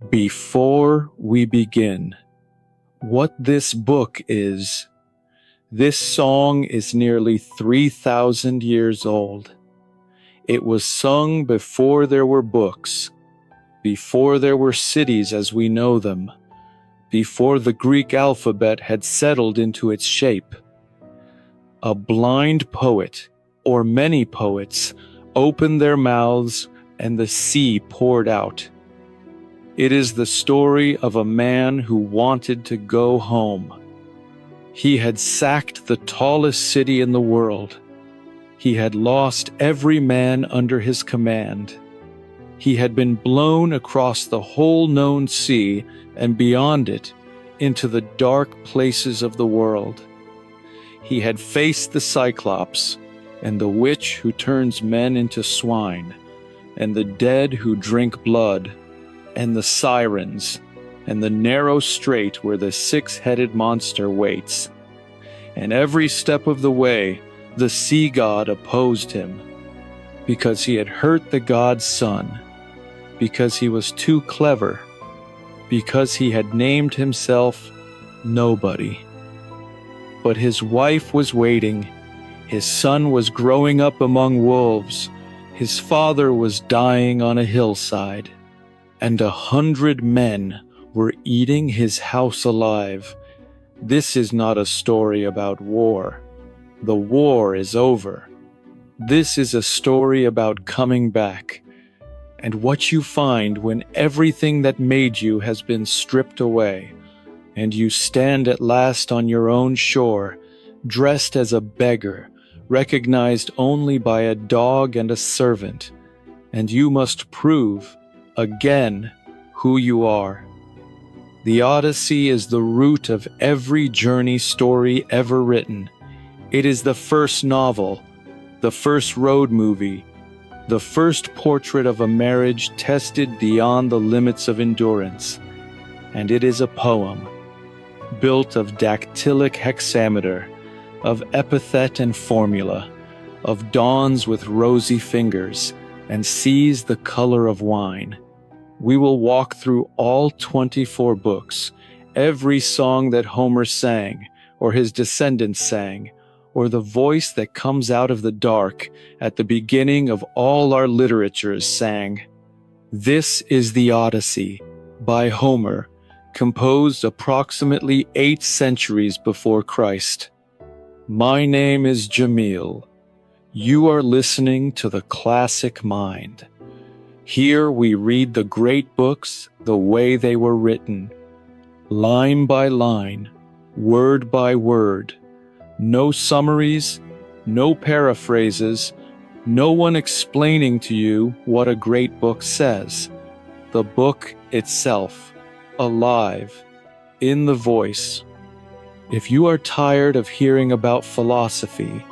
Before we begin, what this book is, this song is nearly 3,000 years old. It was sung before there were books, before there were cities as we know them, before the Greek alphabet had settled into its shape. A blind poet, or many poets, opened their mouths and the sea poured out. It is the story of a man who wanted to go home. He had sacked the tallest city in the world. He had lost every man under his command. He had been blown across the whole known sea and beyond it into the dark places of the world. He had faced the Cyclops and the witch who turns men into swine, and the dead who drink blood, and the Sirens, and the narrow strait where the six-headed monster waits. And every step of the way, the sea god opposed him, because he had hurt the god's son, because he was too clever, because he had named himself Nobody. But his wife was waiting, his son was growing up among wolves, his father was dying on a hillside, and 100 men were eating his house alive. This is not a story about war. The war is over. This is a story about coming back, and what you find when everything that made you has been stripped away, and you stand at last on your own shore, dressed as a beggar, recognized only by a dog and a servant, and you must prove again who you are. The Odyssey is the root of every journey story ever written. It is the first novel, the first road movie, the first portrait of a marriage tested beyond the limits of endurance. And it is a poem, built of dactylic hexameter, of epithet and formula, of dawns with rosy fingers, and seas the color of wine. We will walk through all 24 books, every song that Homer sang, or his descendants sang, or the voice that comes out of the dark at the beginning of all our literatures sang. This is the Odyssey, by Homer, composed approximately 8 centuries before Christ. My name is Jamil. You are listening to the Classic Mind. Here we read the great books the way they were written, line by line, word by word. No summaries, no paraphrases, no one explaining to you what a great book says. The book itself, alive, in the voice. If you are tired of hearing about philosophy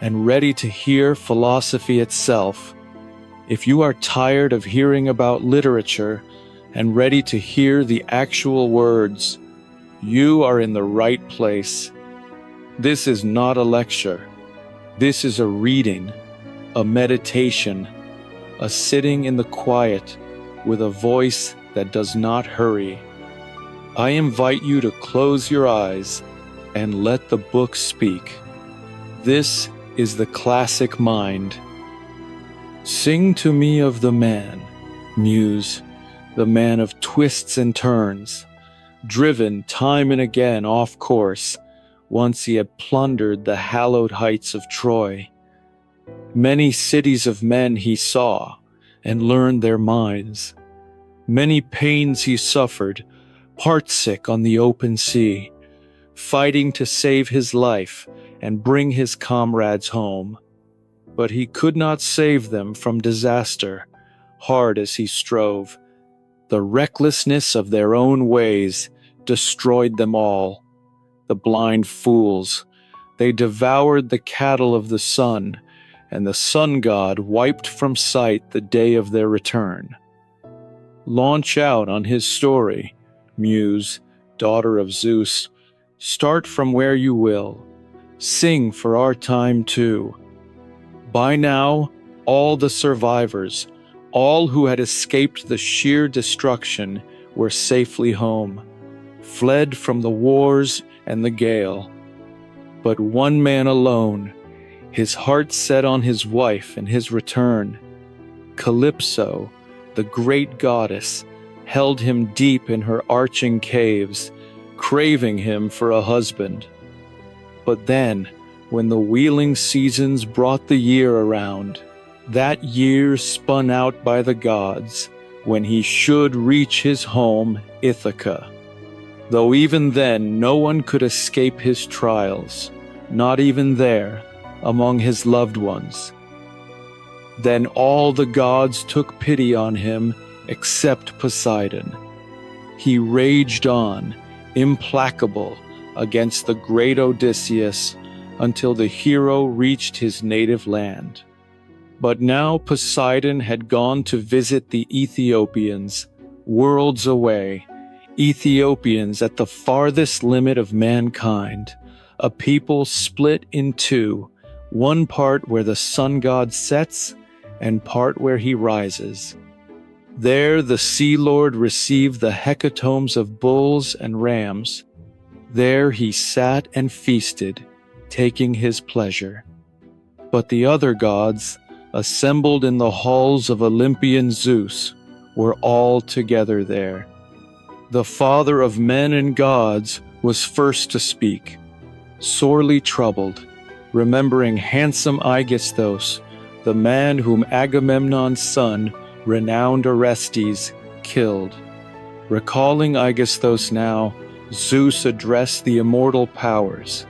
and ready to hear philosophy itself, if you are tired of hearing about literature and ready to hear the actual words, you are in the right place. This is not a lecture. This is a reading, a meditation, a sitting in the quiet with a voice that does not hurry. I invite you to close your eyes and let the book speak. This is the Classic Mind. Sing to me of the man, Muse, the man of twists and turns, driven time and again off course, once he had plundered the hallowed heights of Troy. Many cities of men he saw, and learned their minds. Many pains he suffered, heartsick on the open sea, fighting to save his life and bring his comrades home. But he could not save them from disaster, hard as he strove. The recklessness of their own ways destroyed them all. The blind fools, they devoured the cattle of the sun, and the sun god wiped from sight the day of their return. Launch out on his story, Muse, daughter of Zeus. Start from where you will. Sing for our time too. By now, all the survivors, all who had escaped the sheer destruction, were safely home, fled from the wars and the gale. But one man alone, his heart set on his wife and his return. Calypso, the great goddess, held him deep in her arching caves, craving him for a husband. But then, when the wheeling seasons brought the year around, that year spun out by the gods, when he should reach his home, Ithaca. Though even then no one could escape his trials, not even there, among his loved ones. Then all the gods took pity on him except Poseidon. He raged on, implacable, against the great Odysseus until the hero reached his native land. But now Poseidon had gone to visit the Ethiopians, worlds away, Ethiopians at the farthest limit of mankind, a people split in two, one part where the sun god sets and part where he rises. There the sea lord received the hecatombs of bulls and rams. There he sat and feasted, taking his pleasure. But the other gods, assembled in the halls of Olympian Zeus, were all together there. The father of men and gods was first to speak, sorely troubled, remembering handsome Aegisthus, the man whom Agamemnon's son, renowned Orestes, killed. Recalling Aegisthus now, Zeus addressed the immortal powers.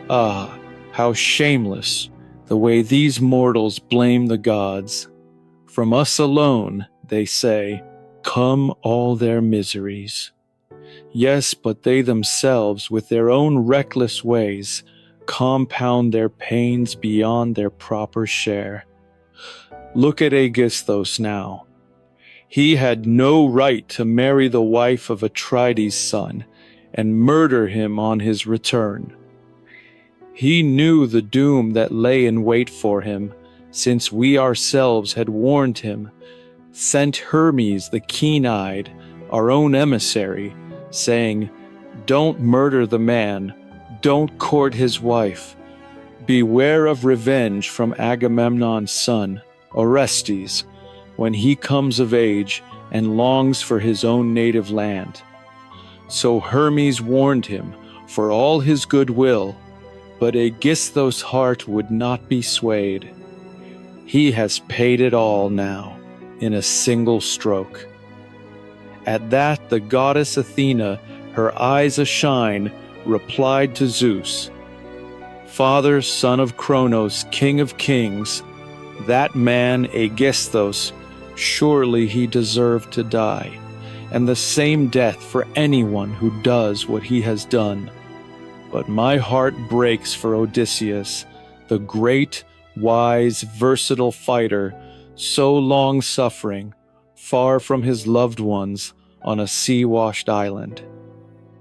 Ah, how shameless the way these mortals blame the gods. From us alone, they say, come all their miseries. Yes, but they themselves, with their own reckless ways, compound their pains beyond their proper share. Look at Aegisthus now. He had no right to marry the wife of Atrides' son and murder him on his return. He knew the doom that lay in wait for him, since we ourselves had warned him, sent Hermes the keen-eyed, our own emissary, saying, don't murder the man, don't court his wife. Beware of revenge from Agamemnon's son, Orestes, when he comes of age and longs for his own native land. So Hermes warned him for all his goodwill, but Aegisthus' heart would not be swayed. He has paid it all now, in a single stroke. At that the goddess Athena, her eyes ashine, replied to Zeus, Father, son of Cronos, king of kings, that man Aegisthus, surely he deserved to die, and the same death for anyone who does what he has done. But my heart breaks for Odysseus, the great, wise, versatile fighter, so long suffering, far from his loved ones on a sea-washed island.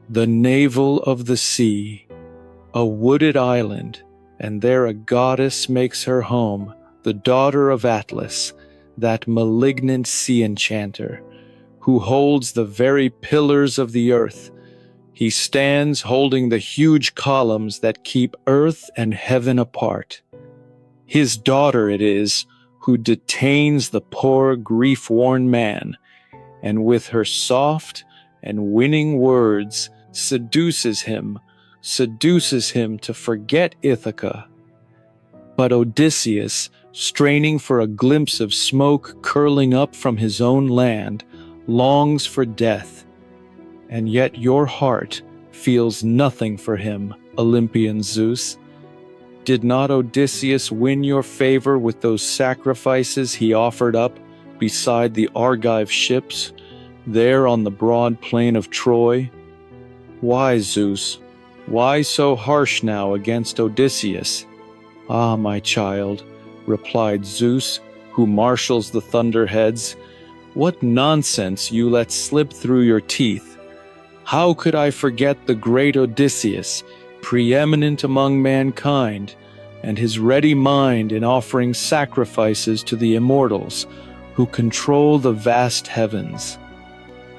The navel of the sea, a wooded island, and there a goddess makes her home, the daughter of Atlas, that malignant sea enchanter, who holds the very pillars of the earth. He stands holding the huge columns that keep earth and heaven apart. His daughter it is who detains the poor grief-worn man, and with her soft and winning words seduces him to forget Ithaca. But Odysseus, straining for a glimpse of smoke curling up from his own land, longs for death. And yet your heart feels nothing for him, Olympian Zeus. Did not Odysseus win your favor with those sacrifices he offered up beside the Argive ships, there on the broad plain of Troy? Why, Zeus, why so harsh now against Odysseus? Ah, my child, replied Zeus, who marshals the thunderheads, what nonsense you let slip through your teeth. How could I forget the great Odysseus, preeminent among mankind, and his ready mind in offering sacrifices to the immortals, who control the vast heavens?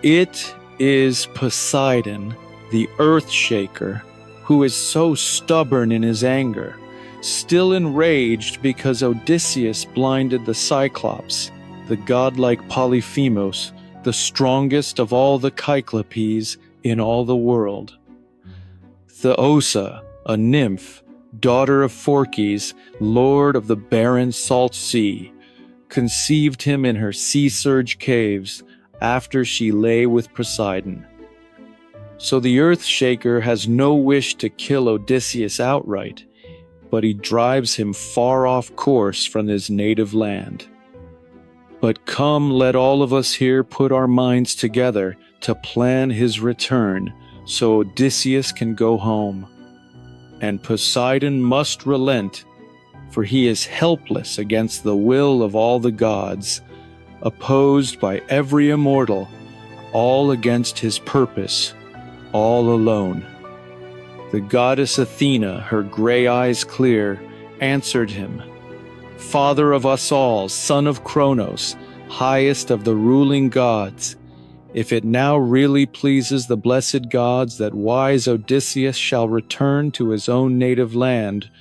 It is Poseidon, the earth shaker, who is so stubborn in his anger, still enraged because Odysseus blinded the Cyclops, the godlike Polyphemus, the strongest of all the Cyclopes in all the world. Theosa, a nymph, daughter of Phorcys, lord of the barren salt sea, conceived him in her sea surge caves after she lay with Poseidon. So the earth shaker has no wish to kill Odysseus outright, but he drives him far off course from his native land. But come, let all of us here put our minds together to plan his return, so Odysseus can go home. And Poseidon must relent, for he is helpless against the will of all the gods, opposed by every immortal, all against his purpose, all alone. The goddess Athena, her gray eyes clear, answered him, "Father of us all, son of Kronos, highest of the ruling gods, if it now really pleases the blessed gods that wise Odysseus shall return to his own native land,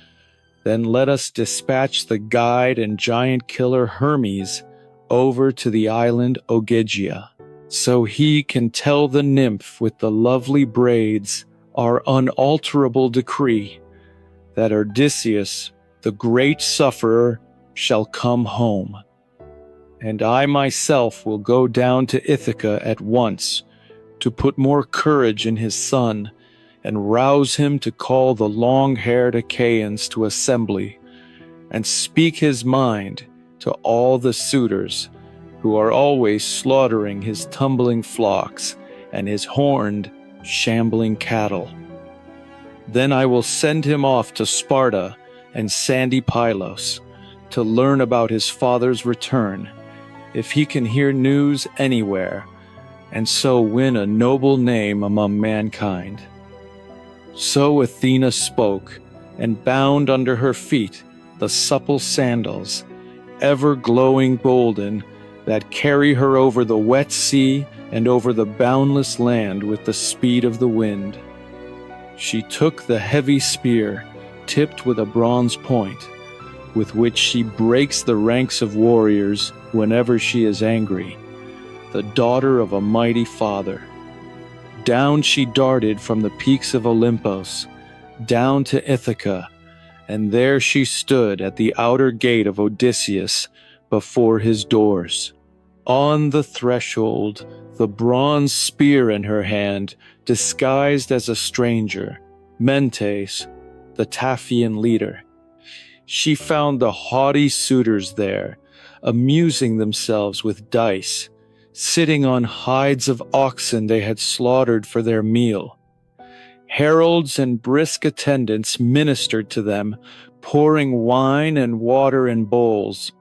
then let us dispatch the guide and giant killer Hermes over to the island Ogygia, so he can tell the nymph with the lovely braids our unalterable decree, that Odysseus, the great sufferer, shall come home. And I myself will go down to Ithaca at once, to put more courage in his son, and rouse him to call the long-haired Achaeans to assembly, and speak his mind to all the suitors, who are always slaughtering his tumbling flocks and his horned, shambling cattle. Then I will send him off to Sparta and sandy Pylos, to learn about his father's return, if he can hear news anywhere, and so win a noble name among mankind." So Athena spoke, and bound under her feet the supple sandals, ever glowing golden, that carry her over the wet sea and over the boundless land with the speed of the wind. She took the heavy spear, tipped with a bronze point, with which she breaks the ranks of warriors whenever she is angry, the daughter of a mighty father. Down she darted from the peaks of Olympus, down to Ithaca, and there she stood at the outer gate of Odysseus, before his doors. On the threshold, the bronze spear in her hand, disguised as a stranger, Mentes, the Taphian leader. She found the haughty suitors there, amusing themselves with dice, sitting on hides of oxen they had slaughtered for their meal. Heralds and brisk attendants ministered to them, pouring wine and water in bowls,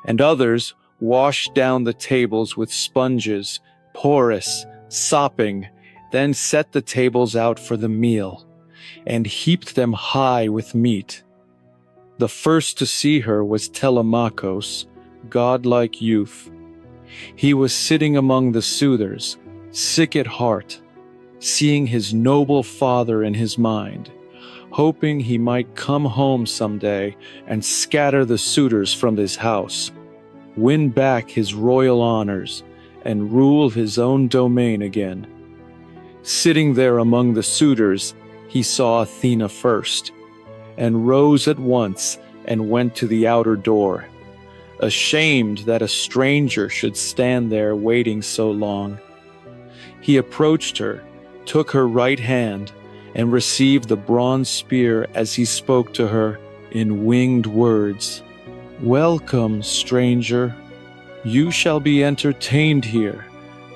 and others washed down the tables with sponges, porous, sopping, then set the tables out for the meal, and heaped them high with meat. The first to see her was Telemachus, godlike youth. He was sitting among the suitors, sick at heart, seeing his noble father in his mind, hoping he might come home someday and scatter the suitors from his house, win back his royal honors, and rule his own domain again. Sitting there among the suitors, he saw Athena first, and rose at once and went to the outer door, ashamed that a stranger should stand there waiting so long. He approached her, took her right hand, and received the bronze spear as he spoke to her in winged words. "Welcome, stranger. You shall be entertained here,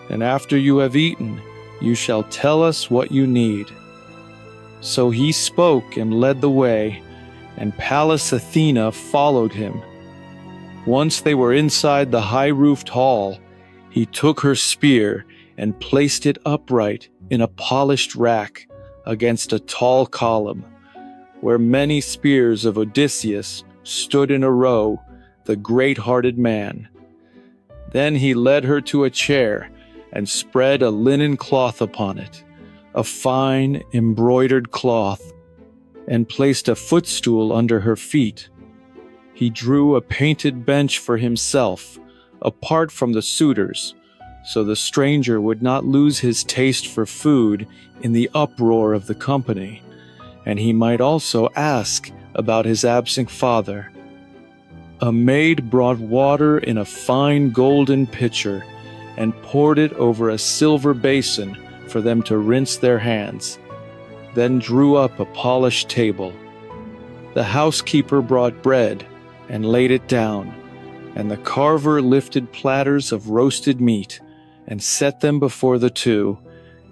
and after you have eaten, you shall tell us what you need." So he spoke and led the way, and Pallas Athena followed him. Once they were inside the high-roofed hall, he took her spear and placed it upright in a polished rack against a tall column, where many spears of Odysseus stood in a row, the great-hearted man. Then he led her to a chair and spread a linen cloth upon it, a fine embroidered cloth, and placed a footstool under her feet. He drew a painted bench for himself, apart from the suitors, so the stranger would not lose his taste for food in the uproar of the company, and he might also ask about his absent father. A maid brought water in a fine golden pitcher and poured it over a silver basin for them to rinse their hands, then drew up a polished table. The housekeeper brought bread and laid it down, and the carver lifted platters of roasted meat and set them before the two,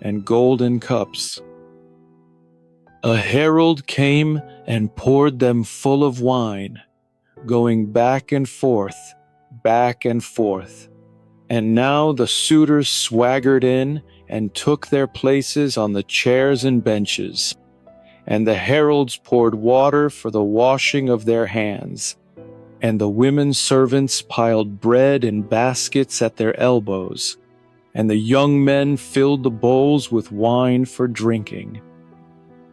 and golden cups. A herald came and poured them full of wine, going back and forth, and now the suitors swaggered in and took their places on the chairs and benches, and the heralds poured water for the washing of their hands, and the women servants piled bread in baskets at their elbows, and the young men filled the bowls with wine for drinking.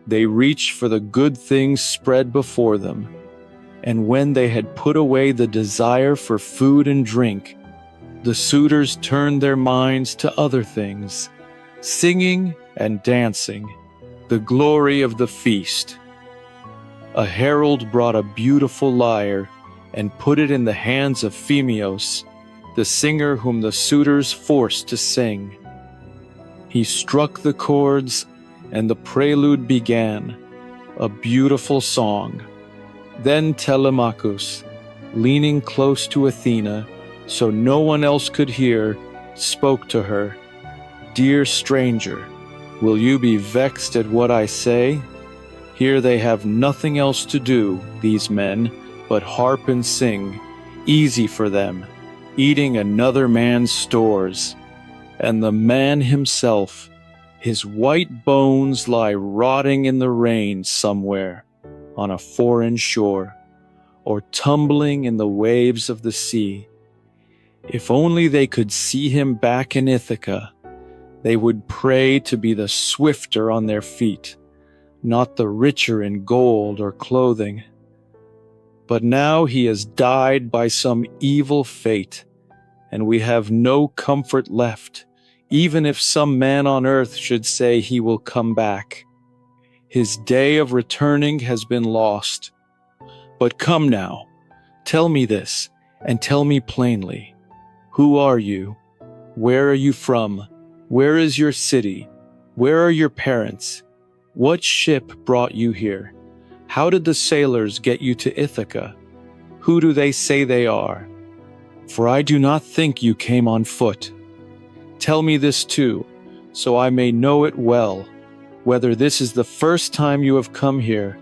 They reached for the good things spread before them, and when they had put away the desire for food and drink, the suitors turned their minds to other things, singing and dancing, the glory of the feast. A herald brought a beautiful lyre and put it in the hands of Eumaeus, the singer whom the suitors forced to sing. He struck the chords, and the prelude began, a beautiful song. Then Telemachus, leaning close to Athena, so no one else could hear, spoke to her. "Dear stranger, will you be vexed at what I say? Here they have nothing else to do, these men, but harp and sing, easy for them, eating another man's stores. And the man himself, his white bones lie rotting in the rain somewhere on a foreign shore, or tumbling in the waves of the sea. If only they could see him back in Ithaca, they would pray to be the swifter on their feet, not the richer in gold or clothing. But now he has died by some evil fate, and we have no comfort left, even if some man on earth should say he will come back. His day of returning has been lost. But come now, tell me this, and tell me plainly. Who are you? Where are you from? Where is your city? Where are your parents? What ship brought you here? How did the sailors get you to Ithaca? Who do they say they are? For I do not think you came on foot. Tell me this too, so I may know it well, whether this is the first time you have come here,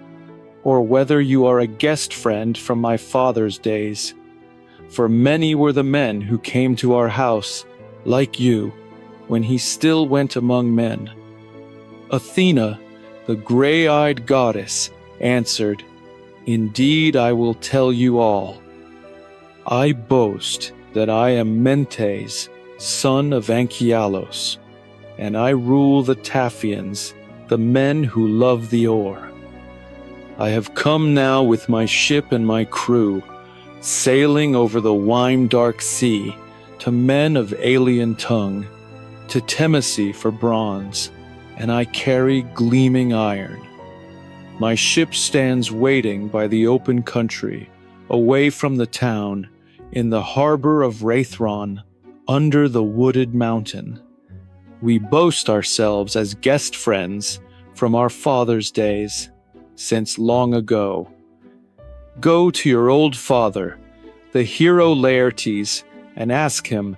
or whether you are a guest friend from my father's days. For many were the men who came to our house, like you, when he still went among men. Athena, the gray-eyed goddess, answered, Indeed, I will tell you all. I boast that I am Mentes, son of Aeolus, and I rule the Taphians, the men who love the oar. I have come now with my ship and my crew, sailing over the wine-dark sea, to men of alien tongue, to Temesi for bronze, and I carry gleaming iron. My ship stands waiting by the open country, away from the town, in the harbor of Rhaethron, under the wooded mountain. We boast ourselves as guest friends from our father's days, since long ago. Go to your old father, the hero Laertes, and ask him.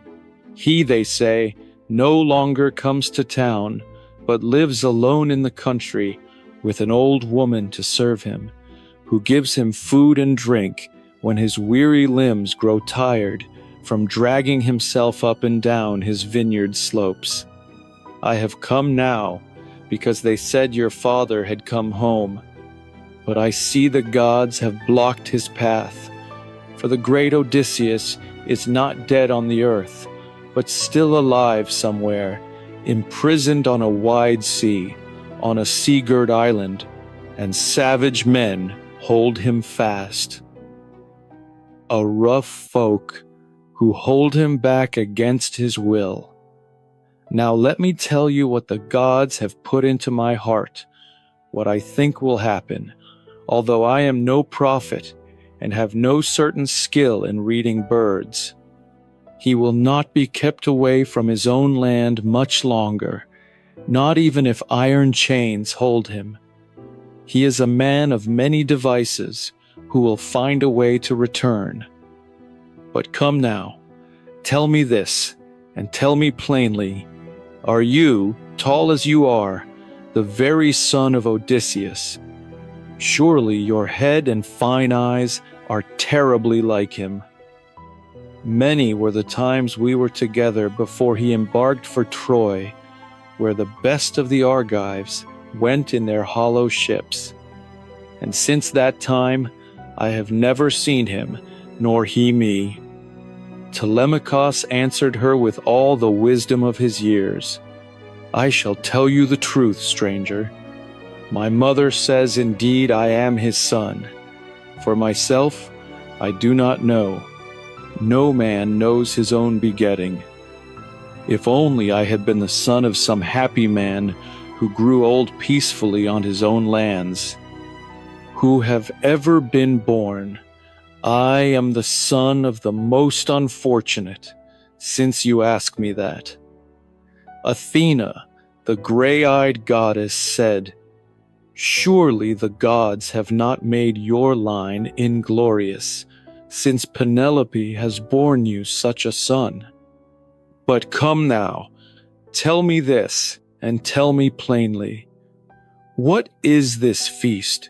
He, they say, no longer comes to town, but lives alone in the country with an old woman to serve him, who gives him food and drink when his weary limbs grow tired from dragging himself up and down his vineyard slopes. I have come now because they said your father had come home, but I see the gods have blocked his path, for the great Odysseus is not dead on the earth, but still alive somewhere, imprisoned on a wide sea, on a sea-girt island, and savage men hold him fast. A rough folk who hold him back against his will. Now let me tell you what the gods have put into my heart, what I think will happen, although I am no prophet and have no certain skill in reading birds. He will not be kept away from his own land much longer, not even if iron chains hold him. He is a man of many devices, who will find a way to return. But come now, tell me this, and tell me plainly, are you, tall as you are, the very son of Odysseus? Surely your head and fine eyes are terribly like him. Many were the times we were together before he embarked for Troy, where the best of the Argives went in their hollow ships. And since that time I have never seen him, nor he me. Telemachus answered her with all the wisdom of his years. I shall tell you the truth, stranger. My mother says indeed I am his son. For myself, I do not know. No man knows his own begetting. If only I had been the son of some happy man who grew old peacefully on his own lands. Who have ever been born, I am the son of the most unfortunate, since you ask me that. Athena, the gray-eyed goddess, said, surely the gods have not made your line inglorious, since Penelope has borne you such a son. But come now, tell me this, and tell me plainly. What is this feast?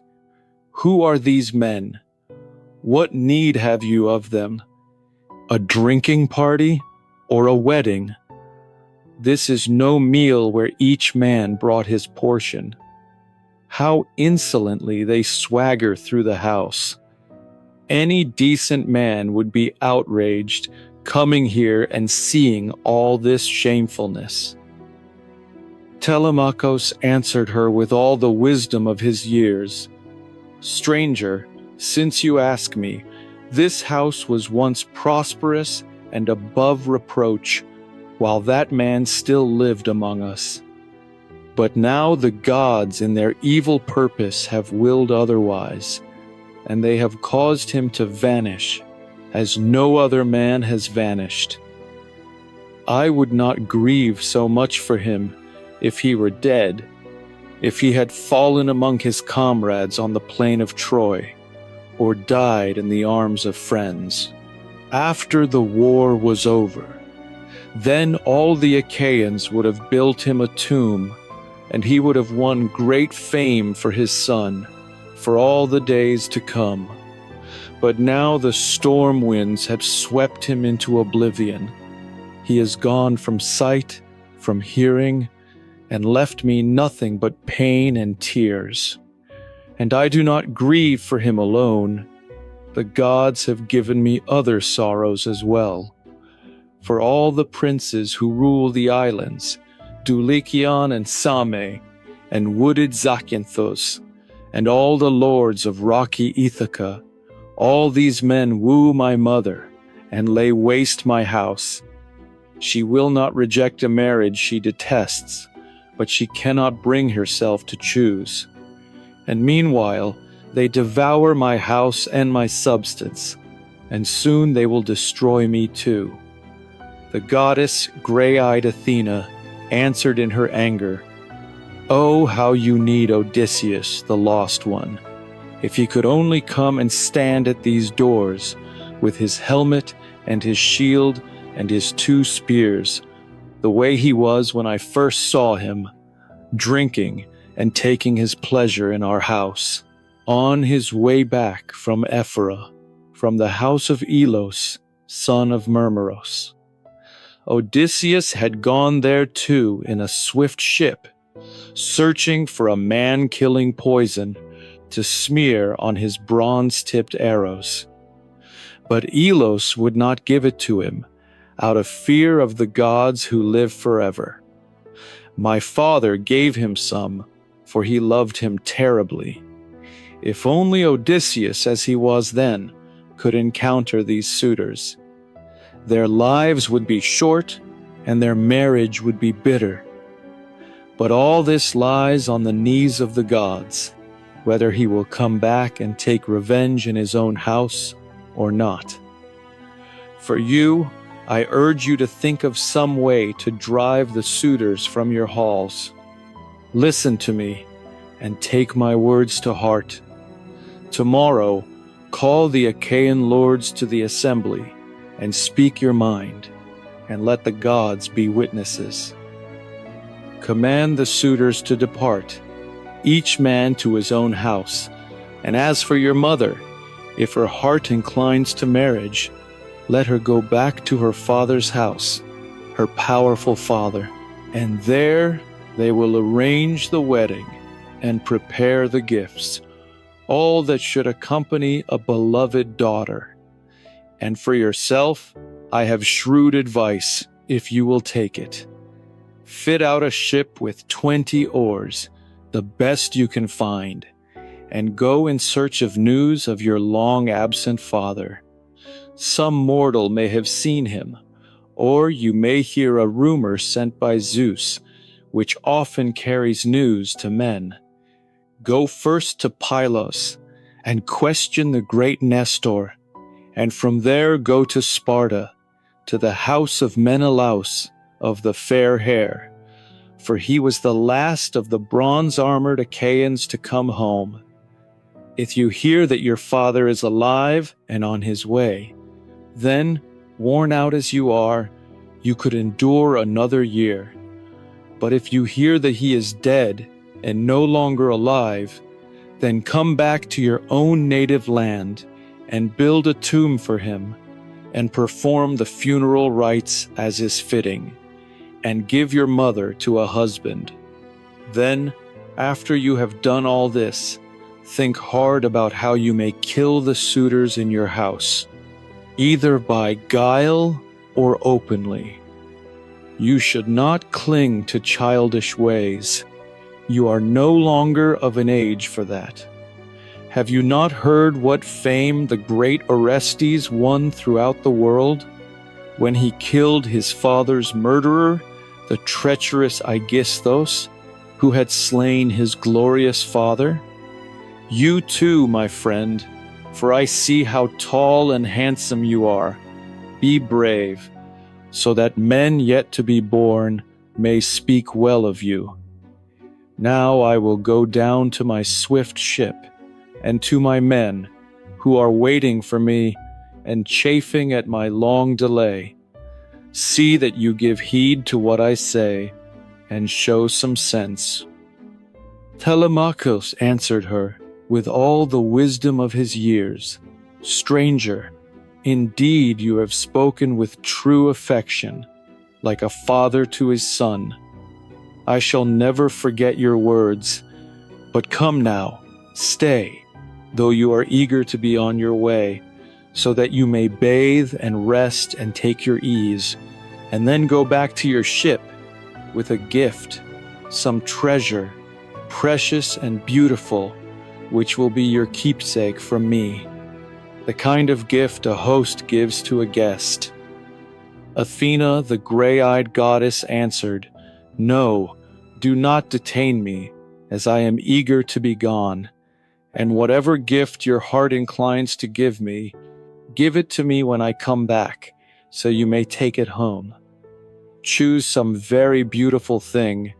Who are these men? What need have you of them? A drinking party or a wedding? This is no meal where each man brought his portion. How insolently they swagger through the house. Any decent man would be outraged coming here and seeing all this shamefulness. Telemachus answered her with all the wisdom of his years. Stranger, since you ask me, this house was once prosperous and above reproach, while that man still lived among us. But now the gods in their evil purpose have willed otherwise, and they have caused him to vanish, as no other man has vanished. I would not grieve so much for him if he were dead, if he had fallen among his comrades on the plain of Troy, or died in the arms of friends. After the war was over, then all the Achaeans would have built him a tomb, and he would have won great fame for his son, for all the days to come. But now the storm winds have swept him into oblivion. He is gone from sight, from hearing, and left me nothing but pain and tears. And I do not grieve for him alone. The gods have given me other sorrows as well. For all the princes who rule the islands, Dulichion and Same, and wooded Zakynthos, and all the lords of rocky Ithaca, all these men woo my mother, and lay waste my house. She will not reject a marriage she detests, but she cannot bring herself to choose. And meanwhile, they devour my house and my substance, and soon they will destroy me too. The goddess, gray-eyed Athena, answered in her anger, Oh, how you need Odysseus, the lost one. If he could only come and stand at these doors, with his helmet and his shield and his 2 spears, the way he was when I first saw him, drinking and taking his pleasure in our house, on his way back from Ephyra, from the house of Aeolus, son of Mermeros. Odysseus had gone there too in a swift ship, searching for a man-killing poison to smear on his bronze-tipped arrows. But Aeolus would not give it to him, out of fear of the gods who live forever. My father gave him some, for he loved him terribly. If only Odysseus, as he was then, could encounter these suitors. Their lives would be short, and their marriage would be bitter. But all this lies on the knees of the gods, whether he will come back and take revenge in his own house or not. For you, I urge you to think of some way to drive the suitors from your halls. Listen to me, and take my words to heart. Tomorrow, call the Achaean lords to the assembly, and speak your mind, and let the gods be witnesses. Command the suitors to depart, each man to his own house. And as for your mother, if her heart inclines to marriage, let her go back to her father's house, her powerful father, and there they will arrange the wedding and prepare the gifts, all that should accompany a beloved daughter. And for yourself, I have shrewd advice, if you will take it. Fit out a ship with 20 oars, the best you can find, and go in search of news of your long-absent father. Some mortal may have seen him, or you may hear a rumor sent by Zeus, which often carries news to men. Go first to Pylos, and question the great Nestor, and from there go to Sparta, to the house of Menelaus of the fair hair, for he was the last of the bronze-armored Achaeans to come home. If you hear that your father is alive and on his way, then, worn out as you are, you could endure another year. But if you hear that he is dead and no longer alive, then come back to your own native land and build a tomb for him, and perform the funeral rites as is fitting, and give your mother to a husband. Then, after you have done all this, think hard about how you may kill the suitors in your house, either by guile or openly. You should not cling to childish ways. You are no longer of an age for that. Have you not heard what fame the great Orestes won throughout the world, when he killed his father's murderer, the treacherous Aegisthus, who had slain his glorious father? You too, my friend, for I see how tall and handsome you are. Be brave, so that men yet to be born may speak well of you. Now I will go down to my swift ship, and to my men, who are waiting for me and chafing at my long delay. See that you give heed to what I say, and show some sense." Telemachus answered her, with all the wisdom of his years, "Stranger, indeed you have spoken with true affection, like a father to his son. I shall never forget your words. But come now, stay, though you are eager to be on your way, so that you may bathe and rest and take your ease, and then go back to your ship with a gift, some treasure, precious and beautiful, which will be your keepsake from me, the kind of gift a host gives to a guest." Athena, the gray-eyed goddess, answered, "No, do not detain me, as I am eager to be gone. And whatever gift your heart inclines to give me, give it to me when I come back, so you may take it home. Choose some very beautiful thing,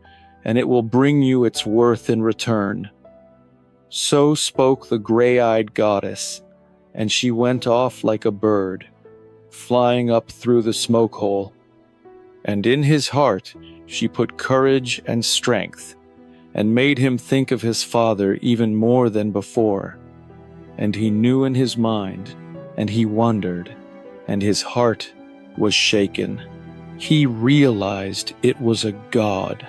and it will bring you its worth in return." So spoke the gray-eyed goddess, and she went off like a bird, flying up through the smoke hole. And in his heart she put courage and strength, and made him think of his father even more than before. And he knew in his mind, and he wondered, and his heart was shaken. He realized it was a god.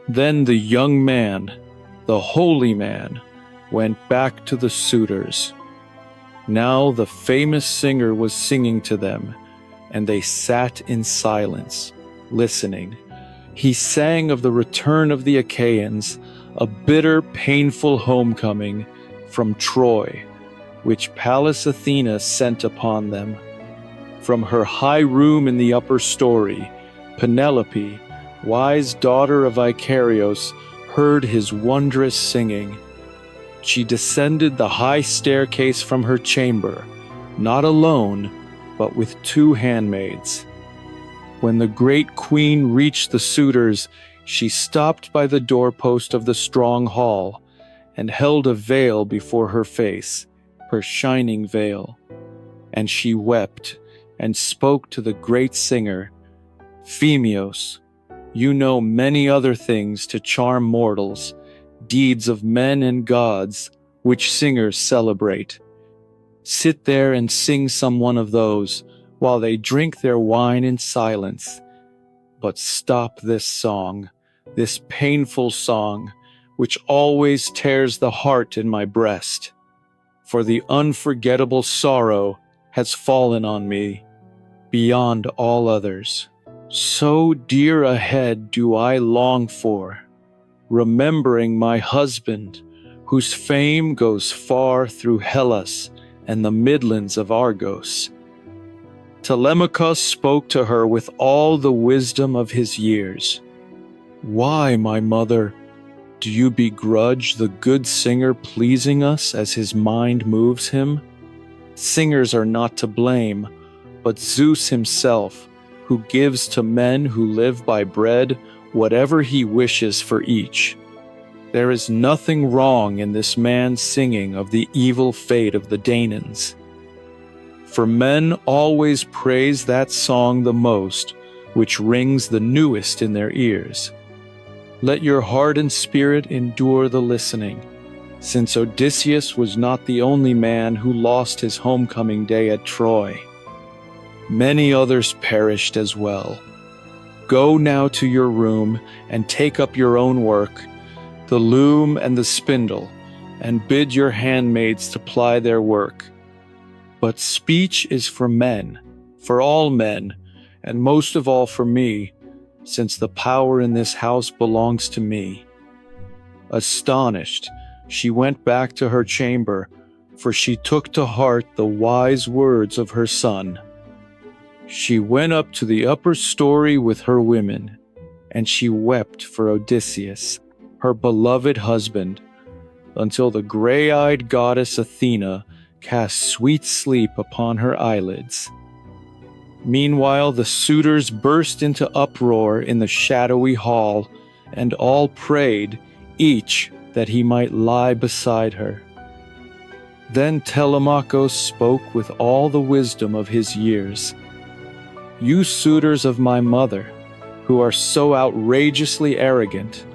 Then the young man, the holy man, went back to the suitors. Now the famous singer was singing to them, and they sat in silence, listening. He sang of the return of the Achaeans, a bitter, painful homecoming from Troy, which Pallas Athena sent upon them. From her high room in the upper story, Penelope, wise daughter of Icarios, heard his wondrous singing. She descended the high staircase from her chamber, not alone, but with 2 handmaids. When the great queen reached the suitors, she stopped by the doorpost of the strong hall and held a veil before her face, her shining veil. And she wept and spoke to the great singer, "Phemios, you know many other things to charm mortals, deeds of men and gods, which singers celebrate. Sit there and sing some one of those, while they drink their wine in silence. But stop this song, this painful song, which always tears the heart in my breast. For the unforgettable sorrow has fallen on me, beyond all others. So dear a head do I long for, remembering my husband, whose fame goes far through Hellas and the midlands of Argos." Telemachus spoke to her with all the wisdom of his years. "Why, my mother, do you begrudge the good singer pleasing us as his mind moves him? Singers are not to blame, but Zeus himself, who gives to men who live by bread whatever he wishes for each. There is nothing wrong in this man's singing of the evil fate of the Danaans. For men always praise that song the most, which rings the newest in their ears. Let your heart and spirit endure the listening, since Odysseus was not the only man who lost his homecoming day at Troy. Many others perished as well. Go now to your room and take up your own work, the loom and the spindle, and bid your handmaids to ply their work. But speech is for men, for all men, and most of all for me, since the power in this house belongs to me." Astonished, she went back to her chamber, for she took to heart the wise words of her son. She went up to the upper story with her women, and she wept for Odysseus, her beloved husband, until the gray-eyed goddess Athena cast sweet sleep upon her eyelids. Meanwhile, the suitors burst into uproar in the shadowy hall, and all prayed, each that he might lie beside her. Then Telemachus spoke with all the wisdom of his years. "You suitors of my mother, who are so outrageously arrogant,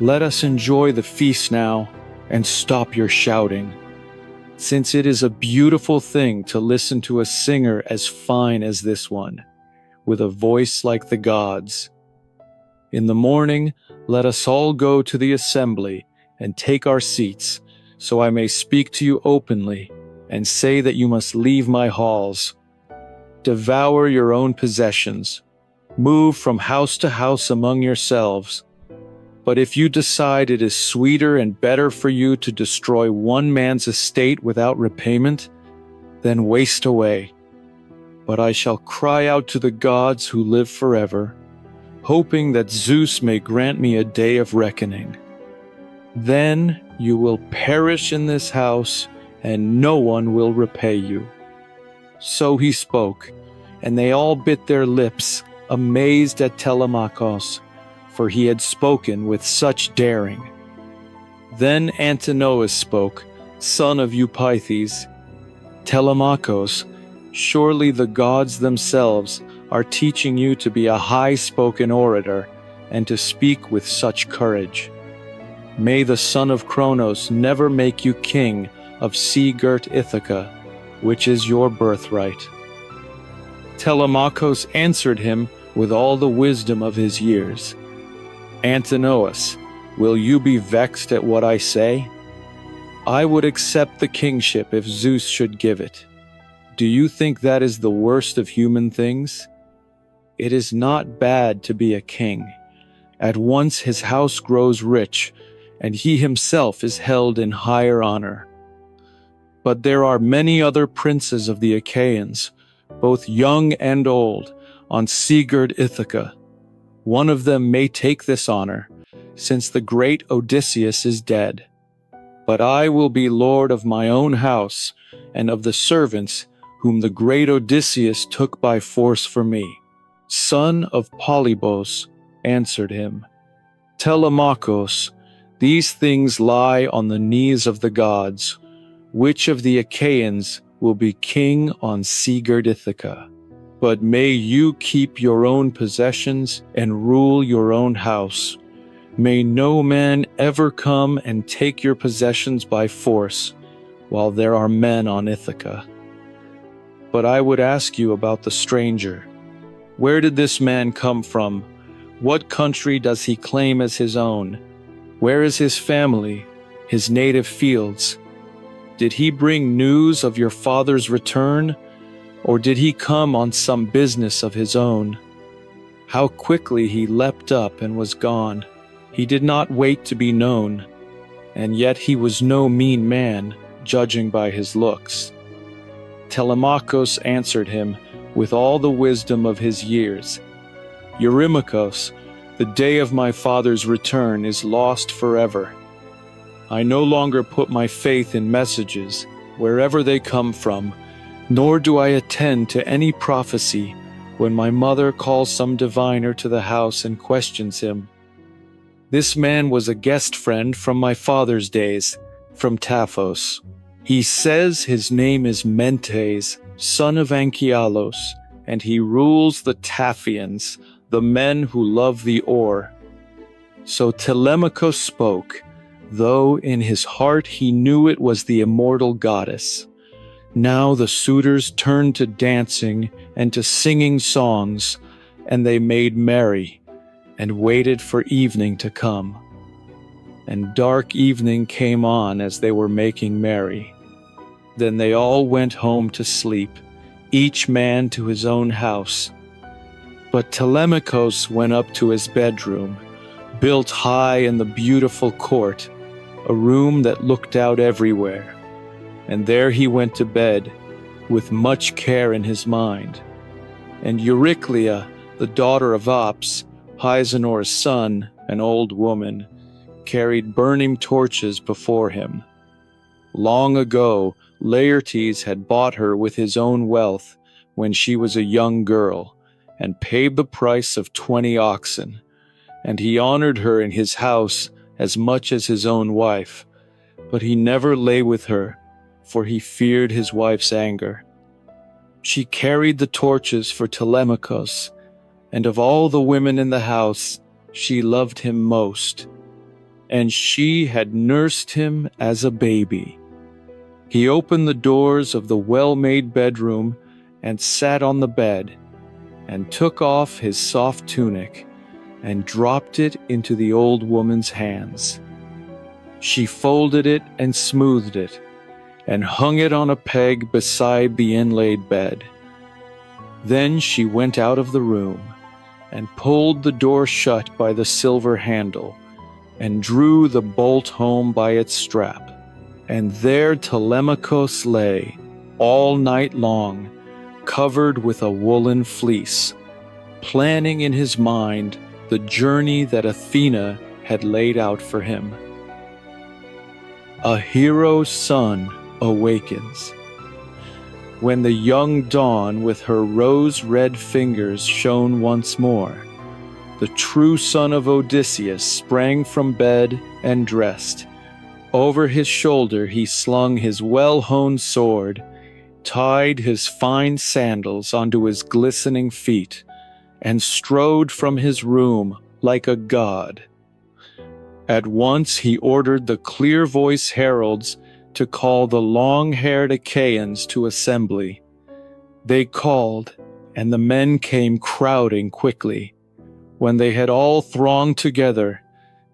let us enjoy the feast now, and stop your shouting, since it is a beautiful thing to listen to a singer as fine as this one, with a voice like the gods. In the morning, let us all go to the assembly and take our seats, so I may speak to you openly and say that you must leave my halls. Devour your own possessions. Move from house to house among yourselves. But if you decide it is sweeter and better for you to destroy one man's estate without repayment, then waste away. But I shall cry out to the gods who live forever, hoping that Zeus may grant me a day of reckoning. Then you will perish in this house, and no one will repay you." So he spoke, and they all bit their lips, amazed at Telemachus, for he had spoken with such daring. Then Antinous spoke, son of Eupeithes. "Telemachus, surely the gods themselves are teaching you to be a high-spoken orator and to speak with such courage. May the son of Cronos never make you king of sea-girt Ithaca, which is your birthright." Telemachus answered him with all the wisdom of his years. "Antinous, will you be vexed at what I say? I would accept the kingship if Zeus should give it. Do you think that is the worst of human things? It is not bad to be a king. At once his house grows rich, and he himself is held in higher honor. But there are many other princes of the Achaeans, both young and old, on seagirt Ithaca. One of them may take this honor, since the great Odysseus is dead. But I will be lord of my own house, and of the servants whom the great Odysseus took by force for me. Son of Polybos answered him, Telemachus, these things lie on the knees of the gods. Which of the Achaeans will be king on seagirt Ithaca? But may you keep your own possessions and rule your own house. May no man ever come and take your possessions by force, while there are men on Ithaca. But I would ask you about the stranger. Where did this man come from? What country does he claim as his own? Where is his family, his native fields? Did he bring news of your father's return, or did he come on some business of his own? How quickly he leapt up and was gone. He did not wait to be known, and yet he was no mean man, judging by his looks. Telemachus answered him with all the wisdom of his years. Eurymachus, the day of my father's return is lost forever. I no longer put my faith in messages, wherever they come from, nor do I attend to any prophecy when my mother calls some diviner to the house and questions him. This man was a guest friend from my father's days, from Taphos. He says his name is Mentes, son of Aeolus, and he rules the Taphians, the men who love the oar. So Telemachus spoke, though in his heart he knew it was the immortal goddess. Now the suitors turned to dancing and to singing songs, and they made merry, and waited for evening to come. And dark evening came on as they were making merry. Then they all went home to sleep, each man to his own house. But Telemachus went up to his bedroom, built high in the beautiful court, a room that looked out everywhere. And there he went to bed, with much care in his mind. And Euryclea, the daughter of Ops, Hysenor's son, an old woman, carried burning torches before him. Long ago, Laertes had bought her with his own wealth when she was a young girl, and paid the price of 20 oxen, and he honored her in his house as much as his own wife. But he never lay with her, for he feared his wife's anger. She carried the torches for Telemachus, and of all the women in the house, she loved him most, and she had nursed him as a baby. He opened the doors of the well-made bedroom and sat on the bed, and took off his soft tunic and dropped it into the old woman's hands. She folded it and smoothed it, and hung it on a peg beside the inlaid bed. Then she went out of the room, and pulled the door shut by the silver handle, and drew the bolt home by its strap. And there Telemachus lay, all night long, covered with a woolen fleece, planning in his mind the journey that Athena had laid out for him. A hero's son awakens. When the young dawn with her rose-red fingers shone once more, the true son of Odysseus sprang from bed and dressed. Over his shoulder he slung his well-honed sword, tied his fine sandals onto his glistening feet, and strode from his room like a god. At once he ordered the clear-voiced heralds to call the long-haired Achaeans to assembly. They called, and the men came crowding quickly. When they had all thronged together,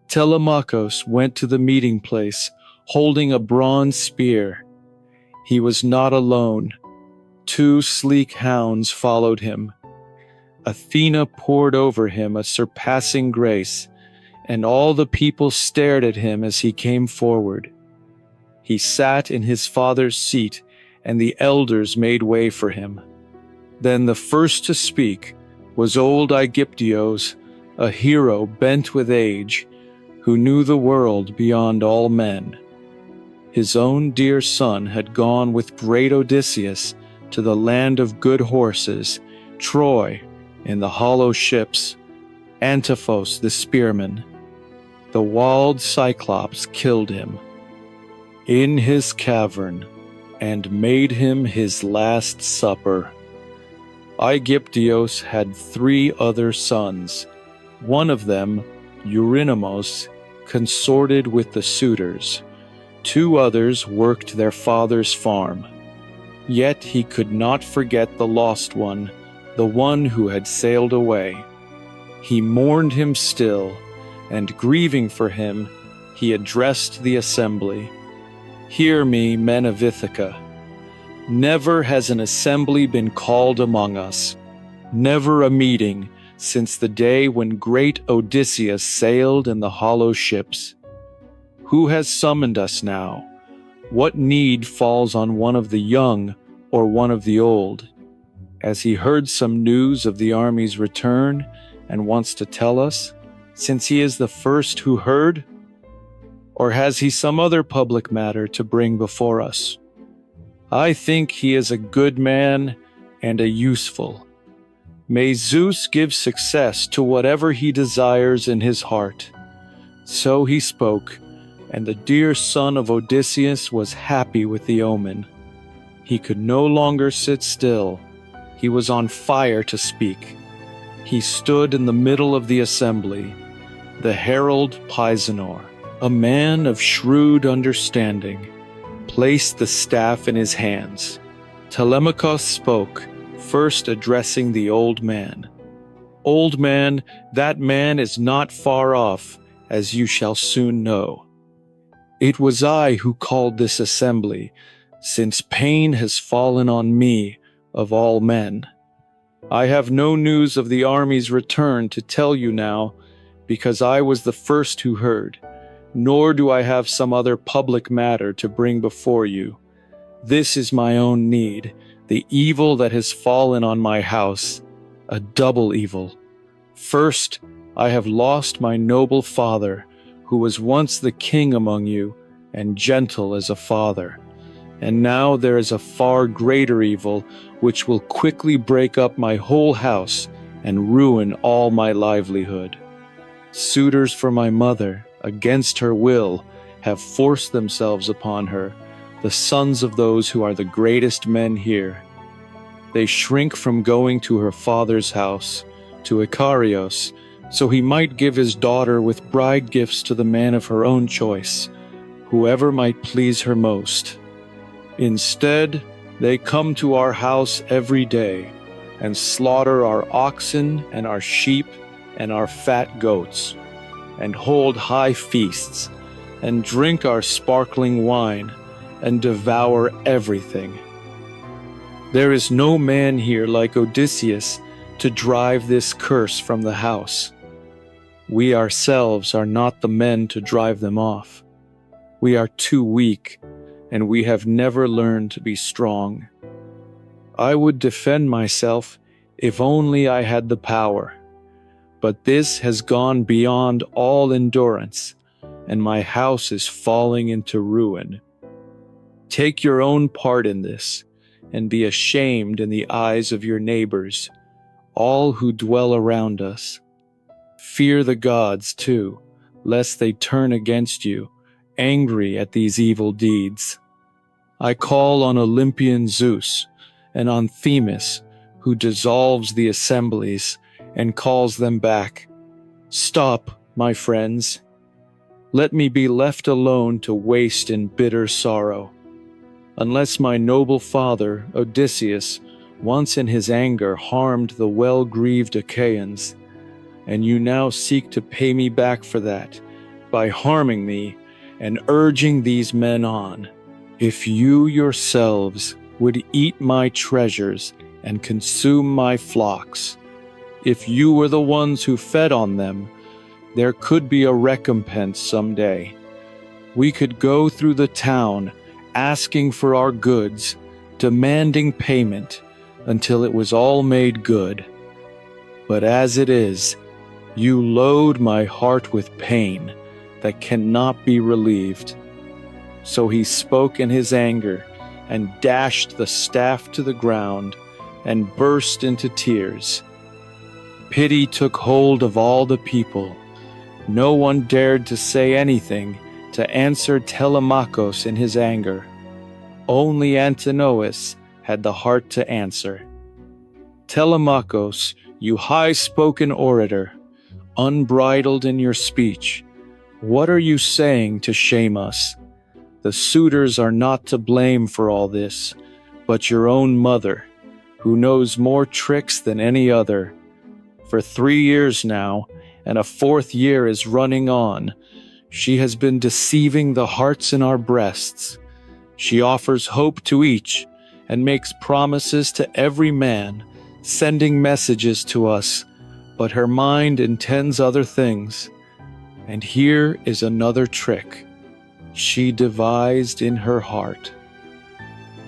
Telemachus went to the meeting place, holding a bronze spear. He was not alone. 2 sleek hounds followed him. Athena poured over him a surpassing grace, and all the people stared at him as he came forward. He sat in his father's seat, and the elders made way for him. Then the first to speak was old Aegyptios, a hero bent with age, who knew the world beyond all men. His own dear son had gone with great Odysseus to the land of good horses, Troy, in the hollow ships, Antiphos the spearman. The walled Cyclops killed him in his cavern and made him his last supper. Aegyptios had 3 other sons. One of them, Eurynamos, consorted with the suitors. 2 others worked their father's farm. Yet he could not forget the lost one, the one who had sailed away. He mourned him still, and grieving for him, he addressed the assembly. "Hear me, men of Ithaca. Never has an assembly been called among us, never a meeting since the day when great Odysseus sailed in the hollow ships. Who has summoned us now? What need falls on one of the young or one of the old? Has he heard some news of the army's return and wants to tell us, since he is the first who heard? Or has he some other public matter to bring before us? I think he is a good man and a useful. May Zeus give success to whatever he desires in his heart." So he spoke, and the dear son of Odysseus was happy with the omen. He could no longer sit still. He was on fire to speak. He stood in the middle of the assembly, the herald Pisanor, a man of shrewd understanding, placed the staff in his hands. Telemachus spoke, first addressing the old man. "Old man, that man is not far off, as you shall soon know. It was I who called this assembly, since pain has fallen on me of all men. I have no news of the army's return to tell you now, because I was the first who heard, nor do I have some other public matter to bring before you. This is my own need, the evil that has fallen on my house, a double evil. First, I have lost my noble father, who was once the king among you, and gentle as a father. And now there is a far greater evil, which will quickly break up my whole house and ruin all my livelihood. Suitors for my mother, against her will, have forced themselves upon her, the sons of those who are the greatest men here. They shrink from going to her father's house, to Icarios, so he might give his daughter with bride gifts to the man of her own choice, whoever might please her most. Instead, they come to our house every day and slaughter our oxen and our sheep and our fat goats, and hold high feasts, and drink our sparkling wine, and devour everything. There is no man here like Odysseus to drive this curse from the house. We ourselves are not the men to drive them off. We are too weak, and we have never learned to be strong. I would defend myself if only I had the power. But this has gone beyond all endurance, and my house is falling into ruin. Take your own part in this, and be ashamed in the eyes of your neighbors, all who dwell around us. Fear the gods, too, lest they turn against you, angry at these evil deeds. I call on Olympian Zeus, and on Themis, who dissolves the assemblies and calls them back. Stop, my friends. Let me be left alone to waste in bitter sorrow. Unless my noble father, Odysseus, once in his anger harmed the well-grieved Achaeans, and you now seek to pay me back for that by harming me and urging these men on. If you yourselves would eat my treasures and consume my flocks. If you were the ones who fed on them, there could be a recompense someday. We could go through the town asking for our goods, demanding payment until it was all made good. But as it is, you load my heart with pain that cannot be relieved." So he spoke in his anger and dashed the staff to the ground and burst into tears. Pity took hold of all the people. No one dared to say anything to answer Telemachus in his anger. Only Antinous had the heart to answer. "Telemachus, you high-spoken orator, unbridled in your speech, what are you saying to shame us? The suitors are not to blame for all this, but your own mother, who knows more tricks than any other. For 3 years now, and a 4th year is running on, she has been deceiving the hearts in our breasts. She offers hope to each, and makes promises to every man, sending messages to us, but her mind intends other things. And here is another trick she devised in her heart.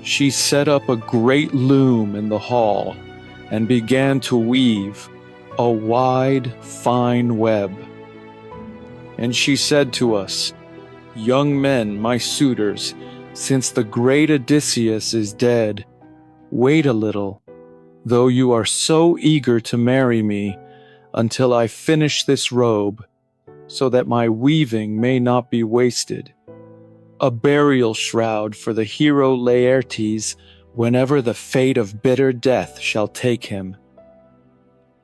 She set up a great loom in the hall and began to weave a wide, fine web. And she said to us, 'Young men, my suitors, since the great Odysseus is dead, wait a little, though you are so eager to marry me, until I finish this robe, so that my weaving may not be wasted. A burial shroud for the hero Laertes whenever the fate of bitter death shall take him.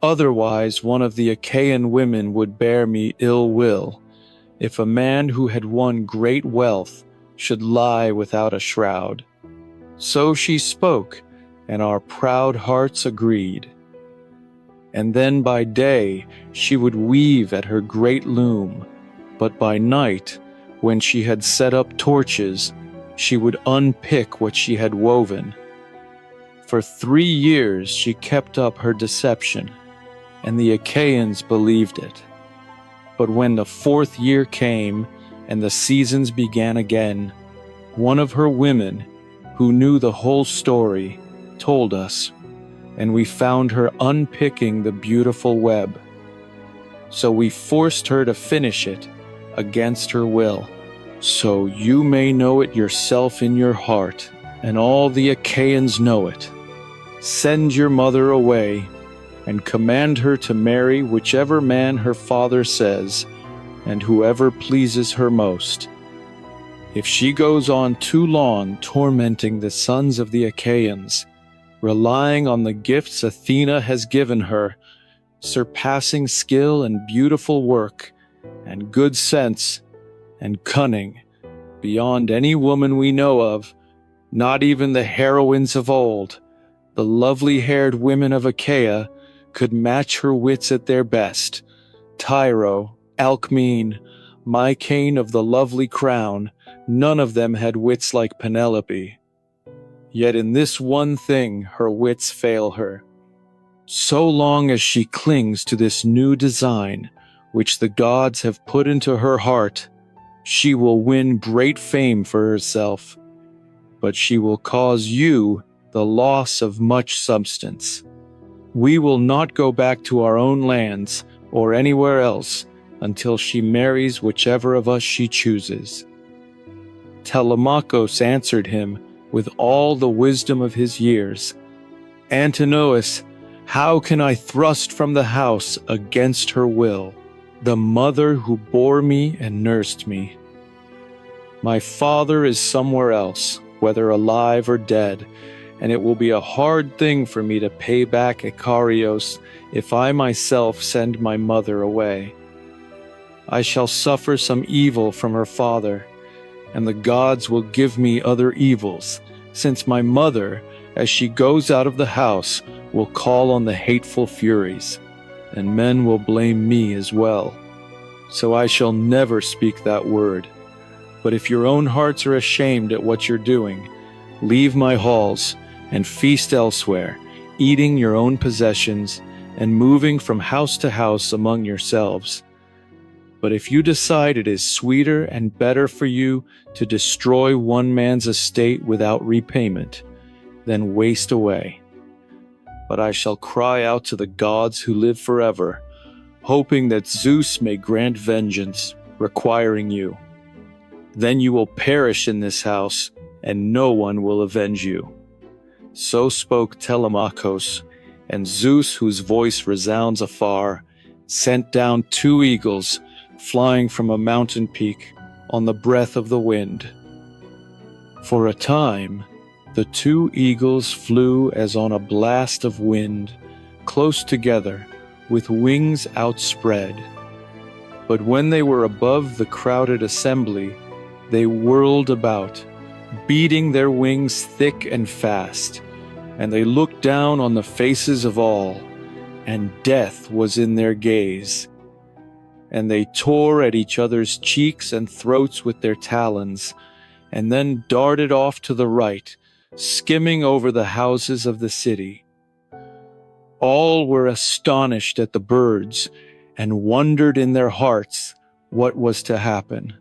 Otherwise one of the Achaean women would bear me ill will, if a man who had won great wealth should lie without a shroud.' So she spoke, and our proud hearts agreed. And then by day she would weave at her great loom, but by night, when she had set up torches, she would unpick what she had woven. For 3 years she kept up her deception, and the Achaeans believed it. But when the 4th year came, and the seasons began again, one of her women, who knew the whole story, told us, and we found her unpicking the beautiful web. So we forced her to finish it against her will. So you may know it yourself in your heart, and all the Achaeans know it. Send your mother away, and command her to marry whichever man her father says, and whoever pleases her most. If she goes on too long tormenting the sons of the Achaeans, relying on the gifts Athena has given her, surpassing skill and beautiful work, and good sense, and cunning, beyond any woman we know of, not even the heroines of old, the lovely-haired women of Achaia, could match her wits at their best. Tyro, Alcmene, Mycene of the lovely crown, none of them had wits like Penelope. Yet in this one thing her wits fail her. So long as she clings to this new design, which the gods have put into her heart, she will win great fame for herself, but she will cause you the loss of much substance. We will not go back to our own lands or anywhere else until she marries whichever of us she chooses." Telemachus answered him with all the wisdom of his years, "Antinous, how can I thrust from the house against her will, the mother who bore me and nursed me? My father is somewhere else, whether alive or dead, and it will be a hard thing for me to pay back Icarios if I myself send my mother away. I shall suffer some evil from her father, and the gods will give me other evils, since my mother, as she goes out of the house, will call on the hateful Furies, and men will blame me as well. So I shall never speak that word. But if your own hearts are ashamed at what you're doing, Leave my halls and feast elsewhere, eating your own possessions and moving from house to house among yourselves. But if you decide it is sweeter and better for you to destroy one man's estate without repayment, then waste away. But I shall cry out to the gods who live forever, hoping that Zeus may grant vengeance, requiring you. Then you will perish in this house, and no one will avenge you." So spoke Telemachus, and Zeus, whose voice resounds afar, sent down 2 eagles, flying from a mountain peak on the breath of the wind. For a time, the 2 eagles flew as on a blast of wind, close together, with wings outspread. But when they were above the crowded assembly, they whirled about, beating their wings thick and fast, and they looked down on the faces of all, and death was in their gaze. And they tore at each other's cheeks and throats with their talons, and then darted off to the right, skimming over the houses of the city. All were astonished at the birds, and wondered in their hearts what was to happen.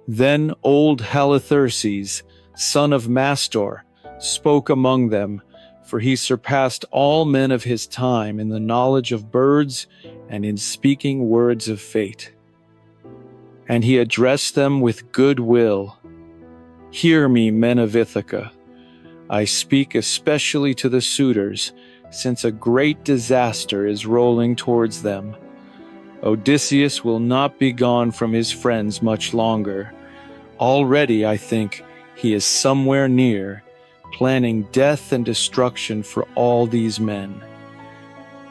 Then old Halitherses, son of Mastor, spoke among them, for he surpassed all men of his time in the knowledge of birds and in speaking words of fate. And he addressed them with good will. "Hear me, men of Ithaca. I speak especially to the suitors, since a great disaster is rolling towards them. Odysseus will not be gone from his friends much longer. Already, I think, he is somewhere near, planning death and destruction for all these men.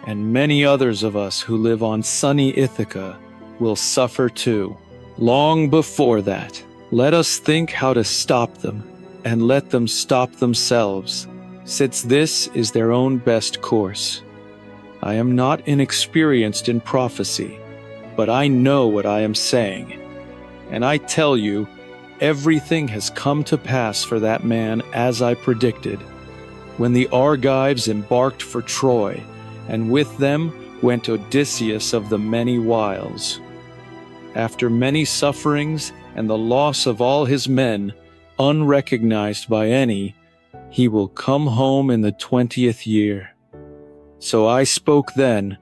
And many others of us who live on sunny Ithaca will suffer too. Long before that, let us think how to stop them, and let them stop themselves, since this is their own best course. I am not inexperienced in prophecy, but I know what I am saying. And I tell you, everything has come to pass for that man as I predicted, when the Argives embarked for Troy, and with them went Odysseus of the many wiles. After many sufferings and the loss of all his men, unrecognized by any, he will come home in the 20th year. So I spoke then,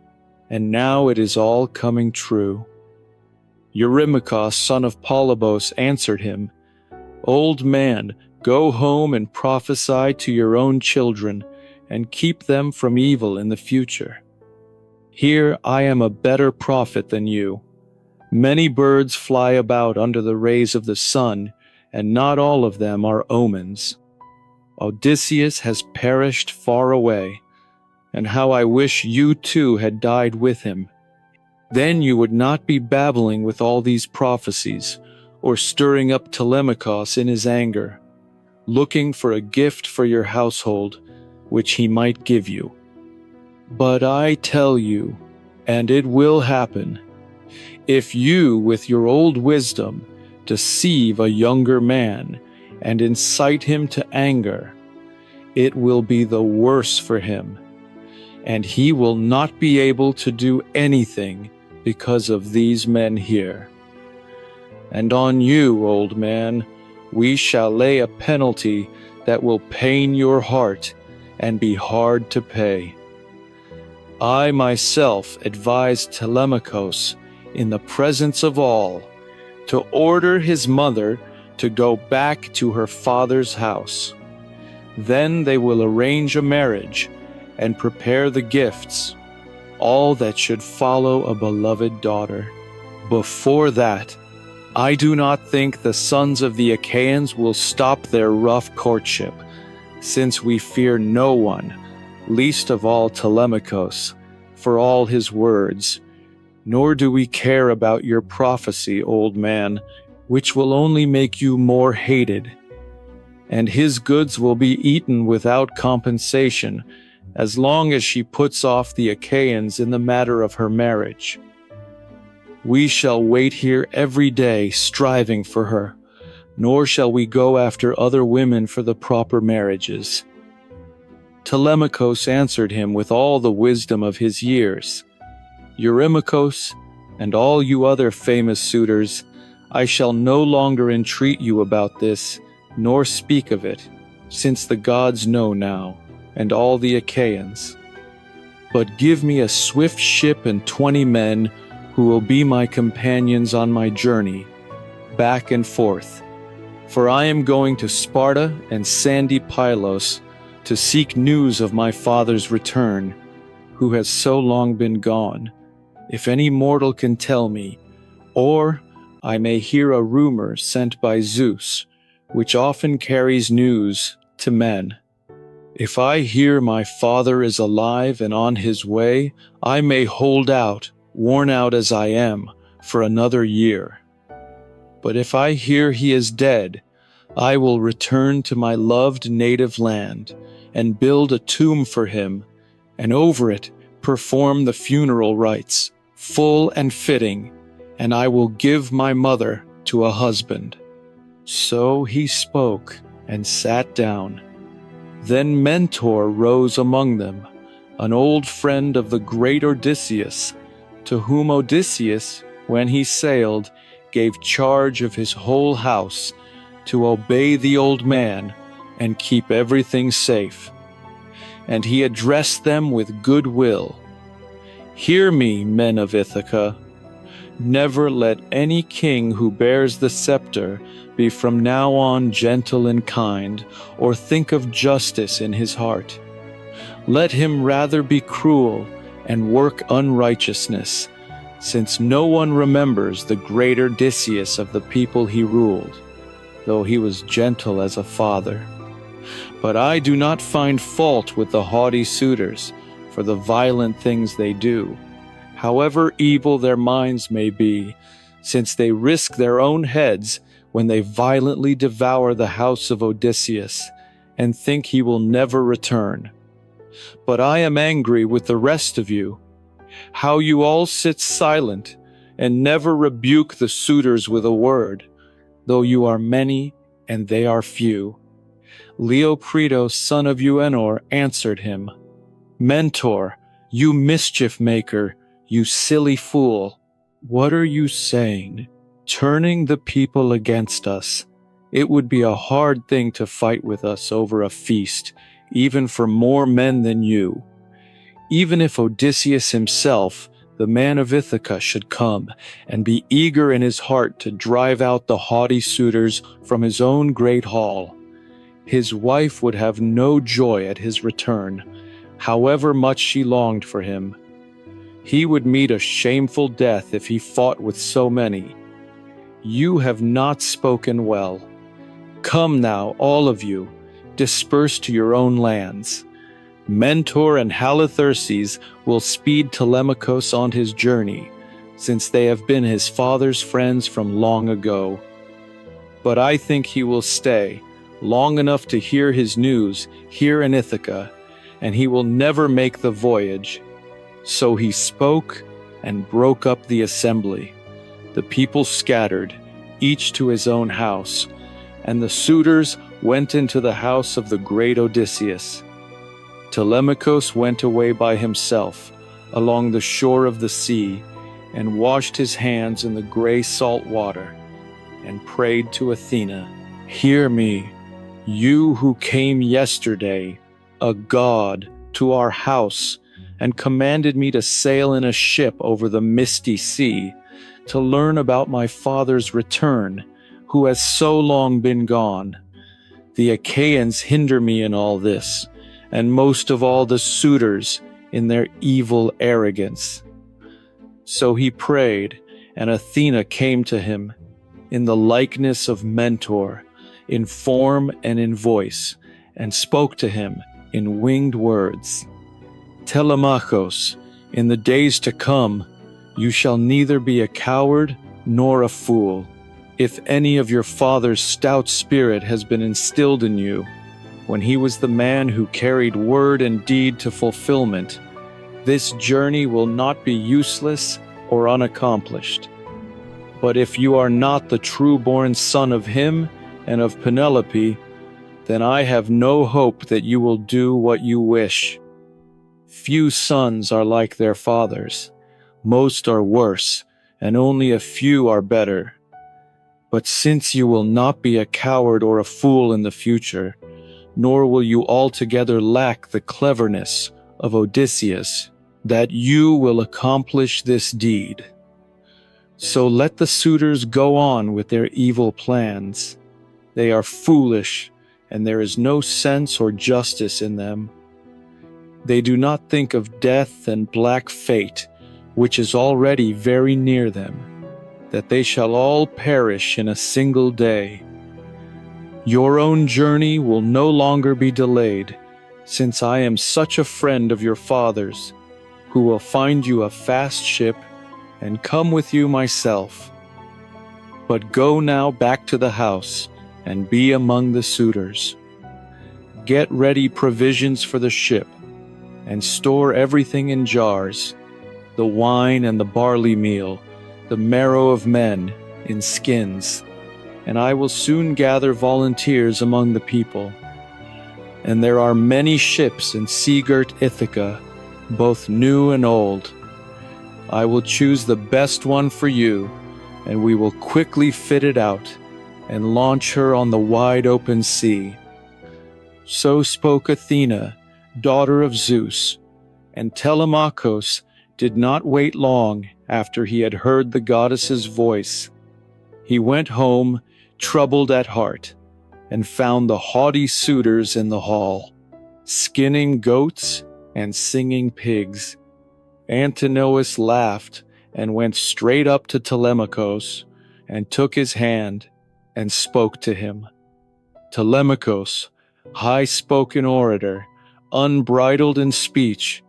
and now it is all coming true." Eurymachus, son of Polybos, answered him, "Old man, go home and prophesy to your own children, and keep them from evil in the future. Here I am a better prophet than you. Many birds fly about under the rays of the sun, and not all of them are omens. Odysseus has perished far away, and how I wish you too had died with him. Then you would not be babbling with all these prophecies, or stirring up Telemachus in his anger, looking for a gift for your household, which he might give you. But I tell you, and it will happen, if you, with your old wisdom, deceive a younger man and incite him to anger, it will be the worse for him, and he will not be able to do anything because of these men here. And on you, old man, we shall lay a penalty that will pain your heart and be hard to pay. I myself advised Telemachus, in the presence of all, to order his mother to go back to her father's house. Then they will arrange a marriage and prepare the gifts, all that should follow a beloved daughter. Before that, I do not think the sons of the Achaeans will stop their rough courtship, since we fear no one, least of all Telemachus, for all his words. Nor do we care about your prophecy, old man, which will only make you more hated. And his goods will be eaten without compensation, as long as she puts off the Achaeans in the matter of her marriage. We shall wait here every day, striving for her, nor shall we go after other women for the proper marriages." Telemachus answered him with all the wisdom of his years, "Eurymachus, and all you other famous suitors, I shall no longer entreat you about this, nor speak of it, since the gods know now, and all the Achaeans. But give me a swift ship and 20 men who will be my companions on my journey, back and forth. For I am going to Sparta and sandy Pylos to seek news of my father's return, who has so long been gone, if any mortal can tell me, or I may hear a rumor sent by Zeus, which often carries news to men. If I hear my father is alive and on his way, I may hold out, worn out as I am, for another year. But if I hear he is dead, I will return to my loved native land and build a tomb for him, and over it perform the funeral rites, full and fitting, and I will give my mother to a husband." So he spoke and sat down. Then Mentor rose among them, an old friend of the great Odysseus, to whom Odysseus, when he sailed, gave charge of his whole house, to obey the old man and keep everything safe. And he addressed them with good will. "Hear me, men of Ithaca. Never let any king who bears the scepter be from now on gentle and kind, or think of justice in his heart. Let him rather be cruel and work unrighteousness, since no one remembers the great Odysseus of the people he ruled, though he was gentle as a father. But I do not find fault with the haughty suitors for the violent things they do, however evil their minds may be, since they risk their own heads when they violently devour the house of Odysseus and think he will never return. But I am angry with the rest of you, how you all sit silent and never rebuke the suitors with a word, though you are many and they are few." Leocrito, son of Euenor, answered him, "Mentor, you mischief maker, you silly fool, what are you saying? Turning the people against us. It would be a hard thing to fight with us over a feast, even for more men than you. Even if Odysseus himself, the man of Ithaca, should come and be eager in his heart to drive out the haughty suitors from his own great hall, his wife would have no joy at his return, however much she longed for him. He would meet a shameful death if he fought with so many. You have not spoken well. Come now, all of you, disperse to your own lands. Mentor and Halitherses will speed Telemachus on his journey, since they have been his father's friends from long ago. But I think he will stay long enough to hear his news here in Ithaca, and he will never make the voyage." So he spoke and broke up the assembly. The people scattered, each to his own house, and the suitors went into the house of the great Odysseus. Telemachus went away by himself along the shore of the sea and washed his hands in the gray salt water and prayed to Athena, "Hear me, you who came yesterday, a god, to our house and commanded me to sail in a ship over the misty sea to learn about my father's return, who has so long been gone. The Achaeans hinder me in all this, and most of all the suitors in their evil arrogance." So he prayed, and Athena came to him in the likeness of Mentor, in form and in voice, and spoke to him in winged words. "Telemachus, in the days to come, you shall neither be a coward nor a fool. If any of your father's stout spirit has been instilled in you, when he was the man who carried word and deed to fulfillment, this journey will not be useless or unaccomplished. But if you are not the true-born son of him, and of Penelope, then I have no hope that you will do what you wish. Few sons are like their fathers. Most are worse, and only a few are better. But since you will not be a coward or a fool in the future, nor will you altogether lack the cleverness of Odysseus, that you will accomplish this deed. So let the suitors go on with their evil plans. They are foolish, and there is no sense or justice in them. They do not think of death and black fate, which is already very near them, that they shall all perish in a single day. Your own journey will no longer be delayed, since I am such a friend of your father's, who will find you a fast ship and come with you myself. But go now back to the house and be among the suitors. Get ready provisions for the ship, and store everything in jars, the wine and the barley meal, the marrow of men, in skins, and I will soon gather volunteers among the people. And there are many ships in sea-girt Ithaca, both new and old. I will choose the best one for you, and we will quickly fit it out, and launch her on the wide open sea. So spoke Athena, daughter of Zeus, and Telemachus did not wait long after he had heard the goddess's voice. He went home, troubled at heart, and found the haughty suitors in the hall, skinning goats and singing pigs. Antinous laughed and went straight up to Telemachus and took his hand and spoke to him. Telemachus, high-spoken orator, unbridled in speech,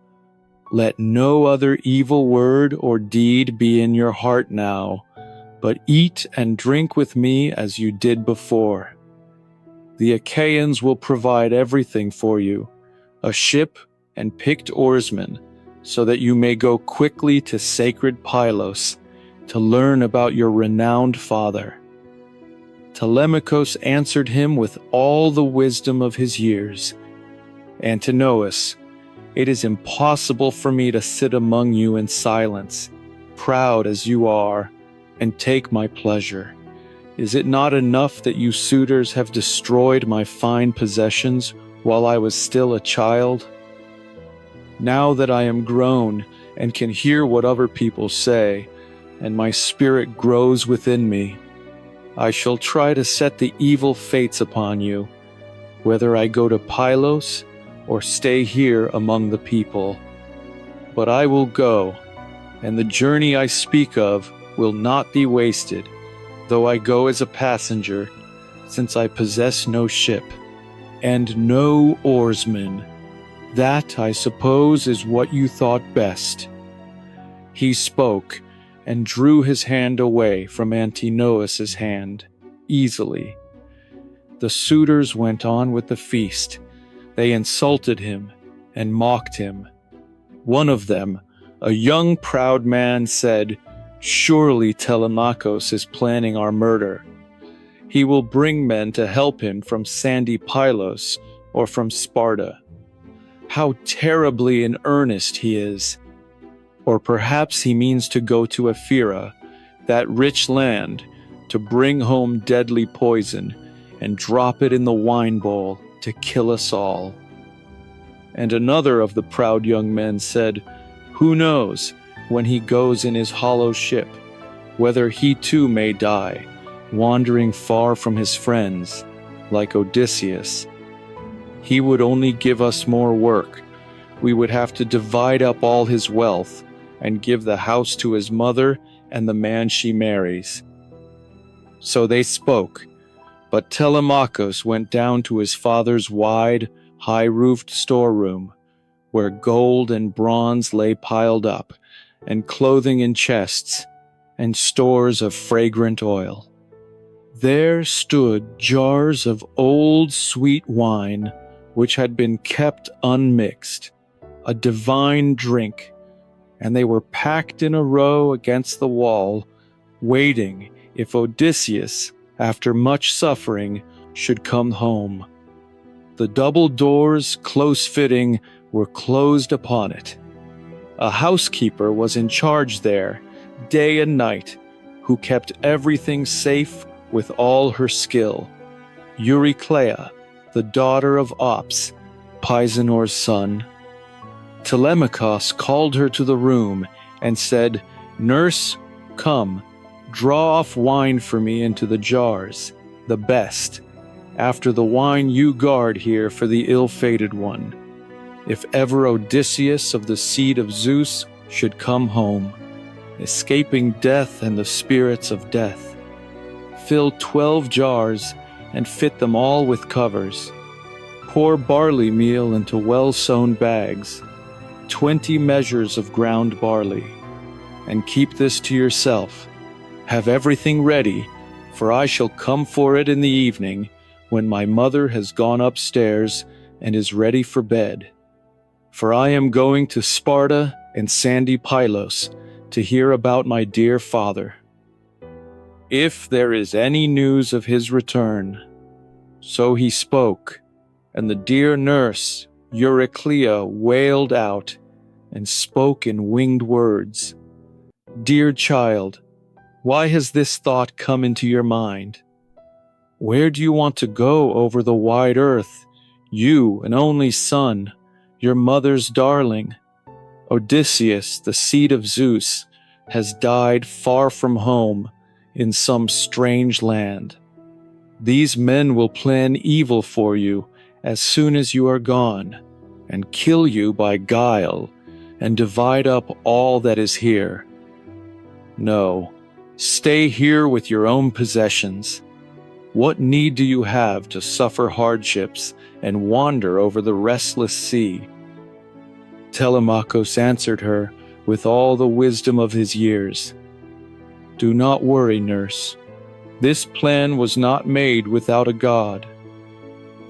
let no other evil word or deed be in your heart now, but eat and drink with me as you did before. The Achaeans will provide everything for you, a ship and picked oarsmen, so that you may go quickly to sacred Pylos to learn about your renowned father. Telemachus answered him with all the wisdom of his years. Antinous, it is impossible for me to sit among you in silence, proud as you are, and take my pleasure. Is it not enough that you suitors have destroyed my fine possessions while I was still a child? Now that I am grown and can hear what other people say, and my spirit grows within me, I shall try to set the evil fates upon you, whether I go to Pylos or stay here among the people. But I will go, and the journey I speak of will not be wasted, though I go as a passenger, since I possess no ship, and no oarsman. That, I suppose, is what you thought best. He spoke, and drew his hand away from Antinous' hand, easily. The suitors went on with the feast. They insulted him and mocked him. One of them, a young proud man, said, "Surely Telemachus is planning our murder. He will bring men to help him from sandy Pylos or from Sparta. How terribly in earnest he is! Or perhaps he means to go to Ephyra, that rich land, to bring home deadly poison and drop it in the wine bowl to kill us all." And another of the proud young men said, "Who knows, when he goes in his hollow ship, whether he too may die, wandering far from his friends, like Odysseus. He would only give us more work. We would have to divide up all his wealth and give the house to his mother and the man she marries." So they spoke, but Telemachus went down to his father's wide, high-roofed storeroom, where gold and bronze lay piled up, and clothing in chests, and stores of fragrant oil. There stood jars of old sweet wine, which had been kept unmixed, a divine drink, and they were packed in a row against the wall, waiting, if Odysseus, after much suffering, should come home. The double doors, close-fitting, were closed upon it. A housekeeper was in charge there, day and night, who kept everything safe with all her skill. Euryclea, the daughter of Ops, Peisenor's son. Telemachus called her to the room and said, "Nurse, come, draw off wine for me into the jars, the best, after the wine you guard here for the ill-fated one. If ever Odysseus of the seed of Zeus should come home, escaping death and the spirits of death, fill 12 jars and fit them all with covers. Pour barley meal into well-sewn bags, 20 measures of ground barley, and keep this to yourself. Have everything ready, for I shall come for it in the evening, when my mother has gone upstairs and is ready for bed. For I am going to Sparta and sandy Pylos to hear about my dear father, if there is any news of his return." So he spoke, and the dear nurse, Euryclea, wailed out and spoke in winged words. "Dear child, why has this thought come into your mind? Where do you want to go over the wide earth, you, an only son, your mother's darling? Odysseus, the seed of Zeus, has died far from home in some strange land. These men will plan evil for you as soon as you are gone, and kill you by guile, and divide up all that is here. No, stay here with your own possessions. What need do you have to suffer hardships and wander over the restless sea?" Telemachus answered her with all the wisdom of his years. "Do not worry, nurse. This plan was not made without a god.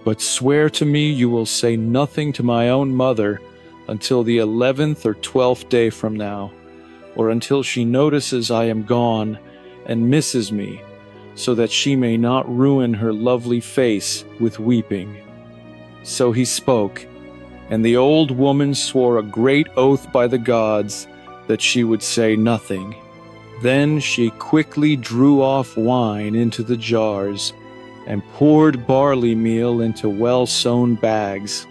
But swear to me you will say nothing to my own mother until the 11th or 12th day from now, or until she notices I am gone and misses me, so that she may not ruin her lovely face with weeping." So he spoke, and the old woman swore a great oath by the gods that she would say nothing. Then she quickly drew off wine into the jars and poured barley meal into well-sewn bags.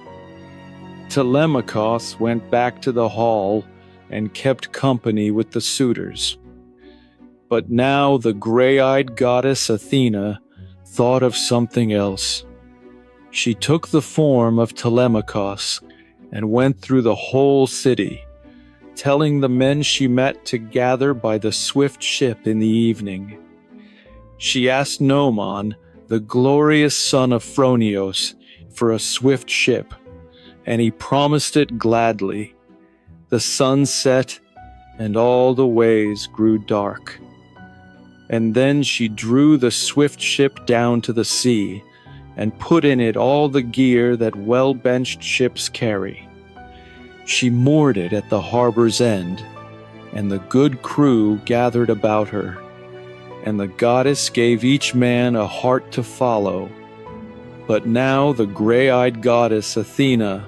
Telemachus went back to the hall and kept company with the suitors. But now the gray-eyed goddess Athena thought of something else. She took the form of Telemachus and went through the whole city, telling the men she met to gather by the swift ship in the evening. She asked Nomon, the glorious son of Phronios, for a swift ship, and he promised it gladly. The sun set, and all the ways grew dark. And then she drew the swift ship down to the sea, and put in it all the gear that well-benched ships carry. She moored it at the harbor's end, and the good crew gathered about her, and the goddess gave each man a heart to follow. But now the gray-eyed goddess Athena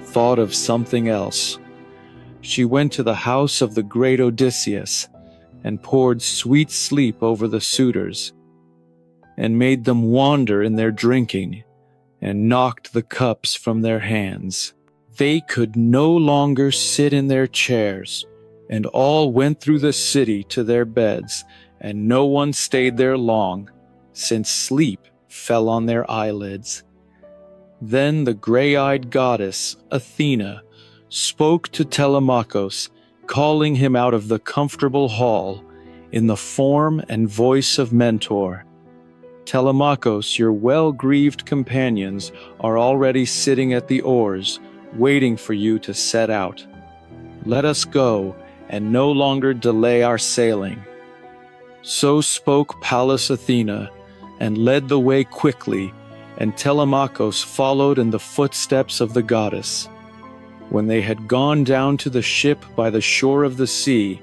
thought of something else. She went to the house of the great Odysseus, and poured sweet sleep over the suitors, and made them wander in their drinking, and knocked the cups from their hands. They could no longer sit in their chairs, and all went through the city to their beds, and no one stayed there long, since sleep fell on their eyelids. Then the gray-eyed goddess, Athena, spoke to Telemachus, calling him out of the comfortable hall, in the form and voice of Mentor. "Telemachus, your well-greaved companions are already sitting at the oars, waiting for you to set out. Let us go, and no longer delay our sailing." So spoke Pallas Athena, and led the way quickly, and Telemachus followed in the footsteps of the goddess. When they had gone down to the ship by the shore of the sea,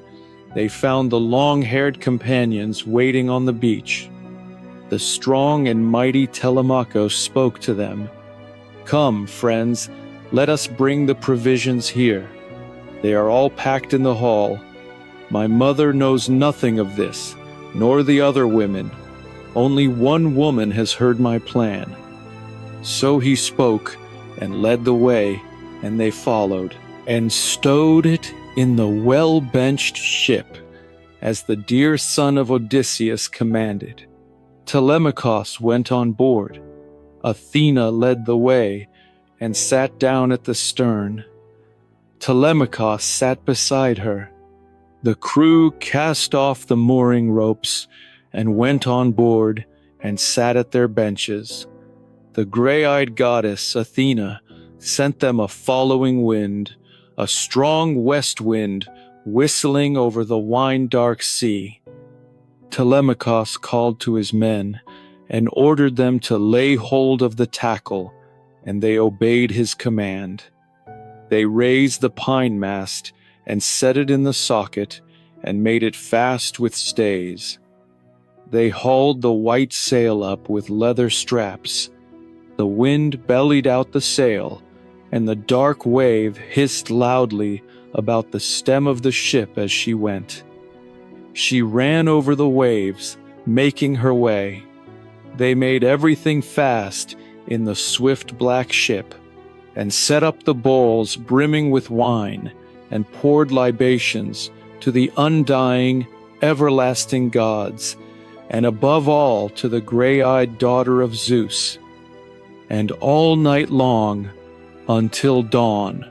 they found the long-haired companions waiting on the beach. the strong and mighty Telemachus spoke to them. "Come, friends, let us bring the provisions here. They are all packed in the hall. My mother knows nothing of this, nor the other women. Only one woman has heard my plan." So he spoke and led the way, and they followed, and stowed it in the well-benched ship, as the dear son of Odysseus commanded. Telemachus went on board. Athena led the way, and sat down at the stern. Telemachus sat beside her. The crew cast off the mooring ropes, and went on board, and sat at their benches. The gray-eyed goddess Athena sent them a following wind, a strong west wind whistling over the wine-dark sea. Telemachus called to his men, and ordered them to lay hold of the tackle, and they obeyed his command. They raised the pine mast, and set it in the socket, and made it fast with stays. They hauled the white sail up with leather straps. The wind bellied out the sail, and the dark wave hissed loudly about the stem of the ship as she went. She ran over the waves, making her way. They made everything fast in the swift black ship, and set up the bowls brimming with wine, and poured libations to the undying, everlasting gods, and above all to the gray-eyed daughter of Zeus. And all night long, until dawn,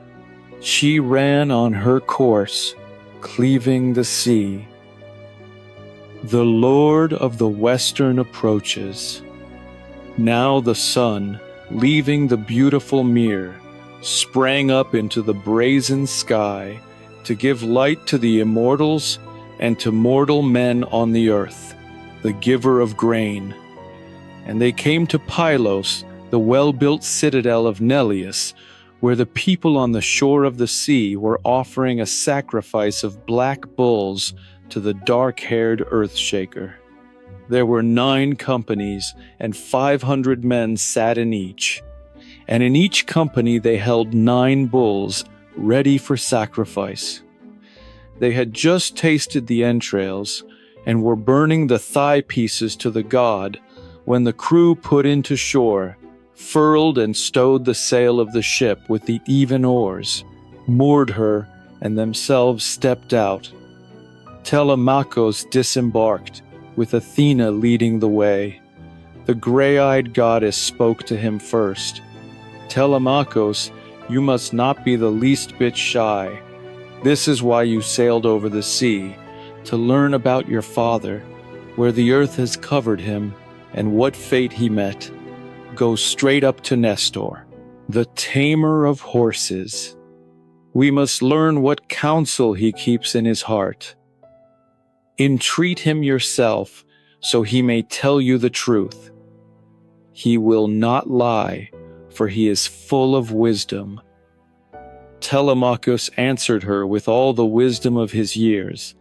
she ran on her course, cleaving the sea. The Lord of the Western approaches. Now the sun, leaving the beautiful mere, sprang up into the brazen sky to give light to the immortals and to mortal men on the earth, the giver of grain. And they came to Pylos, the well-built citadel of Neleus, where the people on the shore of the sea were offering a sacrifice of black bulls to the dark-haired earth-shaker. There were 9 companies, and 500 men sat in each. And in each company they held 9 bulls, ready for sacrifice. They had just tasted the entrails, and were burning the thigh pieces to the god, when the crew put into shore, furled and stowed the sail of the ship with the even oars, moored her, and themselves stepped out. Telemachus disembarked, with Athena leading the way. The gray-eyed goddess spoke to him first. "Telemachus, you must not be the least bit shy. This is why you sailed over the sea, to learn about your father, where the earth has covered him, and what fate he met. Go straight up to Nestor, the tamer of horses. We must learn what counsel he keeps in his heart. Entreat him yourself, so he may tell you the truth. He will not lie, for he is full of wisdom." Telemachus answered her with all the wisdom of his years.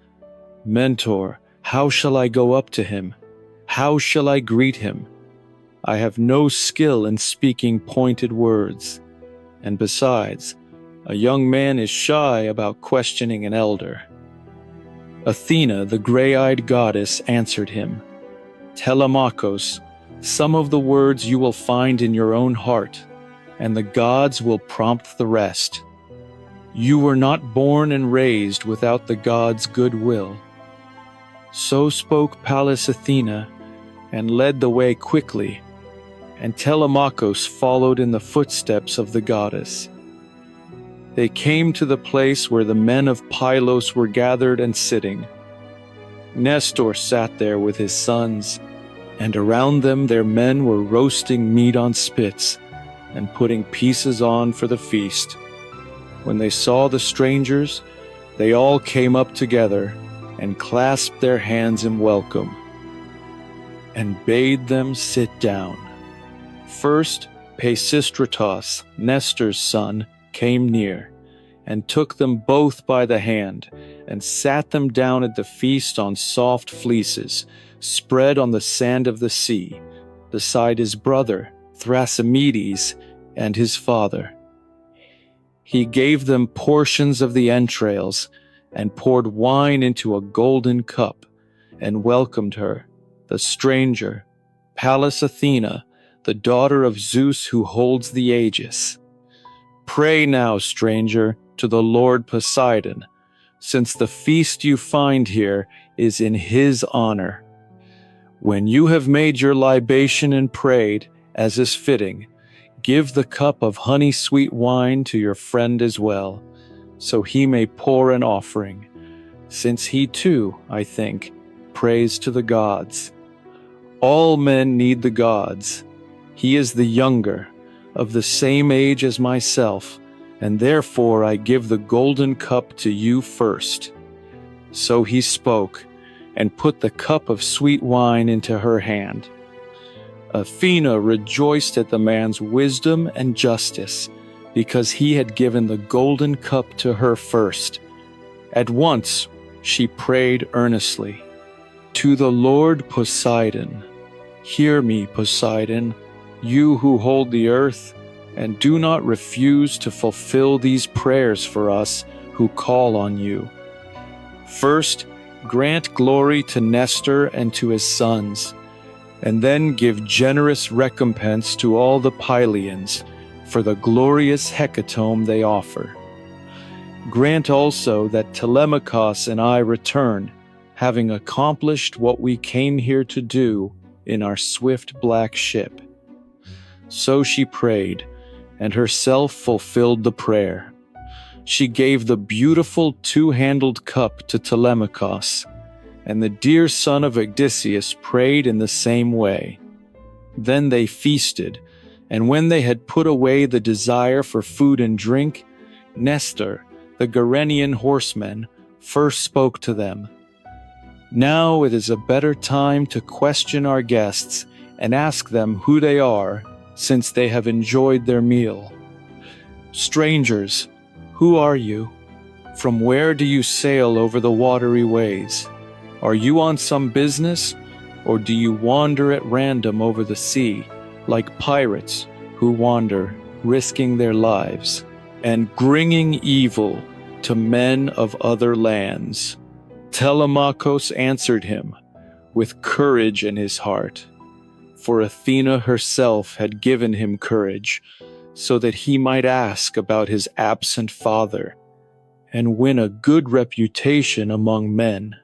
"Mentor, how shall I go up to him? How shall I greet him? I have no skill in speaking pointed words. And besides, a young man is shy about questioning an elder." Athena, the gray-eyed goddess, answered him, "Telemachus, some of the words you will find in your own heart, and the gods will prompt the rest. You were not born and raised without the gods' good will." So spoke Pallas Athena, and led the way quickly, and Telemachus followed in the footsteps of the goddess. They came to the place where the men of Pylos were gathered and sitting. Nestor sat there with his sons, and around them their men were roasting meat on spits and putting pieces on for the feast. When they saw the strangers, they all came up together and clasped their hands in welcome, and bade them sit down. First, Pisistratus, Nestor's son, came near, and took them both by the hand, and sat them down at the feast on soft fleeces, spread on the sand of the sea, beside his brother Thrasymedes and his father. He gave them portions of the entrails, and poured wine into a golden cup, and welcomed her, the stranger, Pallas Athena, the daughter of Zeus who holds the Aegis. Pray now, stranger, to the Lord Poseidon, since the feast you find here is in his honor. When you have made your libation and prayed, as is fitting, give the cup of honey-sweet wine to your friend as well, so he may pour an offering, since he too, I think, prays to the gods. All men need the gods. He is the younger, of the same age as myself, and therefore I give the golden cup to you first. So he spoke, and put the cup of sweet wine into her hand. Athena rejoiced at the man's wisdom and justice, because he had given the golden cup to her first. At once she prayed earnestly, "To the Lord Poseidon, hear me, Poseidon, you who hold the earth, and do not refuse to fulfill these prayers for us who call on you. First, grant glory to Nestor and to his sons, and then give generous recompense to all the Pylians for the glorious hecatomb they offer. Grant also that Telemachus and I return, having accomplished what we came here to do in our swift black ship." So she prayed, and herself fulfilled the prayer. She gave the beautiful two-handled cup to Telemachus, and the dear son of Odysseus prayed in the same way. Then they feasted, and when they had put away the desire for food and drink, Nestor, the Gerenian horseman, first spoke to them. "Now it is a better time to question our guests and ask them who they are, since they have enjoyed their meal. Strangers, who are you? From where do you sail over the watery ways? Are you on some business, or do you wander at random over the sea, like pirates who wander, risking their lives, and bringing evil to men of other lands?" Telemachus answered him, with courage in his heart, for Athena herself had given him courage, so that he might ask about his absent father, and win a good reputation among men.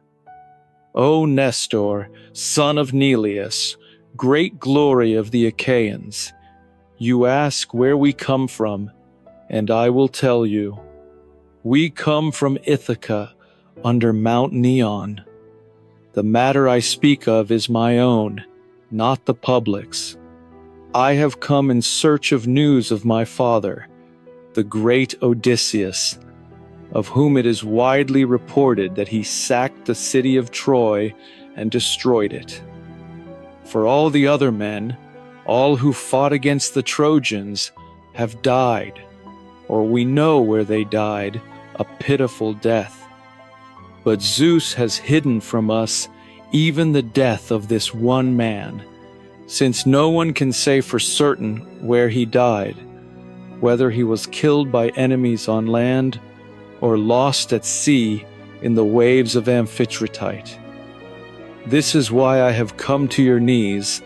"O Nestor, son of Neleus, great glory of the Achaeans, you ask where we come from, and I will tell you. We come from Ithaca, under Mount Neon. The matter I speak of is my own, not the public's. I have come in search of news of my father, the great Odysseus, of whom it is widely reported that he sacked the city of Troy and destroyed it. For all the other men, all who fought against the Trojans, have died, or we know where they died, a pitiful death. But Zeus has hidden from us even the death of this one man, since no one can say for certain where he died, whether he was killed by enemies on land or lost at sea in the waves of Amphitrite. This is why I have come to your knees,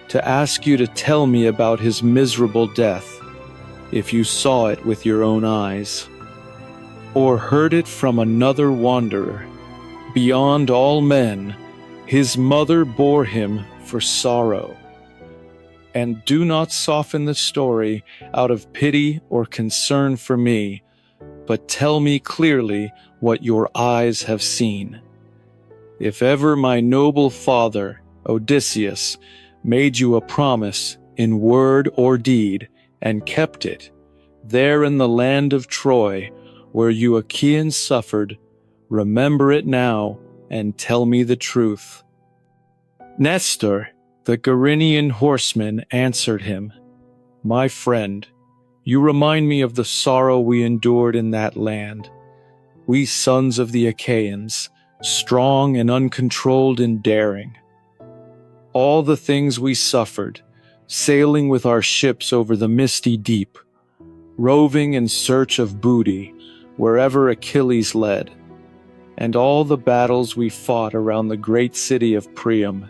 to ask you to tell me about his miserable death, if you saw it with your own eyes, or heard it from another wanderer. Beyond all men, his mother bore him for sorrow. And do not soften the story out of pity or concern for me, but tell me clearly what your eyes have seen. If ever my noble father, Odysseus, made you a promise in word or deed, and kept it, there in the land of Troy, where you Achaeans suffered, remember it now and tell me the truth." Nestor, the Gerenian horseman, answered him, "My friend, you remind me of the sorrow we endured in that land. we sons of the Achaeans, strong and uncontrolled in daring. All the things we suffered, sailing with our ships over the misty deep, roving in search of booty wherever Achilles led, and all the battles we fought around the great city of Priam.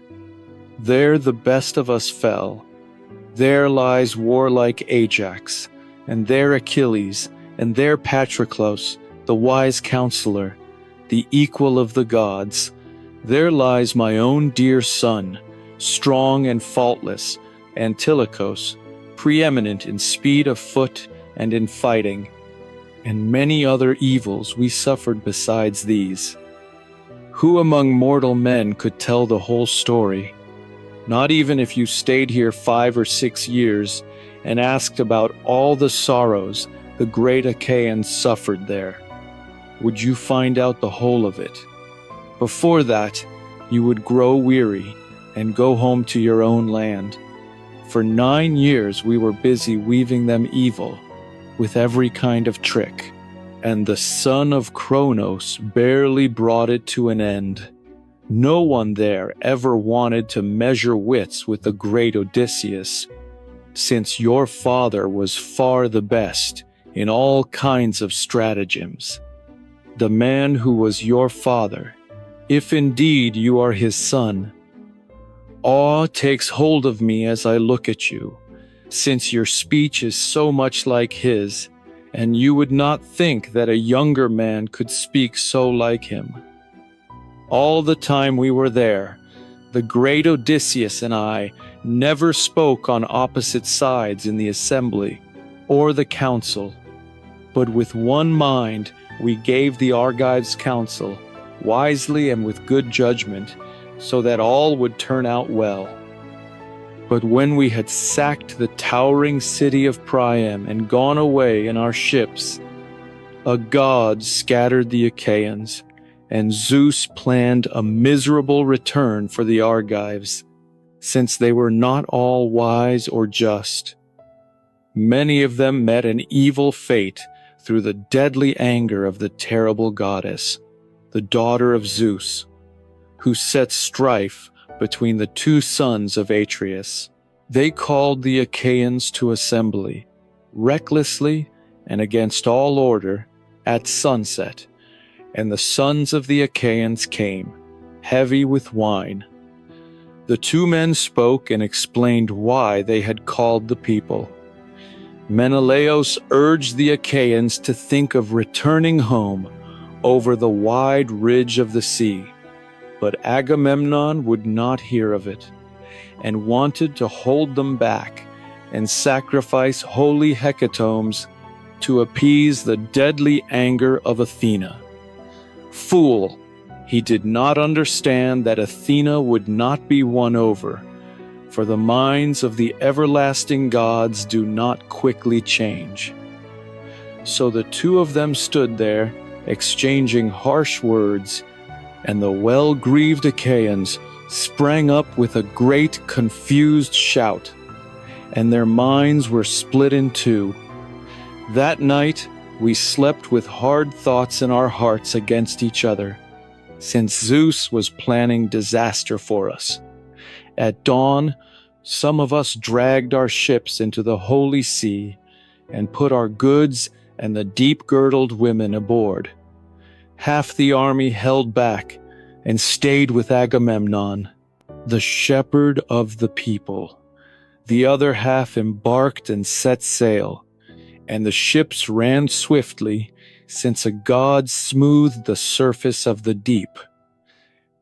There the best of us fell. There lies warlike Ajax, and there Achilles, and there Patroclus, the wise counselor, the equal of the gods. There lies my own dear son, strong and faultless, Antilochus, preeminent in speed of foot and in fighting, and many other evils we suffered besides these. Who among mortal men could tell the whole story? Not even if you stayed here 5 or 6 years and asked about all the sorrows the great Achaeans suffered there, would you find out the whole of it. Before that, you would grow weary and go home to your own land. For 9 years we were busy weaving them evil with every kind of trick, and the son of Kronos barely brought it to an end. No one there ever wanted to measure wits with the great Odysseus, since your father was far the best in all kinds of stratagems. The man who was your father, if indeed you are his son. Awe takes hold of me as I look at you, since your speech is so much like his, and you would not think that a younger man could speak so like him. All the time we were there, the great Odysseus and I never spoke on opposite sides in the assembly or the council, but with one mind we gave the Argives counsel, wisely and with good judgment, so that all would turn out well. But when we had sacked the towering city of Priam and gone away in our ships, a god scattered the Achaeans, and Zeus planned a miserable return for the Argives, since they were not all wise or just. Many of them met an evil fate through the deadly anger of the terrible goddess, the daughter of Zeus, who set strife between the 2 sons of Atreus. They called the Achaeans to assembly, recklessly and against all order, at sunset, and the sons of the Achaeans came, heavy with wine. The 2 men spoke and explained why they had called the people. Menelaus urged the Achaeans to think of returning home over the wide ridge of the sea, but Agamemnon would not hear of it, and wanted to hold them back and sacrifice holy hecatombs to appease the deadly anger of Athena. Fool! He did not understand that Athena would not be won over, for the minds of the everlasting gods do not quickly change. So the 2 of them stood there, exchanging harsh words, and the well-grieved Achaeans sprang up with a great confused shout, and their minds were split in 2. That night we slept with hard thoughts in our hearts against each other, since Zeus was planning disaster for us. At dawn, some of us dragged our ships into the holy sea and put our goods and the deep-girdled women aboard. Half the army held back and stayed with Agamemnon, the shepherd of the people. The other half embarked and set sail, and the ships ran swiftly, since a god smoothed the surface of the deep.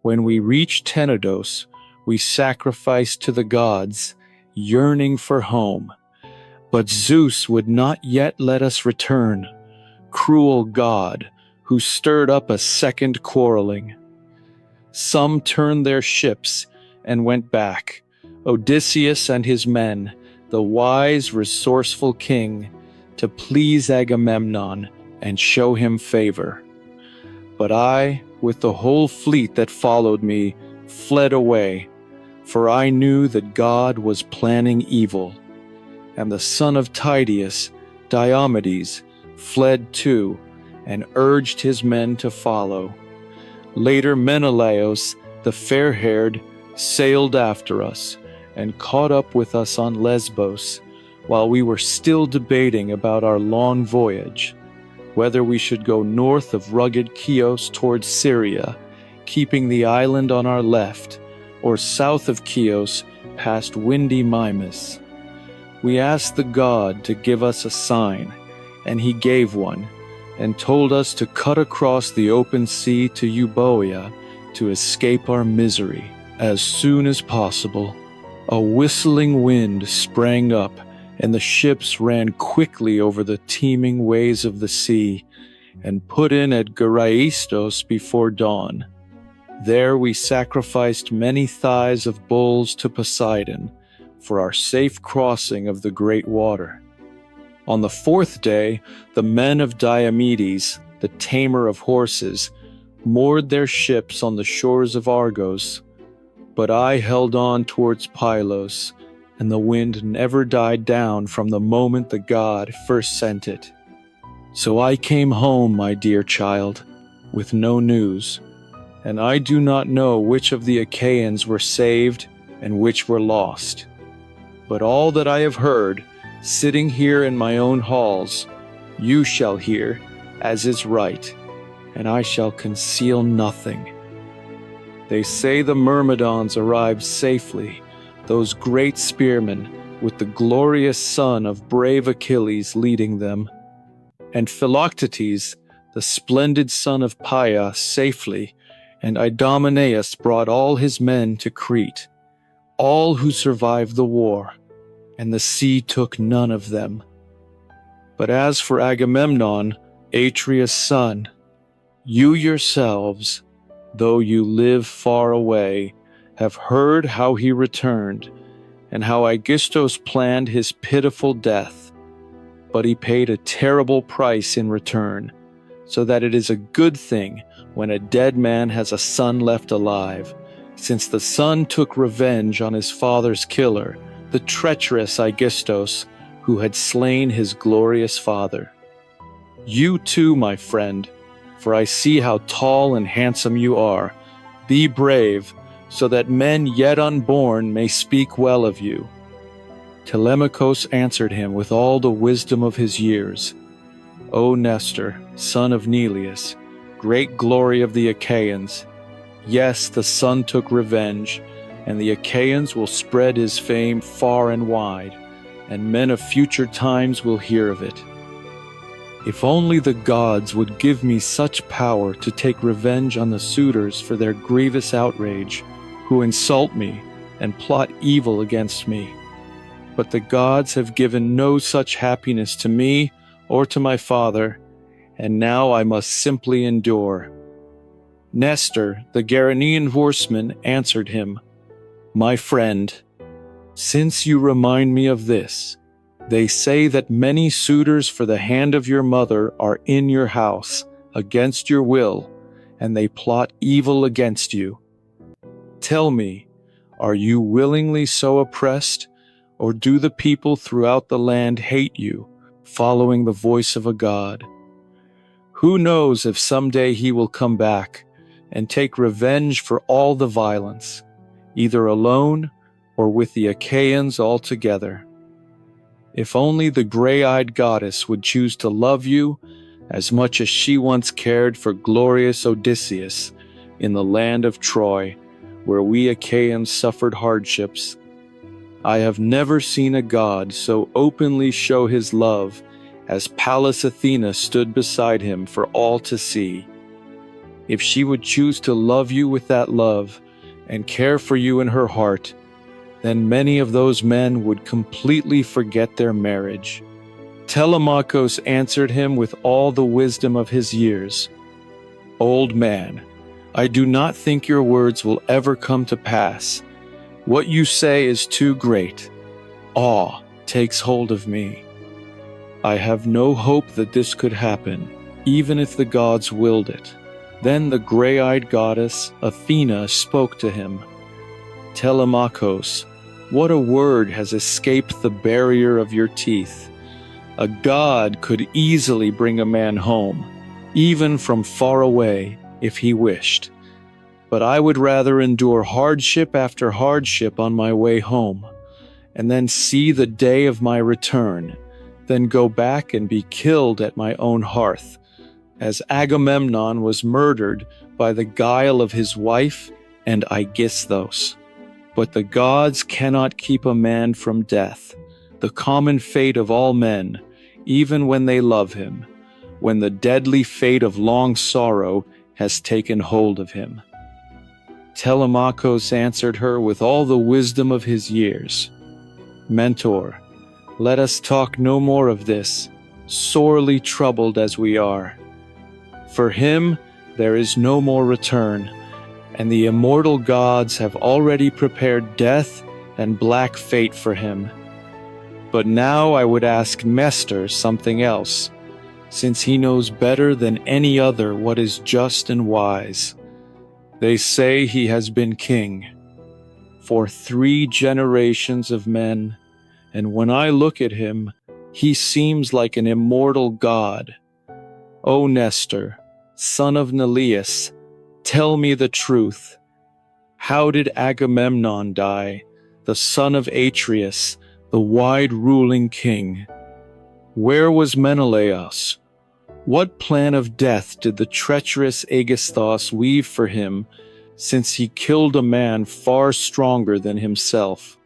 When we reached Tenedos, we sacrificed to the gods, yearning for home. But Zeus would not yet let us return, cruel god, who stirred up a second quarreling. Some turned their ships and went back, Odysseus and his men, the wise, resourceful king, to please Agamemnon and show him favor. But I, with the whole fleet that followed me, fled away, for I knew that God was planning evil. And the son of Tydeus, Diomedes, fled too, and urged his men to follow. Later Menelaus, the fair-haired, sailed after us and caught up with us on Lesbos, while we were still debating about our long voyage, whether we should go north of rugged Chios towards Syria, keeping the island on our left, or south of Chios past windy Mimas. We asked the god to give us a sign, and he gave one, and told us to cut across the open sea to Euboea to escape our misery as soon as possible. A whistling wind sprang up, and the ships ran quickly over the teeming ways of the sea, and put in at Geraistos before dawn. There we sacrificed many thighs of bulls to Poseidon for our safe crossing of the great water. On the fourth day, the men of Diomedes, the tamer of horses, moored their ships on the shores of Argos, but I held on towards Pylos, and the wind never died down from the moment the god first sent it. So I came home, my dear child, with no news, and I do not know which of the Achaeans were saved and which were lost. But all that I have heard, sitting here in my own halls, you shall hear, as is right, and I shall conceal nothing. They say the Myrmidons arrived safely, those great spearmen, with the glorious son of brave Achilles leading them, and Philoctetes, the splendid son of Paia, safely, and Idomeneus brought all his men to Crete, all who survived the war, and the sea took none of them. But as for Agamemnon, Atreus' son, you yourselves, though you live far away, have heard how he returned, and how Aegisthus planned his pitiful death. But he paid a terrible price in return, so that it is a good thing when a dead man has a son left alive, since the son took revenge on his father's killer, the treacherous Aegisthus, who had slain his glorious father. You too, my friend, for I see how tall and handsome you are, be brave, so that men yet unborn may speak well of you. Telemachus answered him with all the wisdom of his years. O Nestor, son of Neleus, great glory of the Achaeans, yes, the son took revenge, and the Achaeans will spread his fame far and wide, and men of future times will hear of it. If only the gods would give me such power to take revenge on the suitors for their grievous outrage, who insult me and plot evil against me. But the gods have given no such happiness to me or to my father, and now I must simply endure. Nestor, the Geranean horseman, answered him, My friend, since you remind me of this, they say that many suitors for the hand of your mother are in your house, against your will, and they plot evil against you. Tell me, are you willingly so oppressed, or do the people throughout the land hate you, following the voice of a god? Who knows if someday he will come back and take revenge for all the violence, either alone or with the Achaeans altogether. If only the gray-eyed goddess would choose to love you as much as she once cared for glorious Odysseus in the land of Troy, where we Achaeans suffered hardships. I have never seen a god so openly show his love as Pallas Athena stood beside him for all to see. If she would choose to love you with that love and care for you in her heart, then many of those men would completely forget their marriage. Telemachus answered him with all the wisdom of his years. Old man, I do not think your words will ever come to pass. What you say is too great. Awe takes hold of me. I have no hope that this could happen, even if the gods willed it. Then the gray-eyed goddess Athena spoke to him. Telemachus, what a word has escaped the barrier of your teeth. A god could easily bring a man home, even from far away, if he wished. But I would rather endure hardship after hardship on my way home, and then see the day of my return, than go back and be killed at my own hearth, as Agamemnon was murdered by the guile of his wife and Aegisthus. But the gods cannot keep a man from death, the common fate of all men, even when they love him, when the deadly fate of long sorrow has taken hold of him. Telemachus answered her with all the wisdom of his years. Mentor, let us talk no more of this, sorely troubled as we are. For him there is no more return, and the immortal gods have already prepared death and black fate for him. But now I would ask Nestor something else, since he knows better than any other what is just and wise. They say he has been king for 3 generations of men, and when I look at him, he seems like an immortal god. O Nestor, son of Neleus, tell me the truth. How did Agamemnon die, the son of Atreus, the wide-ruling king? Where was Menelaus? What plan of death did the treacherous Aegisthus weave for him, since he killed a man far stronger than himself?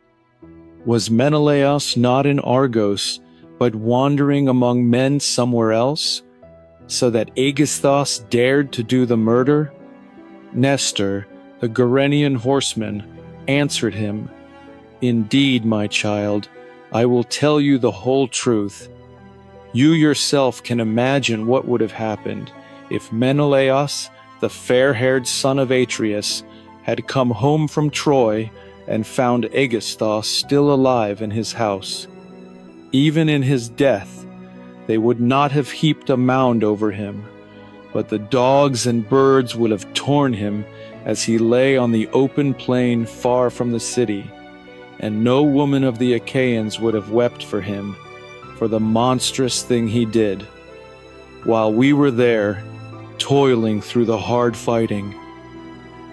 Was Menelaus not in Argos, but wandering among men somewhere else, so that Aegisthus dared to do the murder? Nestor, the Gerenian horseman, answered him, Indeed, my child, I will tell you the whole truth. You yourself can imagine what would have happened if Menelaus, the fair-haired son of Atreus, had come home from Troy and found Aegisthus still alive in his house. Even in his death, they would not have heaped a mound over him, but the dogs and birds would have torn him as he lay on the open plain far from the city, and no woman of the Achaeans would have wept for him, for the monstrous thing he did, while we were there, toiling through the hard fighting.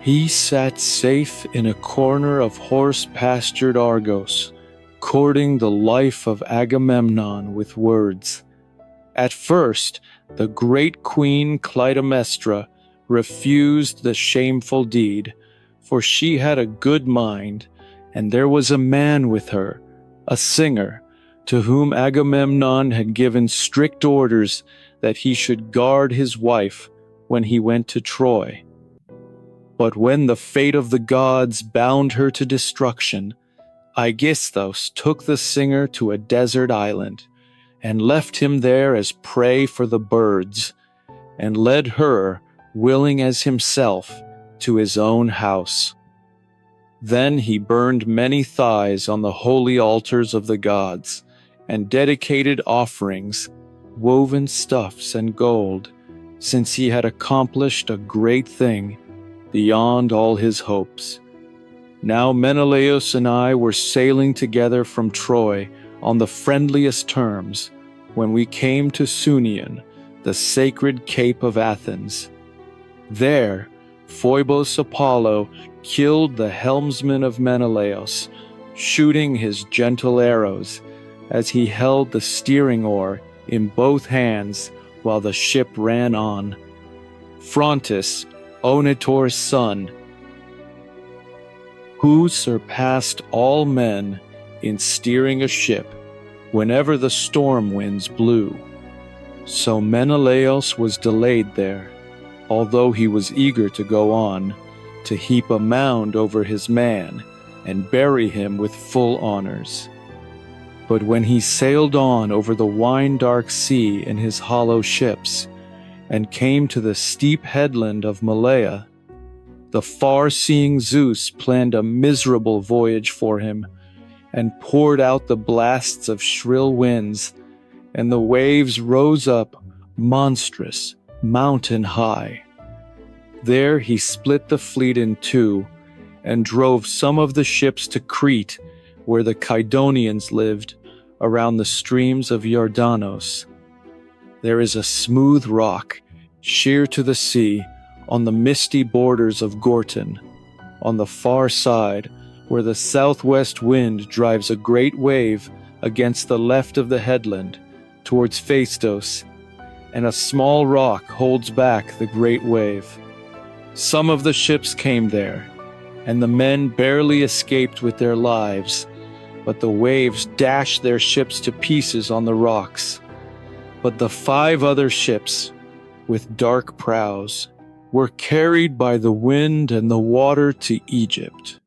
He sat safe in a corner of horse-pastured Argos, courting the life of Agamemnon with words. At first, the great queen Clytemnestra refused the shameful deed, for she had a good mind, and there was a man with her, a singer, to whom Agamemnon had given strict orders that he should guard his wife when he went to Troy. But when the fate of the gods bound her to destruction, Aegisthus took the singer to a desert island, and left him there as prey for the birds, and led her, willing as himself, to his own house. Then he burned many thighs on the holy altars of the gods, and dedicated offerings, woven stuffs and gold, since he had accomplished a great thing beyond all his hopes. Now Menelaus and I were sailing together from Troy on the friendliest terms when we came to Sunion, the sacred cape of Athens. There, Phoebus Apollo killed the helmsman of Menelaus, shooting his gentle arrows, as he held the steering oar in both hands while the ship ran on. Phrontis, Onetor's son, who surpassed all men in steering a ship whenever the storm winds blew. So Menelaus was delayed there, although he was eager to go on, to heap a mound over his man and bury him with full honors. But when he sailed on over the wine-dark sea in his hollow ships, and came to the steep headland of Malea, the far-seeing Zeus planned a miserable voyage for him, and poured out the blasts of shrill winds, and the waves rose up, monstrous, mountain high. There he split the fleet in two, and drove some of the ships to Crete, where the Kydonians lived, around the streams of Jordanos. There is a smooth rock, sheer to the sea, on the misty borders of Gorton, on the far side, where the southwest wind drives a great wave against the left of the headland, towards Phaistos, and a small rock holds back the great wave. Some of the ships came there, and the men barely escaped with their lives, but the waves dashed their ships to pieces on the rocks. But the 5 other ships, with dark prows, were carried by the wind and the water to Egypt.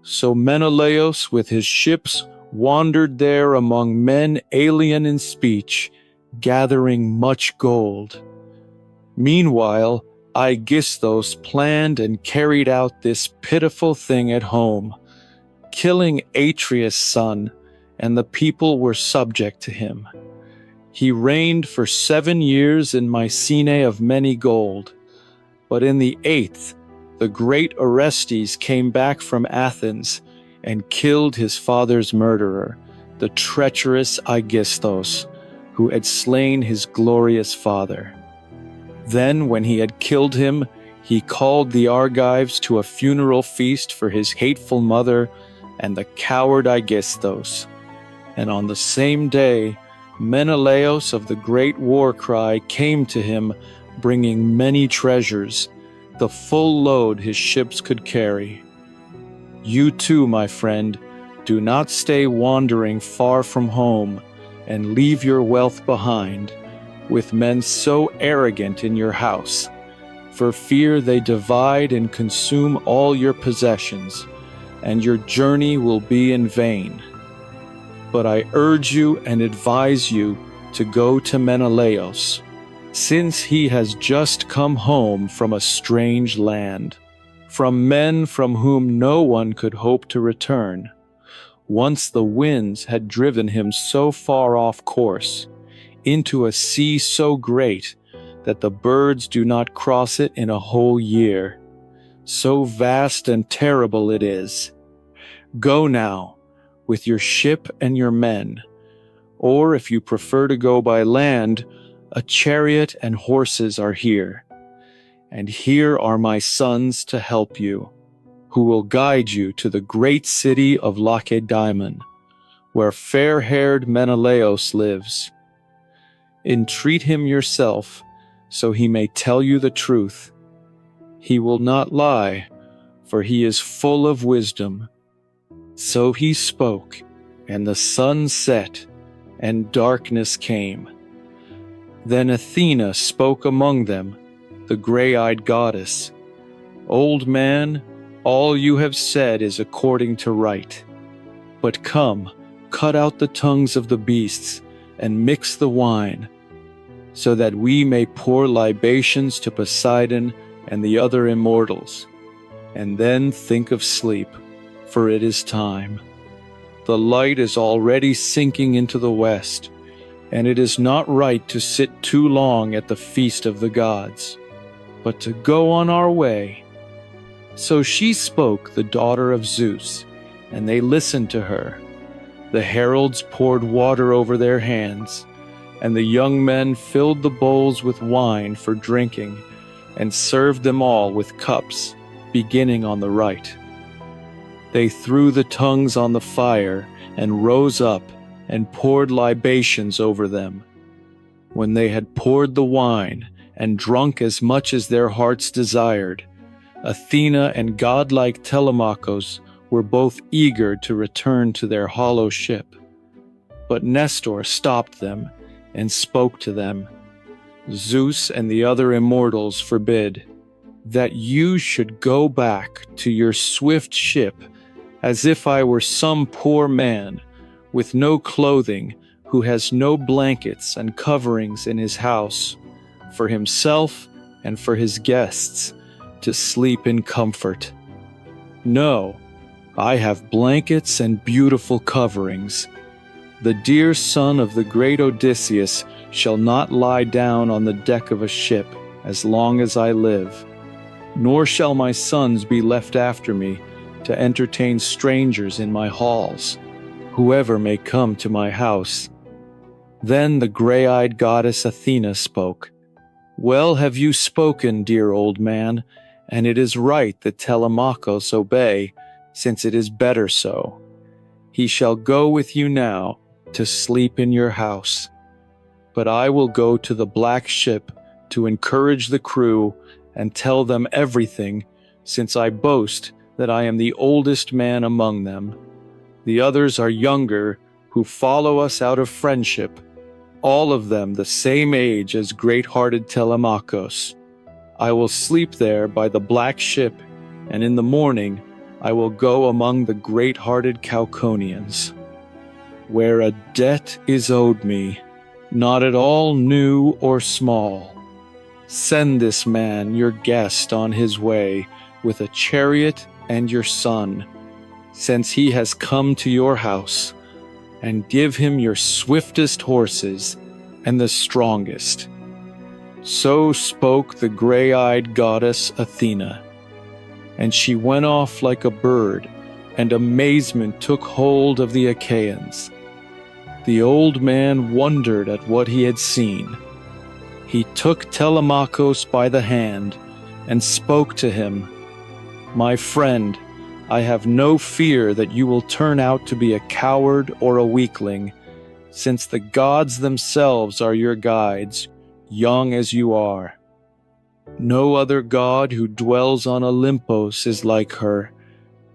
So Menelaus with his ships wandered there among men alien in speech, gathering much gold. Meanwhile, Aegisthus planned and carried out this pitiful thing at home, killing Atreus' son, and the people were subject to him. He reigned for 7 years in Mycenae of many gold, but in the 8th, the great Orestes came back from Athens and killed his father's murderer, the treacherous Aegisthus, who had slain his glorious father. Then, when he had killed him, he called the Argives to a funeral feast for his hateful mother and the coward Aegisthus. And on the same day, Menelaus of the great war cry came to him, bringing many treasures, the full load his ships could carry. You too, my friend, do not stay wandering far from home and leave your wealth behind, with men so arrogant in your house, for fear they divide and consume all your possessions, and your journey will be in vain. But I urge you and advise you to go to Menelaus, since he has just come home from a strange land, from men from whom no one could hope to return. Once the winds had driven him so far off course, into a sea so great that the birds do not cross it in a whole year. So vast and terrible it is. Go now, with your ship and your men, or if you prefer to go by land, a chariot and horses are here. And here are my sons to help you, who will guide you to the great city of Lacedaemon, where fair-haired Menelaus lives. Entreat him yourself, so he may tell you the truth. He will not lie, for he is full of wisdom. So he spoke, and the sun set, and darkness came. Then Athena spoke among them, the gray-eyed goddess. Old man, all you have said is according to right. But come, cut out the tongues of the beasts, and mix the wine, so that we may pour libations to Poseidon and the other immortals, and then think of sleep, for it is time. The light is already sinking into the west, and it is not right to sit too long at the feast of the gods, but to go on our way. So she spoke, the daughter of Zeus, and they listened to her. The heralds poured water over their hands, and the young men filled the bowls with wine for drinking, and served them all with cups, beginning on the right. They threw the tongues on the fire, and rose up, and poured libations over them. When they had poured the wine, and drunk as much as their hearts desired, Athena and godlike Telemachus were both eager to return to their hollow ship. But Nestor stopped them, and spoke to them. Zeus and the other immortals forbid that you should go back to your swift ship as if I were some poor man with no clothing, who has no blankets and coverings in his house, for himself and for his guests, to sleep in comfort. No, I have blankets and beautiful coverings. The dear son of the great Odysseus shall not lie down on the deck of a ship as long as I live, nor shall my sons be left after me to entertain strangers in my halls, whoever may come to my house. Then the gray-eyed goddess Athena spoke. Well have you spoken, dear old man, and it is right that Telemachus obey, since it is better so. He shall go with you now to sleep in your house. But I will go to the black ship to encourage the crew and tell them everything, since I boast that I am the oldest man among them. The others are younger, who follow us out of friendship, all of them the same age as great-hearted Telemachus. I will sleep there by the black ship, and in the morning I will go among the great-hearted Cauconians, where a debt is owed me, not at all new or small. Send this man, your guest, on his way with a chariot and your son, since he has come to your house, and give him your swiftest horses and the strongest. So spoke the gray-eyed goddess Athena, and she went off like a bird, and amazement took hold of the Achaeans. The old man wondered at what he had seen. He took Telemachus by the hand and spoke to him. My friend, I have no fear that you will turn out to be a coward or a weakling, since the gods themselves are your guides, young as you are. No other god who dwells on Olympus is like her,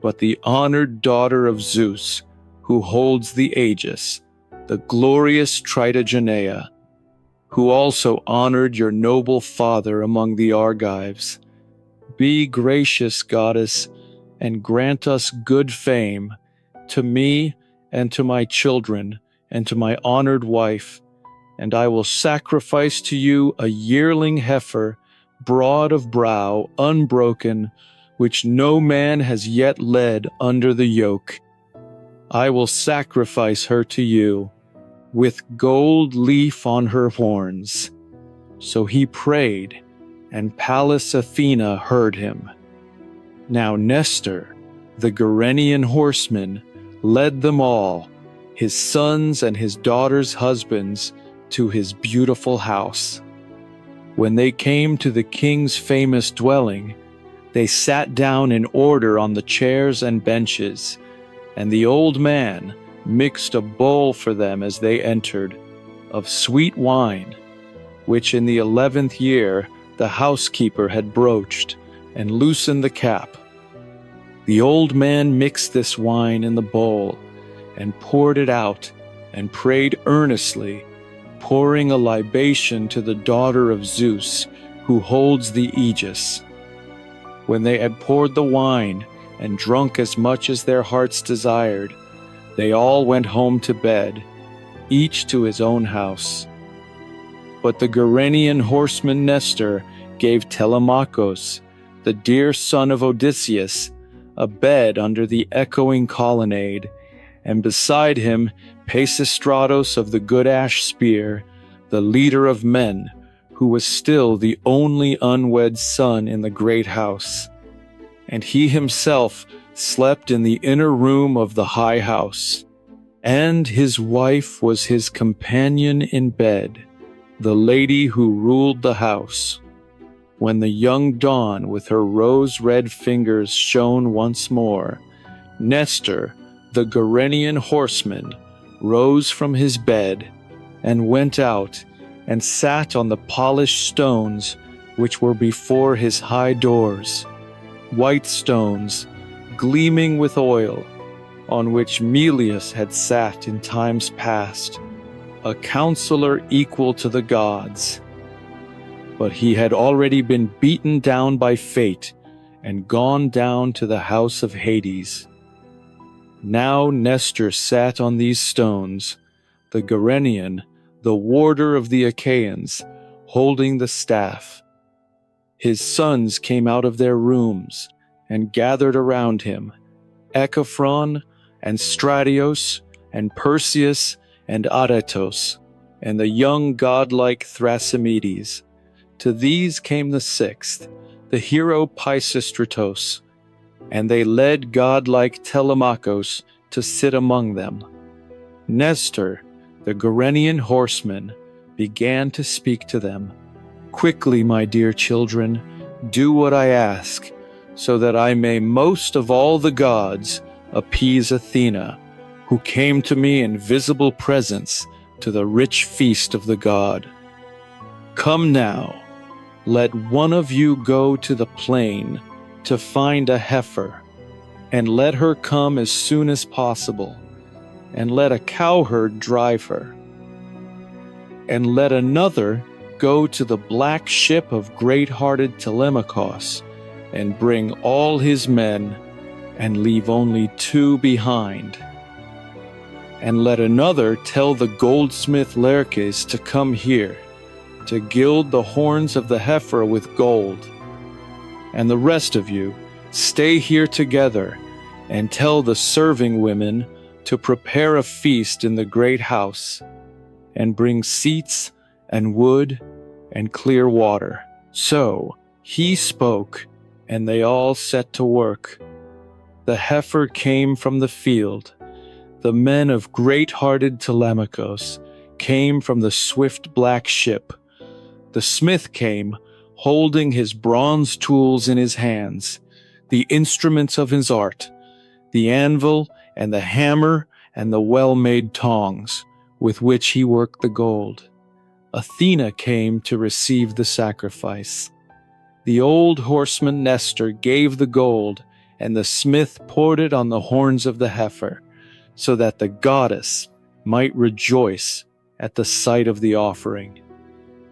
but the honored daughter of Zeus, who holds the Aegis, the glorious Tritogeneia, who also honored your noble father among the Argives. Be gracious, goddess, and grant us good fame, to me and to my children and to my honored wife, and I will sacrifice to you a yearling heifer, broad of brow, unbroken, which no man has yet led under the yoke. I will sacrifice her to you, with gold leaf on her horns. So he prayed, and Pallas Athena heard him. Now Nestor, the Gerenian horseman, led them all, his sons and his daughters' husbands, to his beautiful house. When they came to the king's famous dwelling, they sat down in order on the chairs and benches, and the old man mixed a bowl for them as they entered, of sweet wine, which in the 11th year the housekeeper had broached, and loosened the cap. The old man mixed this wine in the bowl, and poured it out, and prayed earnestly, pouring a libation to the daughter of Zeus, who holds the Aegis. When they had poured the wine, and drunk as much as their hearts desired, they all went home to bed, each to his own house. But the Gerenian horseman Nestor gave Telemachus, the dear son of Odysseus, a bed under the echoing colonnade, and beside him Pisistratus of the good ash spear, the leader of men, who was still the only unwed son in the great house. And he himself slept in the inner room of the high house, and his wife was his companion in bed, the lady who ruled the house. When the young dawn with her rose-red fingers shone once more, Nestor, the Gerenian horseman, rose from his bed and went out and sat on the polished stones which were before his high doors, white stones gleaming with oil, on which Melius had sat in times past, a counselor equal to the gods. But he had already been beaten down by fate and gone down to the house of Hades. Now Nestor sat on these stones, the Gerenian, the warder of the Achaeans, holding the staff. His sons came out of their rooms and gathered around him, Echephron and Stratios and Perseus and Aretos, and the young godlike Thrasymedes. To these came the sixth, the hero Pisistratos, and they led godlike Telemachus to sit among them. Nestor, the Gerenian horseman, began to speak to them, Quickly, my dear children, do what I ask, so that I may most of all the gods appease Athena, who came to me in visible presence to the rich feast of the god. Come now, let one of you go to the plain to find a heifer, and let her come as soon as possible, and let a cowherd drive her. And let another go to the black ship of great-hearted Telemachus, and bring all his men, and leave only 2 behind. And let another tell the goldsmith Laerces to come here, to gild the horns of the heifer with gold. And the rest of you, stay here together, and tell the serving women to prepare a feast in the great house, and bring seats and wood and clear water. So he spoke, and they all set to work. The heifer came from the field. The men of great-hearted Telemachus came from the swift black ship. The smith came, holding his bronze tools in his hands, the instruments of his art, the anvil and the hammer and the well-made tongs, with which he worked the gold. Athena came to receive the sacrifice. The old horseman Nestor gave the gold, and the smith poured it on the horns of the heifer, so that the goddess might rejoice at the sight of the offering.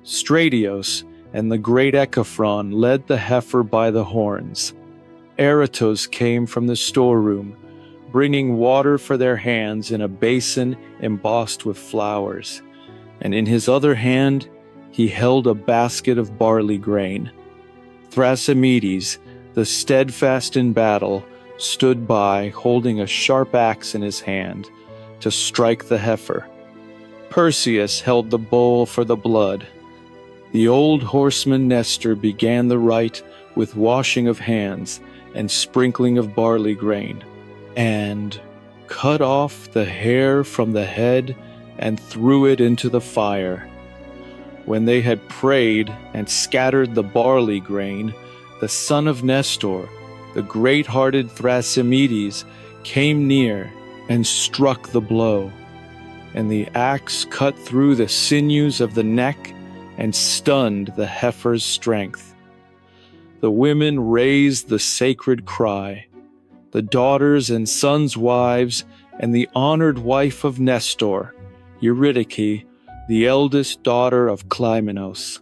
Stratios and the great Echephron led the heifer by the horns. Eratos came from the storeroom, bringing water for their hands in a basin embossed with flowers, and in his other hand he held a basket of barley grain. Thrasymedes, the steadfast in battle, stood by, holding a sharp axe in his hand, to strike the heifer. Perseus held the bowl for the blood. The old horseman Nestor began the rite with washing of hands and sprinkling of barley grain, and cut off the hair from the head and threw it into the fire. When they had prayed and scattered the barley grain, the son of Nestor, the great-hearted Thrasymedes, came near and struck the blow, and the axe cut through the sinews of the neck and stunned the heifer's strength. The women raised the sacred cry. The daughters and sons' wives and the honored wife of Nestor, Eurydice, the eldest daughter of Clymenos.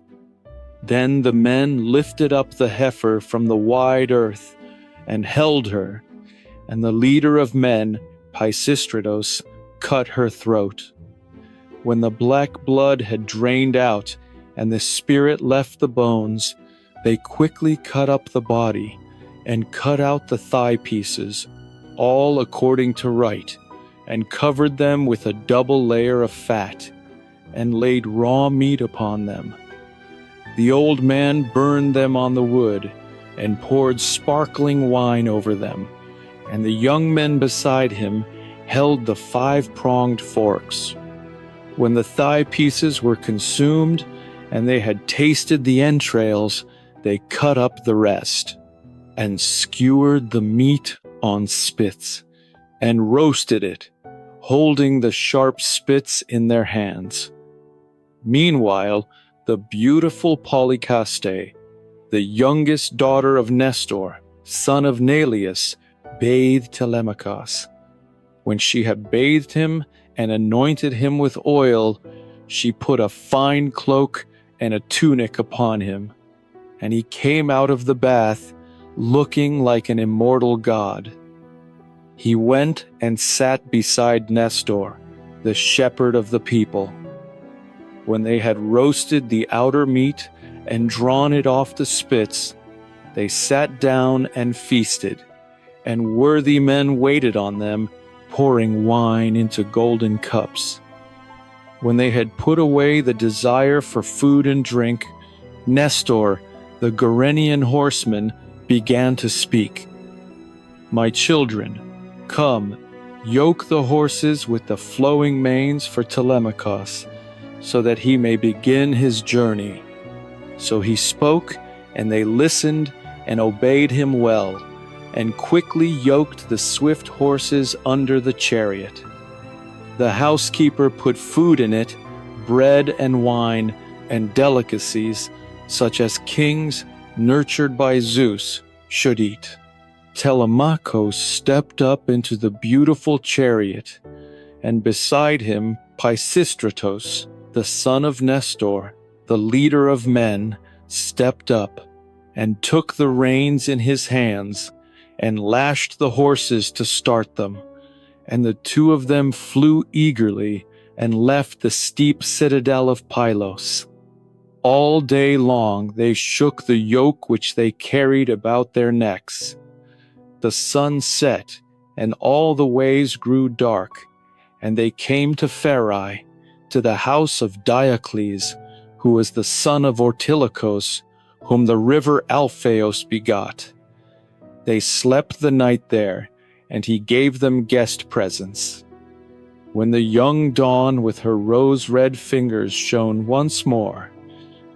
Then the men lifted up the heifer from the wide earth and held her, and the leader of men, Pisistratos, cut her throat. When the black blood had drained out and the spirit left the bones, they quickly cut up the body and cut out the thigh pieces, all according to rite, and covered them with a double layer of fat, and laid raw meat upon them. The old man burned them on the wood, and poured sparkling wine over them, and the young men beside him held the 5-pronged forks. When the thigh pieces were consumed, and they had tasted the entrails, they cut up the rest, and skewered the meat on spits, and roasted it, holding the sharp spits in their hands. Meanwhile, the beautiful Polycaste, the youngest daughter of Nestor, son of Neleus, bathed Telemachus. When she had bathed him and anointed him with oil, she put a fine cloak and a tunic upon him, and he came out of the bath looking like an immortal god. He went and sat beside Nestor, the shepherd of the people. When they had roasted the outer meat and drawn it off the spits, they sat down and feasted, and worthy men waited on them, pouring wine into golden cups. When they had put away the desire for food and drink, Nestor, the Gerenian horseman, began to speak. "My children, come, yoke the horses with the flowing manes for Telemachus, so that he may begin his journey." So he spoke, and they listened and obeyed him well, and quickly yoked the swift horses under the chariot. The housekeeper put food in it, bread and wine, and delicacies, such as kings nurtured by Zeus should eat. Telemachus stepped up into the beautiful chariot, and beside him Pisistratos, the son of Nestor, the leader of men, stepped up, and took the reins in his hands, and lashed the horses to start them. And the two of them flew eagerly, and left the steep citadel of Pylos. All day long they shook the yoke which they carried about their necks. The sun set, and all the ways grew dark, and they came to Pherae, to the house of Diocles, who was the son of Ortilochos, whom the river Alpheus begot. They slept the night there, and he gave them guest presents. When the young dawn with her rose-red fingers shone once more,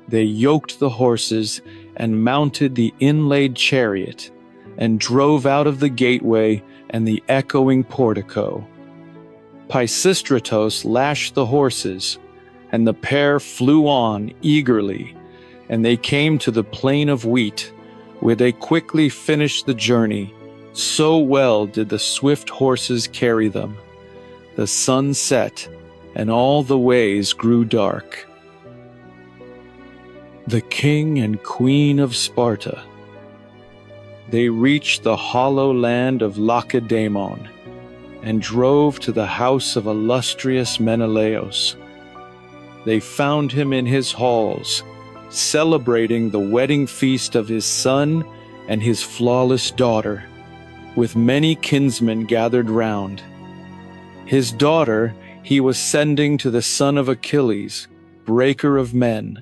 they yoked the horses and mounted the inlaid chariot, and drove out of the gateway and the echoing portico. Pisistratos lashed the horses, and the pair flew on eagerly, and they came to the plain of wheat, where they quickly finished the journey. So well did the swift horses carry them. The sun set, and all the ways grew dark. The king and queen of Sparta. They reached the hollow land of Lacedaemon, and drove to the house of illustrious Menelaus. They found him in his halls, celebrating the wedding feast of his son and his flawless daughter, with many kinsmen gathered round. His daughter he was sending to the son of Achilles, breaker of men,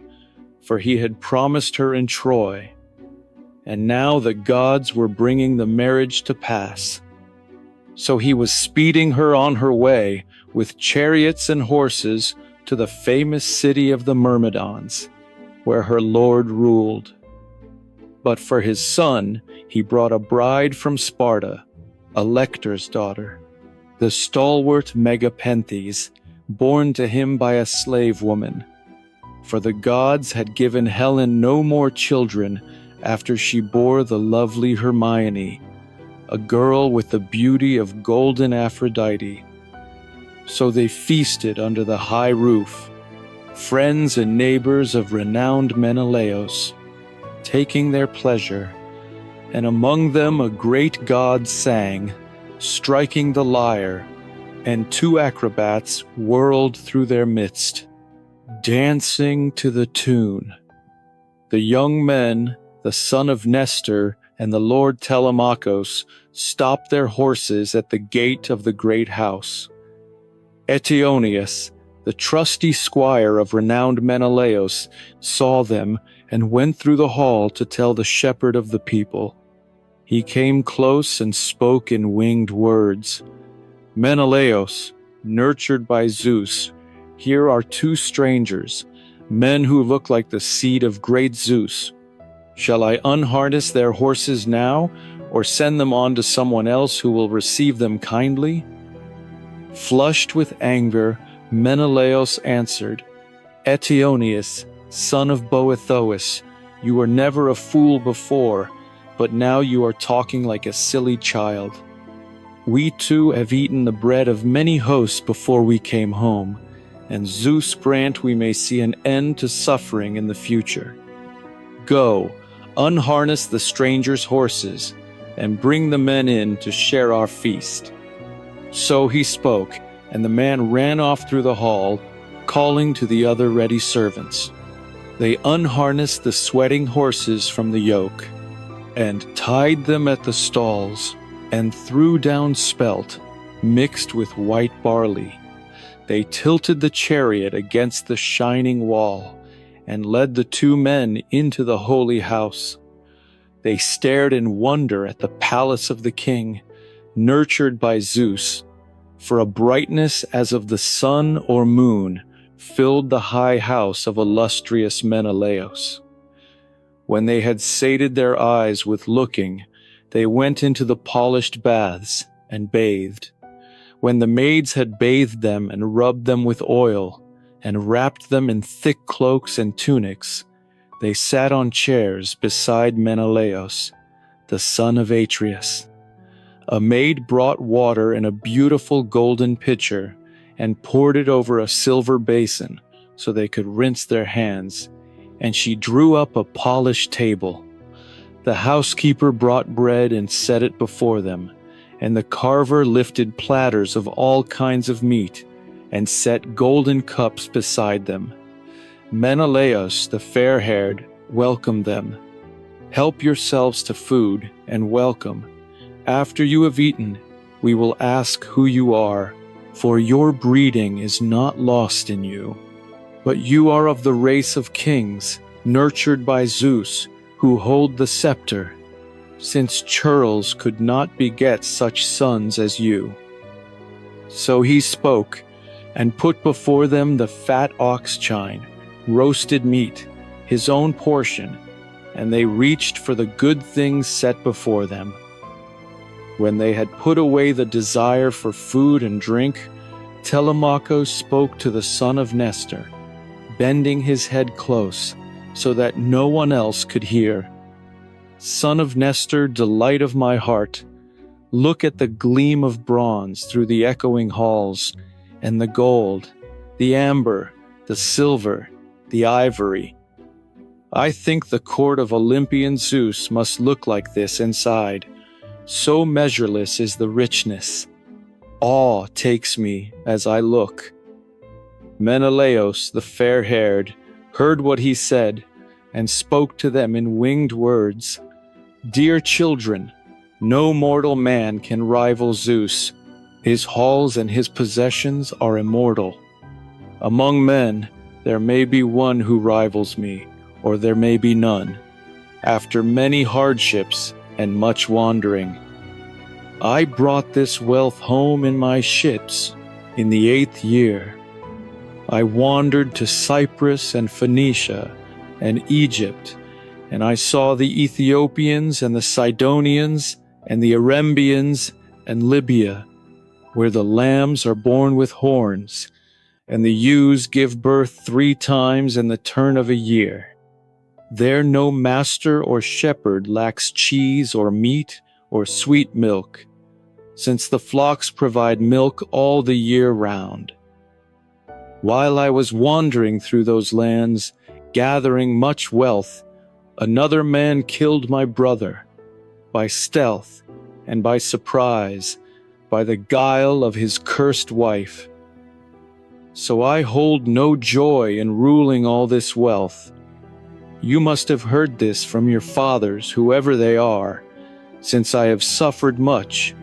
for he had promised her in Troy. And now the gods were bringing the marriage to pass. So he was speeding her on her way with chariots and horses to the famous city of the Myrmidons, where her lord ruled. But for his son he brought a bride from Sparta, Alector's daughter, the stalwart Megapenthes, born to him by a slave woman. For the gods had given Helen no more children after she bore the lovely Hermione, a girl with the beauty of golden Aphrodite. So they feasted under the high roof, friends and neighbors of renowned Menelaus, taking their pleasure, and among them a great god sang, striking the lyre, and two acrobats whirled through their midst, dancing to the tune. The young men, the son of Nestor and the lord Telemachus, stopped their horses at the gate of the great house. Eteoneus, the trusty squire of renowned Menelaus, saw them and went through the hall to tell the shepherd of the people. He came close and spoke in winged words. Menelaus, nurtured by Zeus, here are two strangers, men who look like the seed of great Zeus. Shall I unharness their horses now, or send them on to someone else who will receive them kindly? Flushed with anger, Menelaus answered, Eteoneus, son of Boethous, you were never a fool before, but now you are talking like a silly child. We too have eaten the bread of many hosts before we came home, and Zeus grant we may see an end to suffering in the future. Go, unharness the strangers' horses, and bring the men in to share our feast. So he spoke, and the man ran off through the hall, calling to the other ready servants. They unharnessed the sweating horses from the yoke, and tied them at the stalls, and threw down spelt, mixed with white barley. They tilted the chariot against the shining wall, and led the two men into the holy house. They stared in wonder at the palace of the king, nurtured by Zeus, for a brightness as of the sun or moon filled the high house of illustrious Menelaus. When they had sated their eyes with looking, they went into the polished baths and bathed. When the maids had bathed them and rubbed them with oil, and wrapped them in thick cloaks and tunics, they sat on chairs beside Menelaus, the son of Atreus. A maid brought water in a beautiful golden pitcher and poured it over a silver basin so they could rinse their hands, and she drew up a polished table. The housekeeper brought bread and set it before them, and the carver lifted platters of all kinds of meat and set golden cups beside them. Menelaus, the fair-haired, welcomed them. "Help yourselves to food and welcome. After you have eaten, we will ask who you are, for your breeding is not lost in you. But you are of the race of kings, nurtured by Zeus, who hold the scepter, since churls could not beget such sons as you." So he spoke, and put before them the fat ox chine, roasted meat, his own portion, and they reached for the good things set before them. When they had put away the desire for food and drink, Telemachus spoke to the son of Nestor, bending his head close, so that no one else could hear. "Son of Nestor, delight of my heart, look at the gleam of bronze through the echoing halls, and the gold, the amber, the silver, the ivory. I think the court of Olympian Zeus must look like this inside. So measureless is the richness. Awe takes me as I look." Menelaus, the fair-haired, heard what he said, and spoke to them in winged words. "Dear children, no mortal man can rival Zeus. His halls and his possessions are immortal. Among men, there may be one who rivals me, or there may be none, after many hardships and much wandering. I brought this wealth home in my ships in the 8th year. I wandered to Cyprus and Phoenicia and Egypt, and I saw the Ethiopians and the Sidonians and the Arembians and Libya, where the lambs are born with horns, and the ewes give birth 3 times in the turn of a year. There no master or shepherd lacks cheese or meat or sweet milk, since the flocks provide milk all the year round. While I was wandering through those lands, gathering much wealth, another man killed my brother, by stealth and by surprise, by the guile of his cursed wife. So I hold no joy in ruling all this wealth. You must have heard this from your fathers, whoever they are, since I have suffered much,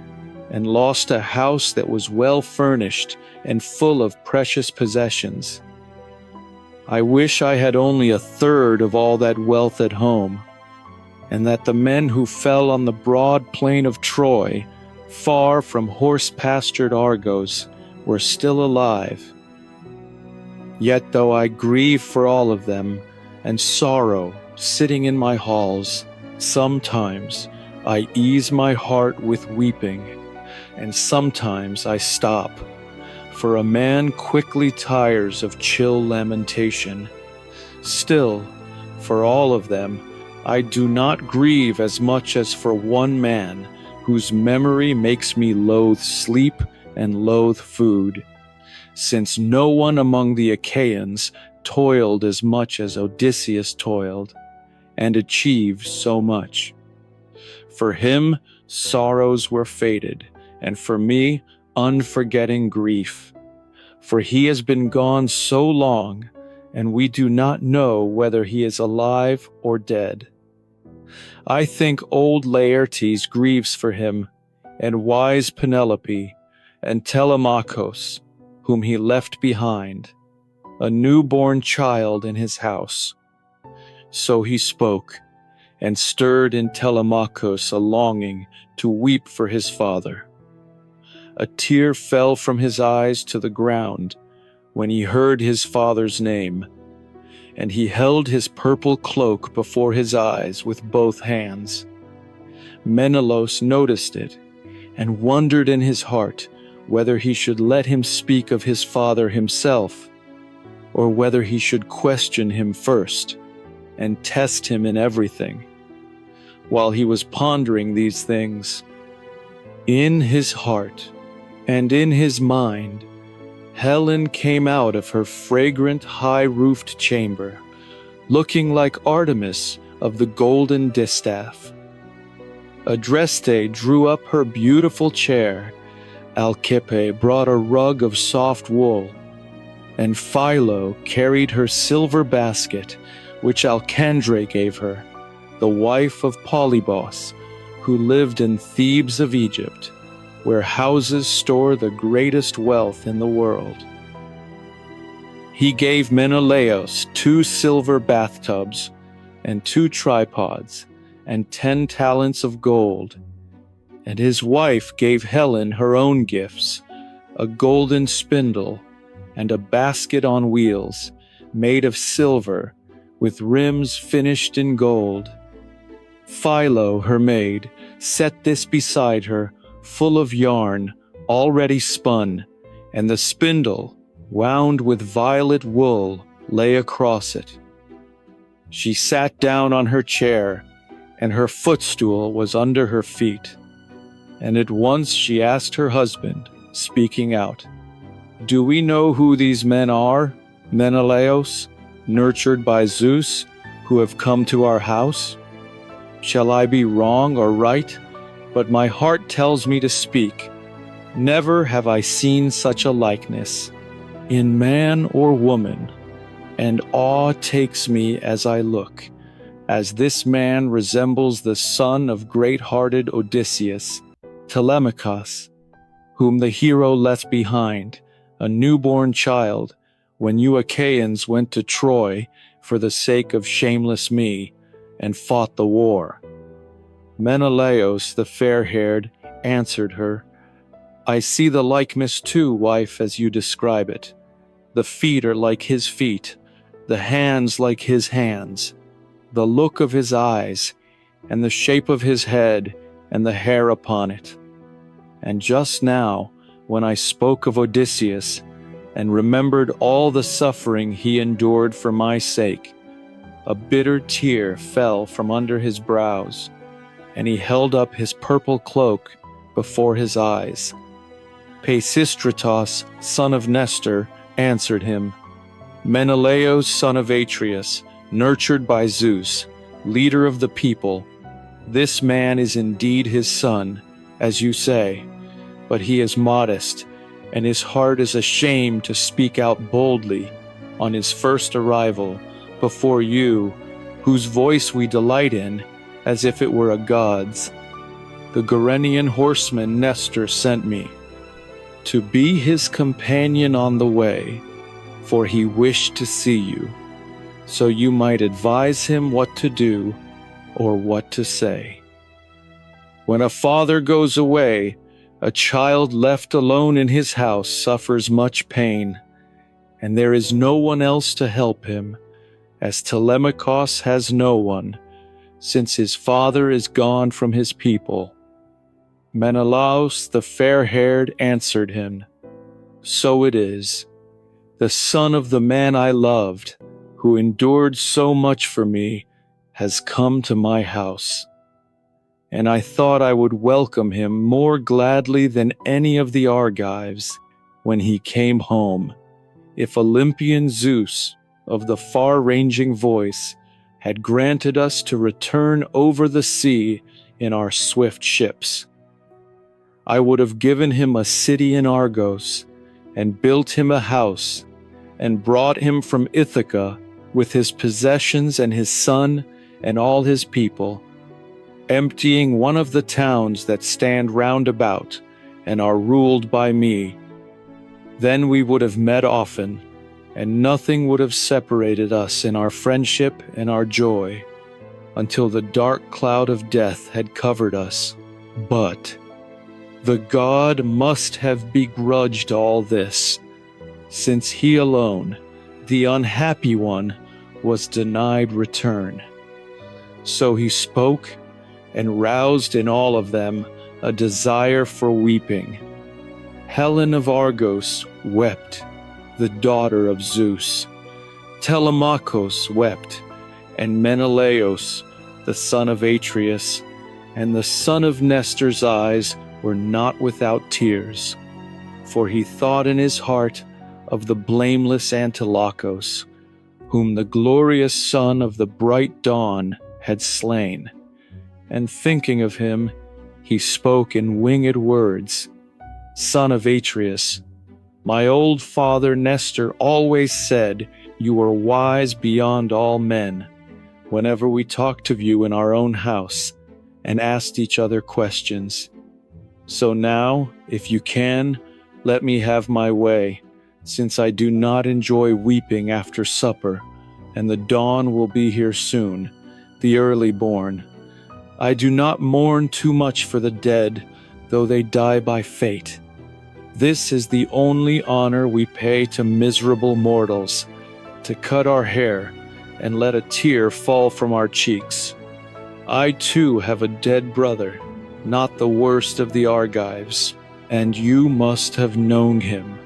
and lost a house that was well furnished and full of precious possessions. I wish I had only 1/3 of all that wealth at home, and that the men who fell on the broad plain of Troy, far from horse-pastured Argos, were still alive. Yet though I grieve for all of them, and sorrow sitting in my halls, sometimes I ease my heart with weeping, and sometimes I stop, for a man quickly tires of chill lamentation. Still, for all of them, I do not grieve as much as for one man, whose memory makes me loathe sleep and loathe food, since no one among the Achaeans toiled as much as Odysseus toiled, and achieved so much. For him, sorrows were fated, and for me, unforgetting grief. For he has been gone so long, and we do not know whether he is alive or dead. I think old Laertes grieves for him, and wise Penelope, and Telemachus, whom he left behind, a newborn child in his house. So he spoke, and stirred in Telemachus a longing to weep for his father. A tear fell from his eyes to the ground when he heard his father's name. and he held his purple cloak before his eyes with both hands. Menelaus noticed it, and wondered in his heart whether he should let him speak of his father himself, or whether he should question him first, and test him in everything. While he was pondering these things, in his heart and in his mind, Helen came out of her fragrant high-roofed chamber, looking like Artemis of the golden distaff. Adreste drew up her beautiful chair, Alcippe brought a rug of soft wool, and Philo carried her silver basket, which Alcandre gave her, the wife of Polybos, who lived in Thebes of Egypt, where houses store the greatest wealth in the world. He gave Menelaus 2 silver bathtubs, and 2 tripods, and 10 talents of gold. And his wife gave Helen her own gifts, a golden spindle, and a basket on wheels, made of silver, with rims finished in gold. Philo, her maid, set this beside her, full of yarn, already spun, and the spindle, wound with violet wool, lay across it. She sat down on her chair, and her footstool was under her feet. And at once she asked her husband, speaking out, "Do we know who these men are, Menelaus, nurtured by Zeus, who have come to our house? Shall I be wrong or right? But my heart tells me to speak. Never have I seen such a likeness, in man or woman, and awe takes me as I look, as this man resembles the son of great-hearted Odysseus, Telemachus, whom the hero left behind, a newborn child, when you Achaeans went to Troy for the sake of shameless me, and fought the war." Menelaus, the fair-haired, answered her, "I see the likeness too, wife, as you describe it. The feet are like his feet, the hands like his hands, the look of his eyes, and the shape of his head, and the hair upon it. And just now, when I spoke of Odysseus, and remembered all the suffering he endured for my sake, a bitter tear fell from under his brows, and he held up his purple cloak before his eyes. Pisistratos, son of Nestor, answered him, "Menelaus, son of Atreus, nurtured by Zeus, leader of the people, this man is indeed his son, as you say, but he is modest, and his heart is ashamed to speak out boldly on his first arrival before you, whose voice we delight in, as if it were a god's. The Gerenian horseman Nestor sent me, to be his companion on the way, for he wished to see you, so you might advise him what to do or what to say. When a father goes away, a child left alone in his house suffers much pain, and there is no one else to help him, as Telemachus has no one, since his father is gone from his people." Menelaus the fair-haired answered him, "So it is. The son of the man I loved, who endured so much for me, has come to my house. And I thought I would welcome him more gladly than any of the Argives when he came home, if Olympian Zeus of the far-ranging voice had granted us to return over the sea in our swift ships. I would have given him a city in Argos, and built him a house, and brought him from Ithaca with his possessions and his son and all his people, emptying one of the towns that stand round about and are ruled by me. Then we would have met often, and nothing would have separated us in our friendship and our joy, until the dark cloud of death had covered us. But the god must have begrudged all this, since he alone, the unhappy one, was denied return. So he spoke and roused in all of them a desire for weeping. Helen of Argos wept, the daughter of Zeus. Telemachus wept, and Menelaus, the son of Atreus, and the son of Nestor's eyes were not without tears, for he thought in his heart of the blameless Antilochus, whom the glorious son of the bright dawn had slain. And thinking of him, he spoke in winged words, "Son of Atreus, my old father Nestor always said you were wise beyond all men, whenever we talked of you in our own house and asked each other questions. So now, if you can, let me have my way, since I do not enjoy weeping after supper, and the dawn will be here soon, the early born. I do not mourn too much for the dead, though they die by fate. This is the only honor we pay to miserable mortals, to cut our hair and let a tear fall from our cheeks. I too have a dead brother, not the worst of the Argives, and you must have known him,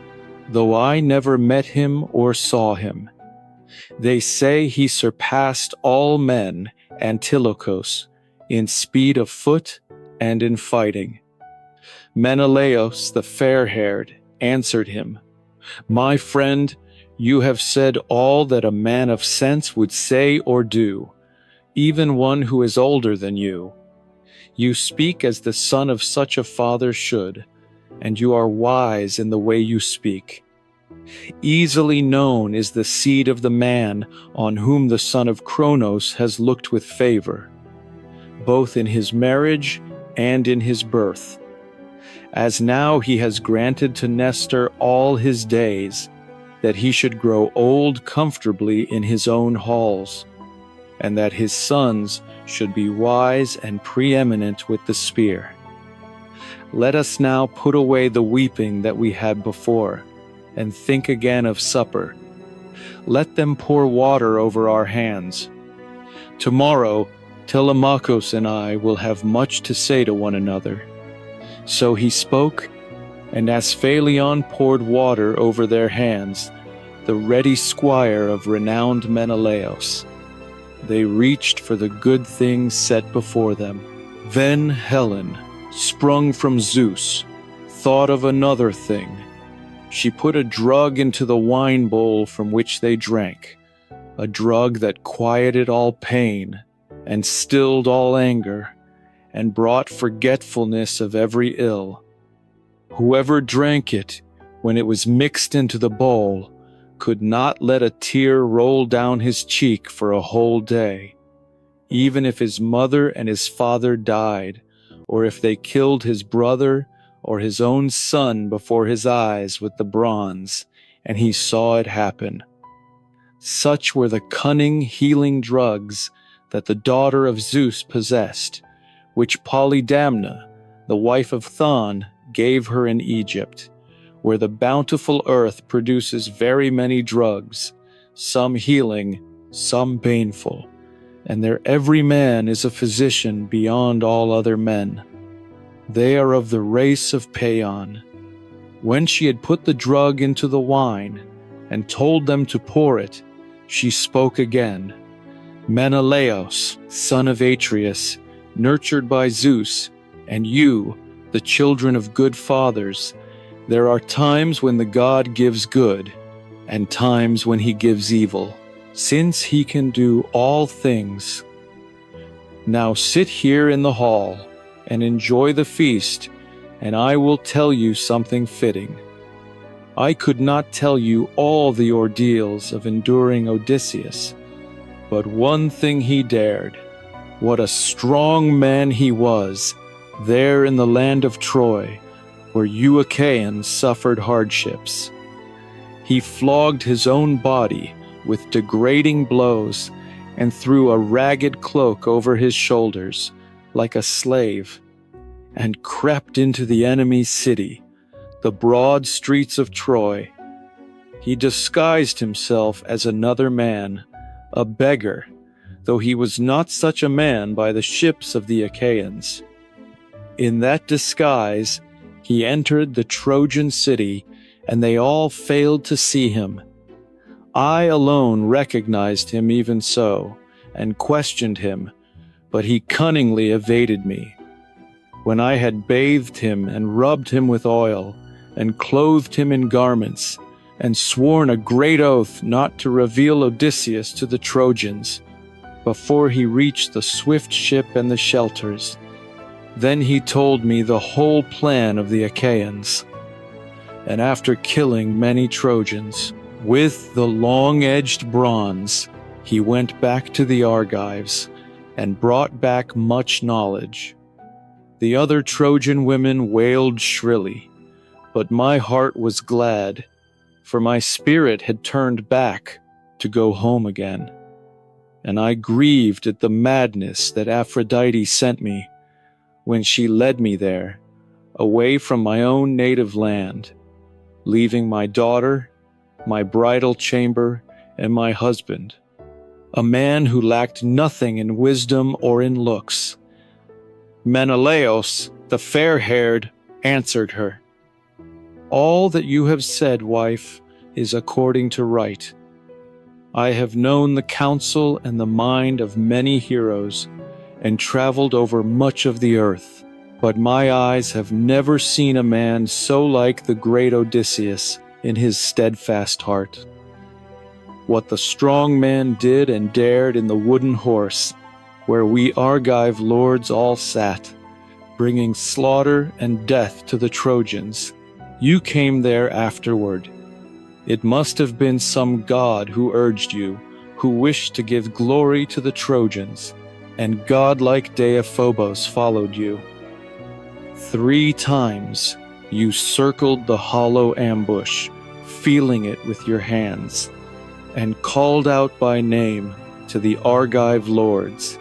though I never met him or saw him. They say he surpassed all men, Antilochus, in speed of foot and in fighting. Menelaus the fair-haired answered him, My friend, you have said all that a man of sense would say or do, even one who is older than you. You speak as the son of such a father should, and you are wise in the way you speak. Easily known is the seed of the man on whom the son of Cronos has looked with favor, both in his marriage and in his birth. As now he has granted to Nestor all his days, that he should grow old comfortably in his own halls, and that his sons should be wise and preeminent with the spear. Let us now put away the weeping that we had before, and think again of supper. Let them pour water over our hands. Tomorrow, Telemachus and I will have much to say to one another. So he spoke, and as Phaleon poured water over their hands, the ready squire of renowned Menelaus, they reached for the good things set before them. Then Helen, sprung from Zeus, thought of another thing. She put a drug into the wine bowl from which they drank, a drug that quieted all pain and stilled all anger, and brought forgetfulness of every ill. Whoever drank it, when it was mixed into the bowl, could not let a tear roll down his cheek for a whole day, even if his mother and his father died, or if they killed his brother or his own son before his eyes with the bronze, and he saw it happen. Such were the cunning healing drugs that the daughter of Zeus possessed, which Polydamna, the wife of Thon, gave her in Egypt, where the bountiful earth produces very many drugs, some healing, some baneful, and their every man is a physician beyond all other men. They are of the race of Paeon. When she had put the drug into the wine, and told them to pour it, she spoke again. Menelaus, son of Atreus, nurtured by Zeus, and you, the children of good fathers, there are times when the god gives good, and times when he gives evil, since he can do all things. Now sit here in the hall, and enjoy the feast, and I will tell you something fitting. I could not tell you all the ordeals of enduring Odysseus, but one thing he dared. What a strong man he was, there in the land of Troy, where you Achaeans suffered hardships. He flogged his own body with degrading blows, and threw a ragged cloak over his shoulders, like a slave, and crept into the enemy's city, the broad streets of Troy. He disguised himself as another man, a beggar, though he was not such a man by the ships of the Achaeans. In that disguise, he entered the Trojan city, and they all failed to see him. I alone recognized him even so, and questioned him, but he cunningly evaded me. When I had bathed him and rubbed him with oil, and clothed him in garments, and sworn a great oath not to reveal Odysseus to the Trojans, before he reached the swift ship and the shelters, then he told me the whole plan of the Achaeans. And after killing many Trojans, with the long-edged bronze, he went back to the Argives, and brought back much knowledge. The other Trojan women wailed shrilly, but my heart was glad, for my spirit had turned back to go home again. And I grieved at the madness that Aphrodite sent me, when she led me there, away from my own native land, leaving my daughter, my bridal chamber, and my husband, a man who lacked nothing in wisdom or in looks. Menelaus, the fair-haired, answered her, "All that you have said, wife, is according to right. I have known the counsel and the mind of many heroes, and traveled over much of the earth, but my eyes have never seen a man so like the great Odysseus in his steadfast heart. What the strong man did and dared in the wooden horse, where we Argive lords all sat, bringing slaughter and death to the Trojans, you came there afterward. It must have been some god who urged you, who wished to give glory to the Trojans, and godlike Deiphobos followed you. 3 times you circled the hollow ambush, feeling it with your hands, and called out by name to the Argive lords,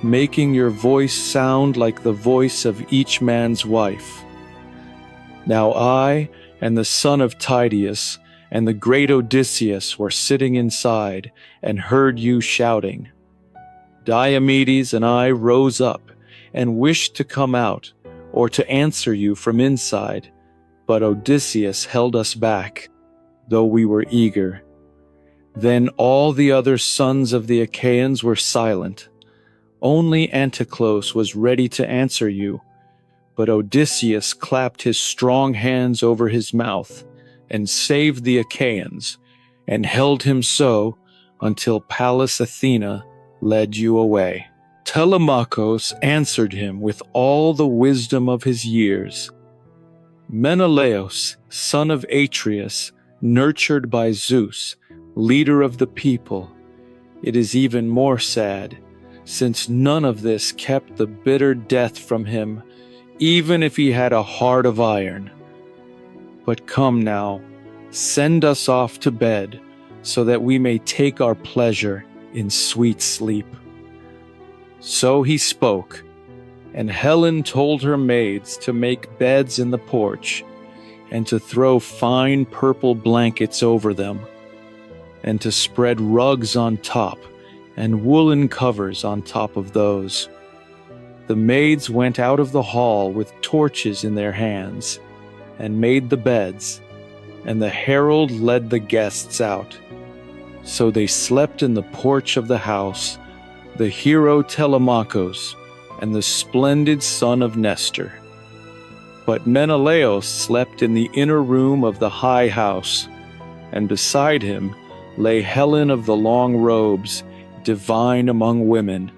making your voice sound like the voice of each man's wife. Now I and the son of Tydeus and the great Odysseus were sitting inside and heard you shouting. Diomedes and I rose up and wished to come out or to answer you from inside, but Odysseus held us back, though we were eager. Then all the other sons of the Achaeans were silent. Only Anticlus was ready to answer you, but Odysseus clapped his strong hands over his mouth and saved the Achaeans, and held him so until Pallas Athena led you away. Telemachus answered him with all the wisdom of his years. Menelaus, son of Atreus, nurtured by Zeus, leader of the people, it is even more sad, since none of this kept the bitter death from him, even if he had a heart of iron. But come now, send us off to bed, so that we may take our pleasure in sweet sleep." So he spoke, and Helen told her maids to make beds in the porch, and to throw fine purple blankets over them, and to spread rugs on top, and woolen covers on top of those. The maids went out of the hall with torches in their hands, and made the beds, and the herald led the guests out. So they slept in the porch of the house, the hero Telemachus, and the splendid son of Nestor. But Menelaus slept in the inner room of the high house, and beside him lay Helen of the long robes, divine among women.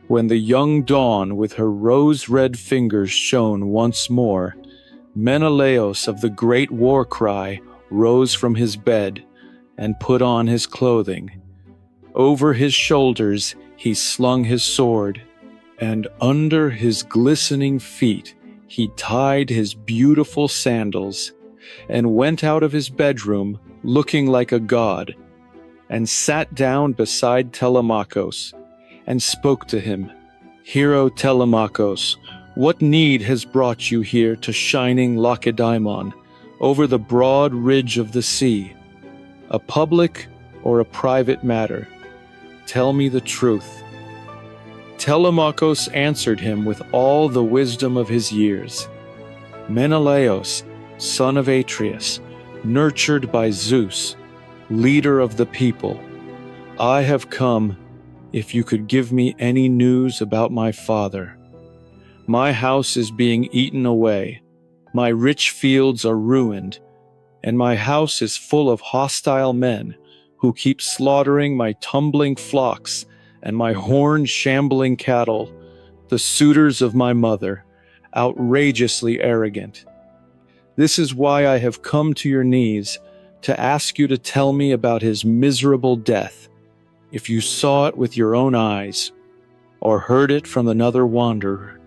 When the young dawn with her rose-red fingers shone once more, Menelaus of the great war cry rose from his bed and put on his clothing. Over his shoulders he slung his sword, and under his glistening feet he tied his beautiful sandals, and went out of his bedroom looking like a god, and sat down beside Telemachus, and spoke to him. "Hero Telemachus, what need has brought you here to shining Lacedaemon, over the broad ridge of the sea? A public or a private matter? tell me the truth." Telemachus answered him with all the wisdom of his years. "Menelaus, son of Atreus, nurtured by Zeus, leader of the people, I have come if you could give me any news about my father. My house is being eaten away, my rich fields are ruined, and my house is full of hostile men who keep slaughtering my tumbling flocks and my horn-shambling cattle, the suitors of my mother, outrageously arrogant. This is why I have come to your knees, to ask you to tell me about his miserable death, if you saw it with your own eyes, or heard it from another wanderer.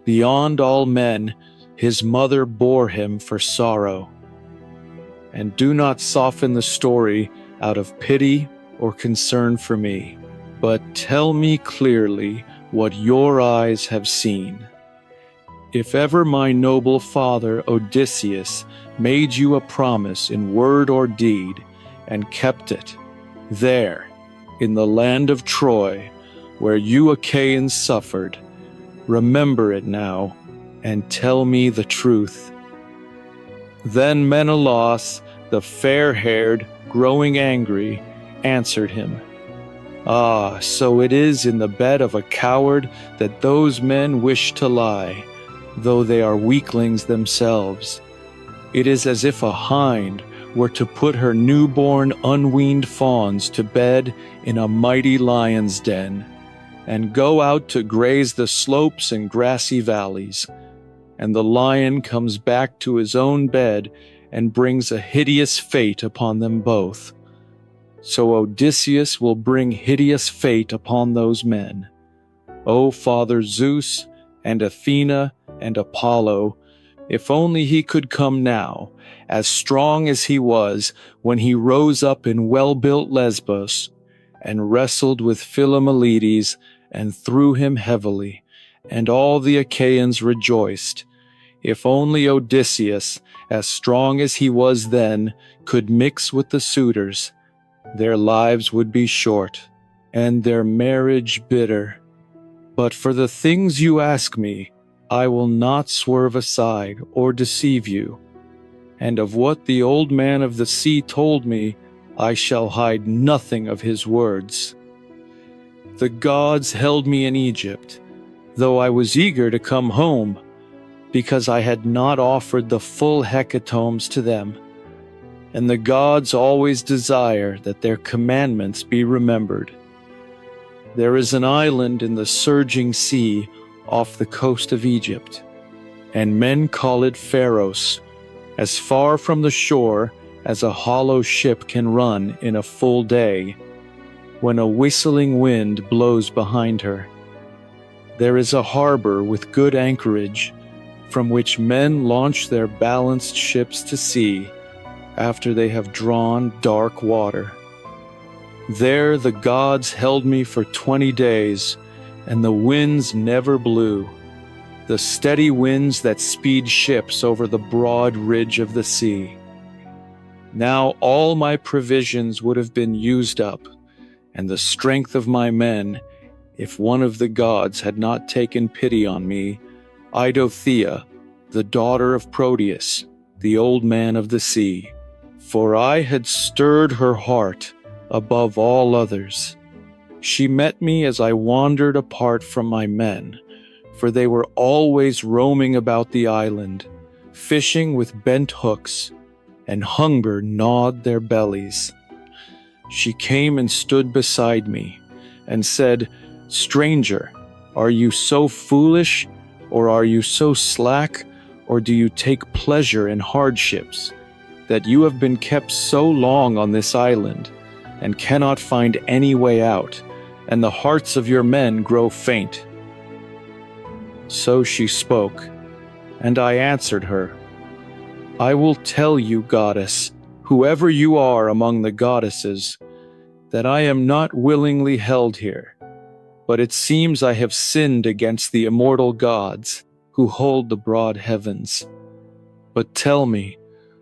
Beyond all men, his mother bore him for sorrow. And do not soften the story out of pity or concern for me, but tell me clearly what your eyes have seen. If ever my noble father Odysseus made you a promise in word or deed, and kept it, there, in the land of Troy, where you Achaeans suffered, remember it now, and tell me the truth." Then Menelaus, the fair-haired, growing angry, answered him, "Ah, so it is in the bed of a coward that those men wish to lie, though they are weaklings themselves. It is as if a hind were to put her newborn unweaned fawns to bed in a mighty lion's den, and go out to graze the slopes and grassy valleys, and the lion comes back to his own bed and brings a hideous fate upon them both. So Odysseus will bring hideous fate upon those men. O Father Zeus and Athena and Apollo, if only he could come now, as strong as he was when he rose up in well-built Lesbos, and wrestled with Philomelides and threw him heavily, and all the Achaeans rejoiced. If only Odysseus, as strong as he was then, could mix with the suitors, their lives would be short, and their marriage bitter. But for the things you ask me, I will not swerve aside or deceive you. And of what the old man of the sea told me, I shall hide nothing of his words. The gods held me in Egypt, though I was eager to come home, because I had not offered the full hecatombs to them. And the gods always desire that their commandments be remembered. There is an island in the surging sea off the coast of Egypt, and men call it Pharos, as far from the shore as a hollow ship can run in a full day, when a whistling wind blows behind her. There is a harbor with good anchorage, from which men launch their balanced ships to sea after they have drawn dark water. There the gods held me for 20 days, and the winds never blew, the steady winds that speed ships over the broad ridge of the sea. Now all my provisions would have been used up, and the strength of my men, if one of the gods had not taken pity on me, Idothea, the daughter of Proteus, the old man of the sea. For I had stirred her heart above all others. She met me as I wandered apart from my men, for they were always roaming about the island, fishing with bent hooks, and hunger gnawed their bellies. She came and stood beside me, and said, "Stranger, are you so foolish, or are you so slack, or do you take pleasure in hardships, that you have been kept so long on this island, and cannot find any way out, and the hearts of your men grow faint?" So she spoke, and I answered her, "I will tell you, goddess, whoever you are among the goddesses, that I am not willingly held here, but it seems I have sinned against the immortal gods who hold the broad heavens. But tell me,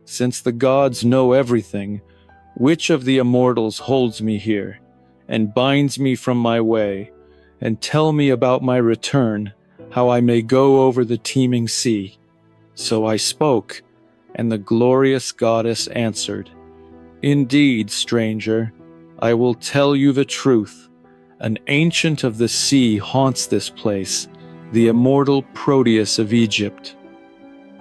since the gods know everything, which of the immortals holds me here, and binds me from my way, and tell me about my return, how I may go over the teeming sea." So I spoke, and the glorious goddess answered, "Indeed, stranger, I will tell you the truth. An ancient of the sea haunts this place, the immortal Proteus of Egypt,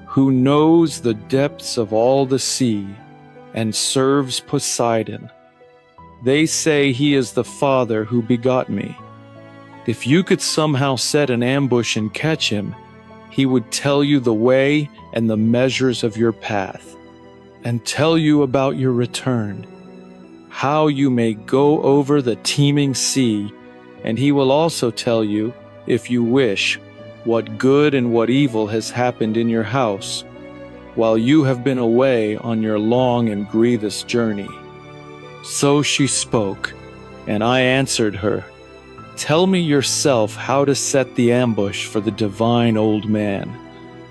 who knows the depths of all the sea and serves Poseidon. They say he is the father who begot me. If you could somehow set an ambush and catch him, he would tell you the way and the measures of your path, and tell you about your return, how you may go over the teeming sea, and he will also tell you, if you wish, what good and what evil has happened in your house, while you have been away on your long and grievous journey." So she spoke, and I answered her, "Tell me yourself how to set the ambush for the divine old man,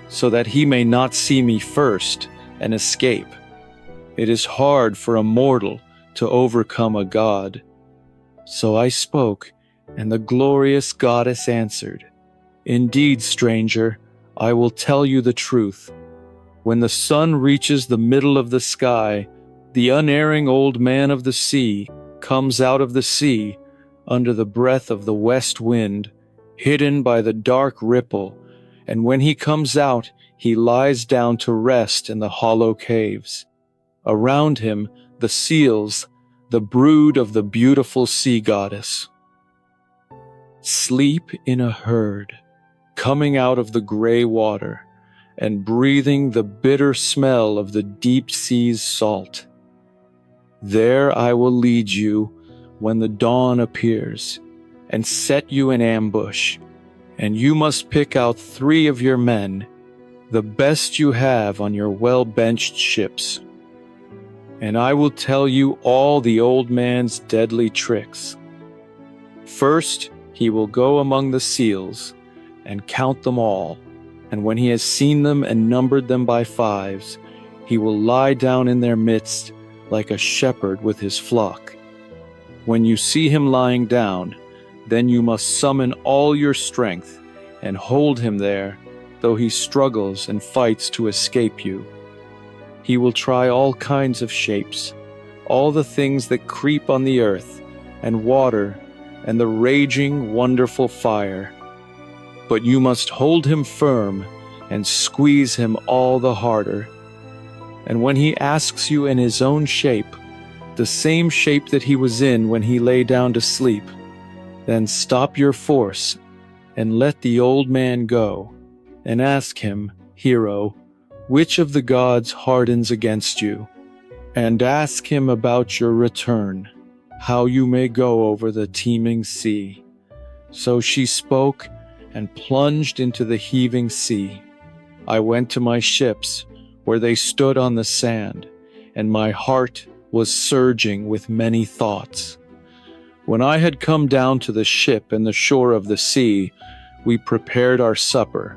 so that he may not see me first and escape. It is hard for a mortal to overcome a god." So I spoke, and the glorious goddess answered, "Indeed, stranger, I will tell you the truth. When the sun reaches the middle of the sky, the unerring old man of the sea comes out of the sea under the breath of the west wind, hidden by the dark ripple, and when he comes out, he lies down to rest in the hollow caves. Around him, the seals, the brood of the beautiful sea goddess, sleep in a herd, coming out of the gray water and breathing the bitter smell of the deep sea's salt. There I will lead you when the dawn appears and set you in ambush, and you must pick out 3 of your men, the best you have on your well-benched ships. And I will tell you all the old man's deadly tricks. First, he will go among the seals and count them all, and when he has seen them and numbered them by 5s, he will lie down in their midst like a shepherd with his flock. When you see him lying down, then you must summon all your strength and hold him there, though he struggles and fights to escape you. He will try all kinds of shapes, all the things that creep on the earth, and water, and the raging, wonderful fire. But you must hold him firm and squeeze him all the harder. And when he asks you in his own shape, the same shape that he was in when he lay down to sleep, then stop your force and let the old man go, and ask him, hero, which of the gods hardens against you, and ask him about your return, how you may go over the teeming sea." So she spoke and plunged into the heaving sea. I went to my ships, where they stood on the sand, and my heart was surging with many thoughts. When I had come down to the ship and the shore of the sea, we prepared our supper,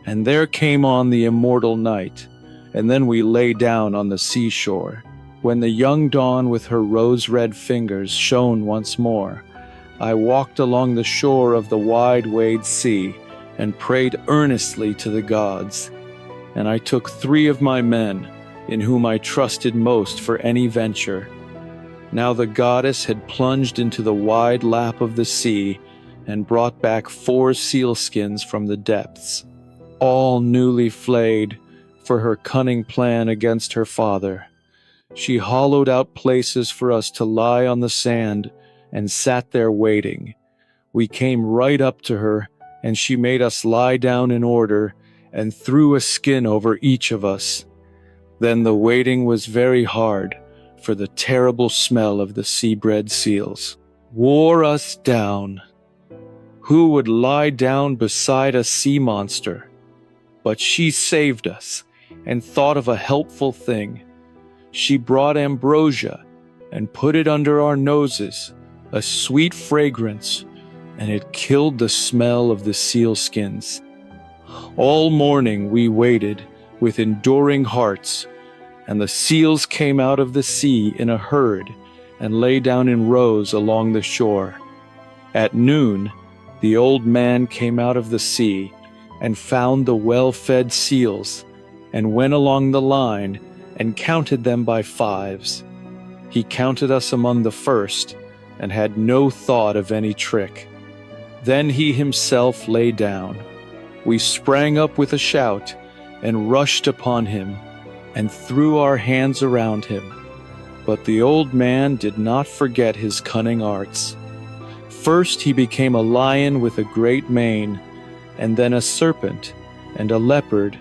and there came on the immortal night, and then we lay down on the seashore. When the young dawn with her rose-red fingers shone once more, I walked along the shore of the wide-waved sea and prayed earnestly to the gods. And I took 3 of my men, in whom I trusted most for any venture. Now the goddess had plunged into the wide lap of the sea and brought back 4 sealskins from the depths, all newly flayed for her cunning plan against her father. She hollowed out places for us to lie on the sand and sat there waiting. We came right up to her, and she made us lie down in order and threw a skin over each of us. Then the waiting was very hard, for the terrible smell of the sea-bred seals wore us down. Who would lie down beside a sea monster? But she saved us and thought of a helpful thing. She brought ambrosia and put it under our noses, a sweet fragrance, and it killed the smell of the sealskins. All morning we waited with enduring hearts, and the seals came out of the sea in a herd and lay down in rows along the shore. At noon, the old man came out of the sea and found the well-fed seals, and went along the line and counted them by fives. He counted us among the first, and had no thought of any trick. Then he himself lay down. We sprang up with a shout, and rushed upon him, and threw our hands around him. But the old man did not forget his cunning arts. First he became a lion with a great mane, and then a serpent, and a leopard,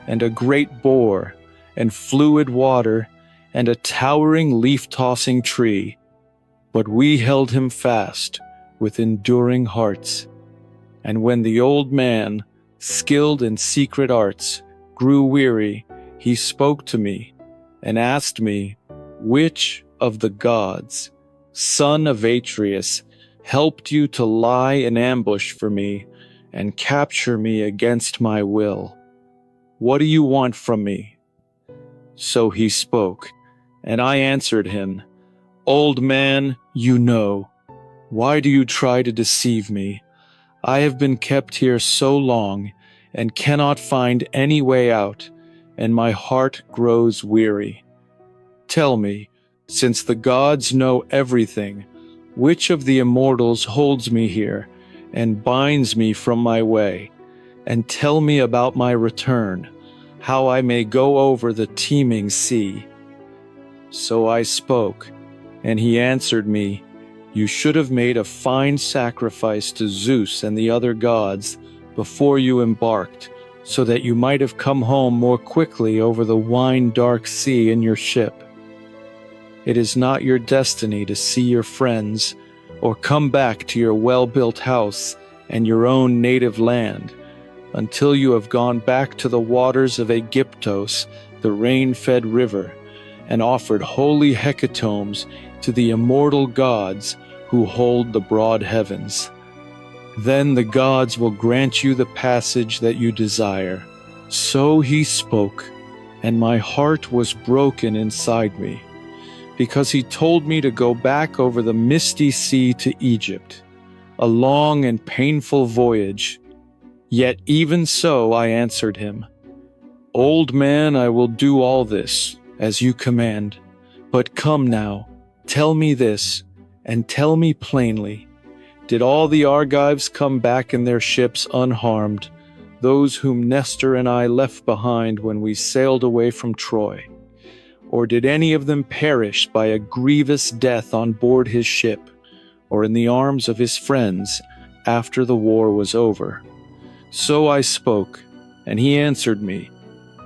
and a great boar, and fluid water, and a towering leaf-tossing tree. But we held him fast, with enduring hearts. And when the old man, skilled in secret arts, grew weary, he spoke to me, and asked me, which of the gods, son of Atreus, helped you to lie in ambush for me, and capture me against my will? What do you want from me? So he spoke, and I answered him, Old man, you know. Why do you try to deceive me? I have been kept here so long, and cannot find any way out, and my heart grows weary. Tell me, since the gods know everything, which of the immortals holds me here, and binds me from my way, and tell me about my return, how I may go over the teeming sea. So I spoke, and he answered me, You should have made a fine sacrifice to Zeus and the other gods before you embarked, so that you might have come home more quickly over the wine-dark sea in your ship. It is not your destiny to see your friends, or come back to your well-built house and your own native land, until you have gone back to the waters of Aegyptos, the rain-fed river, and offered holy hecatombs to the immortal gods who hold the broad heavens. Then the gods will grant you the passage that you desire. So he spoke, and my heart was broken inside me, because he told me to go back over the misty sea to Egypt, a long and painful voyage. Yet even so I answered him, Old man, I will do all this, as you command. But come now, tell me this, and tell me plainly, did all the Argives come back in their ships unharmed, those whom Nestor and I left behind when we sailed away from Troy? Or did any of them perish by a grievous death on board his ship, or in the arms of his friends after the war was over? So I spoke, and he answered me,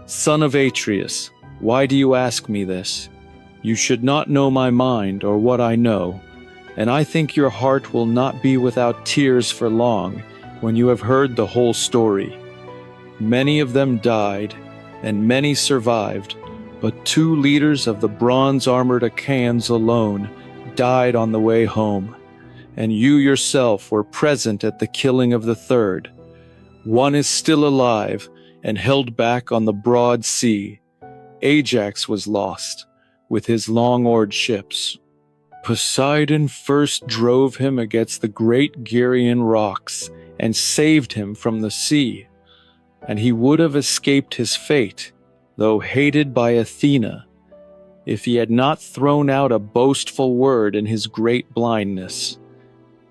Son of Atreus, why do you ask me this? You should not know my mind or what I know, and I think your heart will not be without tears for long when you have heard the whole story. Many of them died, and many survived, but 2 leaders of the bronze-armored Achaeans alone died on the way home, and you yourself were present at the killing of the 3rd. One is still alive and held back on the broad sea. Ajax was lost, with his long-oared ships. Poseidon first drove him against the great Gyrian rocks and saved him from the sea, and he would have escaped his fate, though hated by Athena, if he had not thrown out a boastful word in his great blindness.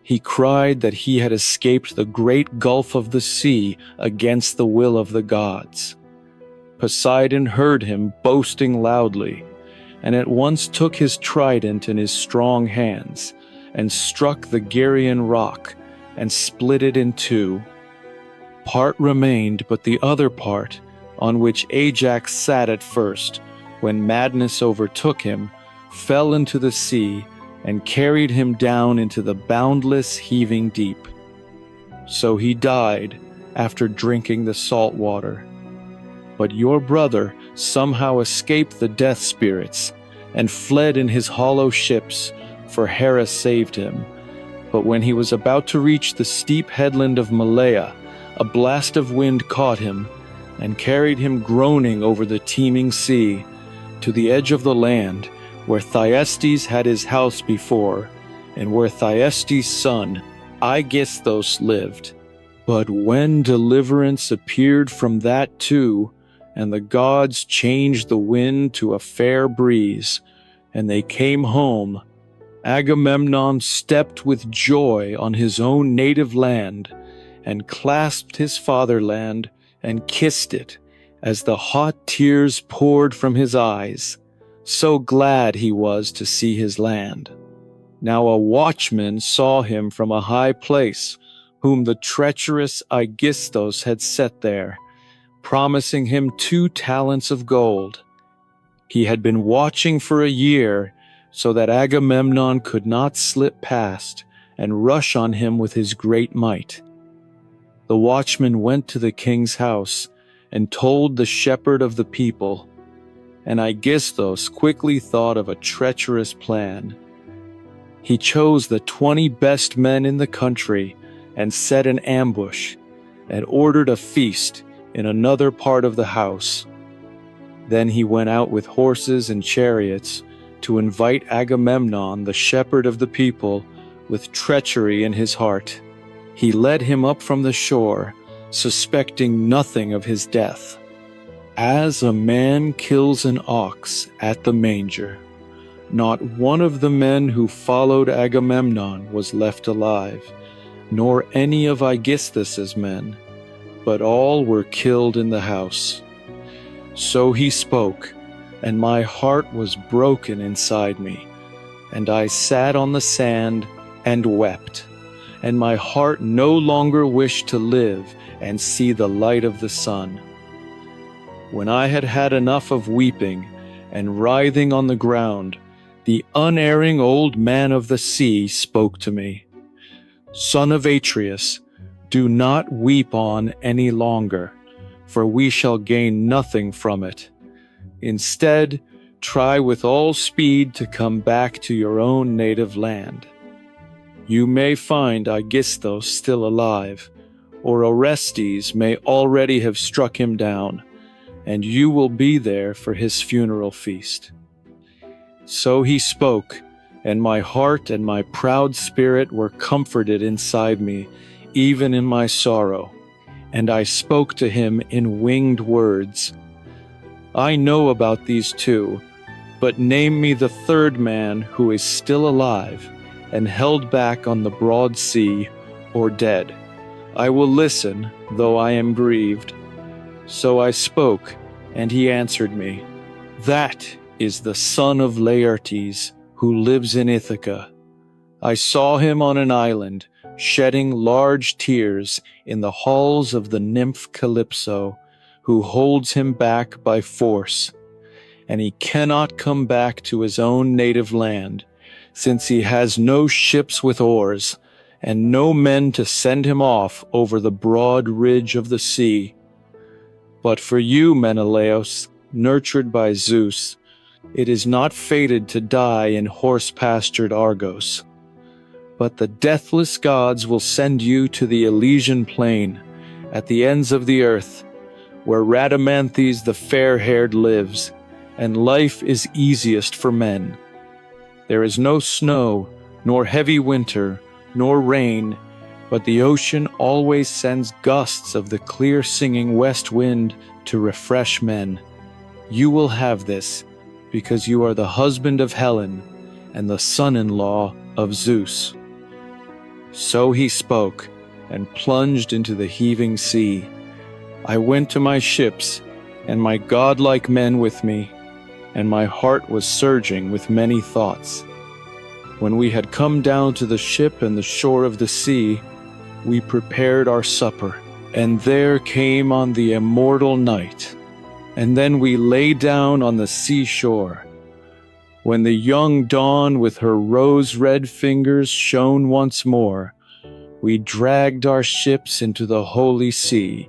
He cried that he had escaped the great gulf of the sea against the will of the gods. Poseidon heard him boasting loudly, and at once took his trident in his strong hands, and struck the Gyrian rock, and split it in 2. Part remained, but the other part, on which Ajax sat at first, when madness overtook him, fell into the sea, and carried him down into the boundless heaving deep. So he died after drinking the salt water. But your brother somehow escaped the death spirits, and fled in his hollow ships, for Hera saved him. But when he was about to reach the steep headland of Malea, a blast of wind caught him, and carried him groaning over the teeming sea, to the edge of the land, where Thyestes had his house before, and where Thyestes' son, Aegisthus, lived. But when deliverance appeared from that too, and the gods changed the wind to a fair breeze, and they came home, Agamemnon stepped with joy on his own native land, and clasped his fatherland and kissed it, as the hot tears poured from his eyes. So glad he was to see his land. Now a watchman saw him from a high place, whom the treacherous Aegisthus had set there, promising him 2 talents of gold. He had been watching for a year, so that Agamemnon could not slip past and rush on him with his great might. The watchman went to the king's house and told the shepherd of the people, and Aegisthus quickly thought of a treacherous plan. He chose the 20 best men in the country and set an ambush, and ordered a feast in another part of the house. Then he went out with horses and chariots to invite Agamemnon, the shepherd of the people, with treachery in his heart. He led him up from the shore, suspecting nothing of his death. As a man kills an ox at the manger, not one of the men who followed Agamemnon was left alive, nor any of Aegisthus's men, but all were killed in the house. So he spoke, and my heart was broken inside me, and I sat on the sand and wept, and my heart no longer wished to live and see the light of the sun. When I had had enough of weeping and writhing on the ground, the unerring old man of the sea spoke to me. Son of Atreus, do not weep on any longer, for we shall gain nothing from it. Instead, try with all speed to come back to your own native land. You may find Aegisthus still alive, or Orestes may already have struck him down, and you will be there for his funeral feast. So he spoke, and my heart and my proud spirit were comforted inside me, even in my sorrow, and I spoke to him in winged words. I know about these 2, but name me the 3rd man who is still alive and held back on the broad sea, or dead. I will listen, though I am grieved. So I spoke, and he answered me. That is the son of Laertes, who lives in Ithaca. I saw him on an island, shedding large tears in the halls of the nymph Calypso, who holds him back by force. And he cannot come back to his own native land, since he has no ships with oars, and no men to send him off over the broad ridge of the sea. But for you, Menelaus, nurtured by Zeus, it is not fated to die in horse-pastured Argos. But the deathless gods will send you to the Elysian plain, at the ends of the earth, where Rhadamanthys the fair-haired lives, and life is easiest for men. There is no snow, nor heavy winter, nor rain, but the ocean always sends gusts of the clear singing west wind to refresh men. You will have this, because you are the husband of Helen, and the son-in-law of Zeus. So he spoke, and plunged into the heaving sea. I went to my ships, and my godlike men with me, and my heart was surging with many thoughts. When we had come down to the ship and the shore of the sea, we prepared our supper, and there came on the immortal night. And then we lay down on the seashore. When the young dawn with her rose-red fingers shone once more, we dragged our ships into the holy sea,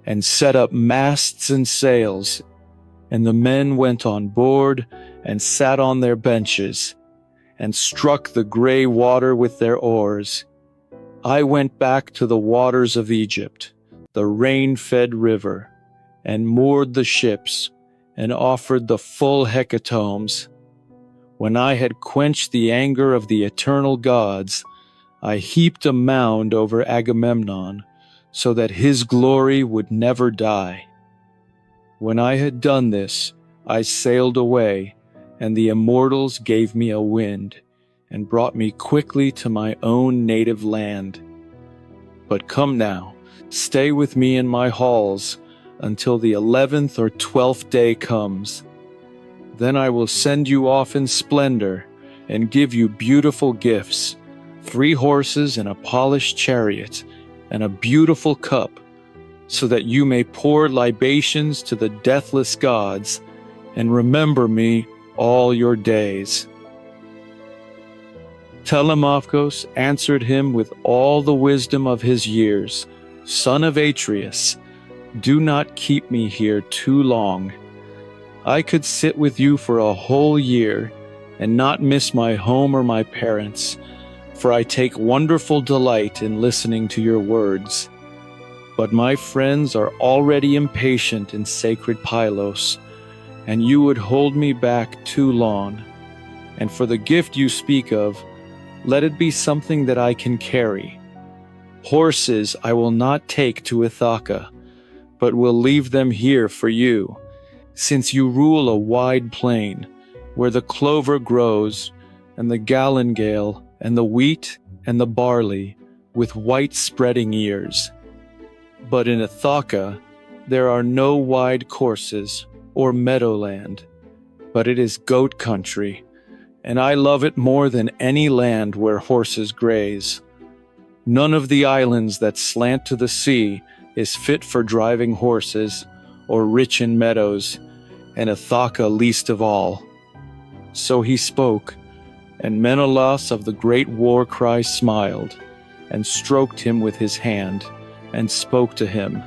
and set up masts and sails, and the men went on board and sat on their benches, and struck the gray water with their oars. I went back to the waters of Egypt, the rain-fed river, and moored the ships, and offered the full hecatombs. When I had quenched the anger of the eternal gods, I heaped a mound over Agamemnon, so that his glory would never die. When I had done this, I sailed away, and the immortals gave me a wind, and brought me quickly to my own native land. But come now, stay with me in my halls, until the 11th or 12th day comes. Then I will send you off in splendor, and give you beautiful gifts, 3 horses and a polished chariot, and a beautiful cup, so that you may pour libations to the deathless gods, and remember me all your days. Telemachus answered him with all the wisdom of his years, Son of Atreus, do not keep me here too long. I could sit with you for a whole year, and not miss my home or my parents, for I take wonderful delight in listening to your words. But my friends are already impatient in sacred Pylos, and you would hold me back too long. And for the gift you speak of, let it be something that I can carry. Horses I will not take to Ithaca, but will leave them here for you, since you rule a wide plain, where the clover grows, and the galingale, and the wheat, and the barley, with white spreading ears. But in Ithaca there are no wide courses, or meadowland, but it is goat country, and I love it more than any land where horses graze. None of the islands that slant to the sea is fit for driving horses, or rich in meadows, and Ithaca least of all. So he spoke, and Menelaus of the great war cry smiled, and stroked him with his hand, and spoke to him,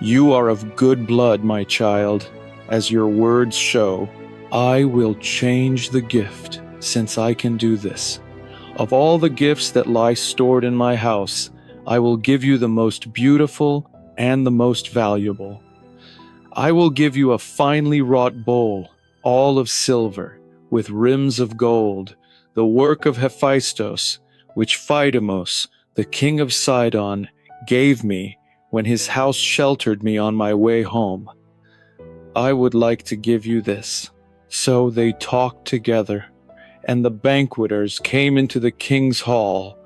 You are of good blood, my child, as your words show. I will change the gift, since I can do this. Of all the gifts that lie stored in my house, I will give you the most beautiful and the most valuable. I will give you a finely wrought bowl, all of silver, with rims of gold, the work of Hephaestus, which Phaidemos, the king of Sidon, gave me when his house sheltered me on my way home. I would like to give you this. So they talked together, and the banqueters came into the king's hall,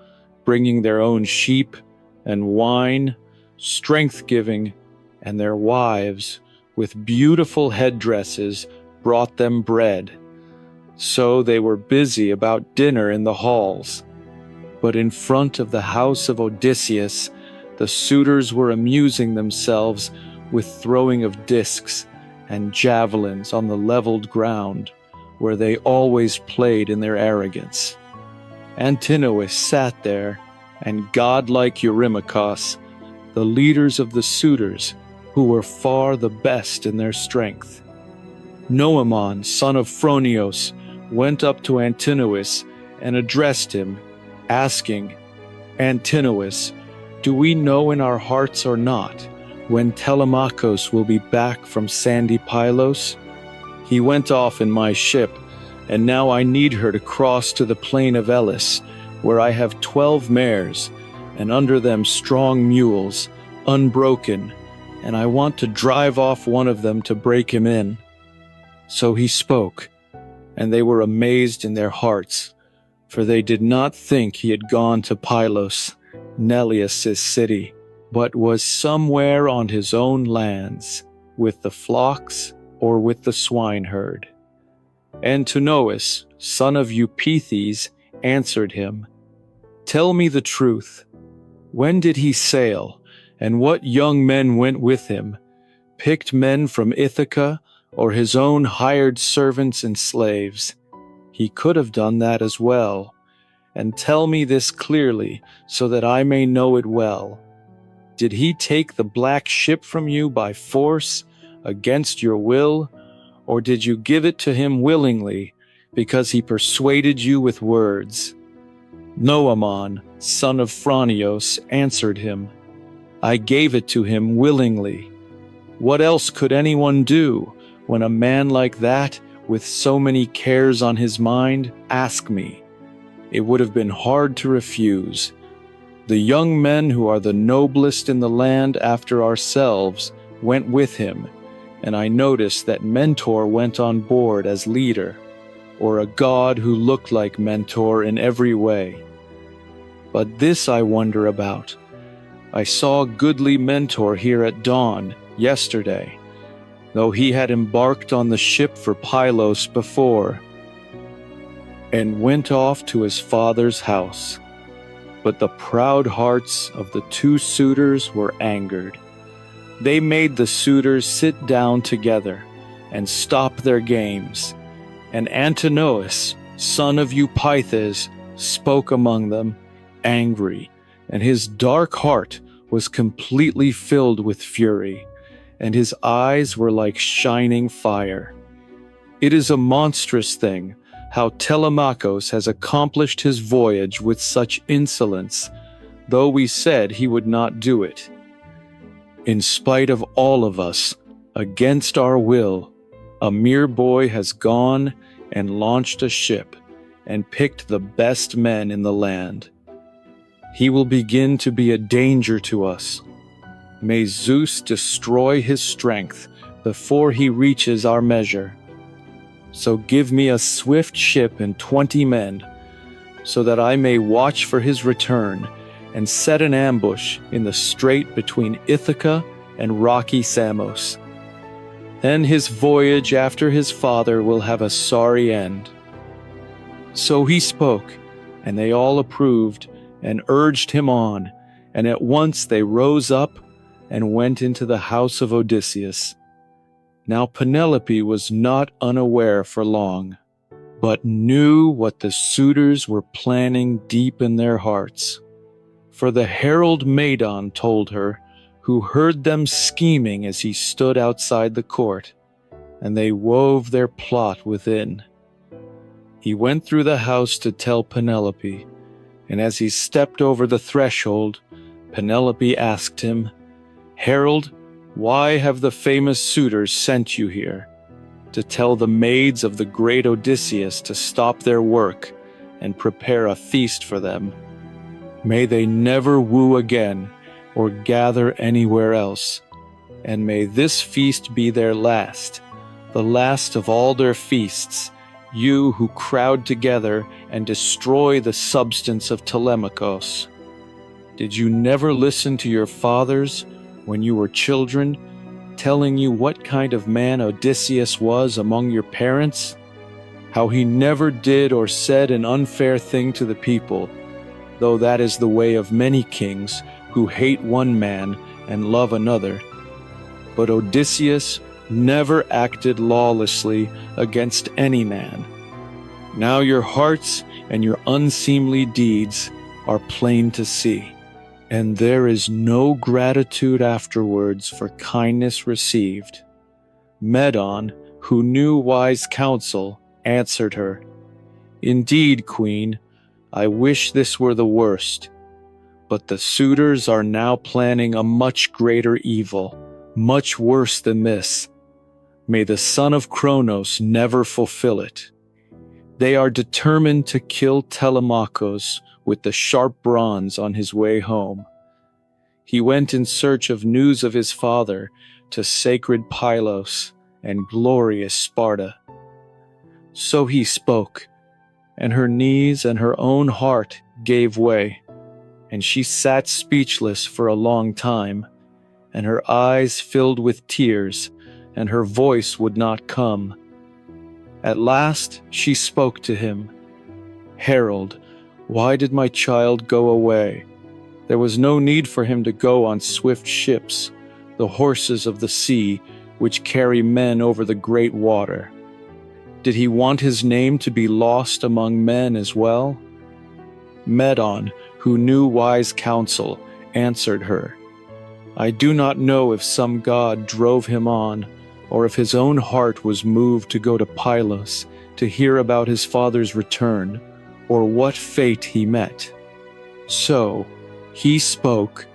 bringing their own sheep and wine, strength-giving, and their wives, with beautiful headdresses, brought them bread. So they were busy about dinner in the halls. But in front of the house of Odysseus, the suitors were amusing themselves with throwing of discs and javelins on the leveled ground, where they always played in their arrogance. Antinous sat there, and godlike Eurymachus, the leaders of the suitors, who were far the best in their strength. Noemon, son of Phronios, went up to Antinous and addressed him, asking, Antinous, do we know in our hearts or not when Telemachus will be back from sandy Pylos? He went off in my ship, and now I need her to cross to the plain of Elis, where I have 12 mares, and under them strong mules, unbroken, and I want to drive off one of them to break him in. So he spoke, and they were amazed in their hearts, for they did not think he had gone to Pylos, Neleus' city, but was somewhere on his own lands, with the flocks or with the swineherd. Antinous, son of Eupeithes, answered him, Tell me the truth. When did he sail, and what young men went with him, picked men from Ithaca, or his own hired servants and slaves? He could have done that as well. And tell me this clearly, so that I may know it well. Did he take the black ship from you by force, against your will, or did you give it to him willingly, because he persuaded you with words? Noemon, son of Phronios, answered him, I gave it to him willingly. What else could anyone do when a man like that with so many cares on his mind, ask me. It would have been hard to refuse. The young men who are the noblest in the land after ourselves went with him, and I noticed that Mentor went on board as leader, or a god who looked like Mentor in every way. But this I wonder about. I saw goodly Mentor here at dawn, yesterday, though he had embarked on the ship for Pylos before, and went off to his father's house. But the proud hearts of the two suitors were angered. They made the suitors sit down together and stop their games, and Antinous, son of Eupeithes, spoke among them, angry, and his dark heart was completely filled with fury, and his eyes were like shining fire. It is a monstrous thing how Telemachus has accomplished his voyage with such insolence, though we said he would not do it. In spite of all of us, against our will, a mere boy has gone and launched a ship and picked the best men in the land. He will begin to be a danger to us. May Zeus destroy his strength before he reaches our measure. So give me a swift ship and 20 men, so that I may watch for his return and set an ambush in the strait between Ithaca and rocky Samos. Then his voyage after his father will have a sorry end." So he spoke, and they all approved and urged him on, and at once they rose up and went into the house of Odysseus. Now Penelope was not unaware for long, but knew what the suitors were planning deep in their hearts. For the herald Medon told her, who heard them scheming as he stood outside the court, and they wove their plot within. He went through the house to tell Penelope, and as he stepped over the threshold, Penelope asked him, "Herald, why have the famous suitors sent you here? To tell the maids of the great Odysseus to stop their work and prepare a feast for them. May they never woo again or gather anywhere else, and may this feast be their last, the last of all their feasts, you who crowd together and destroy the substance of Telemachus. Did you never listen to your fathers when you were children, telling you what kind of man Odysseus was among your parents? How he never did or said an unfair thing to the people, though that is the way of many kings who hate one man and love another. But Odysseus never acted lawlessly against any man. Now your hearts and your unseemly deeds are plain to see, and there is no gratitude afterwards for kindness received." Medon, who knew wise counsel, answered her, "Indeed, Queen, I wish this were the worst. But the suitors are now planning a much greater evil, much worse than this. May the son of Cronos never fulfill it. They are determined to kill Telemachus with the sharp bronze on his way home. He went in search of news of his father to sacred Pylos and glorious Sparta." So he spoke, and her knees and her own heart gave way, and she sat speechless for a long time, and her eyes filled with tears, and her voice would not come. At last she spoke to him, "Herald, why did my child go away? There was no need for him to go on swift ships, the horses of the sea, which carry men over the great water. Did he want his name to be lost among men as well?" Medon, who knew wise counsel, answered her, "I do not know if some god drove him on, or if his own heart was moved to go to Pylos to hear about his father's return, or what fate he met." So he spoke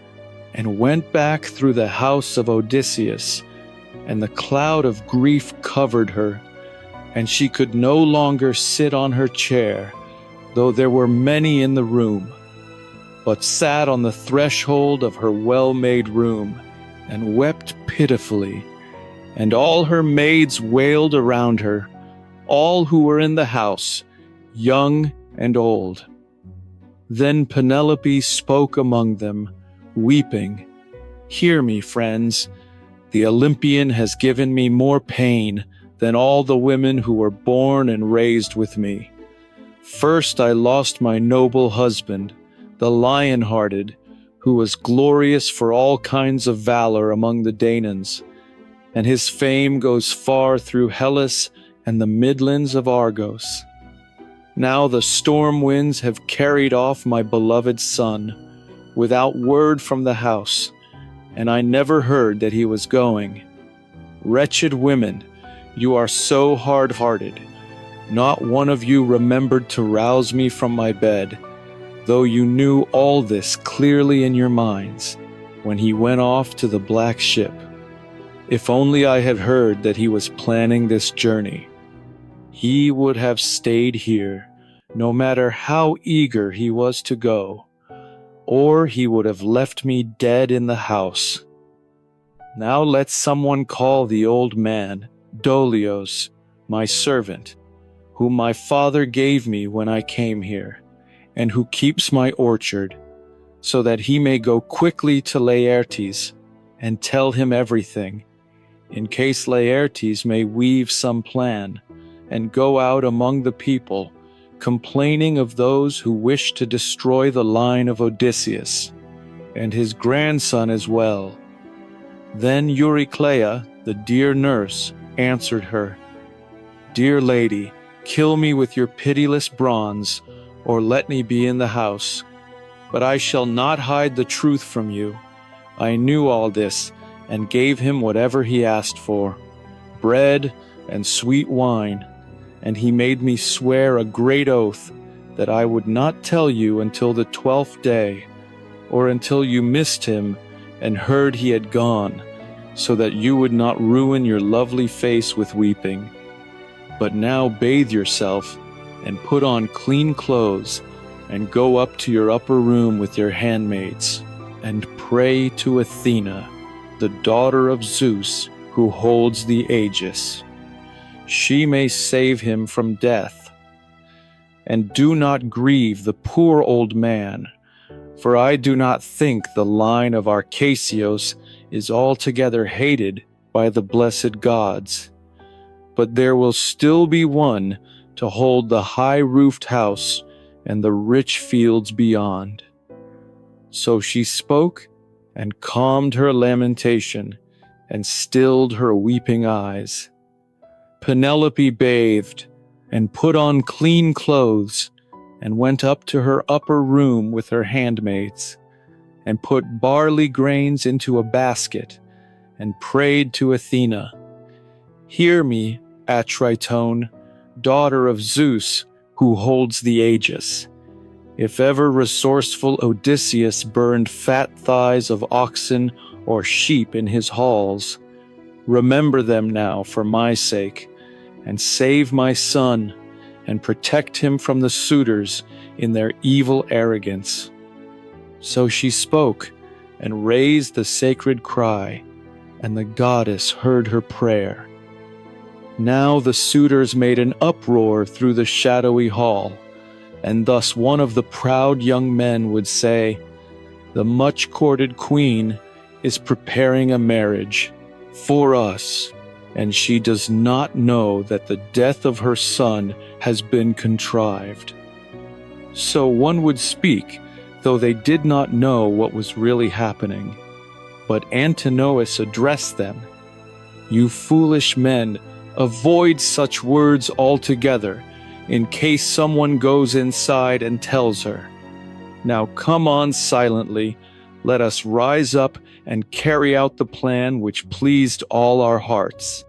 and went back through the house of Odysseus, and the cloud of grief covered her, and she could no longer sit on her chair, though there were many in the room, but sat on the threshold of her well-made room, and wept pitifully, and all her maids wailed around her, all who were in the house, young and old. Then Penelope spoke among them, weeping, "Hear me, friends. The Olympian has given me more pain than all the women who were born and raised with me. First I lost my noble husband, the lion-hearted, who was glorious for all kinds of valor among the Danaans, and his fame goes far through Hellas and the midlands of Argos. Now the storm winds have carried off my beloved son, without word from the house, and I never heard that he was going. Wretched women, you are so hard-hearted. Not one of you remembered to rouse me from my bed, though you knew all this clearly in your minds, when he went off to the black ship. If only I had heard that he was planning this journey. He would have stayed here, no matter how eager he was to go, or he would have left me dead in the house. Now let someone call the old man, Dolios, my servant, whom my father gave me when I came here, and who keeps my orchard, so that he may go quickly to Laertes and tell him everything, in case Laertes may weave some plan, and go out among the people, complaining of those who wish to destroy the line of Odysseus, and his grandson as well." Then Euryclea, the dear nurse, answered her, "Dear lady, kill me with your pitiless bronze, or let me be in the house. But I shall not hide the truth from you. I knew all this, and gave him whatever he asked for, bread and sweet wine, and he made me swear a great oath that I would not tell you until the 12th day, or until you missed him and heard he had gone, so that you would not ruin your lovely face with weeping. But now bathe yourself, and put on clean clothes, and go up to your upper room with your handmaids, and pray to Athena, the daughter of Zeus, who holds the Aegis. She may save him from death. And do not grieve the poor old man, for I do not think the line of Arcasios is altogether hated by the blessed gods. But there will still be one to hold the high-roofed house and the rich fields beyond." So she spoke and calmed her lamentation and stilled her weeping eyes. Penelope bathed and put on clean clothes and went up to her upper room with her handmaids and put barley grains into a basket and prayed to Athena, "Hear me, Atritone, daughter of Zeus, who holds the Aegis. If ever resourceful Odysseus burned fat thighs of oxen or sheep in his halls, remember them now for my sake, and save my son, and protect him from the suitors in their evil arrogance." So she spoke, and raised the sacred cry, and the goddess heard her prayer. Now the suitors made an uproar through the shadowy hall, and thus one of the proud young men would say, "The much-courted queen is preparing a marriage for us, and she does not know that the death of her son has been contrived." So one would speak, though they did not know what was really happening. But Antinous addressed them, "You foolish men, avoid such words altogether, in case someone goes inside and tells her. Now come on silently, let us rise up and carry out the plan which pleased all our hearts."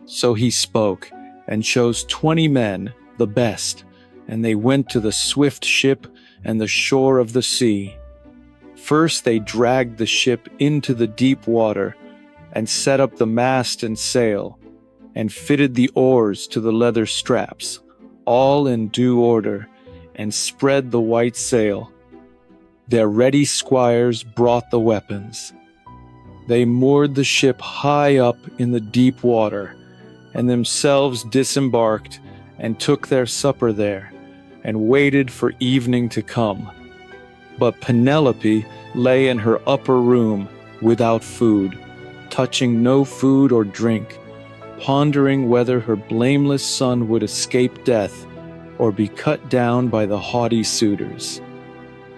So he spoke, and chose 20 men, the best, and they went to the swift ship and the shore of the sea. First they dragged the ship into the deep water, and set up the mast and sail. and fitted the oars to the leather straps, all in due order, and spread the white sail. Their ready squires brought the weapons. They moored the ship high up in the deep water, and themselves disembarked and took their supper there, and waited for evening to come. But Penelope lay in her upper room without food, touching no food or drink, pondering whether her blameless son would escape death or be cut down by the haughty suitors.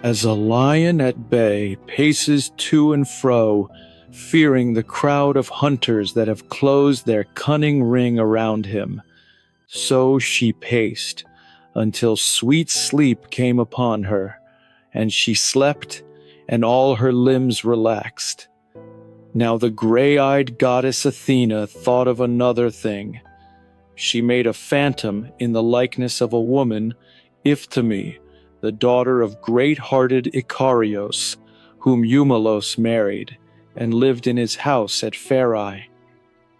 As a lion at bay paces to and fro, fearing the crowd of hunters that have closed their cunning ring around him, so she paced until sweet sleep came upon her, and she slept, and all her limbs relaxed. Now the gray-eyed goddess Athena thought of another thing. She made a phantom in the likeness of a woman, Iphtime, the daughter of great-hearted Icarios, whom Eumaeus married, and lived in his house at Pherae.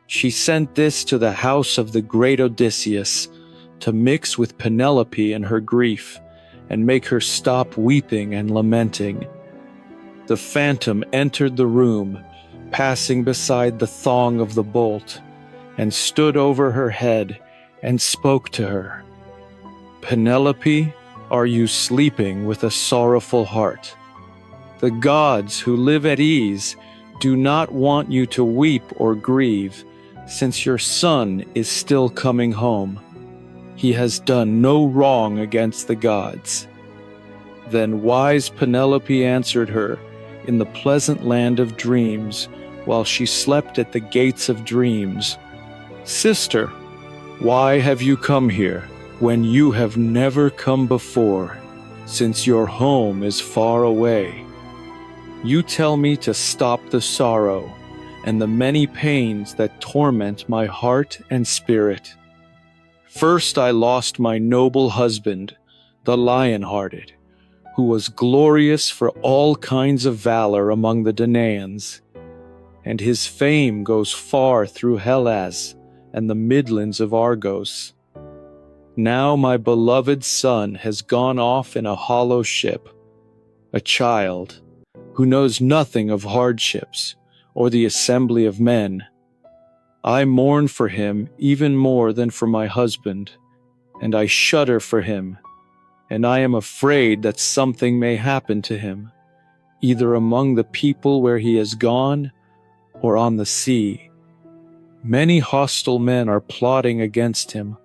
She sent this to the house of the great Odysseus, to mix with Penelope in her grief, and make her stop weeping and lamenting. The phantom entered the room, passing beside the thong of the bolt, and stood over her head, and spoke to her. "Penelope, are you sleeping with a sorrowful heart? The gods who live at ease do not want you to weep or grieve, since your son is still coming home. He has done no wrong against the gods." Then wise Penelope answered her in the pleasant land of dreams, while she slept at the gates of dreams, "Sister, why have you come here, when you have never come before, since your home is far away? You tell me to stop the sorrow and the many pains that torment my heart and spirit. First I lost my noble husband, the lion-hearted, who was glorious for all kinds of valor among the Danaans, and his fame goes far through Hellas and the midlands of Argos. Now my beloved son has gone off in a hollow ship, a child, who knows nothing of hardships or the assembly of men. I mourn for him even more than for my husband, and I shudder for him, and I am afraid that something may happen to him, either among the people where he has gone, or on the sea. Many hostile men are plotting against him,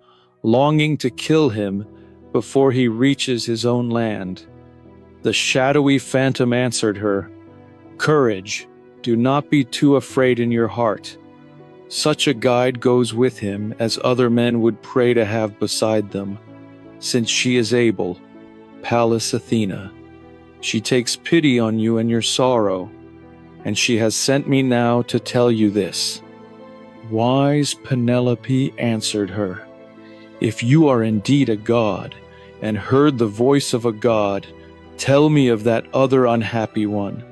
longing to kill him before he reaches his own land." The shadowy phantom answered her, "Courage, do not be too afraid in your heart. Such a guide goes with him as other men would pray to have beside them, since she is able, Pallas Athena. She takes pity on you and your sorrow, and she has sent me now to tell you this." Wise Penelope answered her, "If you are indeed a god, and heard the voice of a god, tell me of that other unhappy one,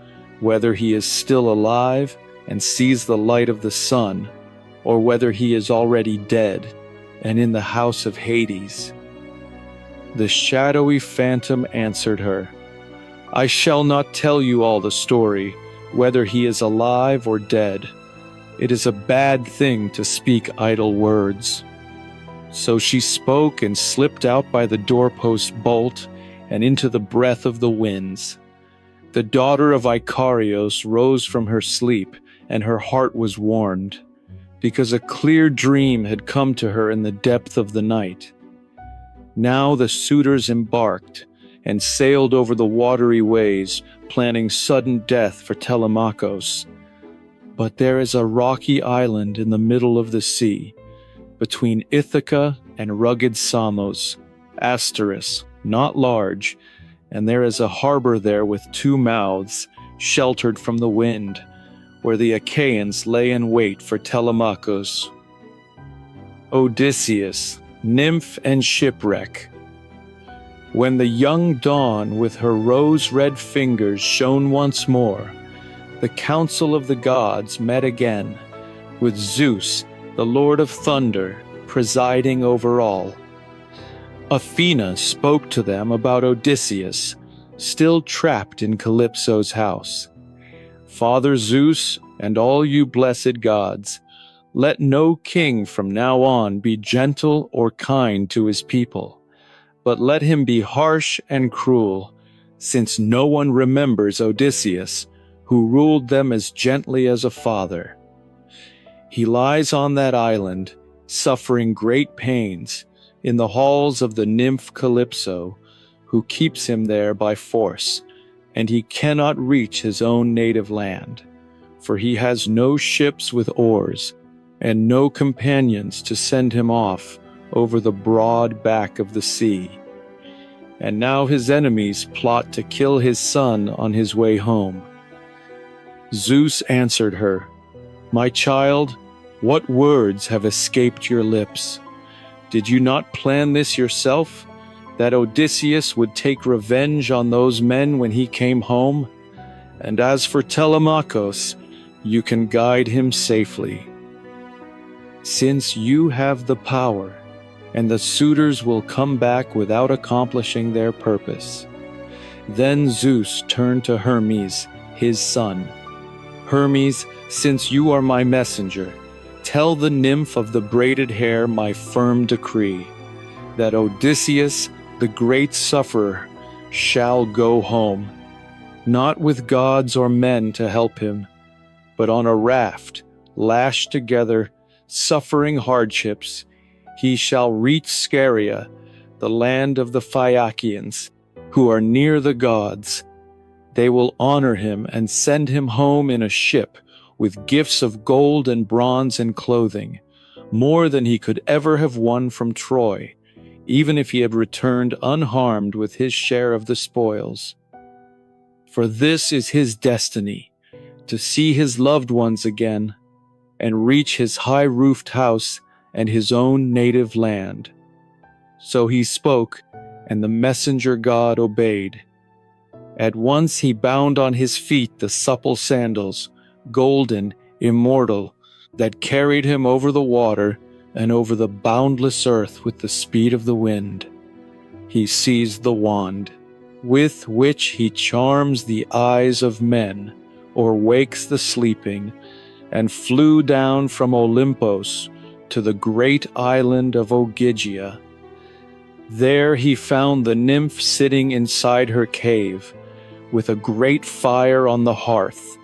whether he is still alive and sees the light of the sun, or whether he is already dead and in the house of Hades." The shadowy phantom answered her, "I shall not tell you all the story, whether he is alive or dead. It is a bad thing to speak idle words." So she spoke and slipped out by the doorpost bolt and into the breath of the winds. The daughter of Icarios rose from her sleep, and her heart was warmed, because a clear dream had come to her in the depth of the night. Now the suitors embarked and sailed over the watery ways, planning sudden death for Telemachus. But there is a rocky island in the middle of the sea, between Ithaca and rugged Samos, not large, and there is a harbor there with 2 mouths, sheltered from the wind, where the Achaeans lay in wait for Telemachus. Odysseus, nymph and shipwreck. When the young dawn with her rose-red fingers shone once more, the council of the gods met again, with Zeus, the Lord of Thunder, presiding over all. Athena spoke to them about Odysseus, still trapped in Calypso's house. Father Zeus and all you blessed gods, let no king from now on be gentle or kind to his people, but let him be harsh and cruel, since no one remembers Odysseus, who ruled them as gently as a father. He lies on that island, suffering great pains, in the halls of the nymph Calypso, who keeps him there by force, and he cannot reach his own native land, for he has no ships with oars, and no companions to send him off over the broad back of the sea. And now his enemies plot to kill his son on his way home. Zeus answered her, "My child, what words have escaped your lips? Did you not plan this yourself, that Odysseus would take revenge on those men when he came home? And as for Telemachus, you can guide him safely. Since you have the power, and the suitors will come back without accomplishing their purpose." Then Zeus turned to Hermes, his son. "Hermes, since you are my messenger, tell the nymph of the braided hair my firm decree, that Odysseus, the great sufferer, shall go home, not with gods or men to help him, but on a raft, lashed together, suffering hardships, he shall reach Scheria, the land of the Phaeacians, who are near the gods. They will honor him and send him home in a ship with gifts of gold and bronze and clothing, more than he could ever have won from Troy, even if he had returned unharmed with his share of the spoils. For this is his destiny, to see his loved ones again, and reach his high-roofed house and his own native land." So he spoke, and the messenger god obeyed. At once he bound on his feet the supple sandals, golden, immortal, that carried him over the water and over the boundless earth with the speed of the wind. He seized the wand, with which he charms the eyes of men, or wakes the sleeping, and flew down from Olympos to the great island of Ogygia. There he found the nymph sitting inside her cave, with a great fire on the hearth,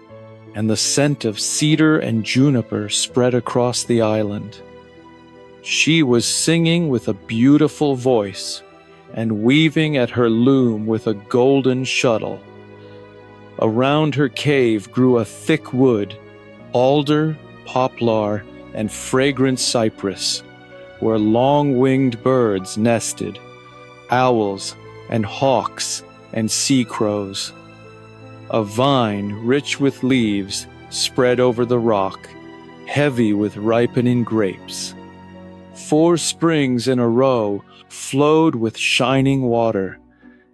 and the scent of cedar and juniper spread across the island. She was singing with a beautiful voice, and weaving at her loom with a golden shuttle. Around her cave grew a thick wood, alder, poplar, and fragrant cypress, where long-winged birds nested, owls and hawks and sea crows. A vine rich with leaves spread over the rock, heavy with ripening grapes. 4 springs in a row flowed with shining water,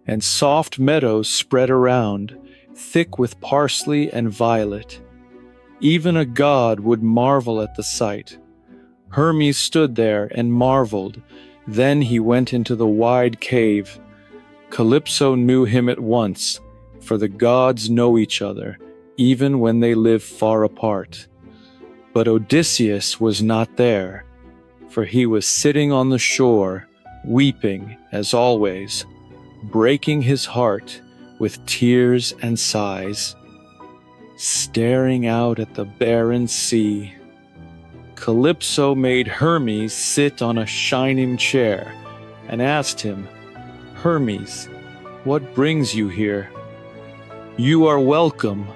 and soft meadows spread around, thick with parsley and violet. Even a god would marvel at the sight. Hermes stood there and marveled. Then he went into the wide cave. Calypso knew him at once, for the gods know each other, even when they live far apart. But Odysseus was not there, for he was sitting on the shore, weeping as always, breaking his heart with tears and sighs, staring out at the barren sea. Calypso made Hermes sit on a shining chair and asked him, "Hermes, what brings you here? You are welcome,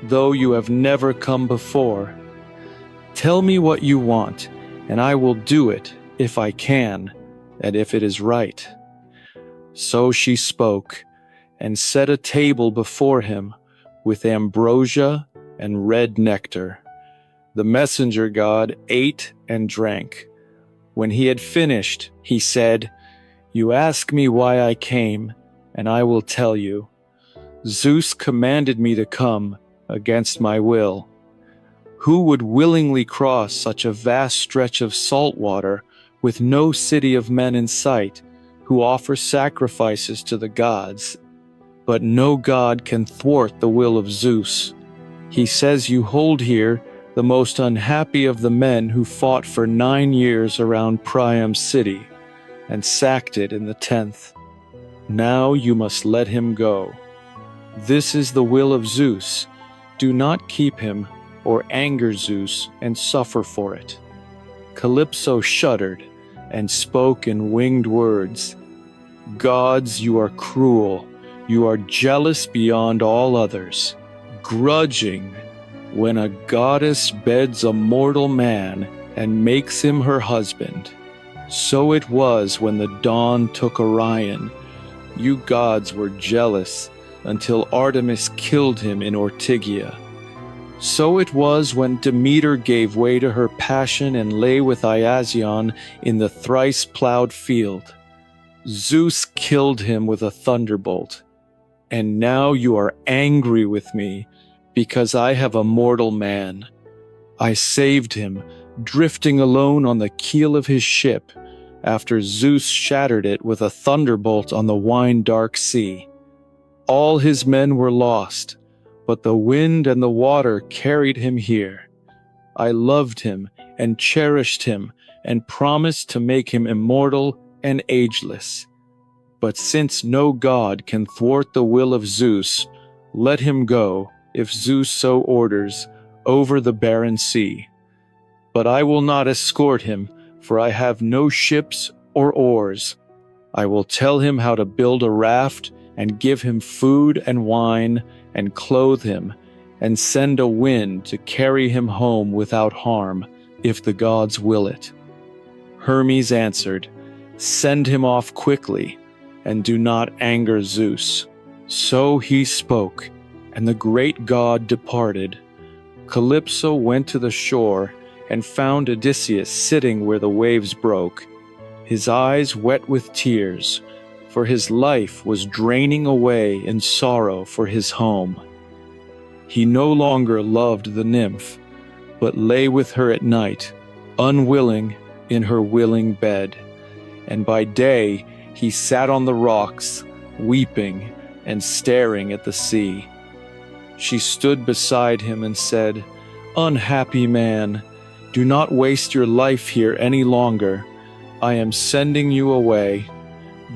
though you have never come before. Tell me what you want, and I will do it if I can, and if it is right." So she spoke, and set a table before him with ambrosia and red nectar. The messenger god ate and drank. When he had finished, he said, "You ask me why I came, and I will tell you. Zeus commanded me to come against my will. Who would willingly cross such a vast stretch of salt water with no city of men in sight, who offer sacrifices to the gods? But no god can thwart the will of Zeus. He says you hold here the most unhappy of the men who fought for 9 years around Priam's city and sacked it in the 10th. Now you must let him go. This is the will of Zeus. Do not keep him or anger Zeus and suffer for it." Calypso shuddered and spoke in winged words. "Gods, you are cruel. You are jealous beyond all others, grudging when a goddess beds a mortal man and makes him her husband. So it was when the dawn took Orion. You gods were jealous until Artemis killed him in Ortygia. So it was when Demeter gave way to her passion and lay with Iasion in the thrice-plowed field. Zeus killed him with a thunderbolt. And now you are angry with me because I have a mortal man. I saved him, drifting alone on the keel of his ship, after Zeus shattered it with a thunderbolt on the wine-dark sea. All his men were lost, but the wind and the water carried him here. I loved him and cherished him and promised to make him immortal and ageless. But since no god can thwart the will of Zeus, let him go, if Zeus so orders, over the barren sea. But I will not escort him, for I have no ships or oars. I will tell him how to build a raft and give him food and wine and clothe him, and send a wind to carry him home without harm, if the gods will it." Hermes answered, "Send him off quickly, and do not anger Zeus." So he spoke, and the great god departed. Calypso went to the shore and found Odysseus sitting where the waves broke, his eyes wet with tears, for his life was draining away in sorrow for his home. He no longer loved the nymph, but lay with her at night, unwilling, in her willing bed. And by day he sat on the rocks, weeping and staring at the sea. She stood beside him and said, "Unhappy man, do not waste your life here any longer. I am sending you away.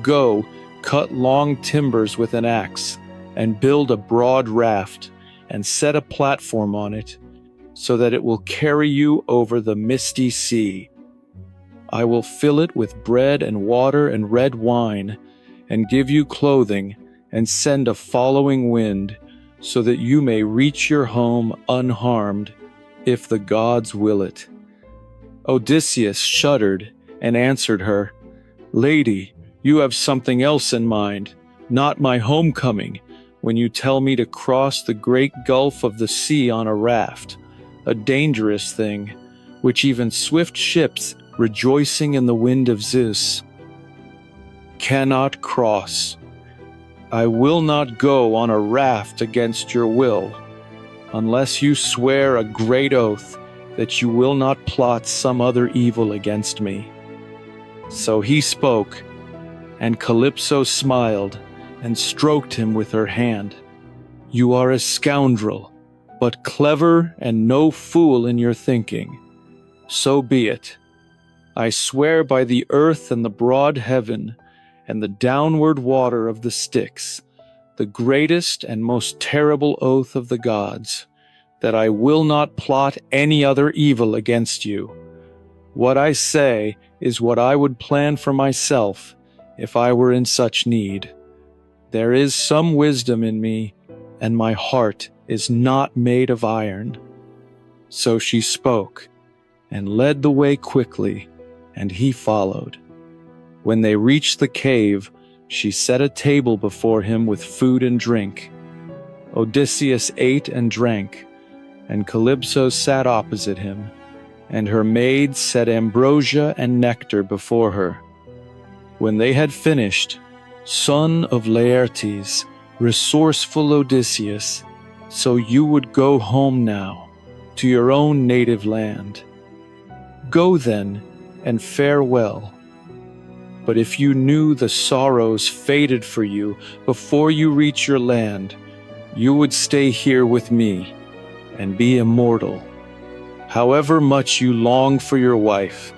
Go, cut long timbers with an axe, and build a broad raft, and set a platform on it, so that it will carry you over the misty sea. I will fill it with bread and water and red wine, and give you clothing, and send a following wind, so that you may reach your home unharmed, if the gods will it." Odysseus shuddered and answered her, "Lady, you have something else in mind, not my homecoming, when you tell me to cross the great gulf of the sea on a raft, a dangerous thing, which even swift ships, rejoicing in the wind of Zeus, cannot cross. I will not go on a raft against your will, unless you swear a great oath that you will not plot some other evil against me." So he spoke, and Calypso smiled and stroked him with her hand. "You are a scoundrel, but clever and no fool in your thinking. So be it. I swear by the earth and the broad heaven and the downward water of the Styx, the greatest and most terrible oath of the gods, that I will not plot any other evil against you. What I say is what I would plan for myself if I were in such need. There is some wisdom in me, and my heart is not made of iron." So she spoke, and led the way quickly, and he followed. When they reached the cave, she set a table before him with food and drink. Odysseus ate and drank, and Calypso sat opposite him, and her maids set ambrosia and nectar before her. When they had finished, "Son of Laertes, resourceful Odysseus, so you would go home now. to your own native land. Go then, and farewell. But if you knew the sorrows fated for you before you reach your land, you would stay here with me and be immortal, however much you long for your wife,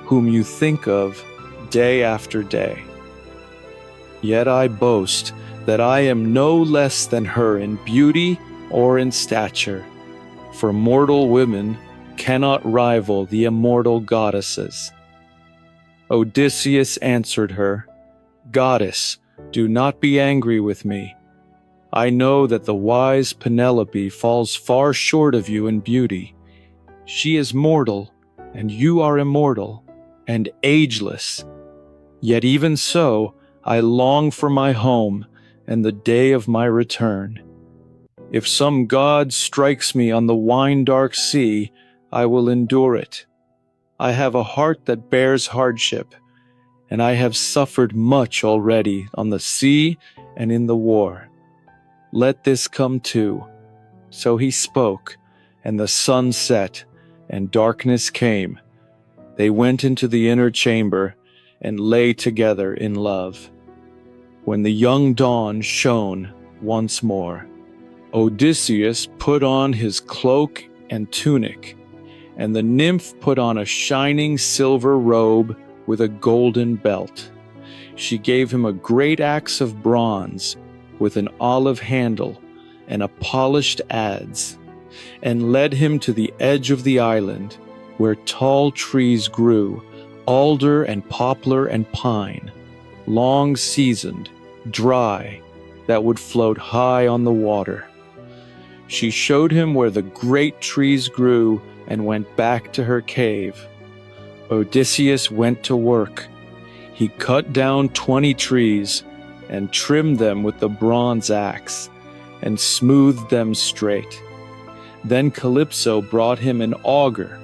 whom you think of day after day. Yet I boast that I am no less than her in beauty or in stature, for mortal women cannot rival the immortal goddesses. Odysseus answered her, Goddess, do not be angry with me. I know that the wise Penelope falls far short of you in beauty. She is mortal, and you are immortal, and ageless. Yet even so, I long for my home and the day of my return. If some god strikes me on the wine-dark sea, I will endure it. I have a heart that bears hardship, and I have suffered much already on the sea and in the war. Let this come too. So he spoke, and the sun set, and darkness came. They went into the inner chamber and lay together in love. When the young dawn shone once more, Odysseus put on his cloak and tunic, and the nymph put on a shining silver robe with a golden belt. She gave him a great axe of bronze with an olive handle and a polished adze, and led him to the edge of the island, where tall trees grew, alder and poplar and pine, long seasoned, dry, that would float high on the water. She showed him where the great trees grew and went back to her cave. Odysseus went to work. He cut down 20 trees and trimmed them with the bronze axe and smoothed them straight. Then Calypso brought him an auger,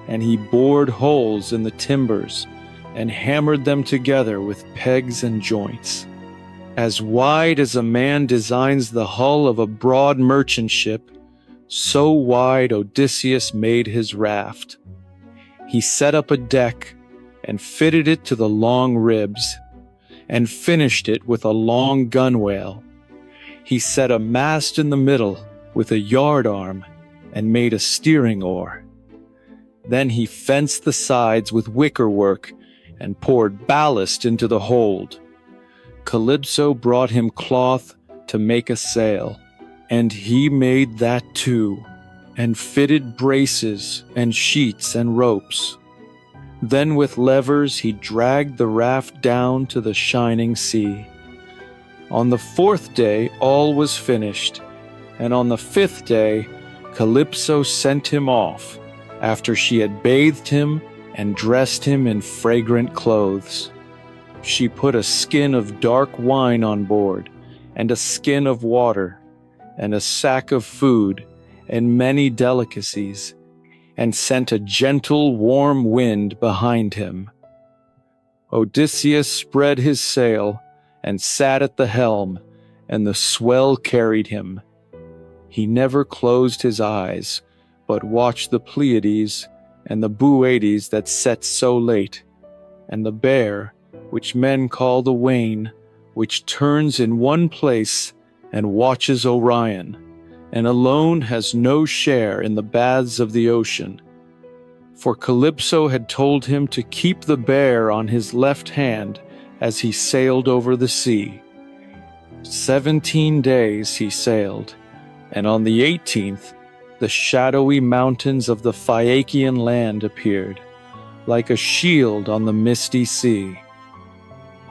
and he bored holes in the timbers and hammered them together with pegs and joints. As wide as a man designs the hull of a broad merchant ship, so wide Odysseus made his raft. He set up a deck and fitted it to the long ribs, and finished it with a long gunwale. He set a mast in the middle with a yard arm and made a steering oar. Then he fenced the sides with wickerwork and poured ballast into the hold. Calypso brought him cloth to make a sail, and he made that too, and fitted braces and sheets and ropes. Then with levers he dragged the raft down to the shining sea. On the 4th day all was finished, and on the 5th day Calypso sent him off, after she had bathed him and dressed him in fragrant clothes. She put a skin of dark wine on board, and a skin of water, and a sack of food, and many delicacies, and sent a gentle warm wind behind him. Odysseus spread his sail, and sat at the helm, and the swell carried him. He never closed his eyes, but watched the Pleiades and the Boades that set so late, and the bear, which men call the wain, which turns in one place and watches Orion, and alone has no share in the baths of the ocean. For Calypso had told him to keep the bear on his left hand as he sailed over the sea. 17 days he sailed, and on the 18th the shadowy mountains of the Phaeacian land appeared, like a shield on the misty sea.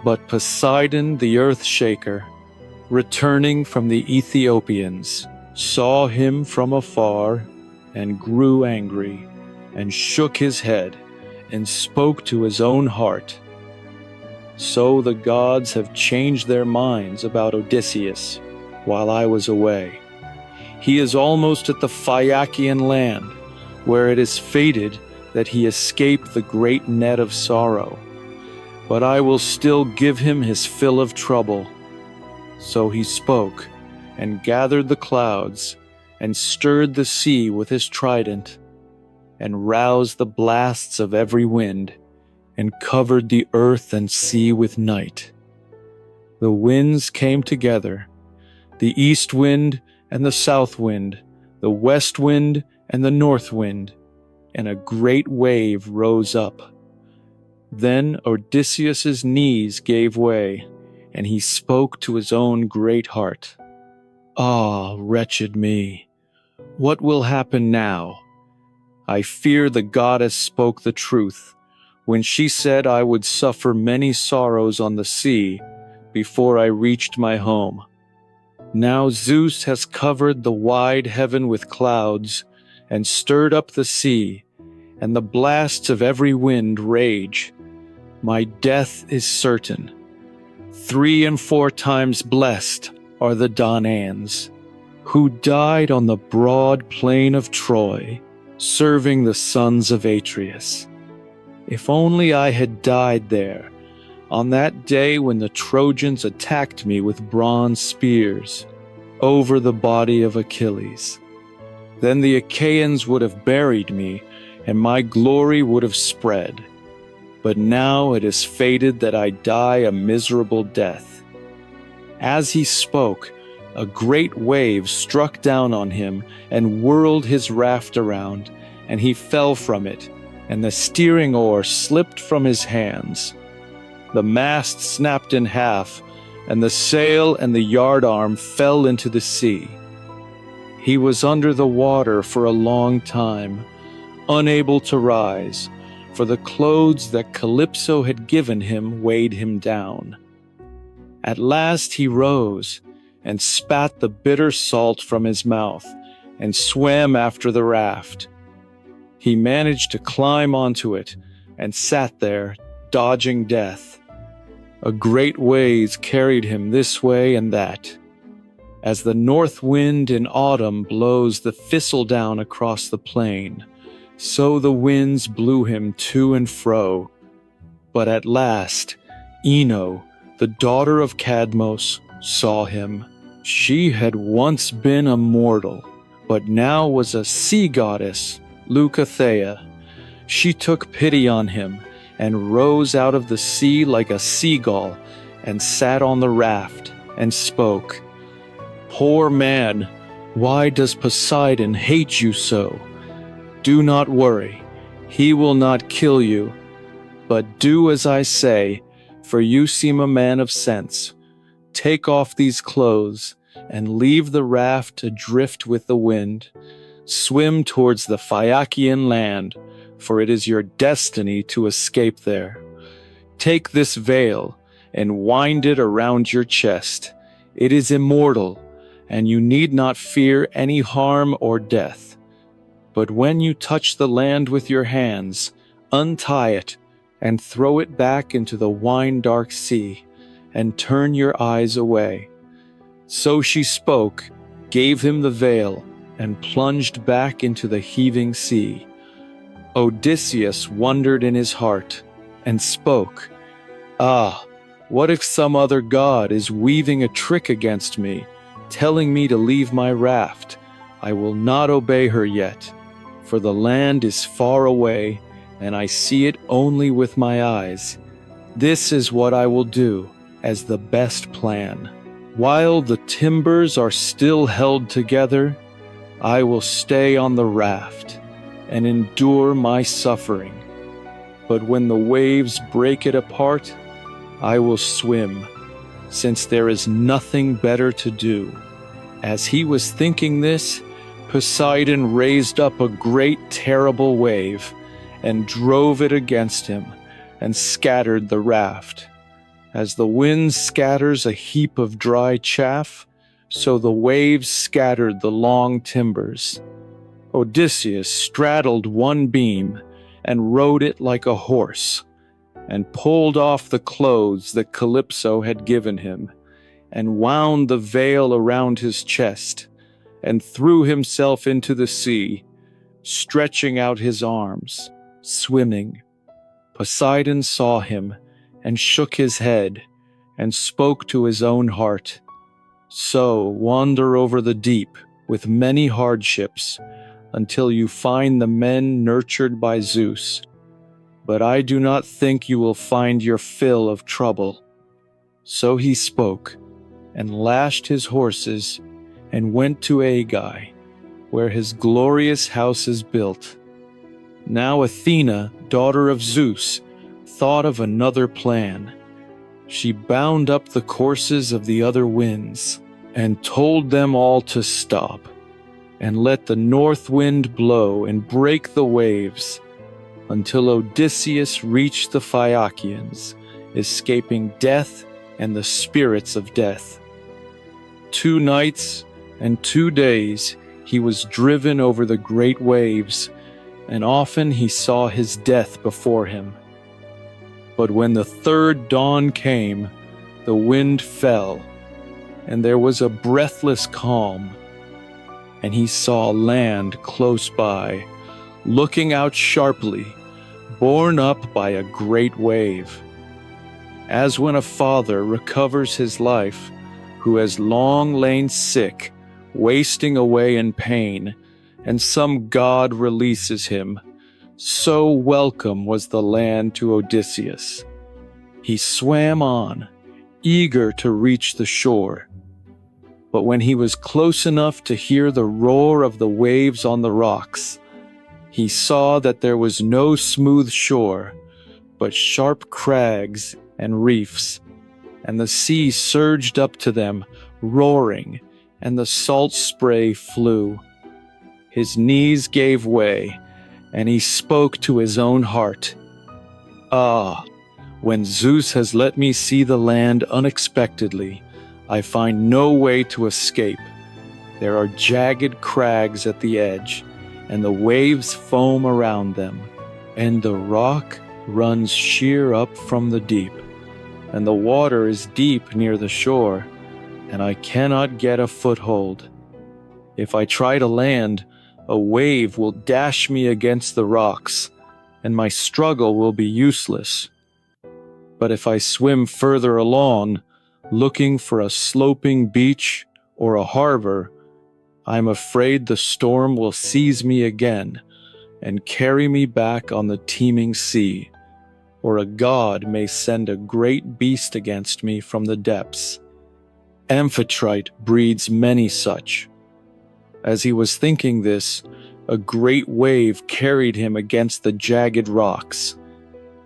But Poseidon the earth-shaker, returning from the Ethiopians, saw him from afar, and grew angry, and shook his head, and spoke to his own heart. So the gods have changed their minds about Odysseus while I was away. He is almost at the Phaeacian land, where it is fated that he escape the great net of sorrow. But I will still give him his fill of trouble. So he spoke, and gathered the clouds, and stirred the sea with his trident, and roused the blasts of every wind, and covered the earth and sea with night. The winds came together, the east wind and the south wind, the west wind and the north wind, and a great wave rose up. Then Odysseus's knees gave way, and he spoke to his own great heart. "Ah, wretched me! What will happen now? I fear the goddess spoke the truth when she said I would suffer many sorrows on the sea before I reached my home. Now Zeus has covered the wide heaven with clouds and stirred up the sea, and the blasts of every wind rage. My death is certain. 3 and 4 times blessed are the Danaans, who died on the broad plain of Troy, serving the sons of Atreus. If only I had died there, on that day when the Trojans attacked me with bronze spears over the body of Achilles. Then the Achaeans would have buried me, and my glory would have spread. But now it is fated that I die a miserable death." As he spoke, a great wave struck down on him and whirled his raft around, and he fell from it, and the steering oar slipped from his hands. The mast snapped in half, and the sail and the yardarm fell into the sea. He was under the water for a long time, unable to rise, for the clothes that Calypso had given him weighed him down. At last he rose and spat the bitter salt from his mouth and swam after the raft. He managed to climb onto it and sat there, dodging death. A great ways carried him this way and that. As the north wind in autumn blows the thistledown across the plain, so the winds blew him to and fro. But at last, Ino, the daughter of Cadmos, saw him. She had once been a mortal, but now was a sea goddess, Leucothea. She took pity on him and rose out of the sea like a seagull and sat on the raft and spoke. "Poor man, why does Poseidon hate you so? Do not worry, he will not kill you, but do as I say, for you seem a man of sense. Take off these clothes and leave the raft to drift with the wind. Swim towards the Phaeacian land, for it is your destiny to escape there. Take this veil and wind it around your chest. It is immortal, and you need not fear any harm or death. But when you touch the land with your hands, untie it and throw it back into the wine-dark sea, and turn your eyes away." So she spoke, gave him the veil, and plunged back into the heaving sea. Odysseus wondered in his heart, and spoke, "Ah, what if some other god is weaving a trick against me, telling me to leave my raft? I will not obey her yet, for the land is far away, and I see it only with my eyes. This is what I will do as the best plan. While the timbers are still held together, I will stay on the raft and endure my suffering. But when the waves break it apart, I will swim, since there is nothing better to do." As he was thinking this, Poseidon raised up a great terrible wave and drove it against him and scattered the raft. As the wind scatters a heap of dry chaff, so the waves scattered the long timbers. Odysseus straddled one beam and rode it like a horse, and pulled off the clothes that Calypso had given him, and wound the veil around his chest, and threw himself into the sea, stretching out his arms, swimming. Poseidon saw him, and shook his head, and spoke to his own heart. "So wander over the deep, with many hardships, until you find the men nurtured by Zeus. But I do not think you will find your fill of trouble." So he spoke, and lashed his horses, and went to Aigai, where his glorious house is built. Now Athena, daughter of Zeus, thought of another plan. She bound up the courses of the other winds, and told them all to stop, and let the north wind blow and break the waves, until Odysseus reached the Phaeacians, escaping death and the spirits of death. 2 nights and 2 days he was driven over the great waves, and often he saw his death before him. But when the 3rd dawn came, the wind fell, and there was a breathless calm, and he saw land close by, looking out sharply, borne up by a great wave. As when a father recovers his life, who has long lain sick, wasting away in pain, and some god releases him, so welcome was the land to Odysseus. He swam on, eager to reach the shore. But when he was close enough to hear the roar of the waves on the rocks, he saw that there was no smooth shore, but sharp crags and reefs, and the sea surged up to them, roaring, and the salt spray flew. His knees gave way, and he spoke to his own heart. "Ah, when Zeus has let me see the land unexpectedly, I find no way to escape. There are jagged crags at the edge, and the waves foam around them, and the rock runs sheer up from the deep, and the water is deep near the shore, and I cannot get a foothold. If I try to land, a wave will dash me against the rocks, and my struggle will be useless. But if I swim further along, looking for a sloping beach or a harbor, I'm afraid the storm will seize me again and carry me back on the teeming sea, or a god may send a great beast against me from the depths. Amphitrite breeds many such." As he was thinking this, a great wave carried him against the jagged rocks.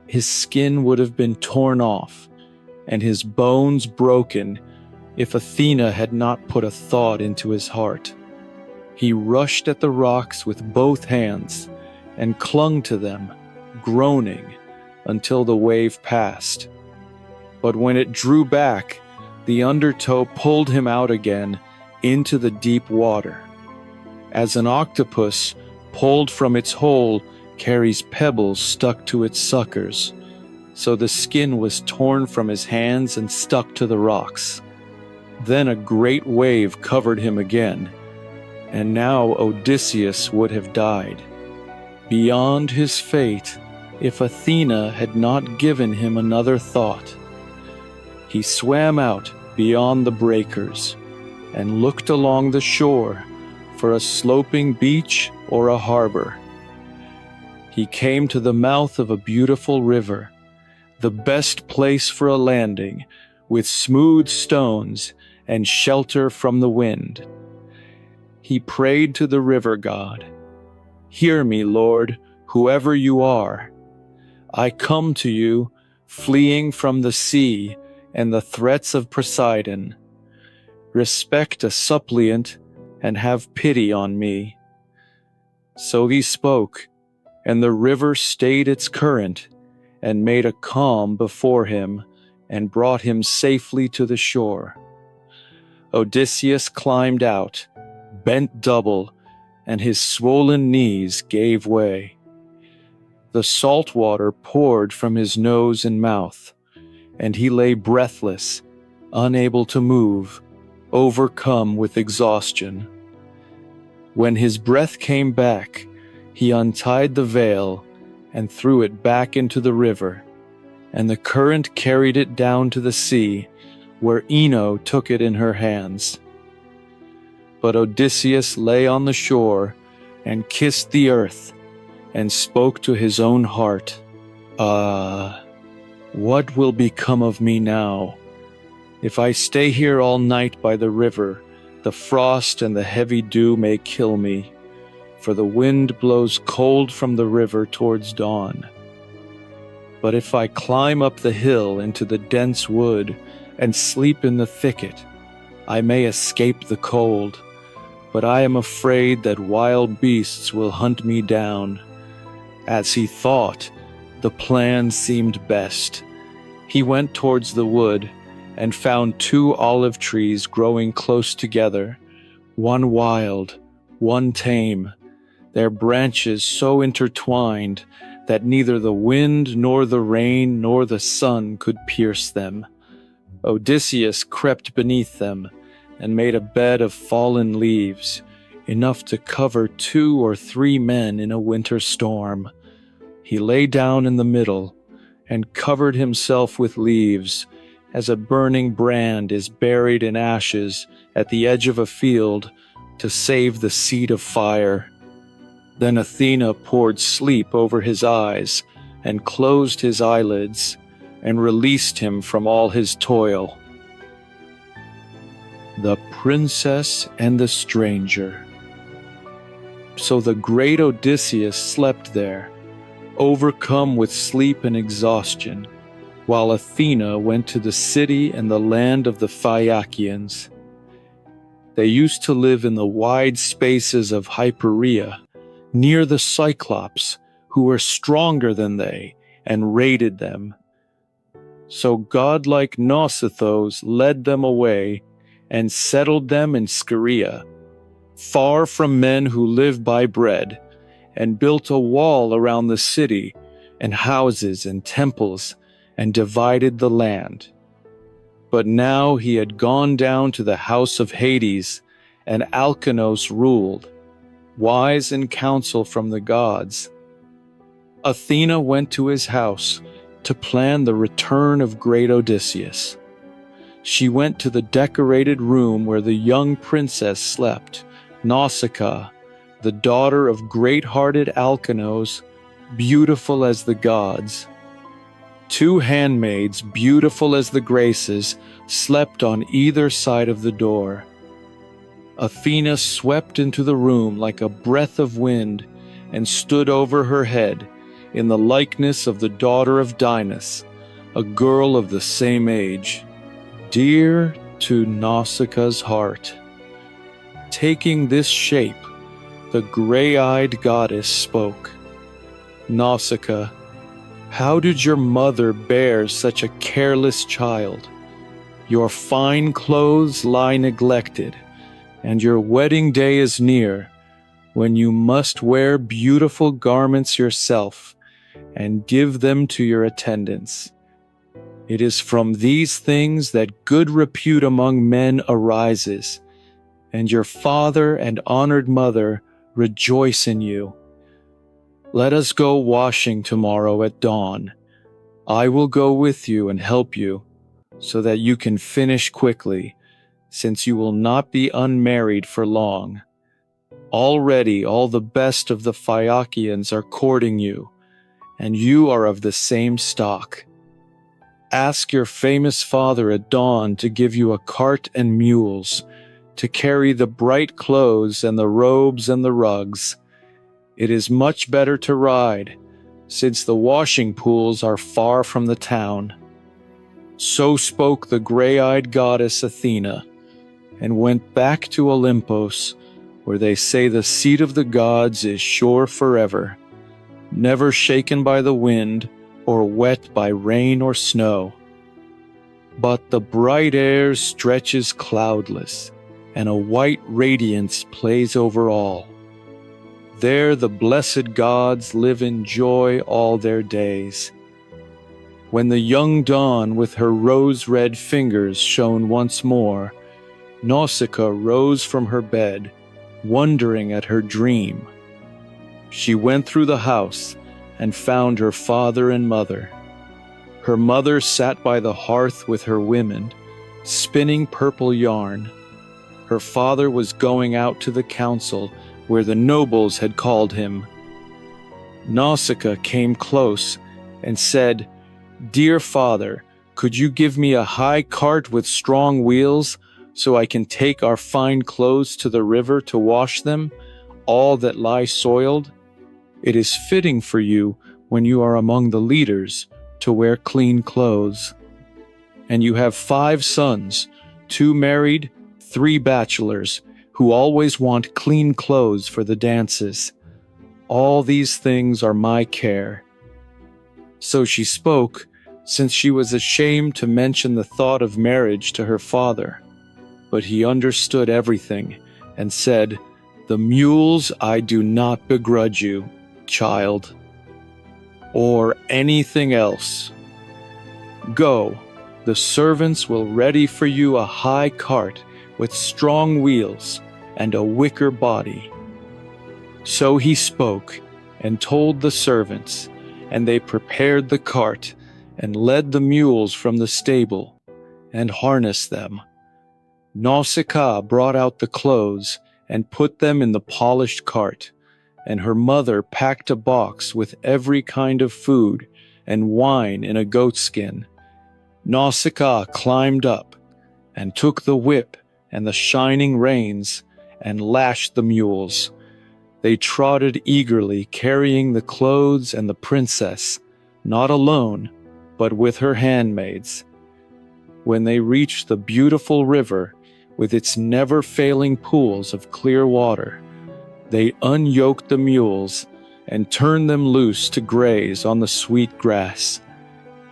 His skin would have been torn off, and his bones broken, if Athena had not put a thought into his heart. He rushed at the rocks with both hands, and clung to them, groaning, until the wave passed. But when it drew back, the undertow pulled him out again into the deep water. As an octopus, pulled from its hole, carries pebbles stuck to its suckers, so the skin was torn from his hands and stuck to the rocks. Then a great wave covered him again, and now Odysseus would have died. Beyond his fate, if Athena had not given him another thought. He swam out beyond the breakers, and looked along the shore for a sloping beach or a harbor. He came to the mouth of a beautiful river, the best place for a landing, with smooth stones and shelter from the wind. He prayed to the river god, "Hear me, Lord, whoever you are. I come to you, fleeing from the sea and the threats of Poseidon. Respect a suppliant and have pity on me." So he spoke, and the river stayed its current, and made a calm before him, and brought him safely to the shore. Odysseus climbed out, bent double, and his swollen knees gave way. The salt water poured from his nose and mouth, and he lay breathless, unable to move, overcome with exhaustion. When his breath came back, he untied the veil and threw it back into the river, and the current carried it down to the sea, where Ino took it in her hands. But Odysseus lay on the shore and kissed the earth and spoke to his own heart. What will become of me now? If I stay here all night by the river, the frost and the heavy dew may kill me, for the wind blows cold from the river towards dawn. But if I climb up the hill into the dense wood and sleep in the thicket, I may escape the cold, but I am afraid that wild beasts will hunt me down. As he thought, the plan seemed best. He went towards the wood and found 2 olive trees growing close together, one wild, one tame, their branches so intertwined that neither the wind nor the rain nor the sun could pierce them. Odysseus crept beneath them and made a bed of fallen leaves, enough to cover 2 or 3 men in a winter storm. He lay down in the middle and covered himself with leaves, as a burning brand is buried in ashes at the edge of a field to save the seed of fire. Then Athena poured sleep over his eyes and closed his eyelids and released him from all his toil. The Princess and the Stranger. So the great Odysseus slept there, overcome with sleep and exhaustion, while Athena went to the city and the land of the Phaeacians. They used to live in the wide spaces of Hyperia, near the Cyclops, who were stronger than they and raided them. So godlike Nausicaa led them away and settled them in Scheria, far from men who live by bread, and built a wall around the city and houses and temples, and divided the land. But now he had gone down to the house of Hades, and Alcinous ruled, wise in counsel from the gods. Athena went to his house to plan the return of great Odysseus. She went to the decorated room where the young princess slept, Nausicaa, the daughter of great-hearted Alcinous, beautiful as the gods. 2 handmaids, beautiful as the Graces, slept on either side of the door. Athena swept into the room like a breath of wind and stood over her head in the likeness of the daughter of Dinas, a girl of the same age, dear to Nausicaa's heart. Taking this shape, the gray-eyed goddess spoke. Nausicaa, how did your mother bear such a careless child? Your fine clothes lie neglected, and your wedding day is near, when you must wear beautiful garments yourself and give them to your attendants. It is from these things that good repute among men arises, and your father and honored mother rejoice in you. Let us go washing tomorrow at dawn. I will go with you and help you, so that you can finish quickly, since you will not be unmarried for long. Already all the best of the Phaeacians are courting you, and you are of the same stock. Ask your famous father at dawn to give you a cart and mules, to carry the bright clothes and the robes and the rugs. It is much better to ride, since the washing pools are far from the town. So spoke the gray-eyed goddess Athena, and went back to Olympos, where they say the seat of the gods is sure forever, never shaken by the wind or wet by rain or snow. But the bright air stretches cloudless, and a white radiance plays over all. There the blessed gods live in joy all their days. When the young dawn with her rose-red fingers shone once more, Nausicaa rose from her bed, wondering at her dream. She went through the house and found her father and mother. Her mother sat by the hearth with her women, spinning purple yarn. her father was going out to the council where the nobles had called him. Nausicaa came close and said, "Dear father, could you give me a high cart with strong wheels so I can take our fine clothes to the river to wash them, all that lie soiled? It is fitting for you, when you are among the leaders, to wear clean clothes. And you have 5 sons, 2 married, 3 bachelors, who always want clean clothes for the dances. All these things are my care." So she spoke, since she was ashamed to mention the thought of marriage to her father. But he understood everything, and said, "The mules I do not begrudge you, child, or anything else. Go, the servants will ready for you a high cart with strong wheels and a wicker body." So he spoke, and told the servants, and they prepared the cart, and led the mules from the stable, and harnessed them. Nausicaa brought out the clothes, and put them in the polished cart, and her mother packed a box with every kind of food, and wine in a goatskin. Nausicaa climbed up, and took the whip and the shining reins, and lashed the mules. They trotted eagerly, carrying the clothes and the princess, not alone, but with her handmaids. When they reached the beautiful river, with its never-failing pools of clear water, they unyoked the mules and turned them loose to graze on the sweet grass.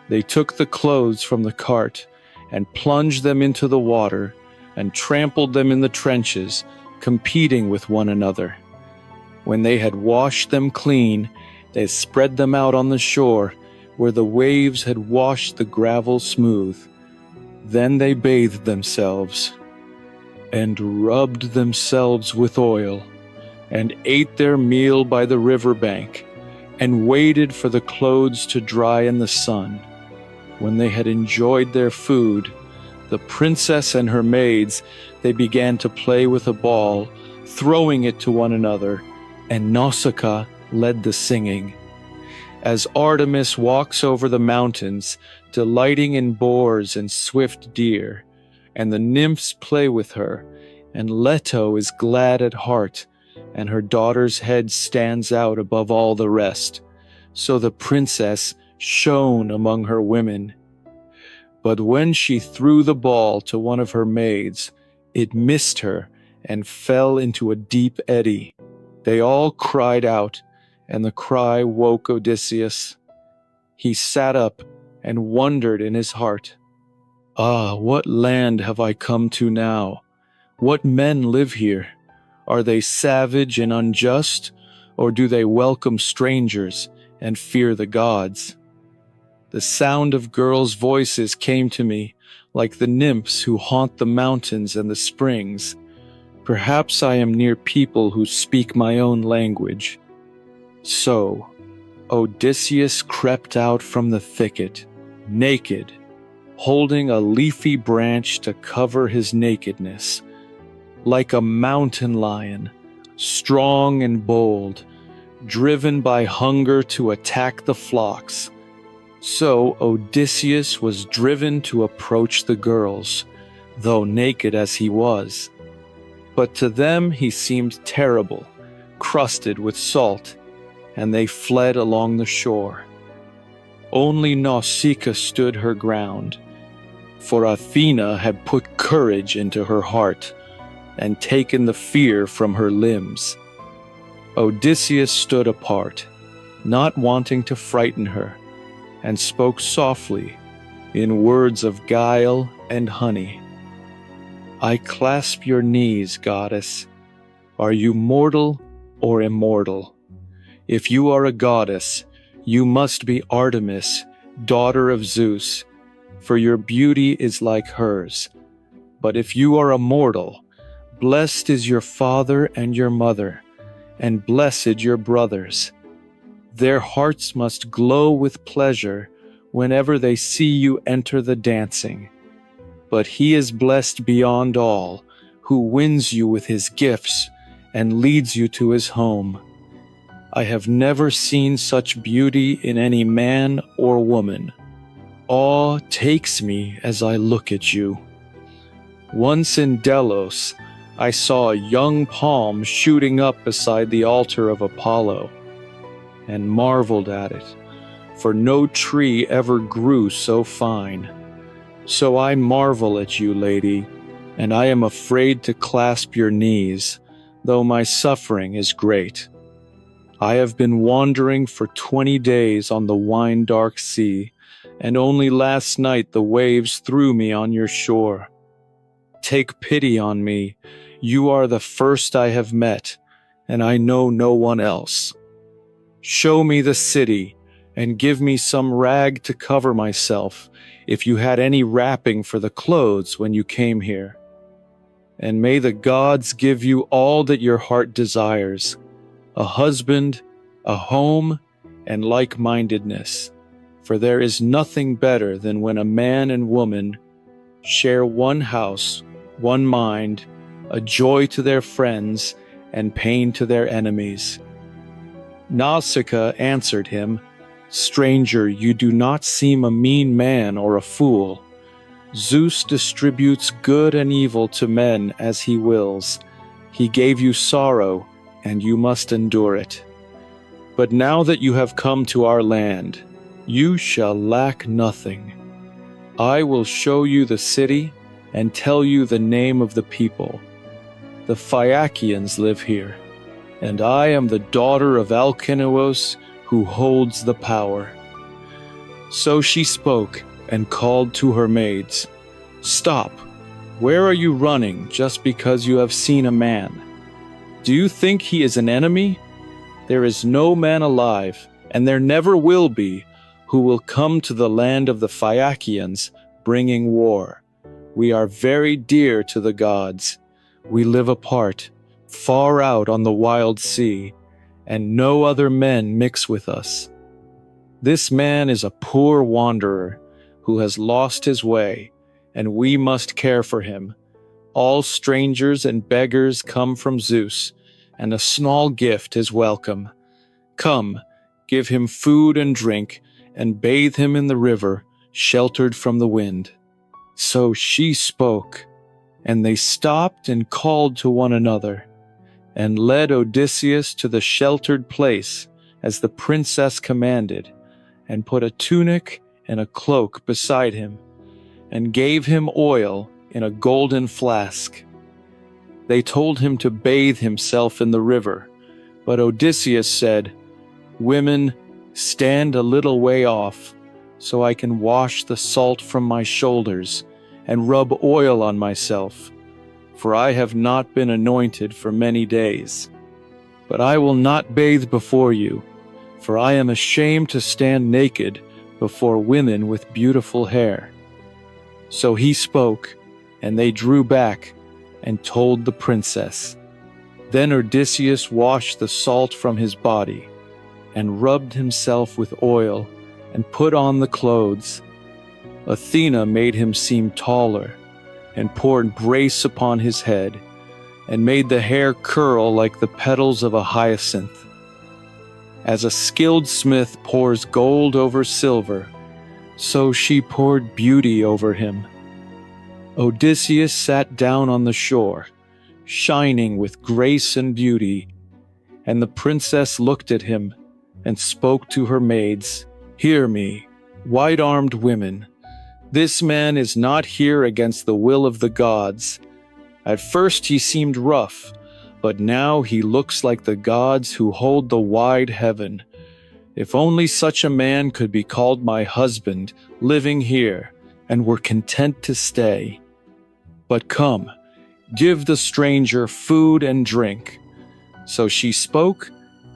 They took the clothes from the cart and plunged them into the water and trampled them in the trenches, competing with one another. When they had washed them clean, they spread them out on the shore where the waves had washed the gravel smooth. Then they bathed themselves and rubbed themselves with oil, and ate their meal by the river bank, and waited for the clothes to dry in the sun. When they had enjoyed their food, the princess and her maids, they began to play with a ball, throwing it to one another, and Nausicaa led the singing. As Artemis walks over the mountains, delighting in boars and swift deer, and the nymphs play with her, and Leto is glad at heart, and her daughter's head stands out above all the rest, so the princess shone among her women. But when she threw the ball to one of her maids, it missed her and fell into a deep eddy. They all cried out, and the cry woke Odysseus. He sat up and wondered in his heart, "Ah, what land have I come to now? What men live here? Are they savage and unjust, or do they welcome strangers and fear the gods?" The sound of girls' voices came to me, like the nymphs who haunt the mountains and the springs. Perhaps I am near people who speak my own language. So Odysseus crept out from the thicket, naked, holding a leafy branch to cover his nakedness. Like a mountain lion, strong and bold, driven by hunger to attack the flocks, so Odysseus was driven to approach the girls, though naked as he was. But to them he seemed terrible, crusted with salt, and they fled along the shore. Only Nausicaa stood her ground, for Athena had put courage into her heart and taken the fear from her limbs. Odysseus stood apart, not wanting to frighten her, and spoke softly, in words of guile and honey. "I clasp your knees, goddess. Are you mortal or immortal? If you are a goddess, you must be Artemis, daughter of Zeus, for your beauty is like hers. But if you are a mortal, blessed is your father and your mother, and blessed your brothers. Their hearts must glow with pleasure whenever they see you enter the dancing. But he is blessed beyond all, who wins you with his gifts and leads you to his home. I have never seen such beauty in any man or woman. Awe takes me as I look at you. Once in Delos, I saw a young palm shooting up beside the altar of Apollo, and marveled at it, for no tree ever grew so fine. So I marvel at you, lady, and I am afraid to clasp your knees, though my suffering is great. I have been wandering for 20 days on the wine-dark sea, and only last night the waves threw me on your shore. Take pity on me. You are the first I have met, and I know no one else. Show me the city, and give me some rag to cover myself, if you had any wrapping for the clothes when you came here. And may the gods give you all that your heart desires, a husband, a home, and like-mindedness. For there is nothing better than when a man and woman share one house, one mind, a joy to their friends, and pain to their enemies. Nausicaa answered him, Stranger, you do not seem a mean man or a fool. Zeus distributes good and evil to men as he wills. He gave you sorrow, and you must endure it. But now that you have come to our land, you shall lack nothing. I will show you the city and tell you the name of the people. The Phaeacians live here, and I am the daughter of Alcinous, who holds the power. So she spoke and called to her maids, Stop! Where are you running just because you have seen a man? Do you think he is an enemy? There is no man alive, and there never will be, who will come to the land of the Phaeacians bringing war. We are very dear to the gods. We live apart, far out on the wild sea, and no other men mix with us. This man is a poor wanderer who has lost his way, and we must care for him. All strangers and beggars come from Zeus, and a small gift is welcome. Come, give him food and drink, and bathe him in the river, sheltered from the wind. So she spoke, and they stopped and called to one another, and led Odysseus to the sheltered place, as the princess commanded, and put a tunic and a cloak beside him, and gave him oil in a golden flask. They told him to bathe himself in the river, but Odysseus said, Women, stand a little way off, so I can wash the salt from my shoulders and rub oil on myself, for I have not been anointed for many days. But I will not bathe before you, for I am ashamed to stand naked before women with beautiful hair. So he spoke, and they drew back and told the princess. Then Odysseus washed the salt from his body, and rubbed himself with oil, and put on the clothes. Athena made him seem taller, and poured brace upon his head, and made the hair curl like the petals of a hyacinth. As a skilled smith pours gold over silver, so she poured beauty over him. Odysseus sat down on the shore, shining with grace and beauty, and the princess looked at him and spoke to her maids, Hear me, white-armed women. This man is not here against the will of the gods. At first he seemed rough, but now he looks like the gods who hold the wide heaven. If only such a man could be called my husband, living here, and were content to stay. But come, give the stranger food and drink. So she spoke,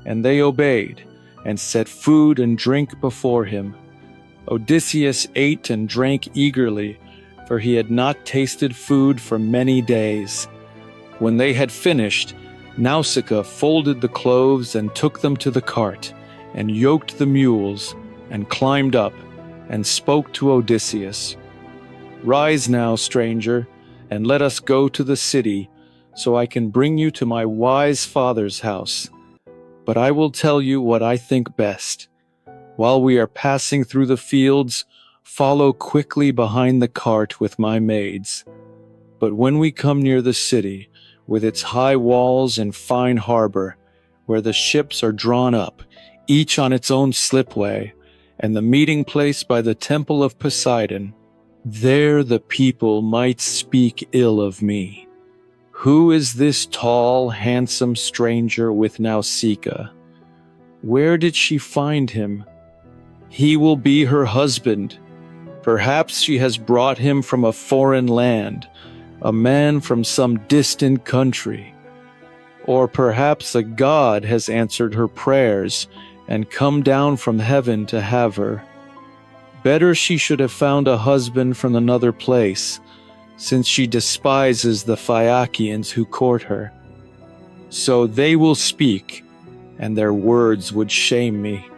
and they obeyed, and set food and drink before him. Odysseus ate and drank eagerly, for he had not tasted food for many days. When they had finished, Nausicaa folded the clothes and took them to the cart, and yoked the mules, and climbed up, and spoke to Odysseus. Rise now, stranger, and let us go to the city, so I can bring you to my wise father's house. But I will tell you what I think best. While we are passing through the fields, follow quickly behind the cart with my maids. But when we come near the city, with its high walls and fine harbor, where the ships are drawn up, each on its own slipway, and the meeting place by the temple of Poseidon, there the people might speak ill of me. Who is this tall, handsome stranger with Nausicaa? Where did she find him? He will be her husband. Perhaps she has brought him from a foreign land, a man from some distant country. Or perhaps a god has answered her prayers and come down from heaven to have her. Better she should have found a husband from another place, since she despises the Phaeacians who court her. So they will speak, and their words would shame me.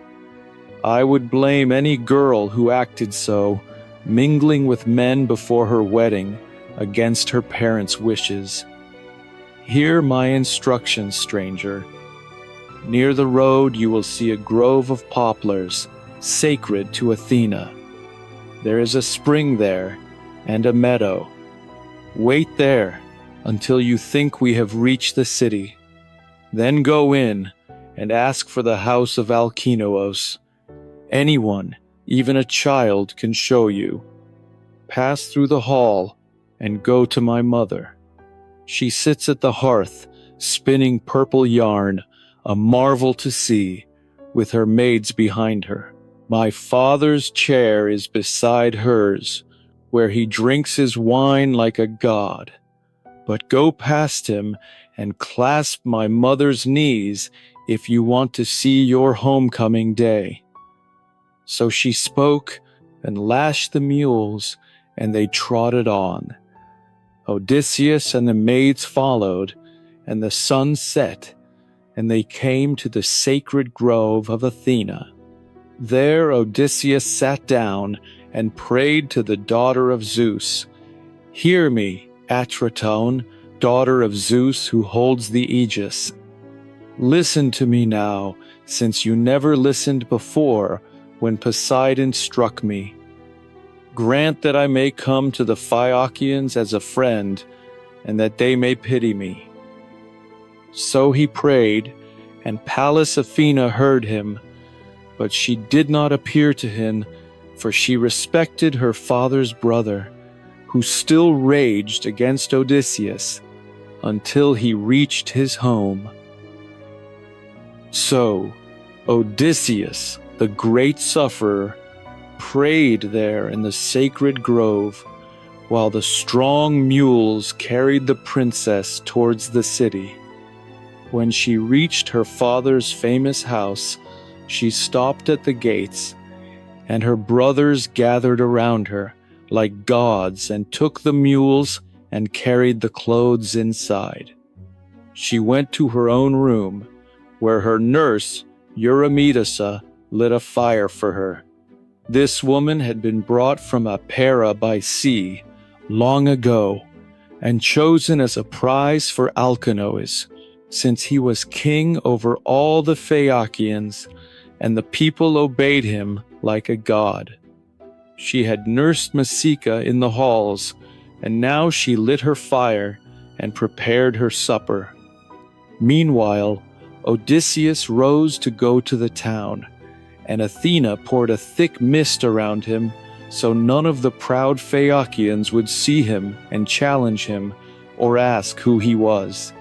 I would blame any girl who acted so, mingling with men before her wedding, against her parents' wishes. Hear my instructions, stranger. Near the road you will see a grove of poplars, sacred to Athena. There is a spring there, and a meadow. Wait there until you think we have reached the city. Then go in and ask for the house of Alcinous. Anyone, even a child, can show you. Pass through the hall and go to my mother. She sits at the hearth, spinning purple yarn, a marvel to see, with her maids behind her. My father's chair is beside hers, where he drinks his wine like a god. But go past him and clasp my mother's knees if you want to see your homecoming day. So she spoke and lashed the mules, and they trotted on. Odysseus and the maids followed, and the sun set, and they came to the sacred grove of Athena. There Odysseus sat down and prayed to the daughter of Zeus. Hear me, Atratone, daughter of Zeus who holds the aegis. Listen to me now, since you never listened before when Poseidon struck me. Grant that I may come to the Phaeacians as a friend, and that they may pity me. So he prayed, and Pallas Athena heard him, but she did not appear to him, for she respected her father's brother, who still raged against Odysseus until he reached his home. So Odysseus, the great sufferer, prayed there in the sacred grove, while the strong mules carried the princess towards the city. When she reached her father's famous house, she stopped at the gates, and her brothers gathered around her like gods and took the mules and carried the clothes inside. She went to her own room, where her nurse, Eumaeus, lit a fire for her. This woman had been brought from Apera by sea long ago, and chosen as a prize for Alcinous, since he was king over all the Phaeacians, and the people obeyed him like a god. She had nursed Nausicaa in the halls, and now she lit her fire and prepared her supper. Meanwhile, Odysseus rose to go to the town, and Athena poured a thick mist around him, so none of the proud Phaeacians would see him and challenge him or ask who he was.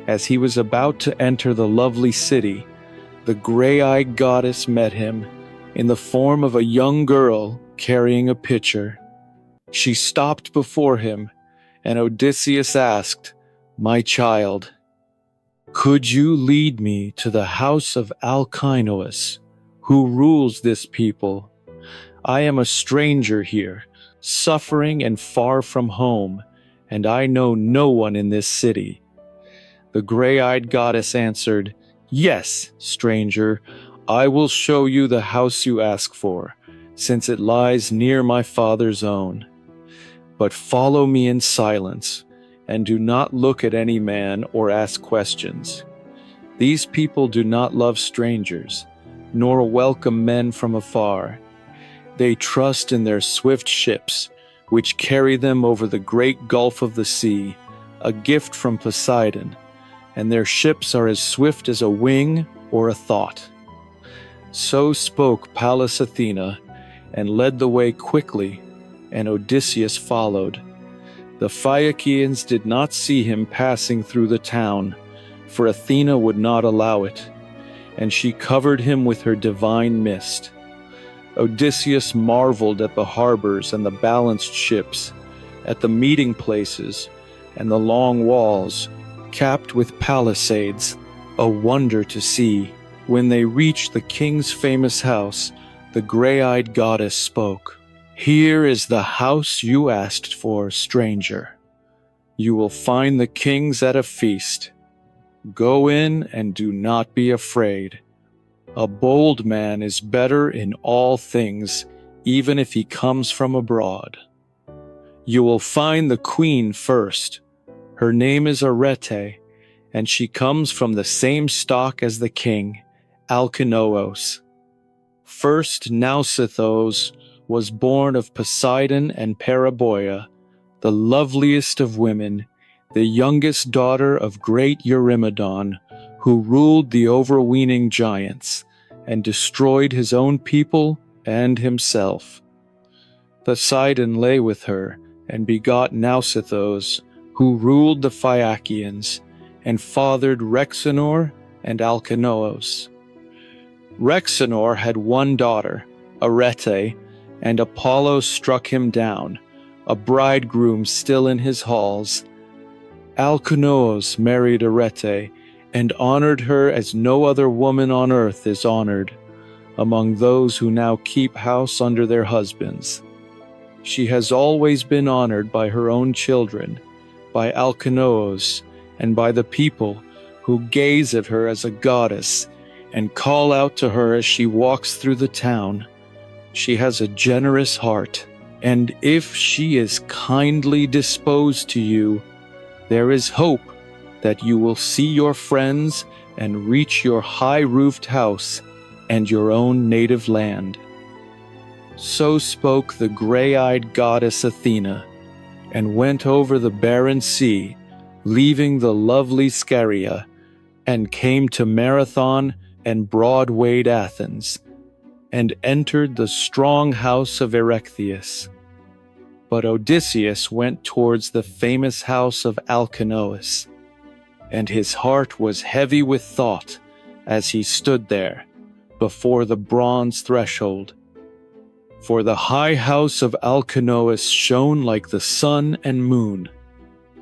As he was about to enter the lovely city, the gray-eyed goddess met him in the form of a young girl carrying a pitcher. She stopped before him, and Odysseus asked, "My child, could you lead me to the house of Alcinous, who rules this people? I am a stranger here, suffering and far from home, and I know no one in this city." The gray-eyed goddess answered, "Yes, stranger, I will show you the house you ask for, since it lies near my father's own. But follow me in silence, and do not look at any man or ask questions. These people do not love strangers, nor welcome men from afar. They trust in their swift ships, which carry them over the great gulf of the sea, a gift from Poseidon, and their ships are as swift as a wing or a thought. So spoke Pallas Athena, and led the way quickly, and Odysseus followed. The Phaeacians did not see him passing through the town, for Athena would not allow it, and she covered him with her divine mist. Odysseus marveled at the harbors and the balanced ships, at the meeting places and the long walls, capped with palisades, a wonder to see. When they reached the king's famous house, the gray-eyed goddess spoke. "Here is the house you asked for, stranger. You will find the kings at a feast. Go in and do not be afraid. A bold man is better in all things, even if he comes from abroad. You will find the queen first. Her name is Arete, and she comes from the same stock as the king, Alcinous. First Nausicaa was born of Poseidon and Paraboea, the loveliest of women, the youngest daughter of great Eurymedon, who ruled the overweening giants, and destroyed his own people and himself. Poseidon lay with her, and begot Nausicaa, who ruled the Phaeacians, and fathered Rhexenor and Alcinous. Rhexenor had one daughter, Arete, and Apollo struck him down, a bridegroom still in his halls. Alcinous married Arete, and honored her as no other woman on earth is honored, among those who now keep house under their husbands. She has always been honored by her own children, by Alcinous, and by the people who gaze at her as a goddess and call out to her as she walks through the town. She has a generous heart, and if she is kindly disposed to you, there is hope that you will see your friends and reach your high-roofed house and your own native land." So spoke the gray-eyed goddess Athena, and went over the barren sea, leaving the lovely Scheria, and came to Marathon and broad-wayed Athens, and entered the strong house of Erechtheus. But Odysseus went towards the famous house of Alcinous, and his heart was heavy with thought as he stood there before the bronze threshold. For the high house of Alcinous shone like the sun and moon.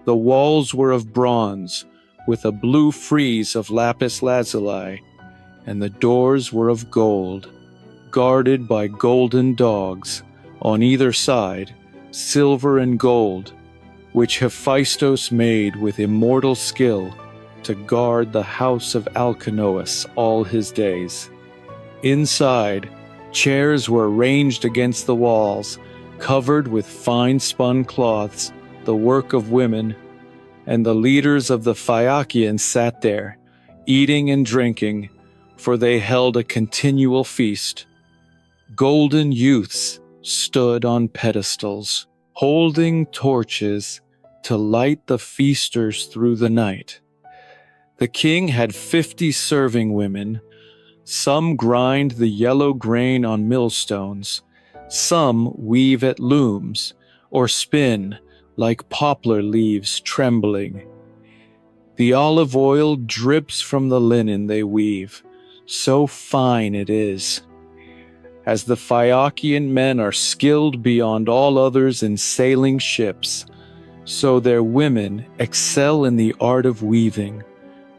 The walls were of bronze, with a blue frieze of lapis lazuli, and the doors were of gold, guarded by golden dogs on either side, silver and gold, which Hephaestus made with immortal skill to guard the house of Alcinous all his days. Inside, chairs were ranged against the walls, covered with fine-spun cloths, the work of women, and the leaders of the Phaeacians sat there, eating and drinking, for they held a continual feast. Golden youths stood on pedestals, holding torches to light the feasters through the night. The king had 50 serving women. Some grind the yellow grain on millstones, some weave at looms, or spin like poplar leaves trembling. The olive oil drips from the linen they weave, so fine it is. As the Phaeacian men are skilled beyond all others in sailing ships, so their women excel in the art of weaving,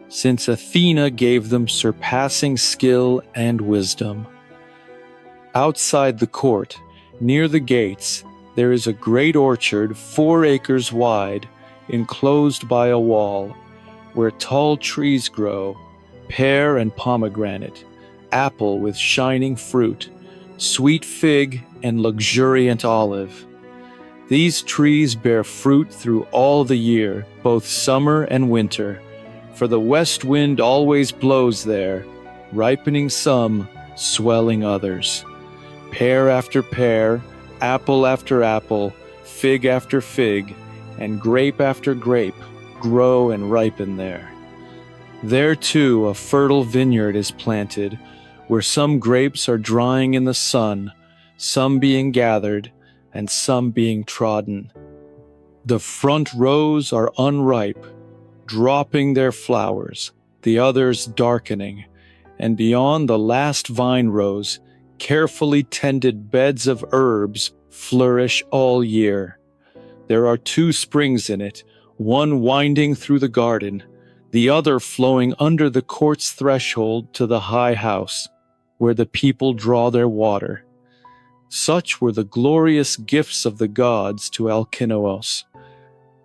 since Athena gave them surpassing skill and wisdom. Outside the court, near the gates, there is a great orchard 4 acres wide, enclosed by a wall, where tall trees grow, pear and pomegranate, apple with shining fruit, sweet fig and luxuriant olive. These trees bear fruit through all the year, both summer and winter, for the west wind always blows there, ripening some, swelling others. Pear after pear, apple after apple, fig after fig, and grape after grape grow and ripen there. There too a fertile vineyard is planted, where some grapes are drying in the sun, some being gathered, and some being trodden. The front rows are unripe, dropping their flowers, the others darkening, and beyond the last vine rows, carefully tended beds of herbs flourish all year. There are 2 springs in it, one winding through the garden, the other flowing under the court's threshold to the high house, where the people draw their water. Such were the glorious gifts of the gods to Alcinous.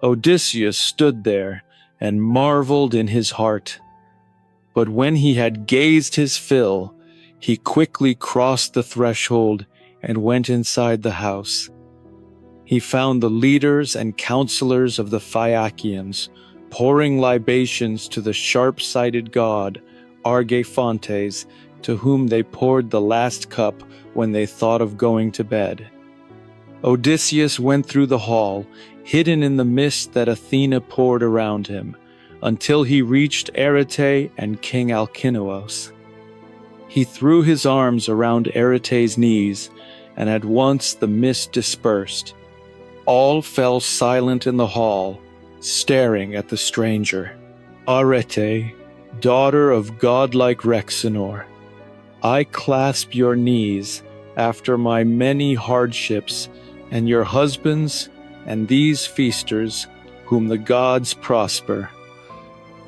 Odysseus stood there and marveled in his heart. But when he had gazed his fill, he quickly crossed the threshold and went inside the house. He found the leaders and counselors of the Phaeacians pouring libations to the sharp-sighted god Argephontes, to whom they poured the last cup when they thought of going to bed. Odysseus went through the hall, hidden in the mist that Athena poured around him, until he reached Arete and King Alcinous. He threw his arms around Arete's knees, and at once the mist dispersed. All fell silent in the hall, staring at the stranger. Arete, daughter of godlike Rhexenor, I clasp your knees after my many hardships, and your husbands and these feasters, whom the gods prosper.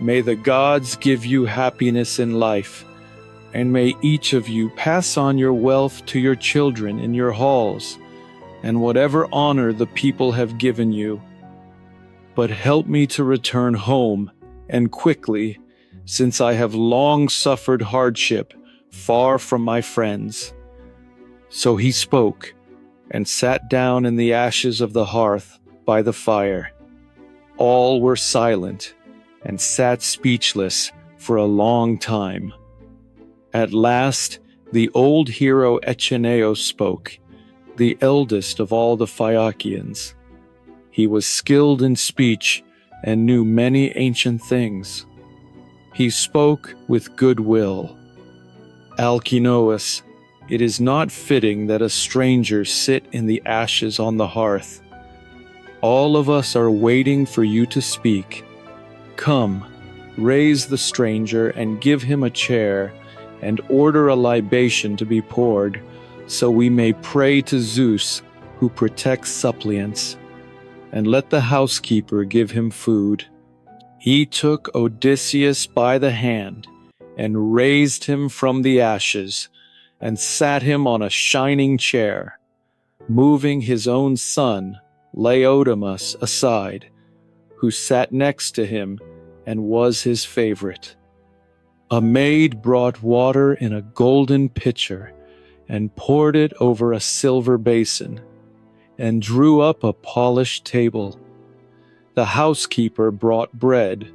May the gods give you happiness in life, and may each of you pass on your wealth to your children in your halls, and whatever honor the people have given you. But help me to return home, and quickly, since I have long suffered hardship, far from my friends. So he spoke, and sat down in the ashes of the hearth by the fire. All were silent, and sat speechless for a long time. At last, the old hero Echeneos spoke, the eldest of all the Phaeacians. He was skilled in speech, and knew many ancient things. He spoke with good will. Alcinous, it is not fitting that a stranger sit in the ashes on the hearth. All of us are waiting for you to speak. Come, raise the stranger and give him a chair, and order a libation to be poured, so we may pray to Zeus, who protects suppliants, and let the housekeeper give him food. He took Odysseus by the hand, and raised him from the ashes, and sat him on a shining chair, moving his own son, Laodamas, aside, who sat next to him and was his favorite. A maid brought water in a golden pitcher, and poured it over a silver basin, and drew up a polished table. The housekeeper brought bread,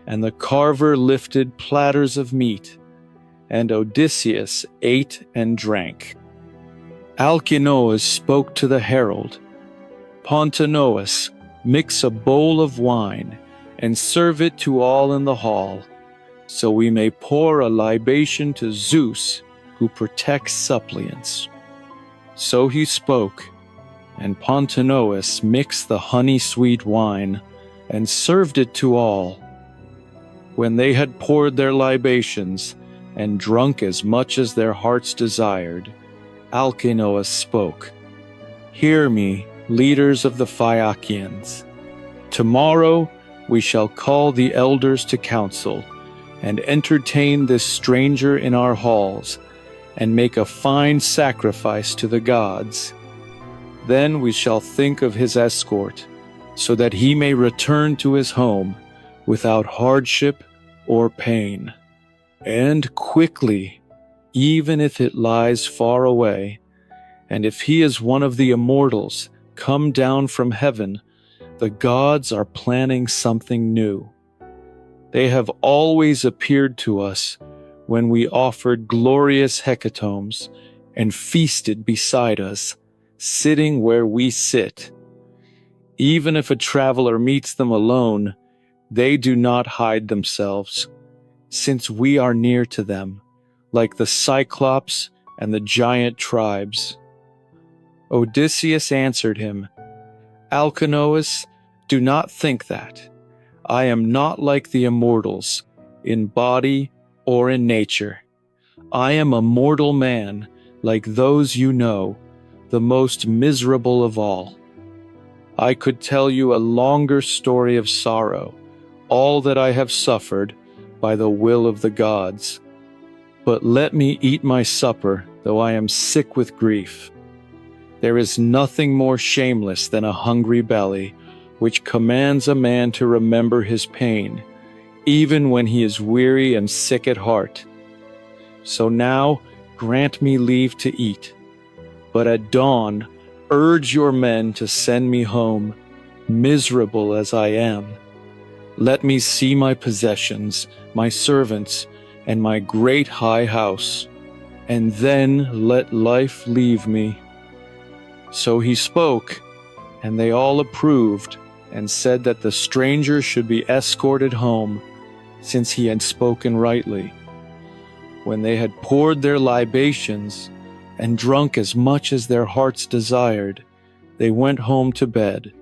and the carver lifted platters of meat, and Odysseus ate and drank. Alcinous spoke to the herald, Pontonous, mix a bowl of wine, and serve it to all in the hall, so we may pour a libation to Zeus, who protects suppliants. So he spoke, and Pontonous mixed the honey-sweet wine, and served it to all. When they had poured their libations, and drunk as much as their hearts desired, Alcinous spoke, Hear me, leaders of the Phaeacians. Tomorrow we shall call the elders to council, and entertain this stranger in our halls, and make a fine sacrifice to the gods. Then we shall think of his escort, so that he may return to his home without hardship or pain. And quickly, even if it lies far away, and if he is one of the immortals, come down from heaven, the gods are planning something new. They have always appeared to us when we offered glorious hecatombs and feasted beside us, sitting where we sit. Even if a traveler meets them alone, they do not hide themselves, since we are near to them, like the Cyclops and the giant tribes. Odysseus answered him, Alcinous, do not think that. I am not like the immortals, in body or in nature. I am a mortal man, like those you know, the most miserable of all. I could tell you a longer story of sorrow, all that I have suffered by the will of the gods. But let me eat my supper, though I am sick with grief. There is nothing more shameless than a hungry belly, which commands a man to remember his pain, even when he is weary and sick at heart. So now grant me leave to eat, but at dawn urge your men to send me home, miserable as I am. Let me see my possessions, my servants, and my great high house, and then let life leave me. So he spoke, and they all approved, and said that the stranger should be escorted home, since he had spoken rightly. When they had poured their libations, and drunk as much as their hearts desired, they went home to bed.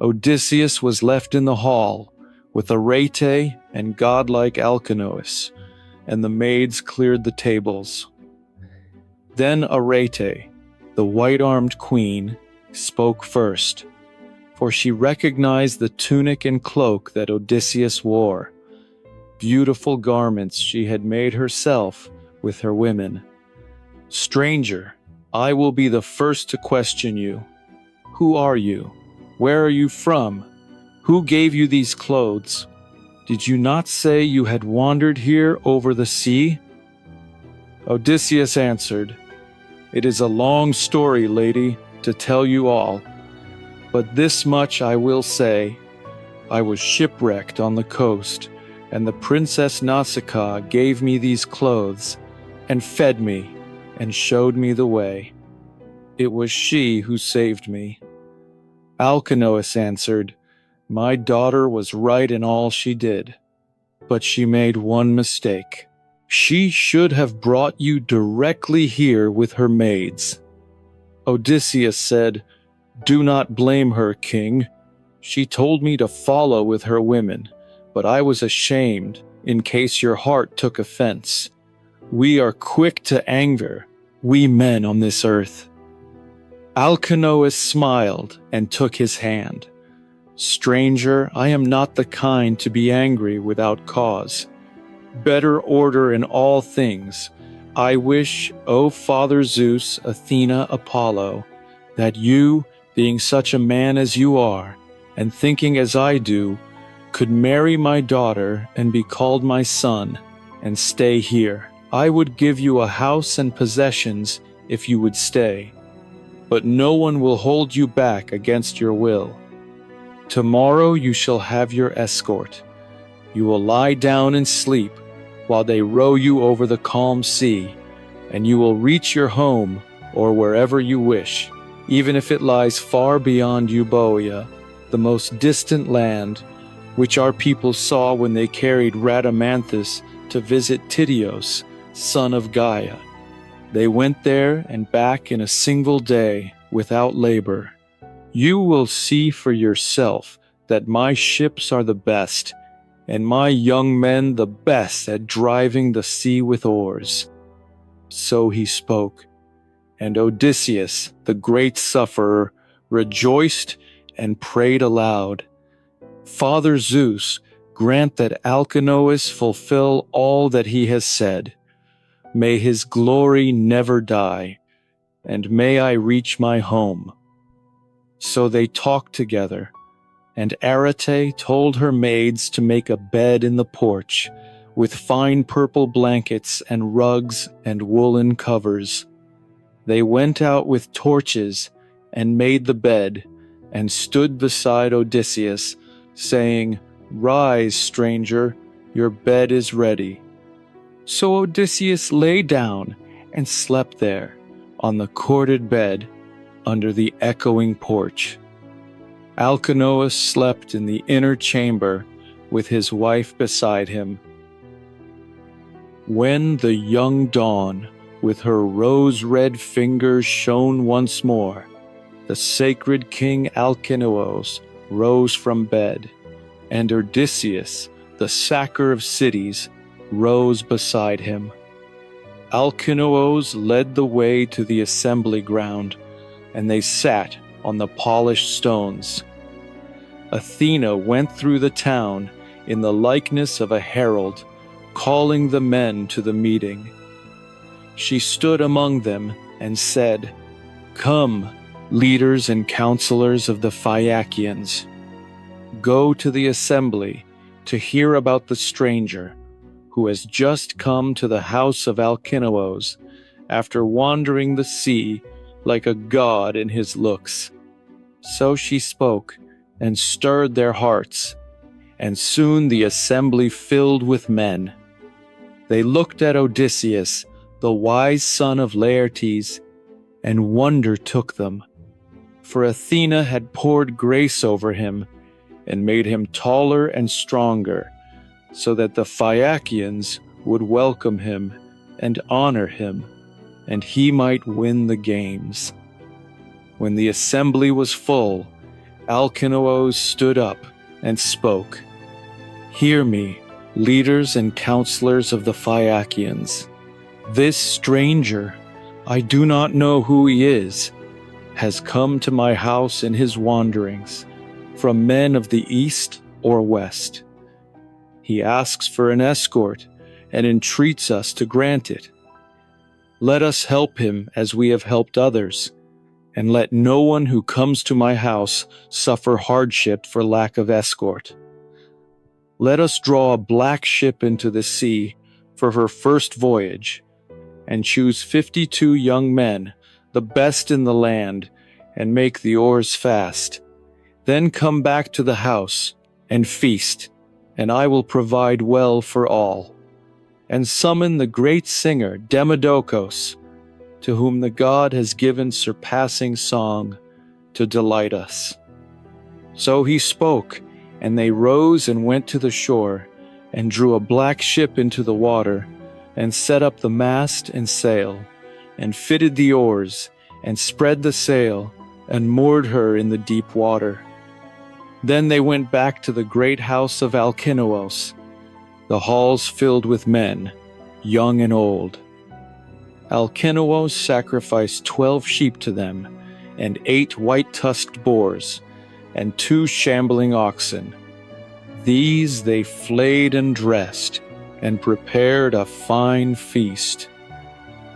Odysseus was left in the hall, with Arete and godlike Alcinous, and the maids cleared the tables. Then Arete, the white-armed queen, spoke first, for she recognized the tunic and cloak that Odysseus wore, beautiful garments she had made herself with her women. Stranger, I will be the first to question you. Who are you? Where are you from? Who gave you these clothes? Did you not say you had wandered here over the sea? Odysseus answered, It is a long story, lady, to tell you all. But this much I will say. I was shipwrecked on the coast, and the princess Nausicaa gave me these clothes, and fed me, and showed me the way. It was she who saved me. Alcinous answered, My daughter was right in all she did, but she made one mistake. She should have brought you directly here with her maids. Odysseus said, Do not blame her, king. She told me to follow with her women, but I was ashamed, in case your heart took offense. We are quick to anger, we men on this earth. Alcinous smiled and took his hand. Stranger, I am not the kind to be angry without cause. Better order in all things. I wish, O Father Zeus, Athena, Apollo, that you, being such a man as you are, and thinking as I do, could marry my daughter and be called my son, and stay here. I would give you a house and possessions if you would stay, but no one will hold you back against your will. Tomorrow you shall have your escort. You will lie down and sleep while they row you over the calm sea, and you will reach your home or wherever you wish, even if it lies far beyond Euboea, the most distant land, which our people saw when they carried Rhadamanthus to visit Tydeus, son of Gaia. They went there and back in a single day without labor. You will see for yourself that my ships are the best, and my young men the best at driving the sea with oars. So he spoke, and Odysseus, the great sufferer, rejoiced and prayed aloud. Father Zeus, grant that Alcinous fulfill all that he has said. May his glory never die, and may I reach my home. So they talked together, and Arete told her maids to make a bed in the porch, with fine purple blankets and rugs and woolen covers. They went out with torches and made the bed, and stood beside Odysseus, saying, "Rise, stranger, your bed is ready." So Odysseus lay down and slept there, on the corded bed, under the echoing porch. Alcinous slept in the inner chamber, with his wife beside him. When the young dawn, with her rose-red fingers, shone once more, the sacred king Alcinous rose from bed, and Odysseus, the sacker of cities, rose beside him. Alcinous led the way to the assembly ground, and they sat on the polished stones. Athena went through the town in the likeness of a herald, calling the men to the meeting. She stood among them and said, "Come, leaders and counselors of the Phaeacians, go to the assembly to hear about the stranger who has just come to the house of Alcinous after wandering the sea like a god in his looks." So she spoke and stirred their hearts, and soon the assembly filled with men. They looked at Odysseus, the wise son of Laertes, and wonder took them, for Athena had poured grace over him and made him taller and stronger, so that the Phaeacians would welcome him and honor him, and he might win the games. When the assembly was full, Alcinous stood up and spoke. "Hear me, leaders and counselors of the Phaeacians. This stranger, I do not know who he is, has come to my house in his wanderings, from men of the east or west. He asks for an escort and entreats us to grant it. Let us help him as we have helped others, and let no one who comes to my house suffer hardship for lack of escort. Let us draw a black ship into the sea for her first voyage, and choose 52 young men, the best in the land, and make the oars fast. Then come back to the house and feast, and I will provide well for all. And summon the great singer Demodocus, to whom the god has given surpassing song, to delight us." So he spoke, and they rose and went to the shore, and drew a black ship into the water, and set up the mast and sail, and fitted the oars, and spread the sail, and moored her in the deep water. Then they went back to the great house of Alcinous, the halls filled with men, young and old. Alcinous sacrificed 12 sheep to them, and 8 white-tusked boars, and 2 shambling oxen. These they flayed and dressed, and prepared a fine feast.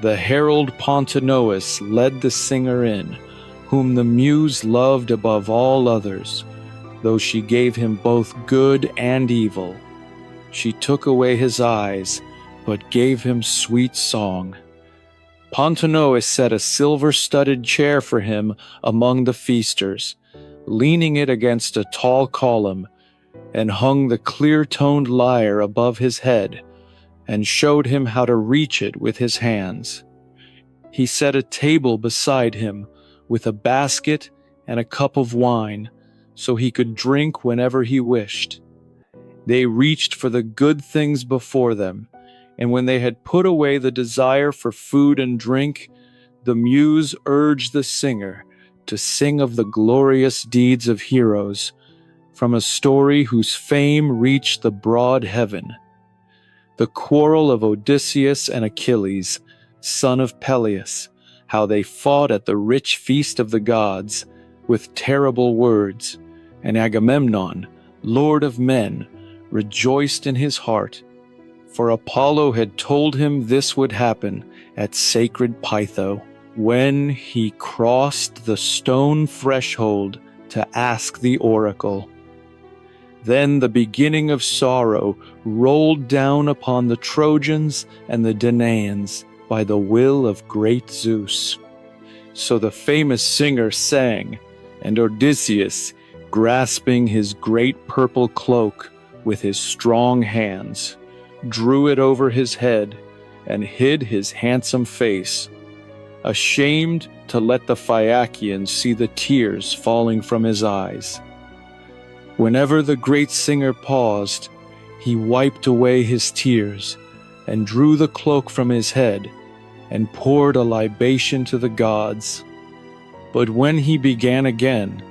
The herald Pontonous led the singer in, whom the muse loved above all others, though she gave him both good and evil. She took away his eyes, but gave him sweet song. Pontonous set a silver-studded chair for him among the feasters, leaning it against a tall column, and hung the clear-toned lyre above his head, and showed him how to reach it with his hands. He set a table beside him, with a basket and a cup of wine, so he could drink whenever he wished. They reached for the good things before them, and when they had put away the desire for food and drink, the muse urged the singer to sing of the glorious deeds of heroes, from a story whose fame reached the broad heaven. The quarrel of Odysseus and Achilles, son of Peleus, how they fought at the rich feast of the gods, with terrible words, and Agamemnon, lord of men, rejoiced in his heart, for Apollo had told him this would happen at sacred Pytho, when he crossed the stone threshold to ask the oracle. Then the beginning of sorrow rolled down upon the Trojans and the Danaans by the will of great Zeus. So the famous singer sang, and Odysseus, grasping his great purple cloak with his strong hands, drew it over his head and hid his handsome face, ashamed to let the Phaeacians see the tears falling from his eyes. Whenever the great singer paused, he wiped away his tears and drew the cloak from his head and poured a libation to the gods. But when he began again,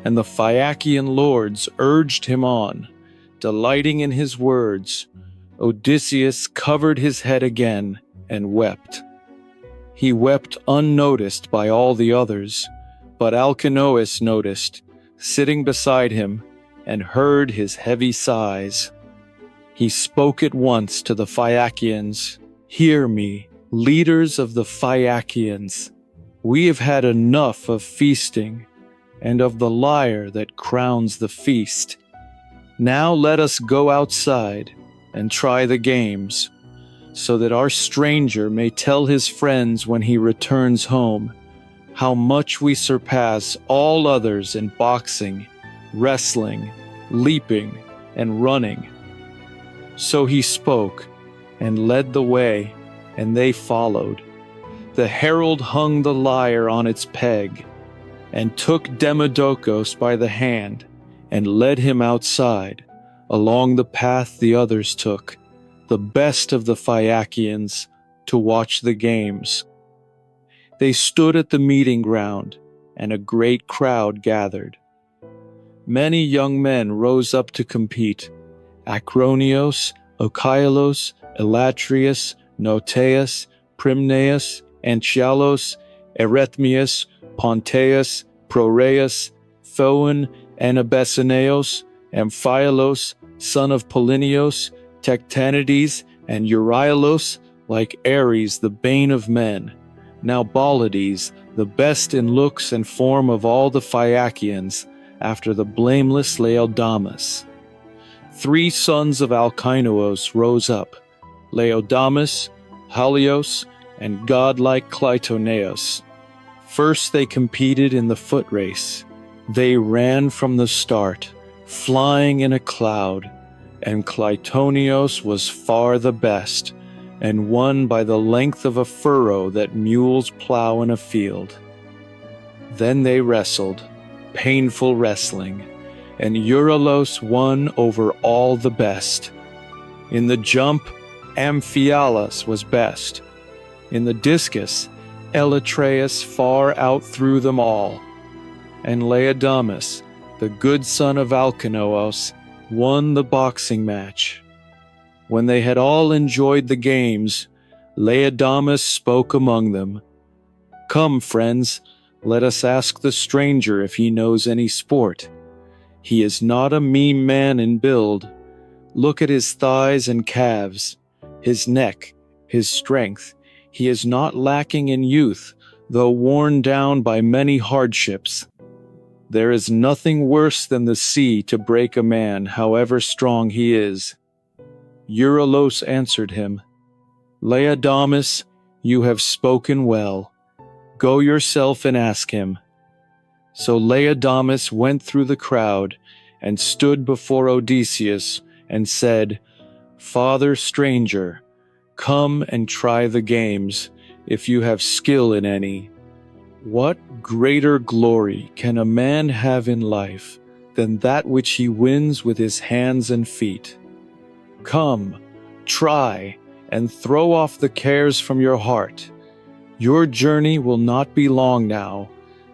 and the Phaeacian lords urged him on, delighting in his words, Odysseus covered his head again and wept. He wept unnoticed by all the others, but Alcinous noticed, sitting beside him, and heard his heavy sighs. He spoke at once to the Phaeacians, "Hear me, leaders of the Phaeacians. We have had enough of feasting, and of the lyre that crowns the feast. Now let us go outside and try the games, so that our stranger may tell his friends when he returns home how much we surpass all others in boxing, wrestling, leaping, and running." So he spoke and led the way, and they followed. The herald hung the lyre on its peg, and took Demodocus by the hand, and led him outside, along the path the others took, the best of the Phaeacians, to watch the games. They stood at the meeting ground, and a great crowd gathered. Many young men rose up to compete: Acronios, Ochialos, Elatrius, Noteus, Primneus, Anchialos, Eretmius, Ponteus, Proreus, Phoen, Anabessineos, Amphialos, son of Polynios, Tectanides, and Euryalus, like Ares, the bane of men. Now Baulides, the best in looks and form of all the Phaeacians, after the blameless Laodamas. 3 sons of Alcinous rose up, Laodamas, Halios, and godlike Clytoneus. First they competed in the foot race. They ran from the start, flying in a cloud, and Clytoneus was far the best, and won by the length of a furrow that mules plow in a field. Then they wrestled, painful wrestling, and Euryalus won over all the best. In the jump, Amphialus was best. In the discus, Elytraeus far outthrew them all. And Laodamas, the good son of Alcinous, won the boxing match. When they had all enjoyed the games, Laodamas spoke among them. "Come, friends, let us ask the stranger if he knows any sport. He is not a mean man in build. Look at his thighs and calves, his neck, his strength. He is not lacking in youth, though worn down by many hardships. There is nothing worse than the sea to break a man, however strong he is." Euryalus answered him, "Laodamas, you have spoken well. Go yourself and ask him." So Laodamas went through the crowd and stood before Odysseus and said, "Father stranger, come and try the games, if you have skill in any. What greater glory can a man have in life than that which he wins with his hands and feet? Come, try, and throw off the cares from your heart. Your journey will not be long now.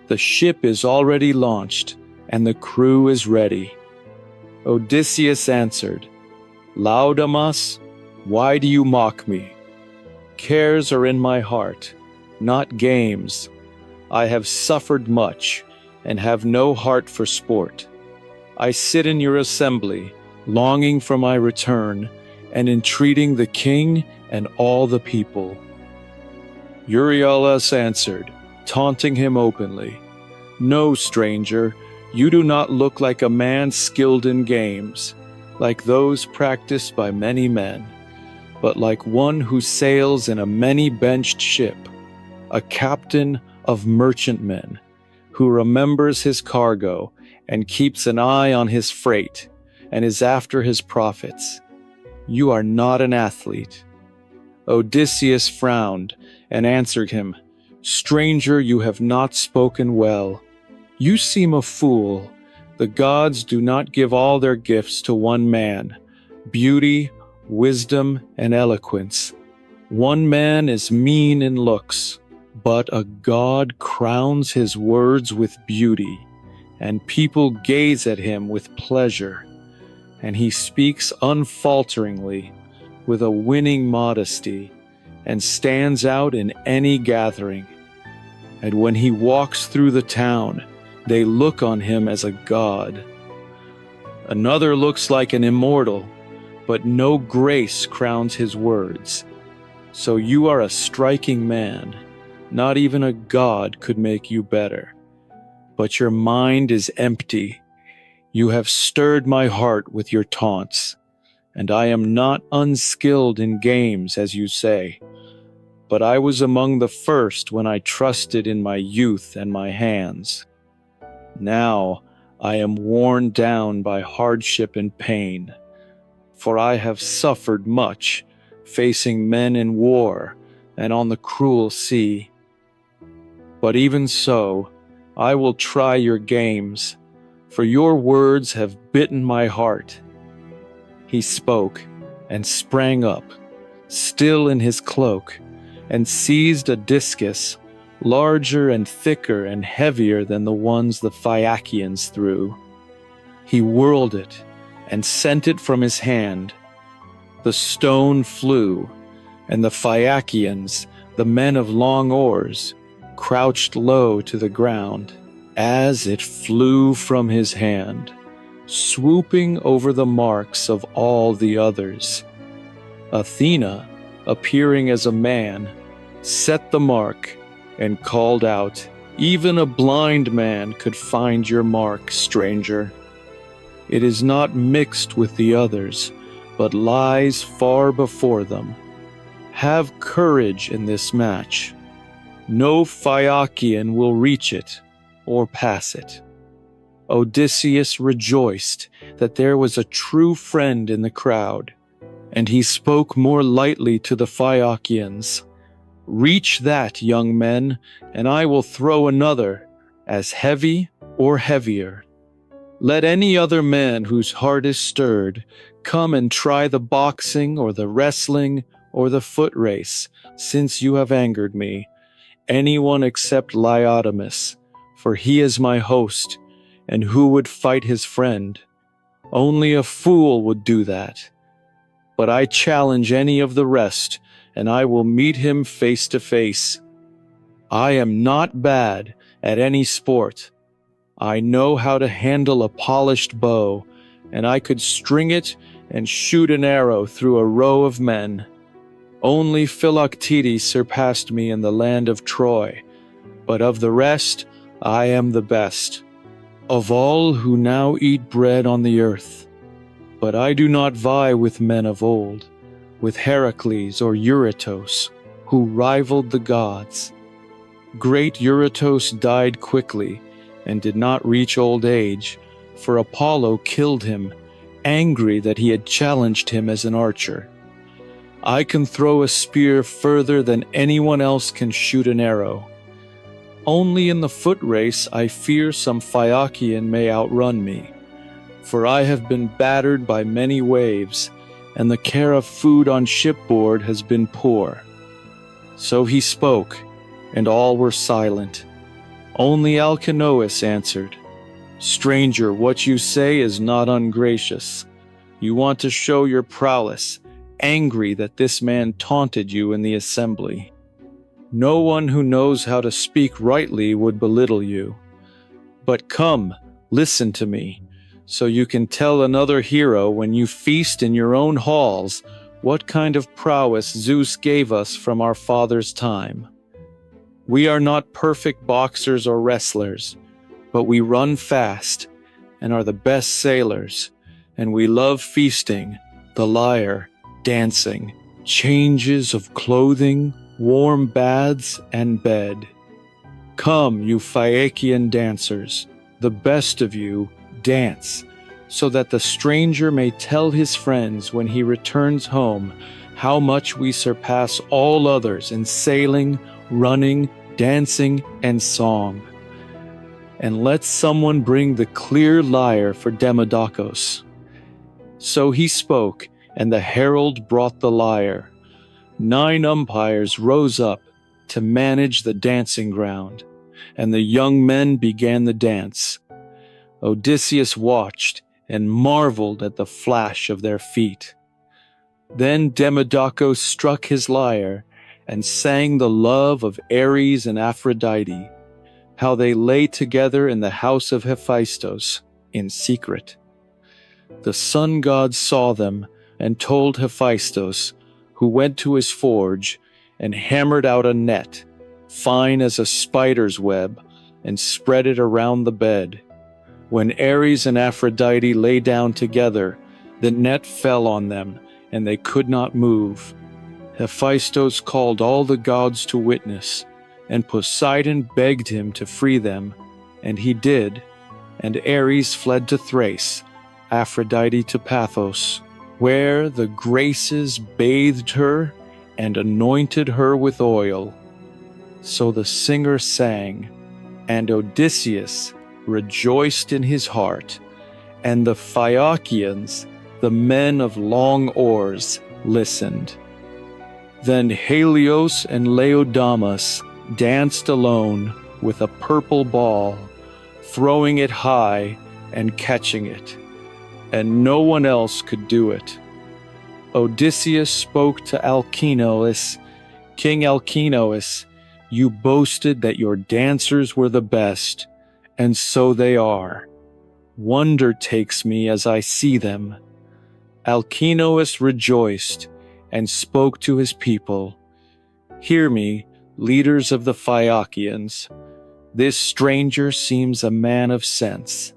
The ship is already launched, and the crew is ready." Odysseus answered, "Laodamas, why do you mock me? Cares are in my heart, not games. I have suffered much, and have no heart for sport. I sit in your assembly, longing for my return, and entreating the king and all the people." Euryalus answered, taunting him openly, "No, stranger, you do not look like a man skilled in games, like those practiced by many men, but like one who sails in a many-benched ship, a captain of merchantmen, who remembers his cargo and keeps an eye on his freight and is after his profits. You are not an athlete." Odysseus frowned and answered him, "Stranger, you have not spoken well. You seem a fool. The gods do not give all their gifts to one man, beauty, wisdom, and eloquence. One man is mean in looks, but a god crowns his words with beauty, and people gaze at him with pleasure, and he speaks unfalteringly, with a winning modesty, and stands out in any gathering. And when he walks through the town, they look on him as a god. Another looks like an immortal, but no grace crowns his words. So you are a striking man. Not even a god could make you better. But your mind is empty. You have stirred my heart with your taunts, and I am not unskilled in games, as you say. But I was among the first when I trusted in my youth and my hands. Now I am worn down by hardship and pain, for I have suffered much, facing men in war and on the cruel sea. But even so, I will try your games, for your words have bitten my heart." He spoke and sprang up, still in his cloak, and seized a discus, larger and thicker and heavier than the ones the Phaeacians threw. He whirled it and sent it from his hand. The stone flew, and the Phaeacians, the men of long oars, crouched low to the ground as it flew from his hand, swooping over the marks of all the others. Athena, appearing as a man, set the mark and called out, "Even a blind man could find your mark, stranger. It is not mixed with the others, but lies far before them. Have courage in this match. No Phaeacian will reach it or pass it." Odysseus rejoiced that there was a true friend in the crowd, and he spoke more lightly to the Phaeacians. "Reach that, young men, and I will throw another, as heavy or heavier. Let any other man whose heart is stirred come and try the boxing or the wrestling or the foot race, since you have angered me. Anyone except Laodamas, for he is my host, and who would fight his friend? Only a fool would do that. But I challenge any of the rest, and I will meet him face to face. I am not bad at any sport. I know how to handle a polished bow, and I could string it and shoot an arrow through a row of men. Only Philoctetes surpassed me in the land of Troy, but of the rest I am the best, of all who now eat bread on the earth. But I do not vie with men of old, with Heracles or Eurytos, who rivaled the gods. Great Eurytos died quickly and did not reach old age, for Apollo killed him, angry that he had challenged him as an archer. I can throw a spear further than anyone else can shoot an arrow. Only in the foot race I fear some Phaeacian may outrun me, for I have been battered by many waves, and the care of food on shipboard has been poor." So he spoke, and all were silent. Only Alcinous answered, "Stranger, what you say is not ungracious. You want to show your prowess, angry that this man taunted you in the assembly. No one who knows how to speak rightly would belittle you. But come, listen to me, so you can tell another hero when you feast in your own halls what kind of prowess Zeus gave us from our father's time. We are not perfect boxers or wrestlers, but we run fast and are the best sailors, and we love feasting, the lyre, dancing, changes of clothing, warm baths, and bed. Come, you Phaeacian dancers, the best of you, dance, so that the stranger may tell his friends when he returns home how much we surpass all others in sailing, running, dancing, and song. And let someone bring the clear lyre for Demodocus." So he spoke, and the herald brought the lyre. 9 umpires rose up to manage the dancing ground, and the young men began the dance. Odysseus watched and marveled at the flash of their feet. Then Demodocus struck his lyre and sang the love of Ares and Aphrodite, how they lay together in the house of Hephaestus in secret. The sun god saw them and told Hephaestus, who went to his forge and hammered out a net, fine as a spider's web, and spread it around the bed. When Ares and Aphrodite lay down together, the net fell on them, and they could not move. Hephaestus called all the gods to witness, and Poseidon begged him to free them, and he did, and Ares fled to Thrace, Aphrodite to Paphos, where the Graces bathed her and anointed her with oil. So the singer sang, and Odysseus rejoiced in his heart, and the Phaeacians, the men of long oars, listened. Then Helios and Laodamas danced alone with a purple ball, throwing it high and catching it, and no one else could do it. Odysseus spoke to Alcinous, "King Alcinous, you boasted that your dancers were the best, and so they are. Wonder takes me as I see them." Alcinous rejoiced and spoke to his people, "Hear me, leaders of the Phaeacians. This stranger seems a man of sense.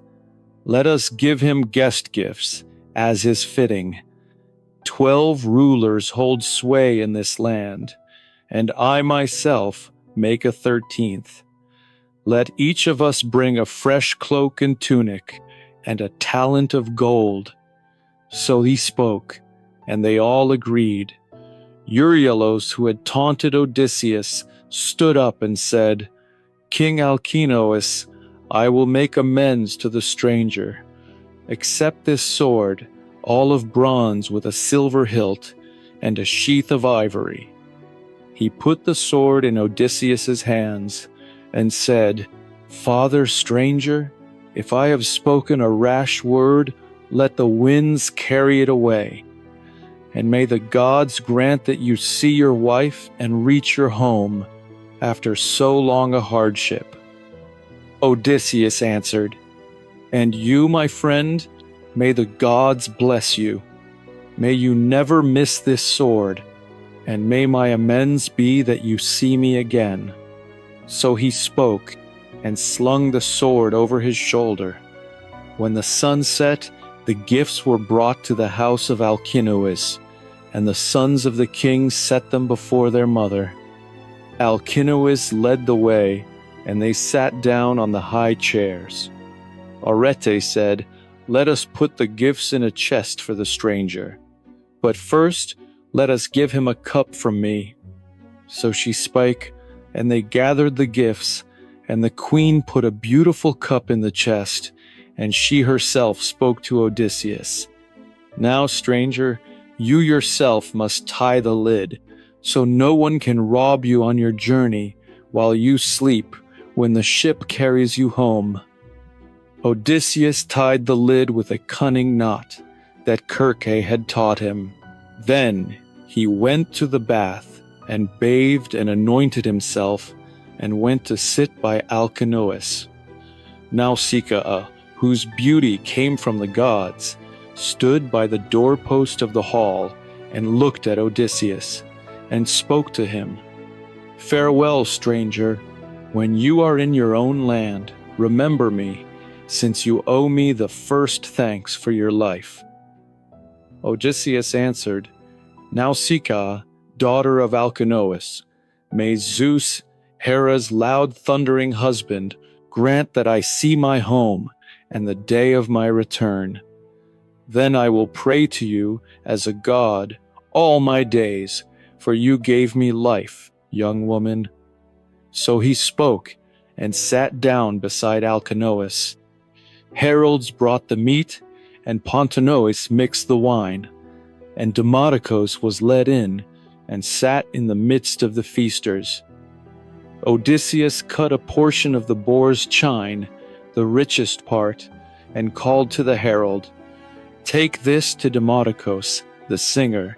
Let us give him guest gifts, as is fitting. 12 rulers hold sway in this land, and I myself make a 13th. Let each of us bring a fresh cloak and tunic, and a talent of gold." So he spoke, and they all agreed. Euryalus, who had taunted Odysseus, stood up and said, "King Alcinous, I will make amends to the stranger. Accept this sword, all of bronze with a silver hilt and a sheath of ivory." He put the sword in Odysseus's hands and said, "Father stranger, if I have spoken a rash word, let the winds carry it away. And may the gods grant that you see your wife and reach your home after so long a hardship." Odysseus answered, "And you, my friend, may the gods bless you. May you never miss this sword, and may my amends be that you see me again." So he spoke and slung the sword over his shoulder. When the sun set, the gifts were brought to the house of Alcinous, and the sons of the king set them before their mother. Alcinous led the way, and they sat down on the high chairs. Arete said, "Let us put the gifts in a chest for the stranger. But first, let us give him a cup from me." So she spake, and they gathered the gifts, and the queen put a beautiful cup in the chest, and she herself spoke to Odysseus. "Now, stranger, you yourself must tie the lid, so no one can rob you on your journey while you sleep when the ship carries you home." Odysseus tied the lid with a cunning knot that Circe had taught him. Then he went to the bath and bathed and anointed himself and went to sit by Alcinous. Nausicaa, whose beauty came from the gods, stood by the doorpost of the hall and looked at Odysseus and spoke to him. "Farewell, stranger. When you are in your own land, remember me, since you owe me the first thanks for your life." Odysseus answered, "Nausicaa, daughter of Alcinous, may Zeus, Hera's loud thundering husband, grant that I see my home and the day of my return. Then I will pray to you as a god all my days, for you gave me life, young woman." So he spoke and sat down beside Alcinous. Heralds brought the meat, and Pontonous mixed the wine, and Demodocus was led in and sat in the midst of the feasters. Odysseus cut a portion of the boar's chine, the richest part, and called to the herald, "Take this to Demodocus, the singer.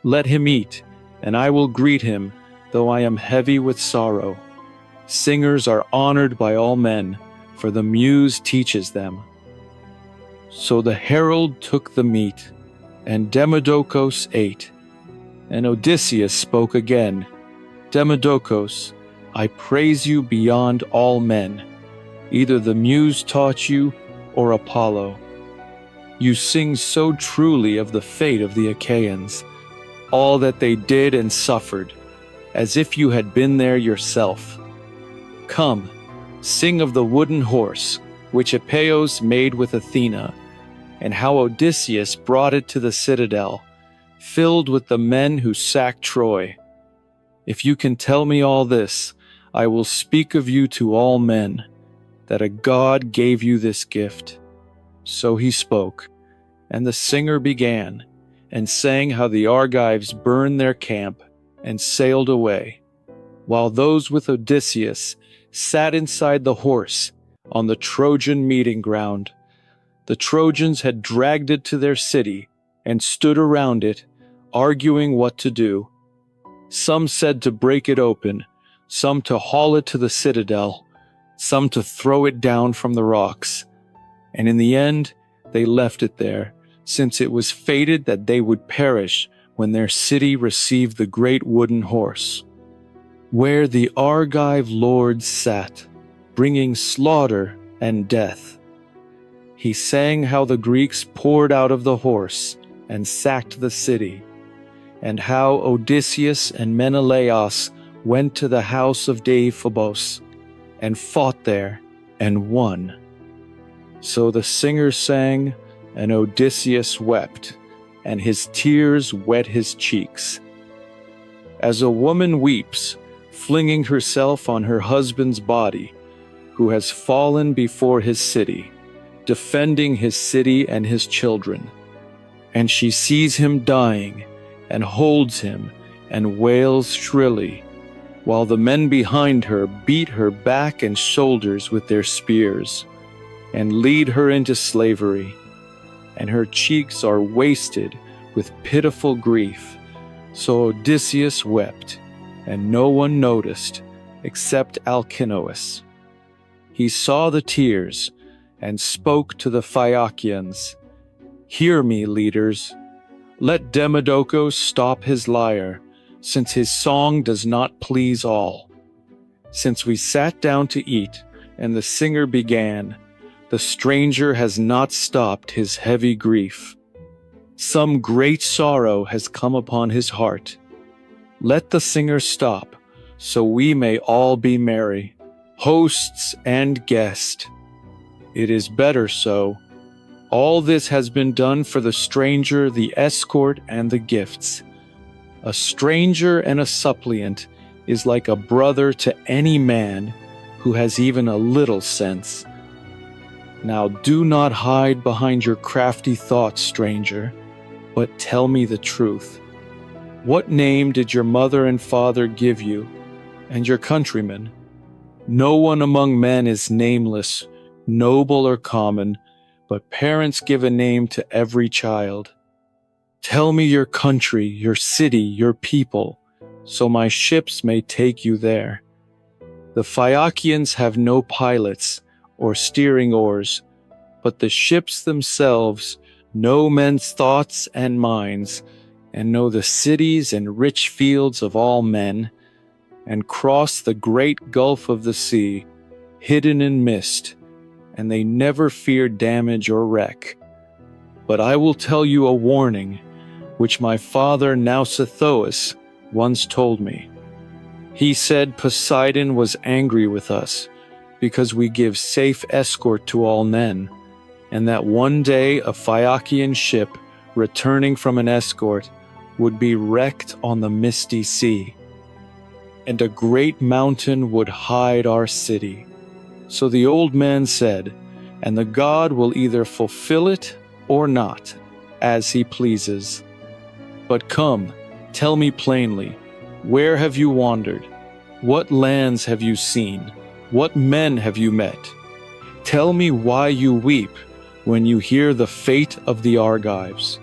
Let him eat, and I will greet him, though I am heavy with sorrow. Singers are honored by all men, for the muse teaches them." So the herald took the meat, and Demodocus ate. And Odysseus spoke again, "Demodocus, I praise you beyond all men. Either the muse taught you, or Apollo. You sing so truly of the fate of the Achaeans, all that they did and suffered, as if you had been there yourself. Come, sing of the wooden horse, which Eumaeus made with Athena, and how Odysseus brought it to the citadel, filled with the men who sacked Troy. If you can tell me all this, I will speak of you to all men, that a god gave you this gift." So he spoke, and the singer began, and sang how the Argives burned their camp and sailed away, while those with Odysseus sat inside the horse on the Trojan meeting ground. The Trojans had dragged it to their city and stood around it, arguing what to do. Some said to break it open, some to haul it to the citadel, some to throw it down from the rocks. And in the end, they left it there, since it was fated that they would perish when their city received the great wooden horse, where the Argive lords sat, bringing slaughter and death. He sang how the Greeks poured out of the horse and sacked the city, and how Odysseus and Menelaus went to the house of Deiphobos and fought there and won. So the singer sang, and Odysseus wept, and his tears wet his cheeks. As a woman weeps, flinging herself on her husband's body, who has fallen before his city, defending his city and his children. And she sees him dying, and holds him, and wails shrilly, while the men behind her beat her back and shoulders with their spears, and lead her into slavery. And her cheeks are wasted with pitiful grief. So Odysseus wept, and no one noticed, except Alcinous. He saw the tears, and spoke to the Phaeacians, "Hear me, leaders. Let Demodocus stop his lyre, since his song does not please all. Since we sat down to eat, and the singer began, the stranger has not stopped his heavy grief. Some great sorrow has come upon his heart. Let the singer stop, so we may all be merry, hosts and guest. It is better so. All this has been done for the stranger, the escort, and the gifts. A stranger and a suppliant is like a brother to any man who has even a little sense. Now do not hide behind your crafty thoughts, stranger, but tell me the truth. What name did your mother and father give you, and your countrymen? No one among men is nameless, noble or common, but parents give a name to every child. Tell me your country, your city, your people, so my ships may take you there. The Phaeacians have no pilots or steering oars, but the ships themselves know men's thoughts and minds, and know the cities and rich fields of all men, and cross the great gulf of the sea, hidden in mist, and they never fear damage or wreck. But I will tell you a warning, which my father Nausicaa once told me. He said Poseidon was angry with us because we give safe escort to all men, and that one day a Phaeacian ship returning from an escort would be wrecked on the misty sea, and a great mountain would hide our city. So the old man said, and the god will either fulfill it or not, as he pleases. But come, tell me plainly, where have you wandered? What lands have you seen? What men have you met? Tell me why you weep when you hear the fate of the Argives.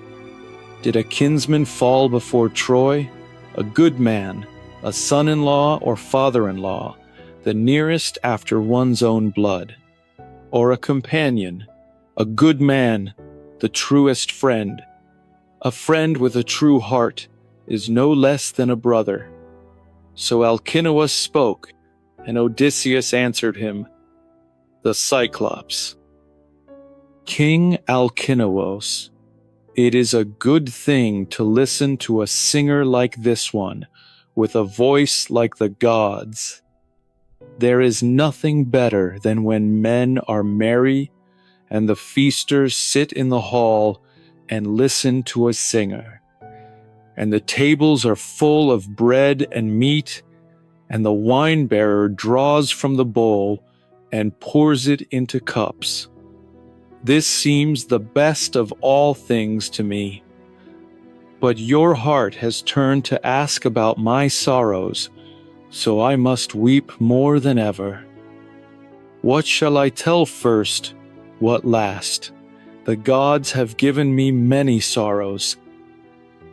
Did a kinsman fall before Troy? A good man, a son-in-law or father-in-law, the nearest after one's own blood? Or a companion, a good man, the truest friend? A friend with a true heart is no less than a brother. So Alcinous spoke, and Odysseus answered him, the Cyclops. King Alcinous, it is a good thing to listen to a singer like this one, with a voice like the gods. There is nothing better than when men are merry, and the feasters sit in the hall and listen to a singer, and the tables are full of bread and meat, and the wine-bearer draws from the bowl and pours it into cups. This seems the best of all things to me. But your heart has turned to ask about my sorrows, so I must weep more than ever. What shall I tell first? What last? The gods have given me many sorrows.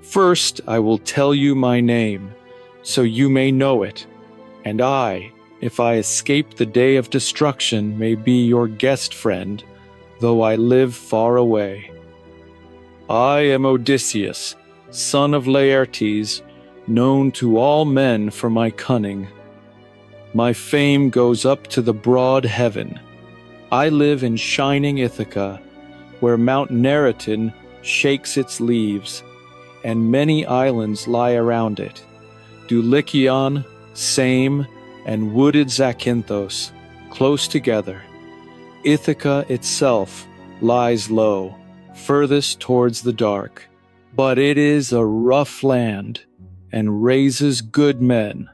First, I will tell you my name, so you may know it, and I, if I escape the day of destruction, may be your guest friend, though I live far away. I am Odysseus, son of Laertes, known to all men for my cunning. My fame goes up to the broad heaven. I live in shining Ithaca, where Mount Neriton shakes its leaves, and many islands lie around it, Dulichion, Same, and wooded Zakynthos, close together. Ithaca itself lies low, furthest towards the dark, but it is a rough land, and raises good men.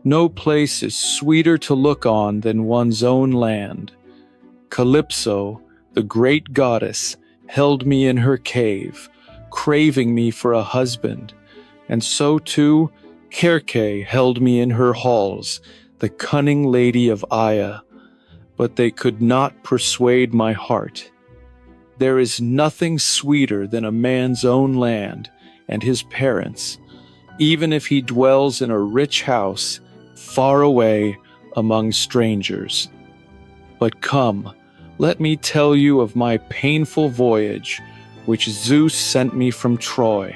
No place is sweeter to look on than one's own land. Calypso, the great goddess, held me in her cave, craving me for a husband, and so too Circe held me in her halls, the cunning lady of Aya, but they could not persuade my heart. There is nothing sweeter than a man's own land and his parents, even if he dwells in a rich house far away among strangers. But come, let me tell you of my painful voyage, which Zeus sent me from Troy.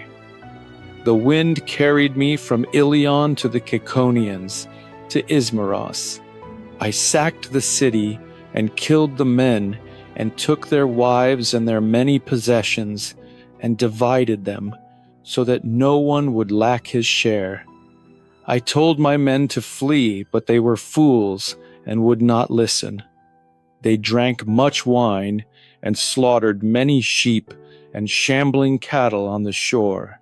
The wind carried me from Ilion to the Ciconians, to Ismaros. I sacked the city and killed the men, and took their wives and their many possessions, and divided them, so that no one would lack his share. I told my men to flee, but they were fools and would not listen. They drank much wine and slaughtered many sheep and shambling cattle on the shore.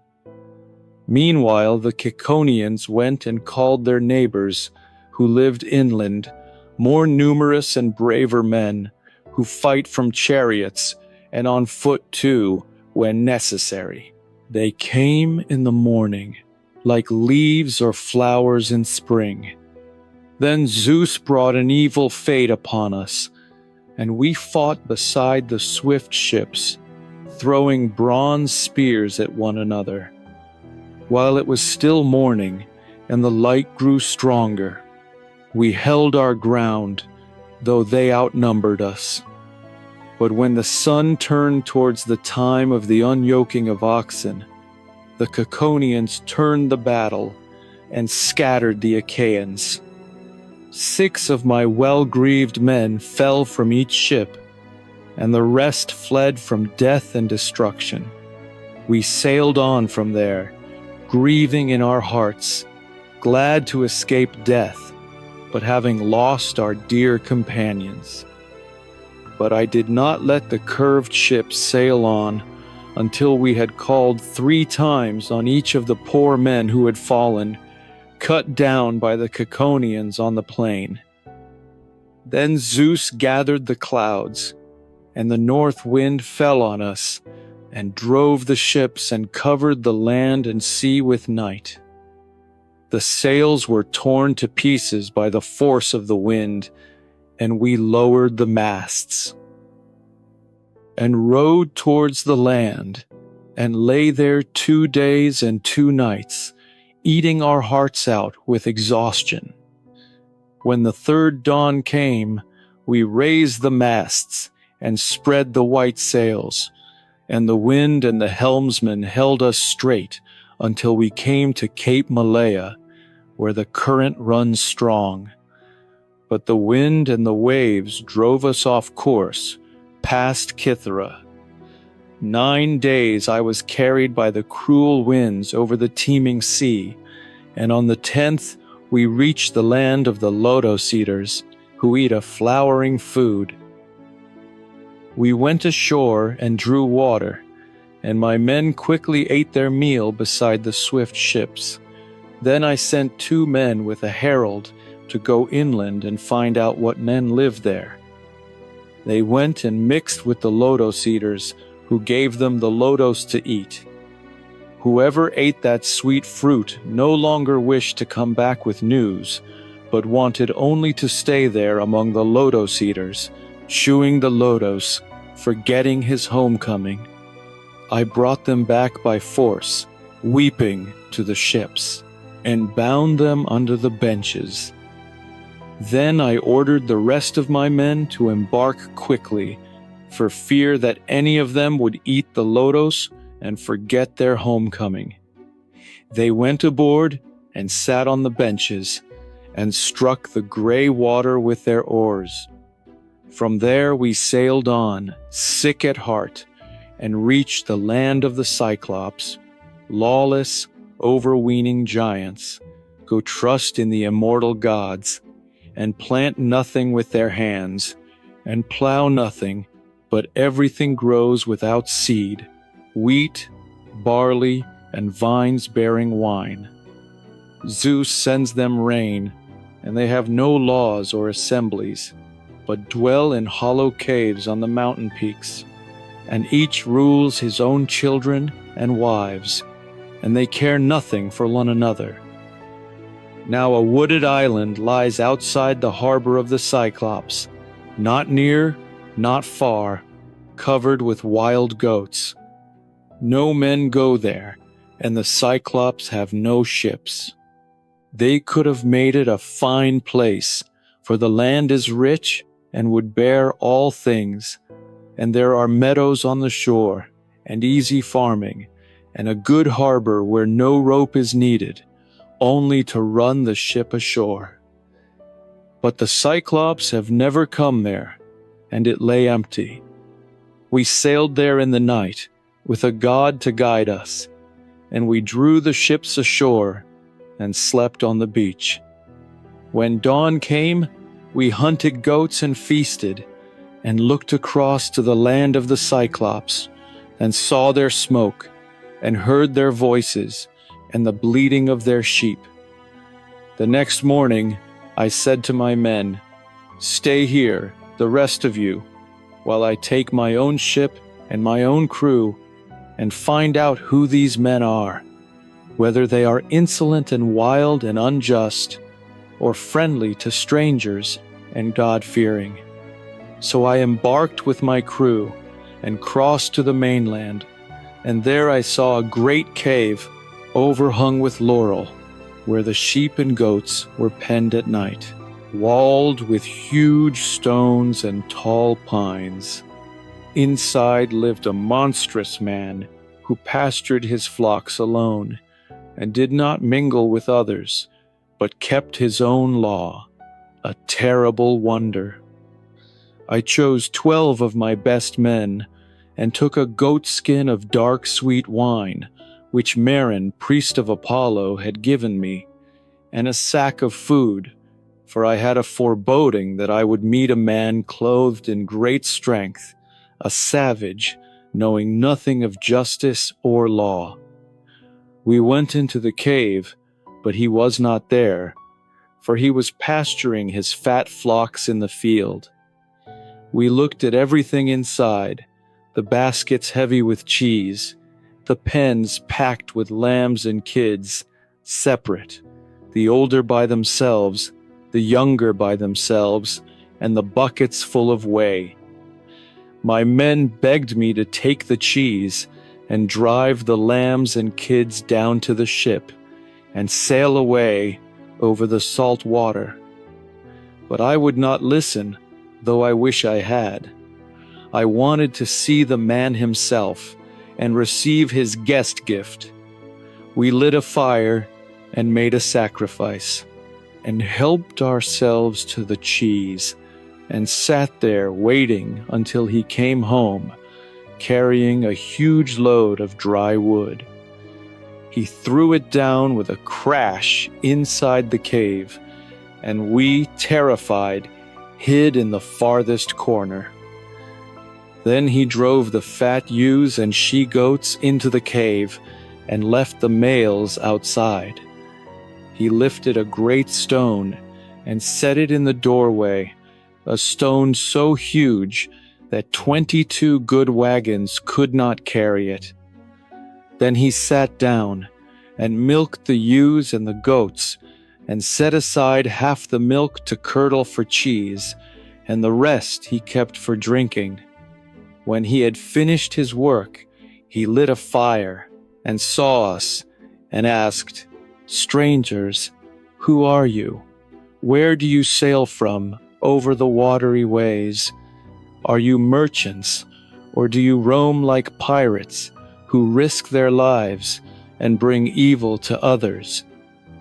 Meanwhile, the Ciconians went and called their neighbors, who lived inland, more numerous and braver men, who fight from chariots and on foot too, when necessary. They came in the morning, like leaves or flowers in spring. Then Zeus brought an evil fate upon us, and we fought beside the swift ships, throwing bronze spears at one another. While it was still morning, and the light grew stronger, we held our ground, though they outnumbered us. But when the sun turned towards the time of the unyoking of oxen, the Ciconians turned the battle and scattered the Achaeans. 6 of my well-grieved men fell from each ship, and the rest fled from death and destruction. We sailed on from there, grieving in our hearts, glad to escape death, but having lost our dear companions. But I did not let the curved ship sail on until we had called 3 times on each of the poor men who had fallen, cut down by the Ciconians on the plain. Then Zeus gathered the clouds, and the north wind fell on us, and drove the ships and covered the land and sea with night. The sails were torn to pieces by the force of the wind, and we lowered the masts, and rowed towards the land, and lay there 2 days and 2 nights, eating our hearts out with exhaustion. When the 3rd dawn came, we raised the masts and spread the white sails, and the wind and the helmsman held us straight until we came to Cape Malea, where the current runs strong. But the wind and the waves drove us off course, past Cythera. 9 days I was carried by the cruel winds over the teeming sea, and on the 10th we reached the land of the Lotus-Eaters, who eat a flowering food. We went ashore and drew water, and my men quickly ate their meal beside the swift ships. Then I sent 2 men with a herald to go inland and find out what men lived there. They went and mixed with the Lotus-Eaters, who gave them the lotus to eat. Whoever ate that sweet fruit no longer wished to come back with news, but wanted only to stay there among the Lotus-Eaters, chewing the lotus, forgetting his homecoming. I brought them back by force, weeping, to the ships, and bound them under the benches. Then I ordered the rest of my men to embark quickly, for fear that any of them would eat the lotus and forget their homecoming. They went aboard and sat on the benches, and struck the gray water with their oars. From there we sailed on, sick at heart, and reached the land of the Cyclops, lawless, overweening giants, who trust in the immortal gods, and plant nothing with their hands, and plow nothing, but everything grows without seed, wheat, barley, and vines bearing wine. Zeus sends them rain, and they have no laws or assemblies, but dwell in hollow caves on the mountain peaks, and each rules his own children and wives, and they care nothing for one another. Now a wooded island lies outside the harbor of the Cyclops, not near, not far, covered with wild goats. No men go there, and the Cyclops have no ships. They could have made it a fine place, for the land is rich and would bear all things, and there are meadows on the shore, and easy farming, and a good harbor where no rope is needed, only to run the ship ashore. But the Cyclops have never come there, and it lay empty. We sailed there in the night, with a god to guide us, and we drew the ships ashore and slept on the beach. When dawn came, we hunted goats and feasted, and looked across to the land of the Cyclops, and saw their smoke, and heard their voices, and the bleating of their sheep. The next morning I said to my men, "Stay here, the rest of you, while I take my own ship and my own crew, and find out who these men are, whether they are insolent and wild and unjust, or friendly to strangers and God-fearing." So I embarked with my crew and crossed to the mainland, and there I saw a great cave overhung with laurel, where the sheep and goats were penned at night, walled with huge stones and tall pines. Inside lived a monstrous man who pastured his flocks alone, and did not mingle with others, but kept his own law, a terrible wonder. I chose 12 of my best men, and took a goat skin of dark sweet wine, which Marin, priest of Apollo, had given me, and a sack of food, for I had a foreboding that I would meet a man clothed in great strength, a savage, knowing nothing of justice or law. We went into the cave, but he was not there, for he was pasturing his fat flocks in the field. We looked at everything inside, the baskets heavy with cheese, the pens packed with lambs and kids, separate, the older by themselves, the younger by themselves, and the buckets full of whey. My men begged me to take the cheese and drive the lambs and kids down to the ship and sail away over the salt water. But I would not listen, though I wish I had. I wanted to see the man himself and receive his guest gift. We lit a fire and made a sacrifice, and helped ourselves to the cheese, and sat there waiting until he came home, carrying a huge load of dry wood. He threw it down with a crash inside the cave, and we, terrified, hid in the farthest corner. Then he drove the fat ewes and she-goats into the cave and left the males outside. He lifted a great stone and set it in the doorway, a stone so huge that 22 good wagons could not carry it. Then he sat down and milked the ewes and the goats, and set aside half the milk to curdle for cheese, and the rest he kept for drinking. When he had finished his work, he lit a fire and saw us and asked, "Strangers, who are you? Where do you sail from over the watery ways? Are you merchants, or do you roam like pirates who risk their lives and bring evil to others?"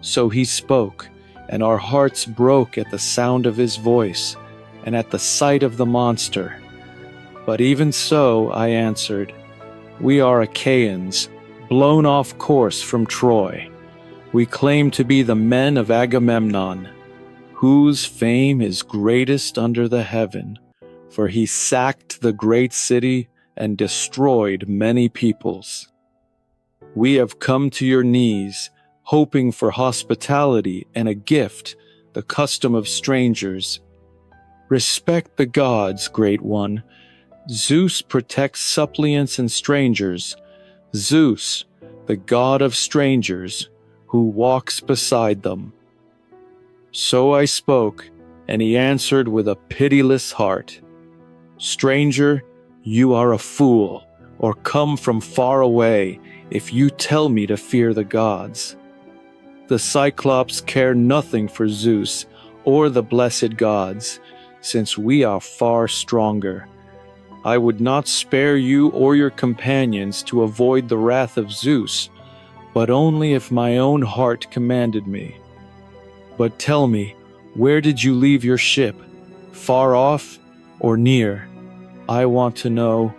So he spoke, and our hearts broke at the sound of his voice and at the sight of the monster. But even so, I answered, "We are Achaeans, blown off course from Troy. We claim to be the men of Agamemnon, whose fame is greatest under the heaven, for he sacked the great city and destroyed many peoples. We have come to your knees, hoping for hospitality and a gift, the custom of strangers. Respect the gods, great one. Zeus protects suppliants and strangers. Zeus, the god of strangers, who walks beside them." So I spoke, and he answered with a pitiless heart, "Stranger, you are a fool, or come from far away, if you tell me to fear the gods. The Cyclops care nothing for Zeus or the blessed gods, since we are far stronger. I would not spare you or your companions to avoid the wrath of Zeus, but only if my own heart commanded me. But tell me, where did you leave your ship? Far off or near? I want to know."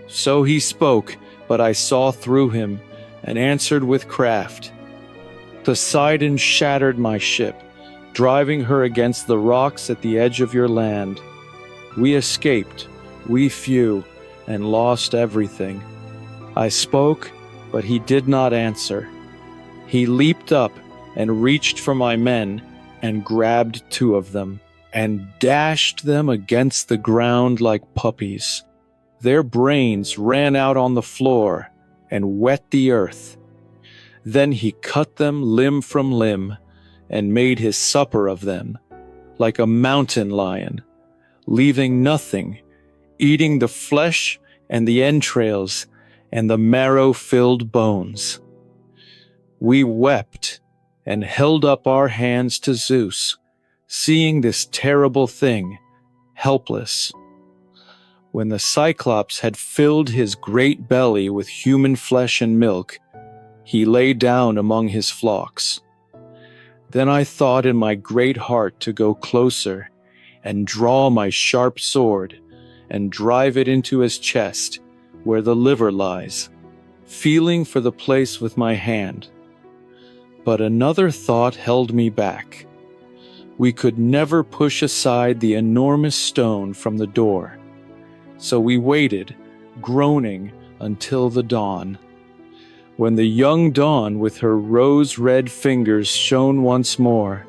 So he spoke, but I saw through him, and answered with craft, "Poseidon shattered my ship, driving her against the rocks at the edge of your land. We escaped, we few, and lost everything." I spoke, but he did not answer. He leaped up and reached for my men, and grabbed 2 of them, and dashed them against the ground like puppies. Their brains ran out on the floor and wet the earth. Then he cut them limb from limb, and made his supper of them, like a mountain lion, leaving nothing, eating the flesh and the entrails and the marrow-filled bones. We wept and held up our hands to Zeus, seeing this terrible thing, helpless. When the Cyclops had filled his great belly with human flesh and milk, he lay down among his flocks. Then I thought in my great heart to go closer and draw my sharp sword and drive it into his chest, where the liver lies, feeling for the place with my hand. But another thought held me back. We could never push aside the enormous stone from the door. So we waited, groaning, until the dawn. When the young dawn with her rose-red fingers shone once more,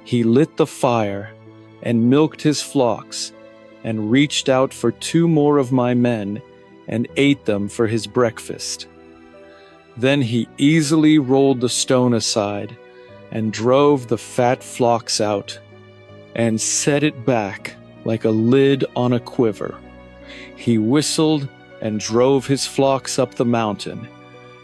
he lit the fire and milked his flocks and reached out for 2 more of my men and ate them for his breakfast. Then he easily rolled the stone aside and drove the fat flocks out and set it back like a lid on a quiver. He whistled and drove his flocks up the mountain,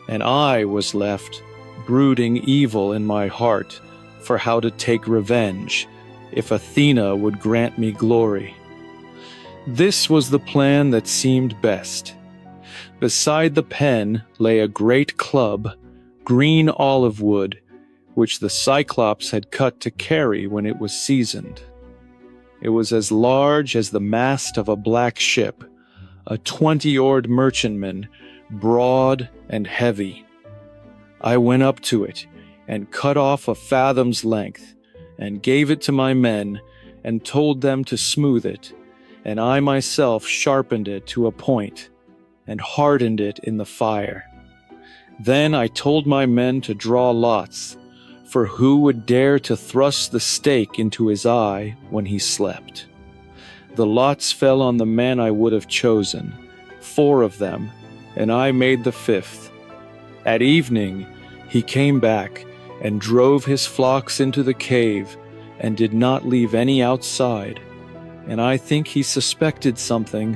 and I was left brooding evil in my heart for how to take revenge if Athena would grant me glory. This was the plan that seemed best. Beside the pen lay a great club, green olive wood, which the Cyclops had cut to carry when it was seasoned. It was as large as the mast of a black ship, a 20-oared merchantman, broad and heavy. I went up to it and cut off a fathom's length and gave it to my men and told them to smooth it, and I myself sharpened it to a point and hardened it in the fire. Then I told my men to draw lots, for who would dare to thrust the stake into his eye when he slept? The lots fell on the man I would have chosen, 4 of them, and I made the 5th. At evening he came back and drove his flocks into the cave and did not leave any outside, and I think he suspected something,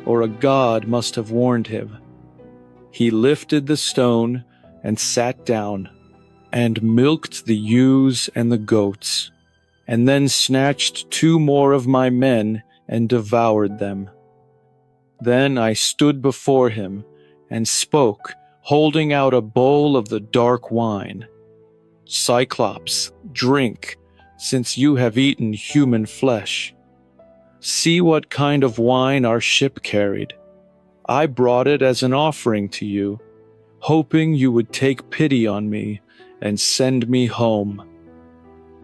or a god must have warned him. He lifted the stone and sat down, and milked the ewes and the goats, and then snatched 2 more of my men and devoured them. Then I stood before him and spoke, holding out a bowl of the dark wine. Cyclops, drink, since you have eaten human flesh. See what kind of wine our ship carried. I brought it as an offering to you, hoping you would take pity on me and send me home.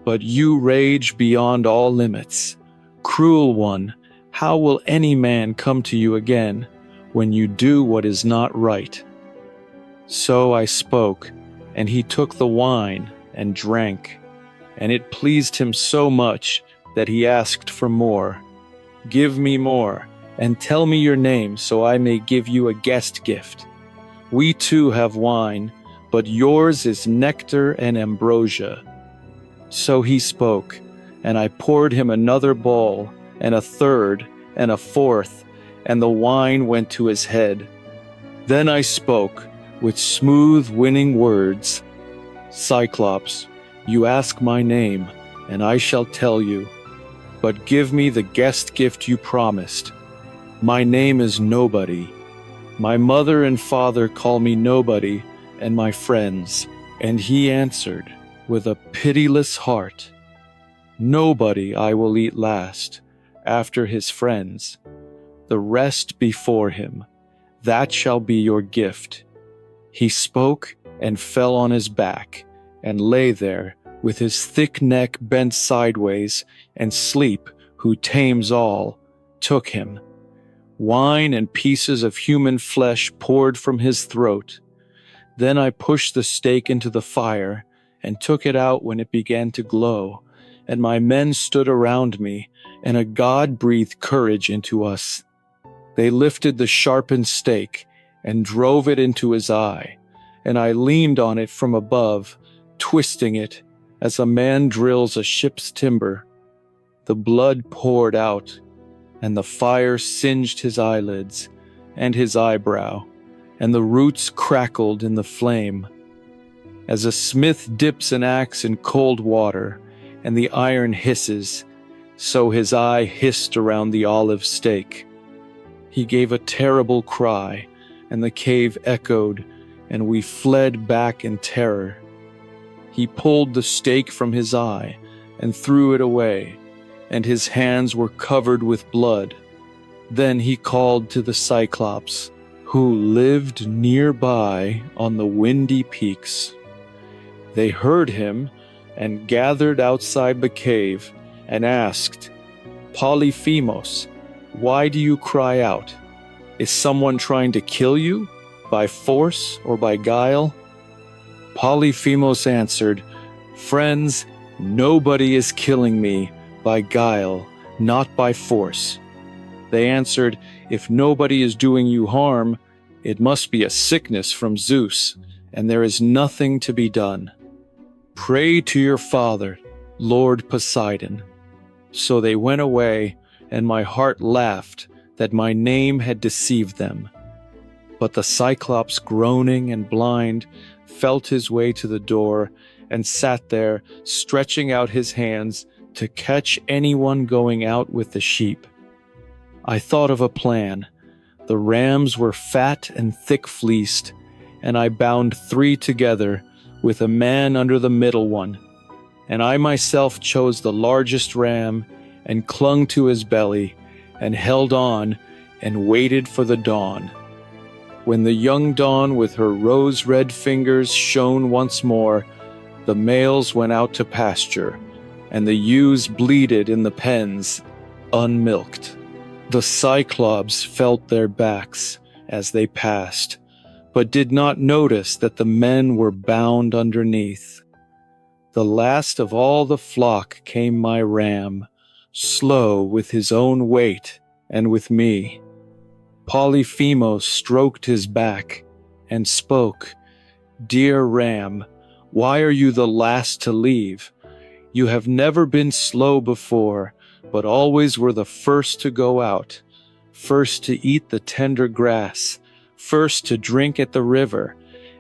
But you rage beyond all limits. Cruel one, how will any man come to you again when you do what is not right? So I spoke, and he took the wine and drank, and it pleased him so much that he asked for more. Give me more, and tell me your name so I may give you a guest gift. We too have wine, but yours is nectar and ambrosia. So he spoke, and I poured him another bowl, and a third, and a fourth, and the wine went to his head. Then I spoke, with smooth, winning words. Cyclops, you ask my name, and I shall tell you. But give me the guest gift you promised. My name is Nobody. My mother and father call me Nobody, and my friends. And he answered, with a pitiless heart, Nobody I will eat last, after his friends. The rest before him. That shall be your gift. He spoke and fell on his back, and lay there, with his thick neck bent sideways, and sleep, who tames all, took him. Wine and pieces of human flesh poured from his throat. Then I pushed the stake into the fire, and took it out when it began to glow, and my men stood around me, and a god breathed courage into us. They lifted the sharpened stake, and drove it into his eye, and I leaned on it from above, twisting it, as a man drills a ship's timber. The blood poured out, and the fire singed his eyelids, and his eyebrow, and the roots crackled in the flame. As a smith dips an axe in cold water, and the iron hisses, so his eye hissed around the olive stake. He gave a terrible cry, and the cave echoed, and we fled back in terror. He pulled the stake from his eye and threw it away, and his hands were covered with blood. Then he called to the Cyclops, who lived nearby on the windy peaks. They heard him and gathered outside the cave and asked, "Polyphemus, why do you cry out? Is someone trying to kill you, by force or by guile?" Polyphemus answered, "Friends, nobody is killing me by guile, not by force." They answered, "If nobody is doing you harm, it must be a sickness from Zeus, and there is nothing to be done. Pray to your father, Lord Poseidon." So they went away, and my heart laughed that my name had deceived them. But the Cyclops, groaning and blind, felt his way to the door and sat there, stretching out his hands to catch anyone going out with the sheep. I thought of a plan. The rams were fat and thick-fleeced, and I bound 3 together, with a man under the middle one. And I myself chose the largest ram, and clung to his belly, and held on, and waited for the dawn. When the young dawn with her rose-red fingers shone once more, the males went out to pasture, and the ewes bleated in the pens, unmilked. The Cyclops felt their backs as they passed, but did not notice that the men were bound underneath. The last of all the flock came my ram, slow with his own weight and with me. Polyphemus stroked his back and spoke, "Dear ram, why are you the last to leave? You have never been slow before, but always were the first to go out, first to eat the tender grass, first to drink at the river,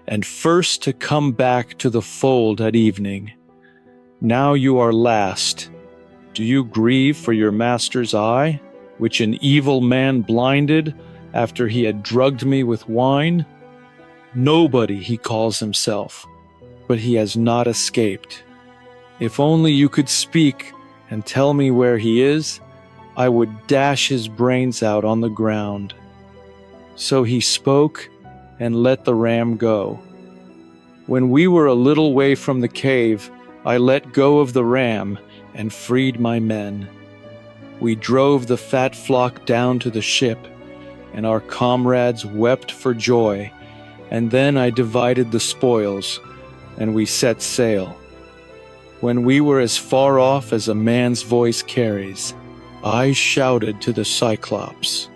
and first to come back to the fold at evening. Now you are last. Do you grieve for your master's eye, which an evil man blinded after he had drugged me with wine? Nobody, he calls himself, but he has not escaped. If only you could speak and tell me where he is, I would dash his brains out on the ground." So he spoke and let the ram go. When we were a little way from the cave, I let go of the ram and freed my men. We drove the fat flock down to the ship, and our comrades wept for joy, and then I divided the spoils, and we set sail. When we were as far off as a man's voice carries, I shouted to the Cyclops,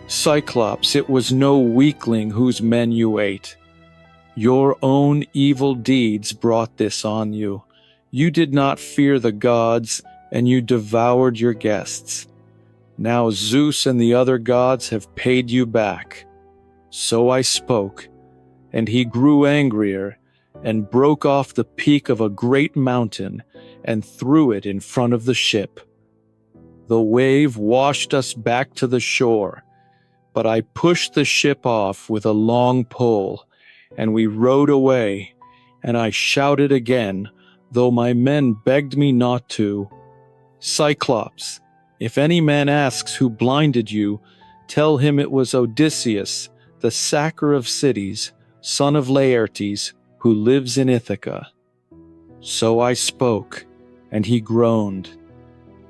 "Cyclops, it was no weakling whose men you ate. Your own evil deeds brought this on you. You did not fear the gods, and you devoured your guests. Now Zeus and the other gods have paid you back." So I spoke, and he grew angrier, and broke off the peak of a great mountain, and threw it in front of the ship. The wave washed us back to the shore, but I pushed the ship off with a long pull, and we rowed away, and I shouted again, though my men begged me not to, "Cyclops, if any man asks who blinded you, tell him it was Odysseus, the sacker of cities, son of Laertes, who lives in Ithaca." So I spoke, and he groaned.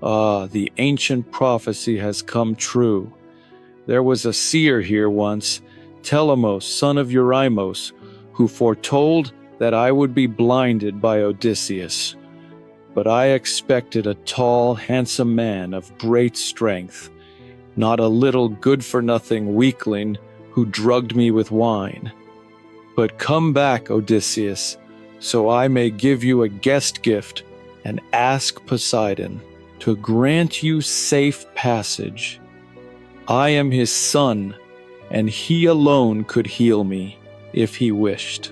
Ah, the ancient prophecy has come true. There was a seer here once, Telemachus, son of Eumaeus, who foretold that I would be blinded by Odysseus. But I expected a tall, handsome man of great strength, not a little good-for-nothing weakling who drugged me with wine. But come back, Odysseus, so I may give you a guest gift and ask Poseidon to grant you safe passage. I am his son, and he alone could heal me, if he wished."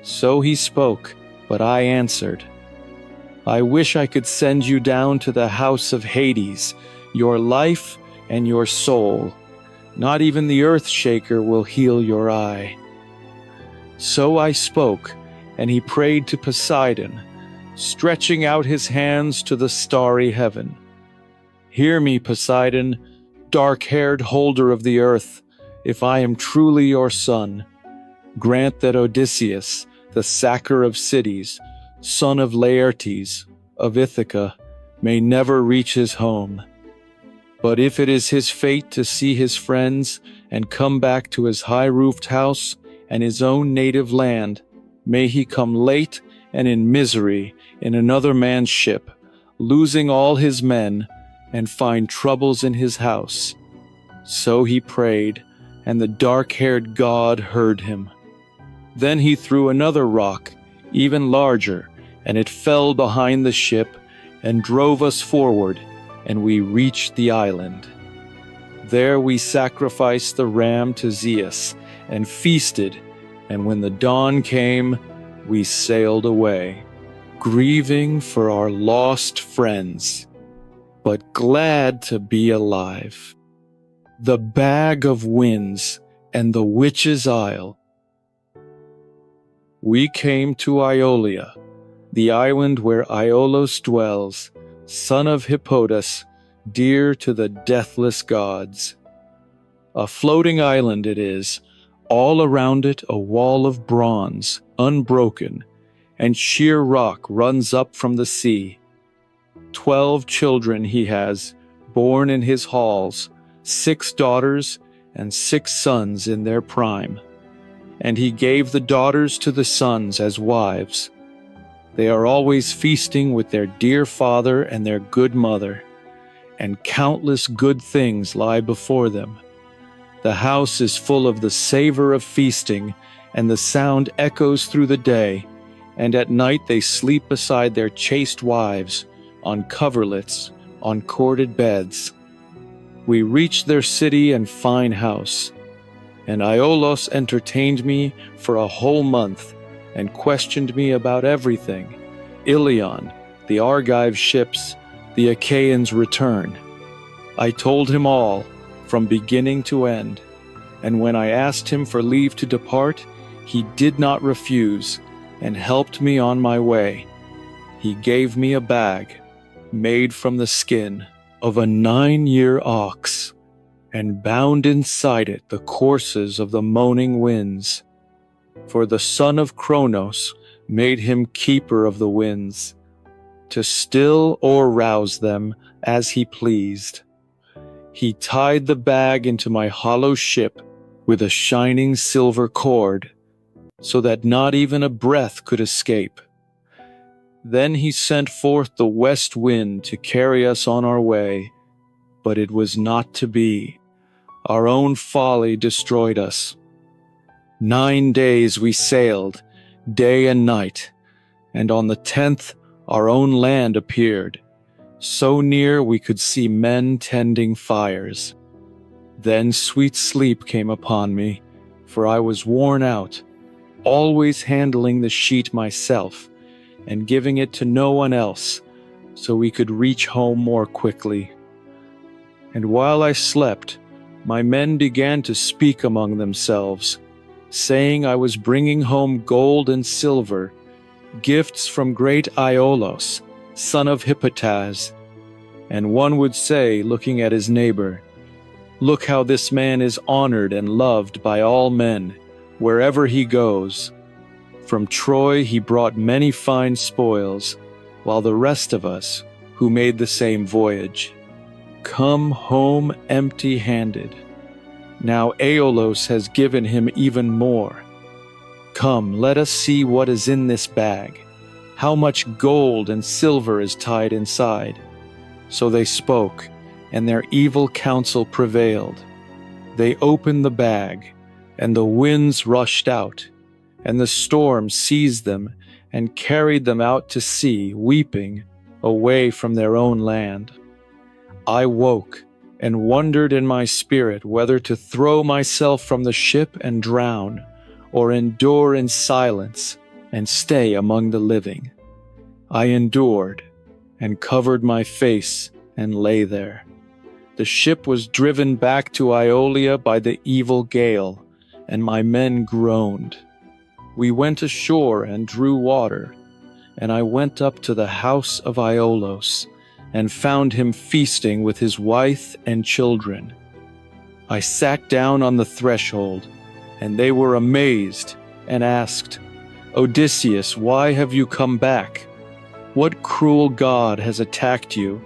So he spoke, but I answered, "I wish I could send you down to the house of Hades, your life and your soul. Not even the earth-shaker will heal your eye." So I spoke, and he prayed to Poseidon, stretching out his hands to the starry heaven. "Hear me, Poseidon, dark-haired holder of the earth, if I am truly your son. Grant that Odysseus, the sacker of cities, son of Laertes, of Ithaca, may never reach his home. But if it is his fate to see his friends and come back to his high-roofed house and his own native land, may he come late and in misery in another man's ship, losing all his men, and find troubles in his house. So he prayed, and the dark-haired god heard him. Then he threw another rock, even larger, and it fell behind the ship and drove us forward, and we reached the island. There we sacrificed the ram to Zeus and feasted, and when the dawn came, we sailed away, grieving for our lost friends, but glad to be alive. The Bag of Winds and the Witch's Isle. We came to Iolia, the island where Aeolus dwells, son of Hippotas, dear to the deathless gods. A floating island it is, all around it a wall of bronze, unbroken, and sheer rock runs up from the sea. 12 children he has, born in his halls, 6 daughters and 6 sons in their prime. And he gave the daughters to the sons as wives. They are always feasting with their dear father and their good mother, and countless good things lie before them. The house is full of the savor of feasting, and the sound echoes through the day, and at night they sleep beside their chaste wives, on coverlets, on corded beds. We reached their city and fine house, and Aeolus entertained me for a whole month, and questioned me about everything: Ilion, the Argive ships, the Achaeans' return. I told him all, from beginning to end, and when I asked him for leave to depart, he did not refuse, and helped me on my way. He gave me a bag, made from the skin of a 9-year ox, and bound inside it the courses of the moaning winds. For the son of Kronos made him keeper of the winds, to still or rouse them as he pleased. He tied the bag into my hollow ship with a shining silver cord, so that not even a breath could escape. Then he sent forth the west wind to carry us on our way, but it was not to be. Our own folly destroyed us. 9 days we sailed, day and night, and on the 10th our own land appeared, so near we could see men tending fires. Then sweet sleep came upon me, for I was worn out, always handling the sheet myself, and giving it to no one else, so we could reach home more quickly. And while I slept, my men began to speak among themselves, saying I was bringing home gold and silver, gifts from great Aeolus, son of Hippotas. And one would say, looking at his neighbor, "Look how this man is honored and loved by all men, wherever he goes. From Troy he brought many fine spoils, while the rest of us, who made the same voyage, come home empty-handed. Now Aeolus has given him even more. Come, let us see what is in this bag, how much gold and silver is tied inside." So they spoke, and their evil counsel prevailed. They opened the bag, and the winds rushed out, and the storm seized them and carried them out to sea, weeping, away from their own land. I woke and wondered in my spirit whether to throw myself from the ship and drown, or endure in silence and stay among the living. I endured, and covered my face and lay there. The ship was driven back to Iolia by the evil gale, and my men groaned. We went ashore and drew water, and I went up to the house of Aeolus, and found him feasting with his wife and children. I sat down on the threshold, and they were amazed, and asked, Odysseus, why have you come back? What cruel god has attacked you?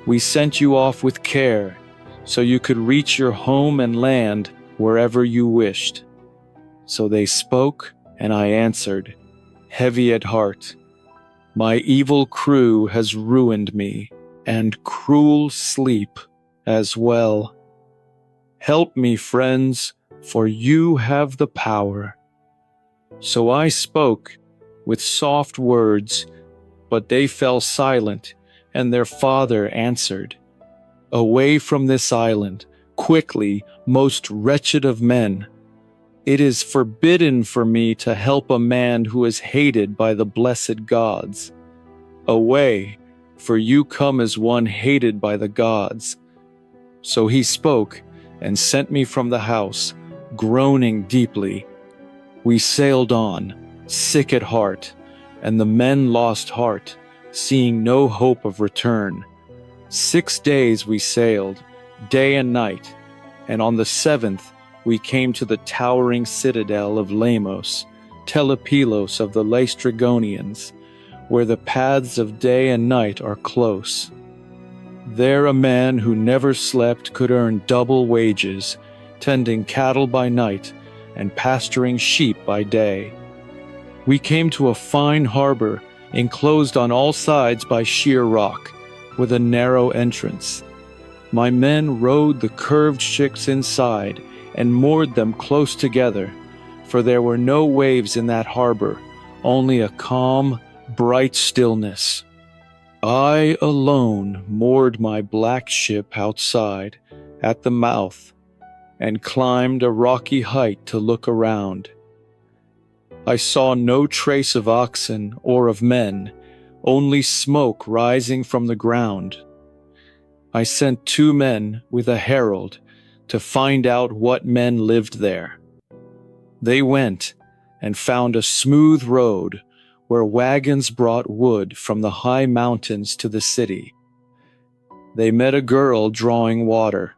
We sent you off with care, so you could reach your home and land wherever you wished." So they spoke, and I answered, heavy at heart, "My evil crew has ruined me, and cruel sleep as well. Help me, friends, for you have the power." So I spoke with soft words, but they fell silent, and their father answered, "Away from this island, quickly, most wretched of men. It is forbidden for me to help a man who is hated by the blessed gods. Away, for you come as one hated by the gods." So he spoke and sent me from the house, groaning deeply. We sailed on, sick at heart, and the men lost heart, seeing no hope of return. 6 days we sailed, day and night, and on the 7th we came to the towering citadel of Lamos, Telepelos of the Laestrygonians, where the paths of day and night are close. There a man who never slept could earn double wages, tending cattle by night and pasturing sheep by day. We came to a fine harbor, enclosed on all sides by sheer rock, with a narrow entrance. My men rowed the curved ships inside and moored them close together, for there were no waves in that harbor, only a calm, bright stillness. I alone moored my black ship outside, at the mouth, and climbed a rocky height to look around. I saw no trace of oxen or of men, only smoke rising from the ground. I sent 2 men with a herald to find out what men lived there. They went and found a smooth road where wagons brought wood from the high mountains to the city. They met a girl drawing water,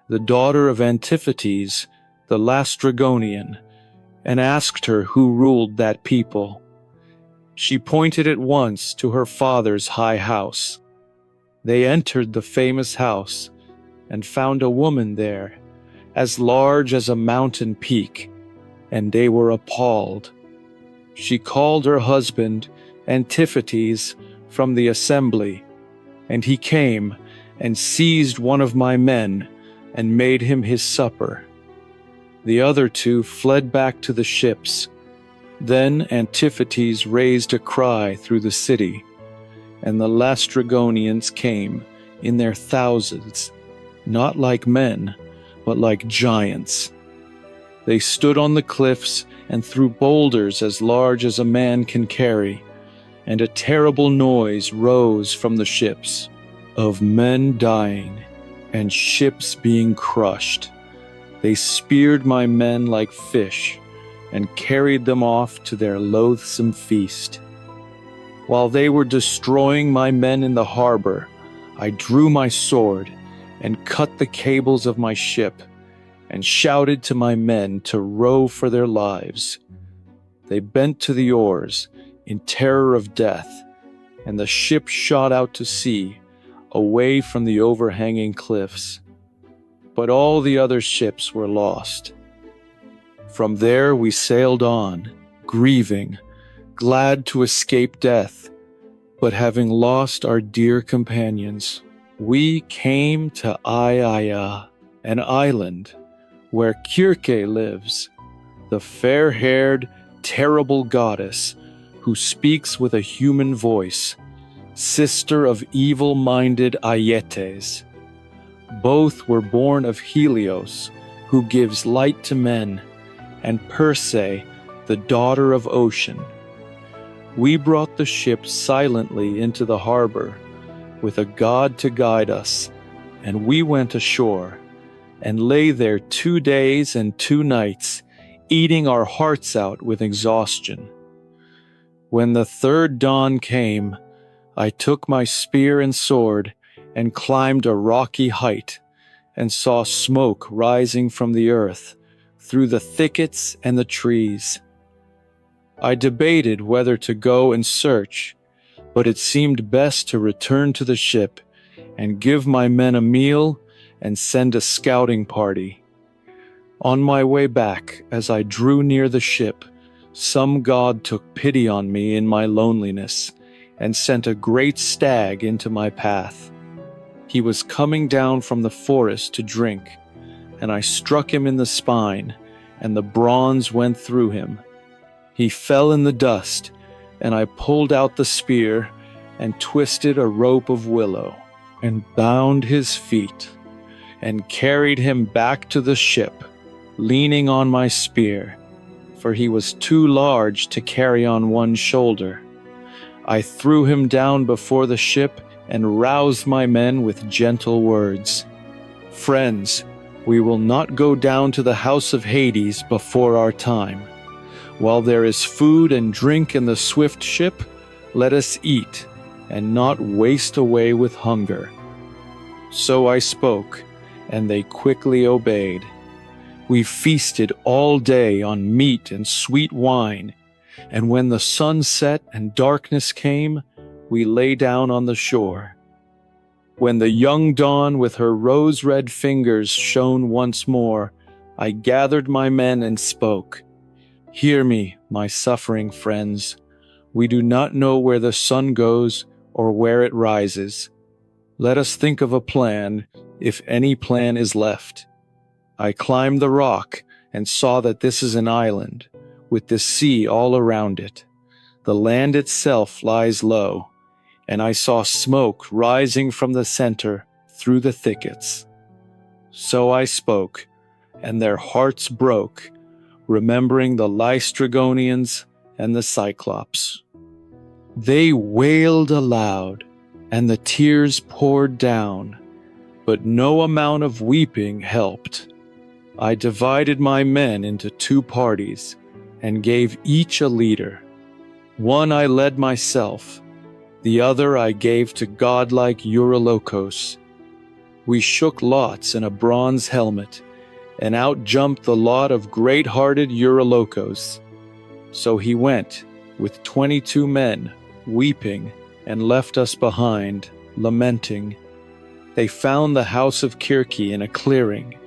the daughter of Antiphates, the Laestrygonian, and asked her who ruled that people. She pointed at once to her father's high house. They entered the famous house and found a woman there, as large as a mountain peak, and they were appalled. She called her husband, Antiphates, from the assembly, and he came and seized one of my men and made him his supper. The other 2 fled back to the ships. Then Antiphates raised a cry through the city, and the Laestrygonians came in their thousands, not like men, but like giants. They stood on the cliffs and threw boulders as large as a man can carry, and a terrible noise rose from the ships, of men dying and ships being crushed. They speared my men like fish and carried them off to their loathsome feast. While they were destroying my men in the harbor, I drew my sword and cut the cables of my ship and shouted to my men to row for their lives. They bent to the oars in terror of death, and the ship shot out to sea, away from the overhanging cliffs. But all the other ships were lost. From there we sailed on, grieving, glad to escape death, but having lost our dear companions, we came to Aiaia, an island where Circe lives, the fair-haired, terrible goddess who speaks with a human voice, sister of evil-minded Aietes. Both were born of Helios, who gives light to men, and Circe, the daughter of Ocean. We brought the ship silently into the harbor, with a god to guide us, and we went ashore, and lay there 2 days and 2 nights, eating our hearts out with exhaustion. When the 3rd dawn came, I took my spear and sword and climbed a rocky height, and saw smoke rising from the earth, through the thickets and the trees. I debated whether to go and search, but it seemed best to return to the ship and give my men a meal and send a scouting party. On my way back, as I drew near the ship, some god took pity on me in my loneliness and sent a great stag into my path. He was coming down from the forest to drink, and I struck him in the spine, and the bronze went through him. He fell in the dust, and I pulled out the spear and twisted a rope of willow, and bound his feet, and carried him back to the ship, leaning on my spear, for he was too large to carry on one shoulder. I threw him down before the ship and roused my men with gentle words. Friends, we will not go down to the house of Hades before our time. While there is food and drink in the swift ship, let us eat and not waste away with hunger. So I spoke, and they quickly obeyed. We feasted all day on meat and sweet wine, and when the sun set and darkness came, we lay down on the shore. When the young dawn with her rose-red fingers shone once more, I gathered my men and spoke. Hear me, my suffering friends. We do not know where the sun goes or where it rises. Let us think of a plan, if any plan is left. I climbed the rock and saw that this is an island, with the sea all around it. The land itself lies low, and I saw smoke rising from the center through the thickets. So I spoke, and their hearts broke, remembering the Laestrygonians and the Cyclops. They wailed aloud, and the tears poured down, but no amount of weeping helped. I divided my men into 2 parties, and gave each a leader. One I led myself, the other I gave to godlike Eurylochus. We shook lots in a bronze helmet, and out-jumped the lot of great-hearted Eurylochus. So he went, with 22 men, weeping, and left us behind, lamenting. They found the house of Circe in a clearing,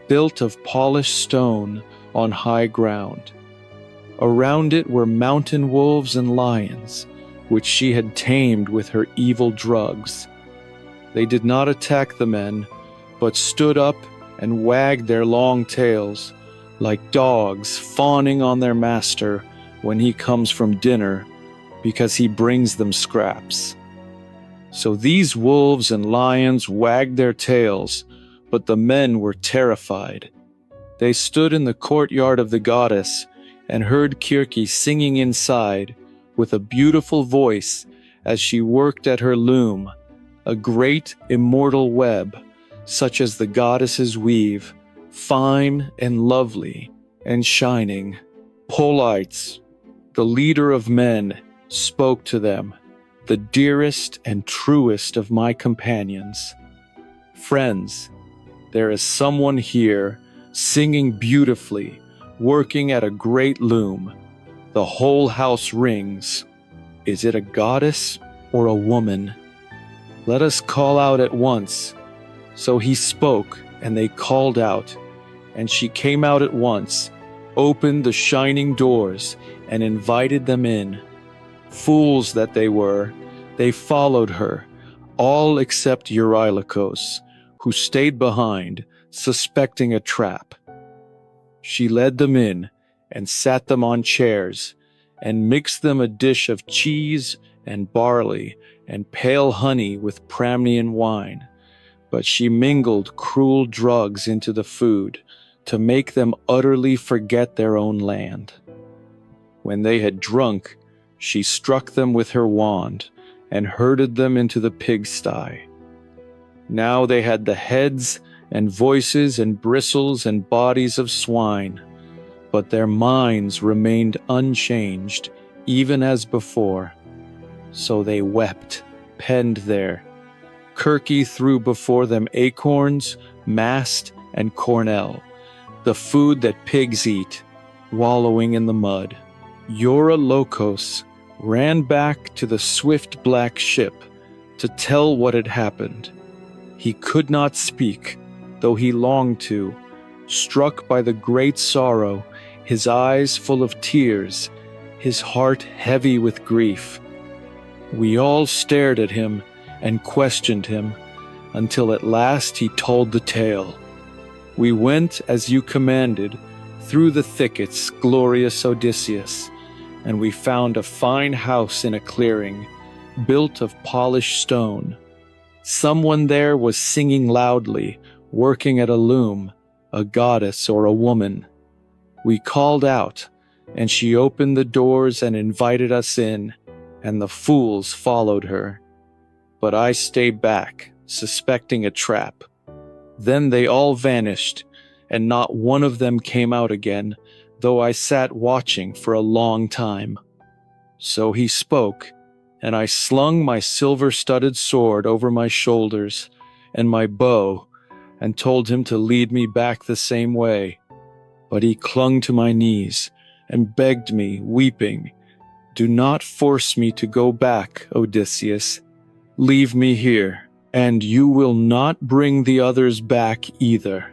built of polished stone on high ground. Around it were mountain wolves and lions, which she had tamed with her evil drugs. They did not attack the men, but stood up and wagged their long tails, like dogs fawning on their master when he comes from dinner, because he brings them scraps. So these wolves and lions wagged their tails, but the men were terrified. They stood in the courtyard of the goddess and heard Circe singing inside with a beautiful voice as she worked at her loom, a great immortal web, such as the goddesses weave, fine and lovely and shining. Polites, the leader of men, spoke to them, the dearest and truest of my companions. Friends, there is someone here, singing beautifully, working at a great loom. The whole house rings. Is it a goddess or a woman? Let us call out at once. So he spoke, and they called out, and she came out at once, opened the shining doors, and invited them in. Fools that they were, they followed her, all except Eurylochus, who stayed behind, suspecting a trap. She led them in, and sat them on chairs, and mixed them a dish of cheese and barley and pale honey with Pramnian wine. But she mingled cruel drugs into the food to make them utterly forget their own land. When they had drunk, she struck them with her wand and herded them into the pigsty. Now they had the heads and voices and bristles and bodies of swine, but their minds remained unchanged, even as before. So they wept, penned there. Circe threw before them acorns, mast, and cornel, the food that pigs eat, wallowing in the mud. Eurylochus ran back to the swift black ship to tell what had happened. He could not speak, though he longed to, struck by the great sorrow, his eyes full of tears, his heart heavy with grief. We all stared at him and questioned him, until at last he told the tale. We went as you commanded, through the thickets, glorious Odysseus, and we found a fine house in a clearing, built of polished stone. Someone there was singing loudly, working at a loom, a goddess or a woman. We called out, and she opened the doors and invited us in, and the fools followed her. But I stayed back, suspecting a trap. Then they all vanished, and not one of them came out again, though I sat watching for a long time. So he spoke, and I slung my silver-studded sword over my shoulders and my bow, and told him to lead me back the same way. But he clung to my knees and begged me, weeping, "Do not force me to go back, Odysseus. Leave me here, and you will not bring the others back either.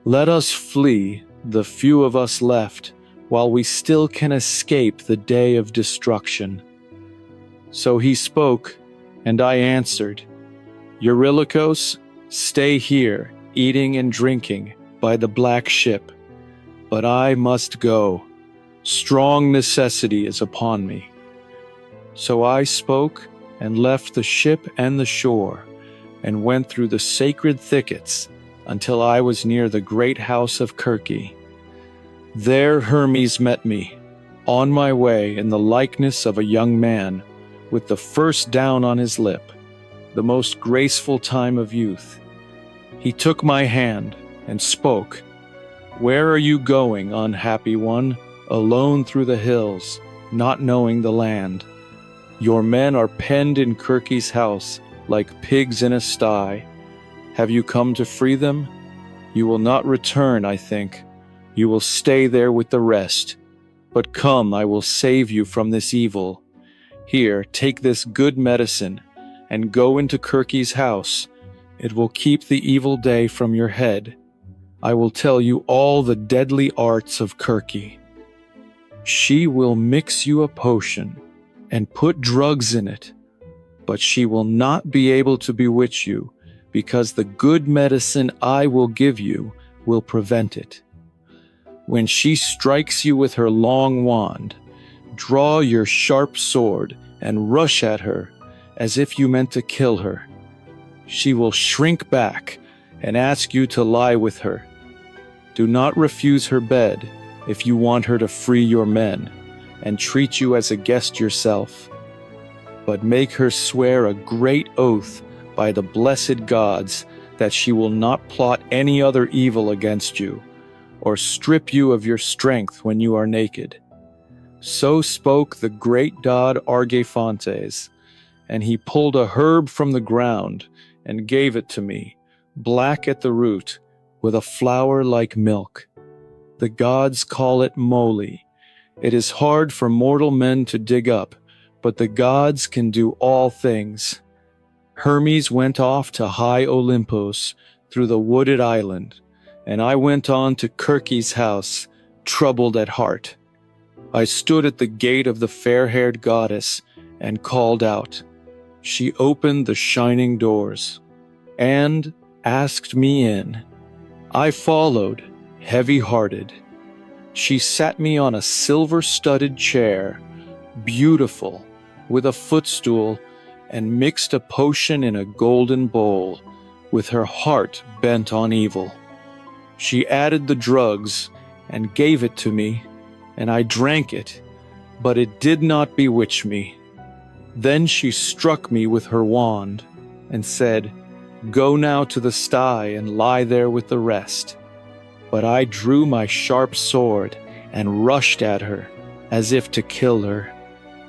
Let us flee, the few of us left, while we still can escape the day of destruction." So he spoke, and I answered, "Eurylochus, stay here, eating and drinking, by the black ship. But I must go. Strong necessity is upon me." So I spoke, and left the ship and the shore, and went through the sacred thickets, until I was near the great house of Circe. There Hermes met me, on my way in the likeness of a young man, with the first down on his lip, the most graceful time of youth. He took my hand and spoke, "Where are you going, unhappy one, alone through the hills, not knowing the land? Your men are penned in Circe's house, like pigs in a sty. Have you come to free them? You will not return, I think. You will stay there with the rest. But come, I will save you from this evil. Here, take this good medicine, and go into Circe's house. It will keep the evil day from your head. I will tell you all the deadly arts of Circe. She will mix you a potion, and put drugs in it, but she will not be able to bewitch you, because the good medicine I will give you will prevent it. When she strikes you with her long wand, draw your sharp sword and rush at her as if you meant to kill her. She will shrink back and ask you to lie with her. Do not refuse her bed if you want her to free your men and treat you as a guest yourself. But make her swear a great oath by the blessed gods that she will not plot any other evil against you, or strip you of your strength when you are naked." So spoke the great god Argeiphontes, and he pulled a herb from the ground and gave it to me, black at the root, with a flower like milk. The gods call it moly. It is hard for mortal men to dig up, but the gods can do all things. Hermes went off to high Olympus through the wooded island, and I went on to Circe's house, troubled at heart. I stood at the gate of the fair-haired goddess and called out. She opened the shining doors and asked me in. I followed, heavy-hearted. She sat me on a silver-studded chair, beautiful, with a footstool, and mixed a potion in a golden bowl, with her heart bent on evil. She added the drugs and gave it to me, and I drank it, but it did not bewitch me. Then she struck me with her wand and said, "Go now to the sty and lie there with the rest." But I drew my sharp sword and rushed at her, as if to kill her.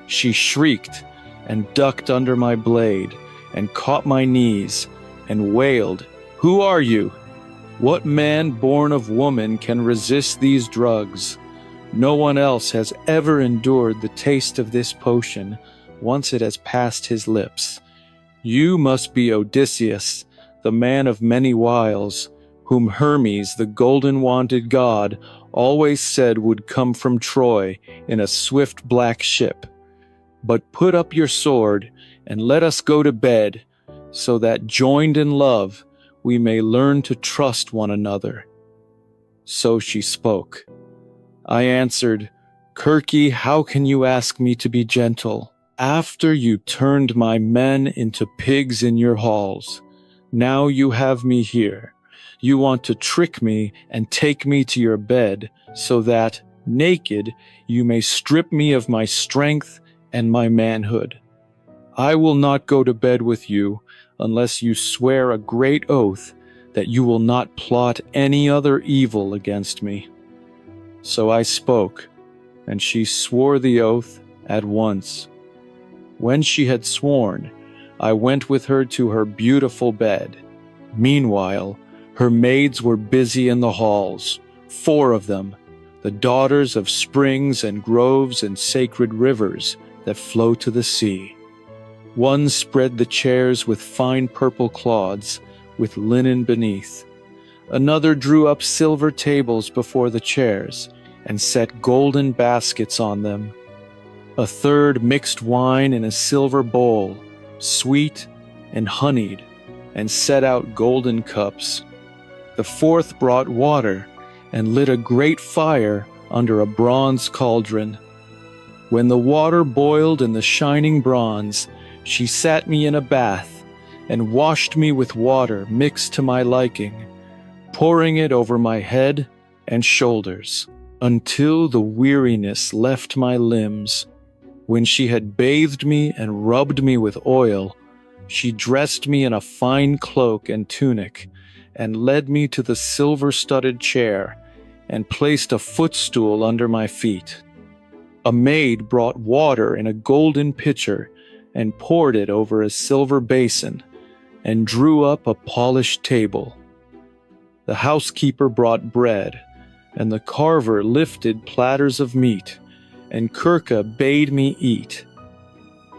She shrieked and ducked under my blade and caught my knees and wailed, "Who are you? What man born of woman can resist these drugs? No one else has ever endured the taste of this potion once it has passed his lips. You must be Odysseus, the man of many wiles, whom Hermes, the golden-wanded god, always said would come from Troy in a swift black ship. But put up your sword and let us go to bed, so that, joined in love, we may learn to trust one another." So she spoke. I answered, "Circe, how can you ask me to be gentle? After you turned my men into pigs in your halls, now you have me here. You want to trick me and take me to your bed, so that, naked, you may strip me of my strength and my manhood. I will not go to bed with you unless you swear a great oath that you will not plot any other evil against me." So I spoke, and she swore the oath at once. When she had sworn, I went with her to her beautiful bed. Meanwhile, her maids were busy in the halls, 4 of them, the daughters of springs and groves and sacred rivers that flow to the sea. One spread the chairs with fine purple cloths, with linen beneath. Another drew up silver tables before the chairs, and set golden baskets on them. A third mixed wine in a silver bowl, sweet and honeyed, and set out golden cups. The 4th brought water, and lit a great fire under a bronze cauldron. When the water boiled in the shining bronze, she sat me in a bath, and washed me with water mixed to my liking, pouring it over my head and shoulders, until the weariness left my limbs. When she had bathed me and rubbed me with oil, she dressed me in a fine cloak and tunic, and led me to the silver-studded chair, and placed a footstool under my feet. A maid brought water in a golden pitcher, and poured it over a silver basin, and drew up a polished table. The housekeeper brought bread, and the carver lifted platters of meat, and Circe bade me eat.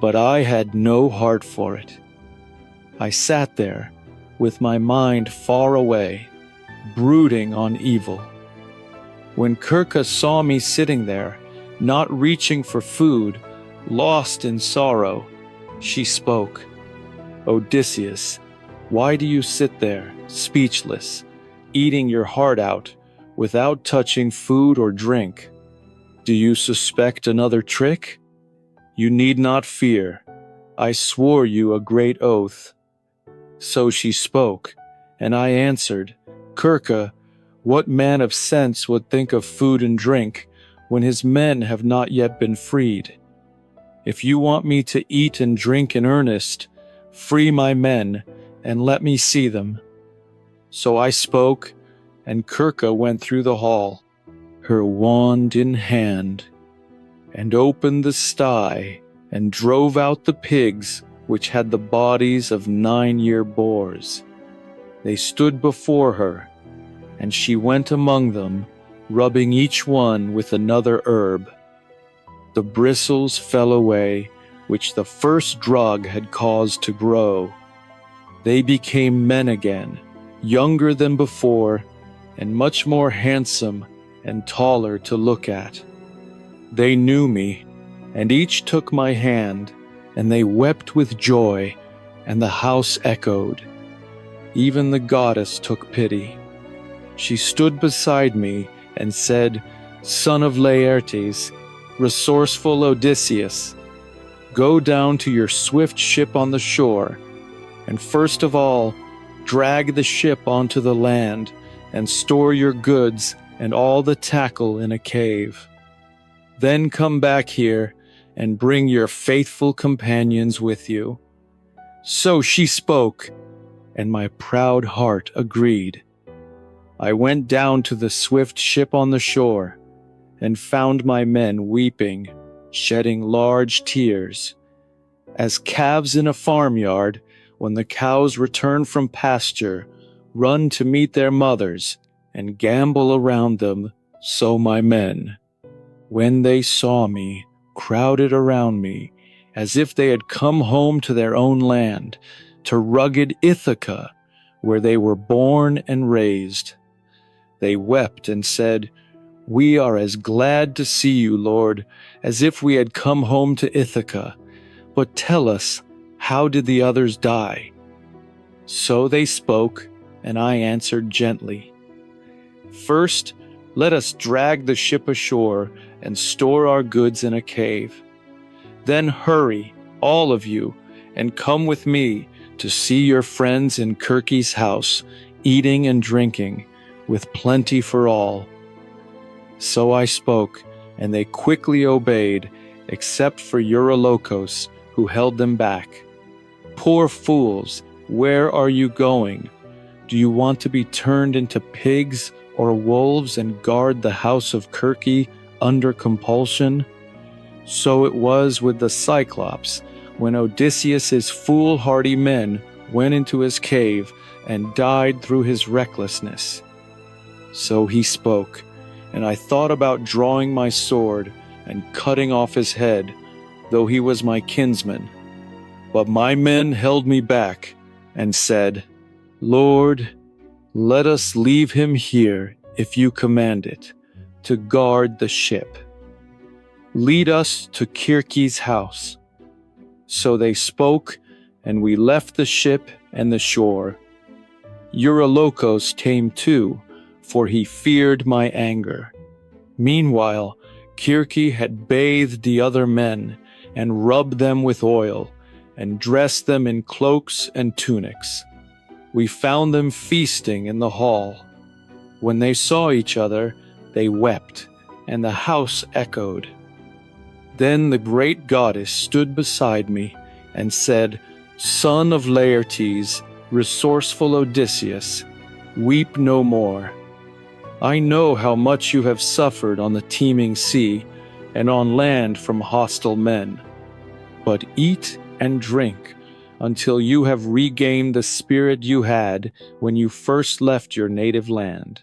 But I had no heart for it. I sat there, with my mind far away, brooding on evil. When Circe saw me sitting there, not reaching for food, lost in sorrow, she spoke. "Odysseus, why do you sit there, speechless, eating your heart out, without touching food or drink? Do you suspect another trick? You need not fear. I swore you a great oath." So she spoke, and I answered, "Circe, what man of sense would think of food and drink when his men have not yet been freed? If you want me to eat and drink in earnest, free my men and let me see them." So I spoke, and Circe went through the hall, her wand in hand, and opened the sty, and drove out the pigs which had the bodies of 9-year boars. They stood before her, and she went among them, rubbing each one with another herb. The bristles fell away, which the first drug had caused to grow. They became men again, younger than before, and much more handsome and taller to look at. They knew me, and each took my hand, and they wept with joy, and the house echoed. Even the goddess took pity. She stood beside me and said, "Son of Laertes, resourceful Odysseus, go down to your swift ship on the shore, and first of all, drag the ship onto the land, and store your goods and all the tackle in a cave. Then come back here and bring your faithful companions with you." So she spoke, and my proud heart agreed. I went down to the swift ship on the shore, and found my men weeping, shedding large tears. As calves in a farmyard, when the cows return from pasture, run to meet their mothers, and gambol around them, so my men. When they saw me, crowded around me, as if they had come home to their own land, to rugged Ithaca, where they were born and raised. They wept and said, "We are as glad to see you, Lord, as if we had come home to Ithaca. But tell us, how did the others die?" So they spoke, and I answered gently, "First, let us drag the ship ashore and store our goods in a cave. Then hurry, all of you, and come with me to see your friends in Circe's house, eating and drinking, with plenty for all." So I spoke, and they quickly obeyed, except for Eurylochus, who held them back. "Poor fools, where are you going? Do you want to be turned into pigs or wolves and guard the house of Circe under compulsion?" So it was with the Cyclops, when Odysseus's foolhardy men went into his cave and died through his recklessness. So he spoke, and I thought about drawing my sword and cutting off his head, though he was my kinsman. But my men held me back and said, "Lord, let us leave him here, if you command it, to guard the ship. Lead us to Circe's house." So they spoke, and we left the ship and the shore. Eurylochus came too, for he feared my anger. Meanwhile, Circe had bathed the other men, and rubbed them with oil, and dressed them in cloaks and tunics. We found them feasting in the hall. When they saw each other, they wept, and the house echoed. Then the great goddess stood beside me and said, "Son of Laertes, resourceful Odysseus, weep no more. I know how much you have suffered on the teeming sea and on land from hostile men. But eat and drink until you have regained the spirit you had when you first left your native land.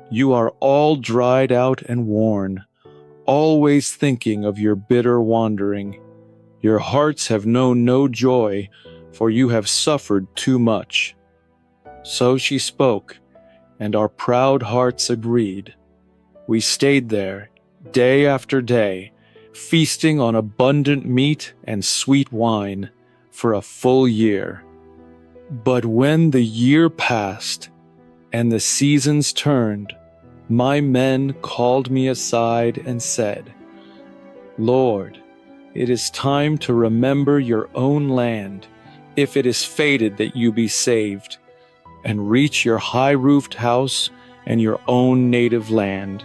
You are all dried out and worn, always thinking of your bitter wandering. Your hearts have known no joy, for you have suffered too much." So she spoke, and our proud hearts agreed. We stayed there, day after day, feasting on abundant meat and sweet wine, for a full year. But when the year passed, and the seasons turned, my men called me aside and said, "Lord, it is time to remember your own land, if it is fated that you be saved, and reach your high-roofed house and your own native land."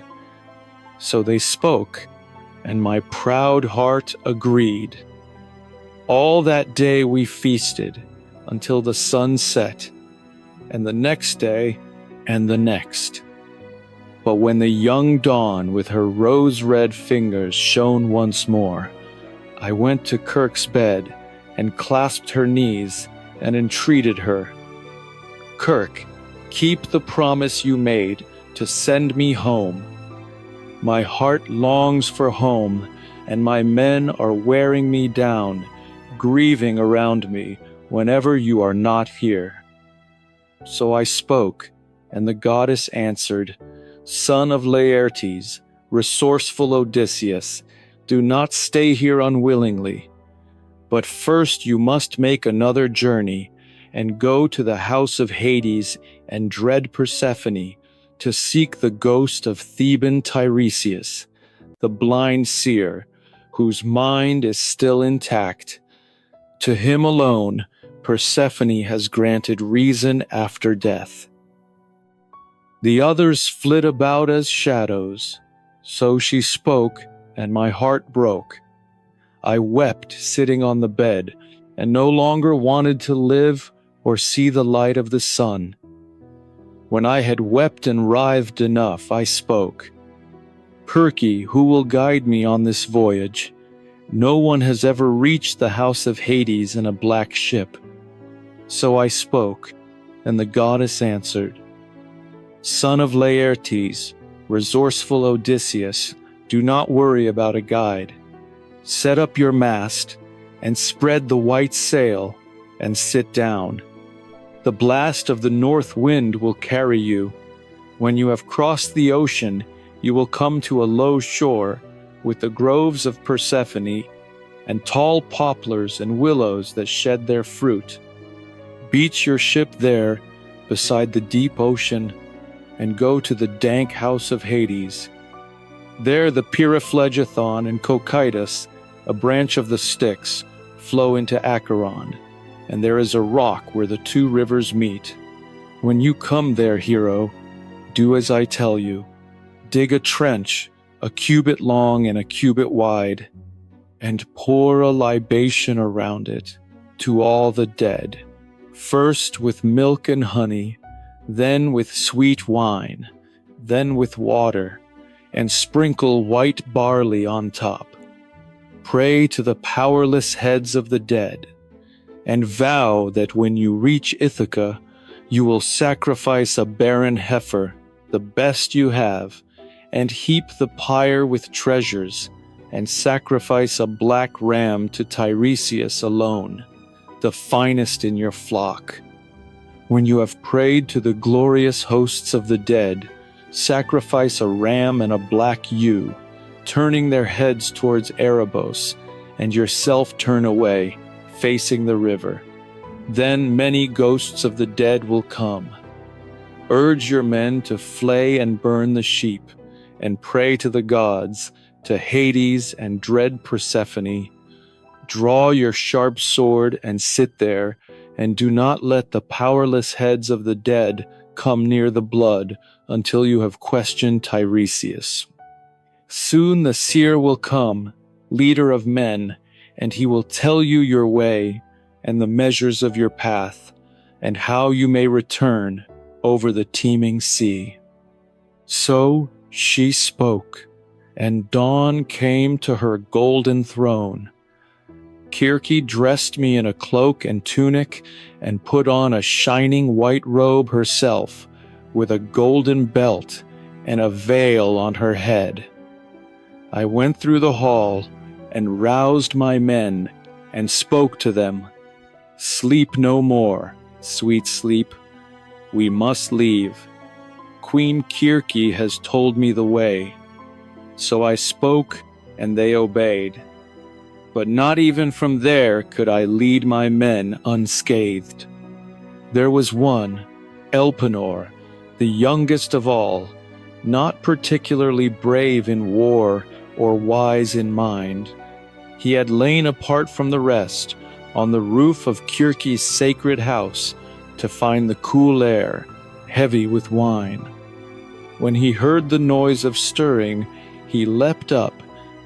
So they spoke, and my proud heart agreed. All that day we feasted, until the sun set, and the next day, and the next. But when the young dawn with her rose-red fingers shone once more, I went to Circe's bed and clasped her knees and entreated her, "Circe, keep the promise you made to send me home. My heart longs for home, and my men are wearing me down, grieving around me whenever you are not here." So I spoke, and the goddess answered, "Son of Laertes, resourceful Odysseus, do not stay here unwillingly. But first you must make another journey, and go to the house of Hades and dread Persephone, to seek the ghost of Theban Tiresias, the blind seer, whose mind is still intact. To him alone Persephone has granted reason after death." The others flit about as shadows. So she spoke, and my heart broke. I wept sitting on the bed, and no longer wanted to live or see the light of the sun. When I had wept and writhed enough, I spoke, "Circe, who will guide me on this voyage? No one has ever reached the house of Hades in a black ship." So I spoke, and the goddess answered, "Son of Laertes, resourceful Odysseus, Do not worry about a guide. Set up your mast and spread the white sail and sit down. The blast of the north wind will carry you. When you have crossed the ocean, you will come to a low shore with the groves of Persephone and tall poplars and willows that shed their fruit. Beach your ship there beside the deep ocean and go to the dank house of Hades. There the Pyriphlegethon and Cocytus, a branch of the Styx, flow into Acheron, and there is a rock where the two rivers meet. When you come there, hero, do as I tell you. Dig a trench, a cubit long and a cubit wide, and pour a libation around it to all the dead, first with milk and honey, then with sweet wine, then with water, and sprinkle white barley on top. Pray to the powerless heads of the dead, and vow that when you reach Ithaca, you will sacrifice a barren heifer, the best you have, and heap the pyre with treasures, and sacrifice a black ram to Tiresias alone, the finest in your flock. When you have prayed to the glorious hosts of the dead, sacrifice a ram and a black ewe, turning their heads towards Erebos, and yourself turn away, facing the river. Then many ghosts of the dead will come. Urge your men to flay and burn the sheep, and pray to the gods, to Hades and dread Persephone. Draw your sharp sword and sit there, and do not let the powerless heads of the dead come near the blood until you have questioned Tiresias. Soon the seer will come, leader of men, and he will tell you your way and the measures of your path, and how you may return over the teeming sea. So she spoke, and dawn came to her golden throne. Circe dressed me in a cloak and tunic and put on a shining white robe herself, with a golden belt and a veil on her head. I went through the hall and roused my men and spoke to them. Sleep no more, sweet sleep. We must leave. Queen Circe has told me the way. So I spoke and they obeyed. But not even from there could I lead my men unscathed. There was one, Elpenor, the youngest of all, not particularly brave in war or wise in mind. He had lain apart from the rest on the roof of Circe's sacred house to find the cool air, heavy with wine. When he heard the noise of stirring, he leapt up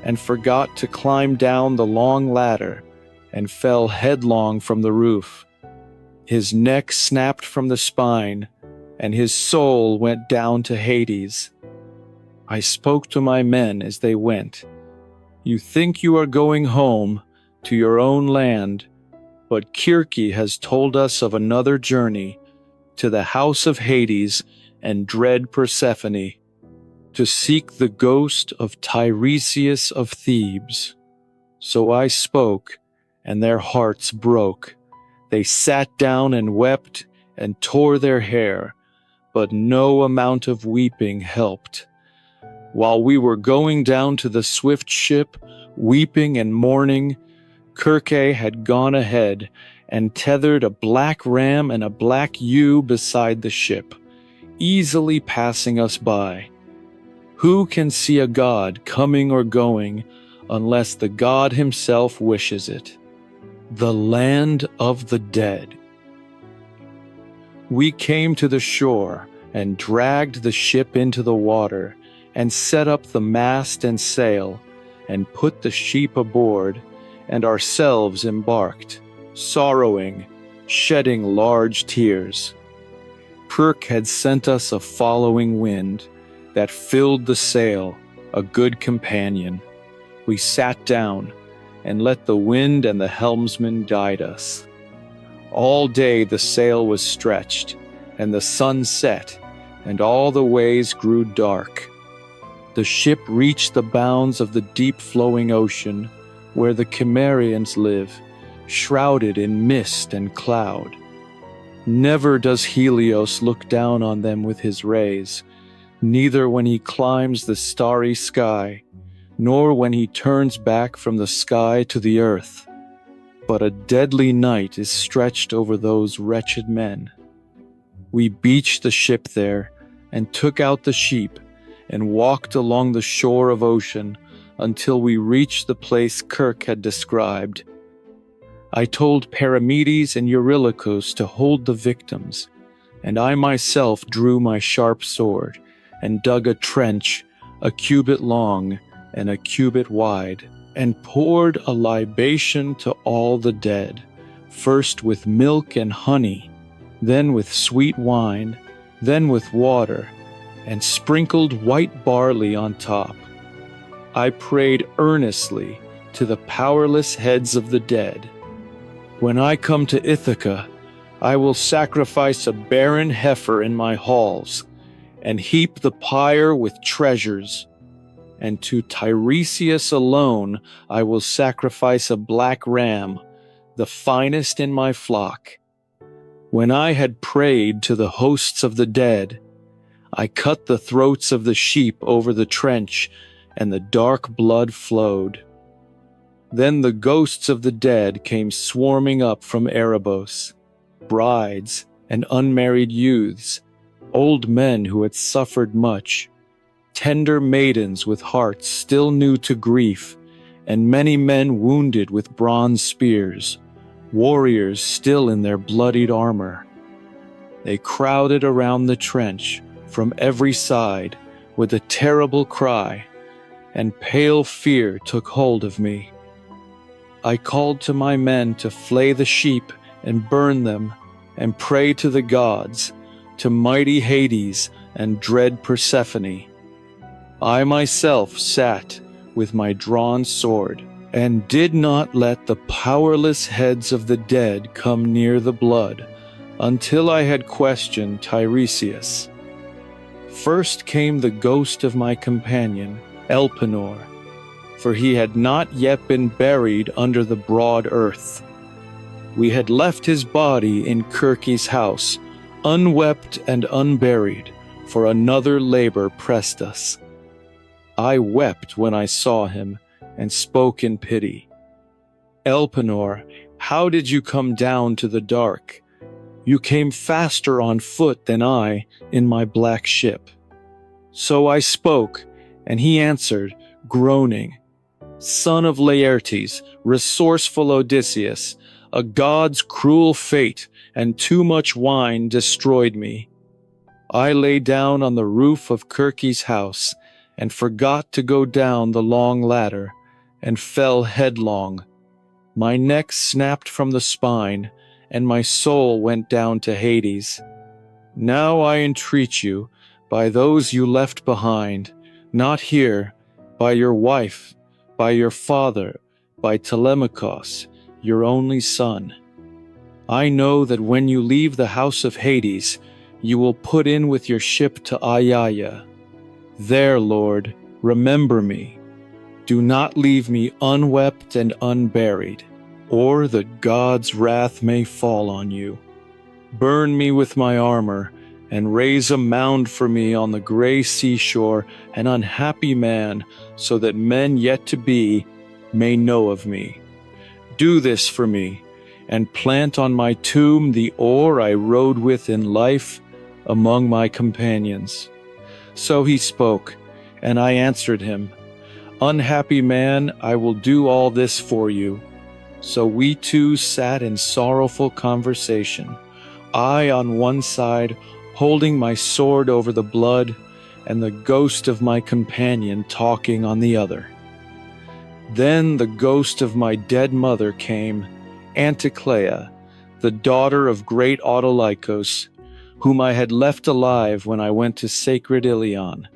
and forgot to climb down the long ladder and fell headlong from the roof. His neck snapped from the spine, and his soul went down to Hades. I spoke to my men as they went. You think you are going home to your own land, but Circe has told us of another journey to the house of Hades and dread Persephone, to seek the ghost of Tiresias of Thebes. So I spoke, and their hearts broke. They sat down and wept and tore their hair, but no amount of weeping helped. While we were going down to the swift ship, weeping and mourning, Circe had gone ahead and tethered a black ram and a black ewe beside the ship, easily passing us by. Who can see a god coming or going unless the god himself wishes it? The land of the dead. We came to the shore and dragged the ship into the water and set up the mast and sail and put the sheep aboard and ourselves embarked, sorrowing, shedding large tears. Circe had sent us a following wind that filled the sail, a good companion. We sat down and let the wind and the helmsman guide us. All day the sail was stretched, and the sun set, and all the ways grew dark. the ship reached the bounds of the deep-flowing ocean, where the Cimmerians live, shrouded in mist and cloud. Never does Helios look down on them with his rays, neither when he climbs the starry sky, nor when he turns back from the sky to the earth. But a deadly night is stretched over those wretched men. We beached the ship there, and took out the sheep, and walked along the shore of ocean until we reached the place Kirk had described. I told Paramedes and Eurylochus to hold the victims, and I myself drew my sharp sword, and dug a trench, a cubit long and a cubit wide, and poured a libation to all the dead, first with milk and honey, then with sweet wine, then with water, and sprinkled white barley on top. I prayed earnestly to the powerless heads of the dead. When I come to Ithaca, I will sacrifice a barren heifer in my halls, and heap the pyre with treasures. And to Tiresias alone I will sacrifice a black ram, the finest in my flock. When I had prayed to the hosts of the dead, I cut the throats of the sheep over the trench, and the dark blood flowed. Then the ghosts of the dead came swarming up from Erebos, brides and unmarried youths, old men who had suffered much, tender maidens with hearts still new to grief, and many men wounded with bronze spears, warriors still in their bloodied armor. They crowded around the trench from every side with a terrible cry, and pale fear took hold of me. I called to my men to flay the sheep and burn them, and pray to the gods, to mighty Hades and dread Persephone. I myself sat with my drawn sword, and did not let the powerless heads of the dead come near the blood, until I had questioned Tiresias. First came the ghost of my companion, Elpenor, for he had not yet been buried under the broad earth. We had left his body in Circe's house, unwept and unburied, for another labor pressed us. I wept when I saw him, and spoke in pity. Elpenor, how did you come down to the dark? You came faster on foot than I in my black ship. So I spoke, and he answered, groaning, Son of Laertes, resourceful Odysseus, a god's cruel fate and too much wine destroyed me. I lay down on the roof of Circe's house, and forgot to go down the long ladder, and fell headlong. My neck snapped from the spine, and my soul went down to Hades. Now I entreat you, by those you left behind, not here, by your wife, by your father, by Telemachus, your only son. I know that when you leave the house of Hades, you will put in with your ship to Aiaia. There, Lord, remember me. Do not leave me unwept and unburied, or the gods' wrath may fall on you. Burn me with my armor, and raise a mound for me on the gray seashore, an unhappy man, so that men yet to be may know of me. Do this for me, and plant on my tomb the oar I rode with in life among my companions. So he spoke, and I answered him, Unhappy man, I will do all this for you. So we two sat in sorrowful conversation, I on one side, holding my sword over the blood, and the ghost of my companion talking on the other. Then the ghost of my dead mother came, Anticlea, the daughter of great Autolycus, whom I had left alive when I went to sacred Ilion.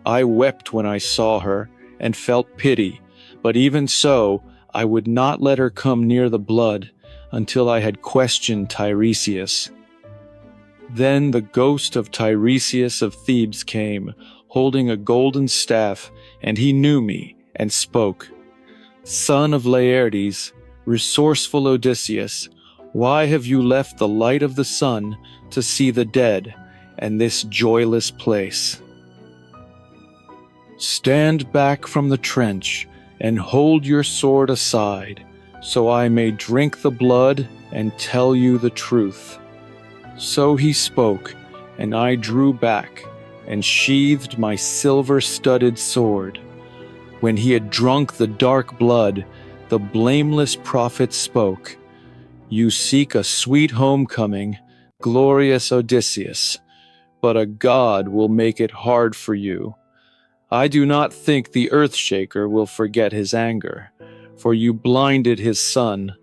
I wept when I saw her, and felt pity, but even so, I would not let her come near the blood, until I had questioned Tiresias. Then the ghost of Tiresias of Thebes came, holding a golden staff, and he knew me and spoke. Son of Laertes, resourceful Odysseus, why have you left the light of the sun to see the dead and this joyless place? Stand back from the trench and hold your sword aside, so I may drink the blood and tell you the truth. So he spoke, and I drew back and sheathed my silver-studded sword. When he had drunk the dark blood, the blameless prophet spoke. You seek a sweet homecoming, glorious Odysseus, but a god will make it hard for you. I do not think the Earthshaker will forget his anger, for you blinded his son.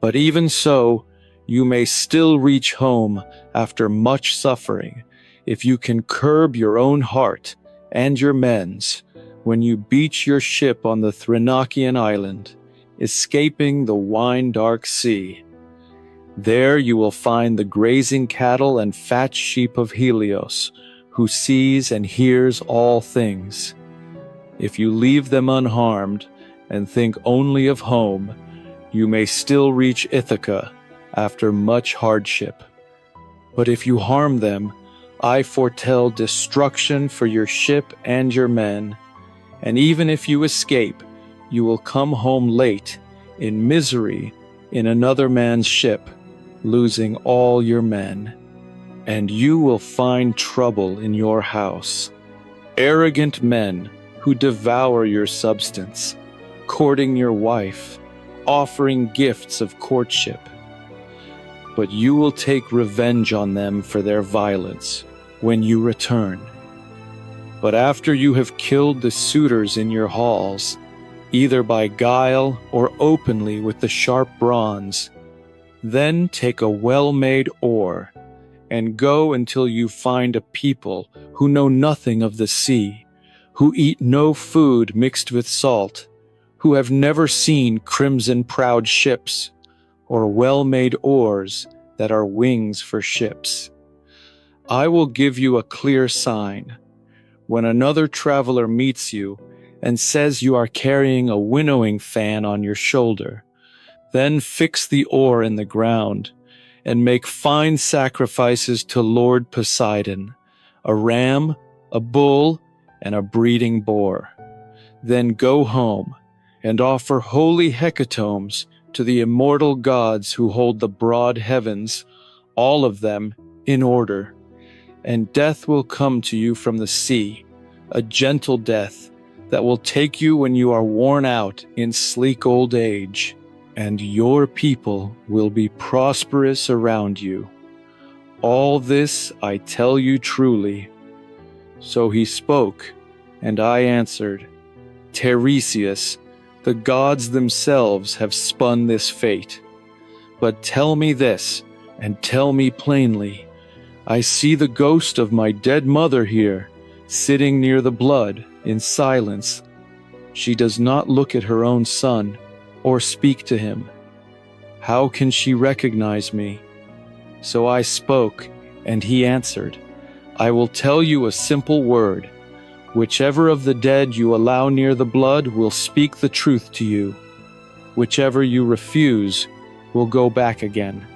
But even so, you may still reach home after much suffering, if you can curb your own heart and your men's, when you beach your ship on the Thrinacian island, escaping the wine-dark sea. There you will find the grazing cattle and fat sheep of Helios, who sees and hears all things. If you leave them unharmed and think only of home, you may still reach Ithaca after much hardship. But if you harm them, I foretell destruction for your ship and your men, and even if you escape, you will come home late, in misery, in another man's ship, losing all your men. And you will find trouble in your house. Arrogant men who devour your substance, courting your wife, offering gifts of courtship. But you will take revenge on them for their violence when you return. But after you have killed the suitors in your halls, either by guile or openly with the sharp bronze, then take a well-made oar and go until you find a people who know nothing of the sea, who eat no food mixed with salt, who have never seen crimson-prowed ships, or well-made oars that are wings for ships. I will give you a clear sign. When another traveler meets you and says you are carrying a winnowing fan on your shoulder, then fix the oar in the ground and make fine sacrifices to Lord Poseidon, a ram, a bull, and a breeding boar. Then go home and offer holy hecatombs to the immortal gods who hold the broad heavens, all of them in order. And death will come to you from the sea, a gentle death that will take you when you are worn out in sleek old age, and your people will be prosperous around you. All this I tell you truly. So he spoke, and I answered, Tiresias, the gods themselves have spun this fate. But tell me this, and tell me plainly. I see the ghost of my dead mother here, sitting near the blood, in silence. She does not look at her own son, or speak to him. How can she recognize me? So I spoke, and he answered, I will tell you a simple word. Whichever of the dead you allow near the blood will speak the truth to you. Whichever you refuse will go back again.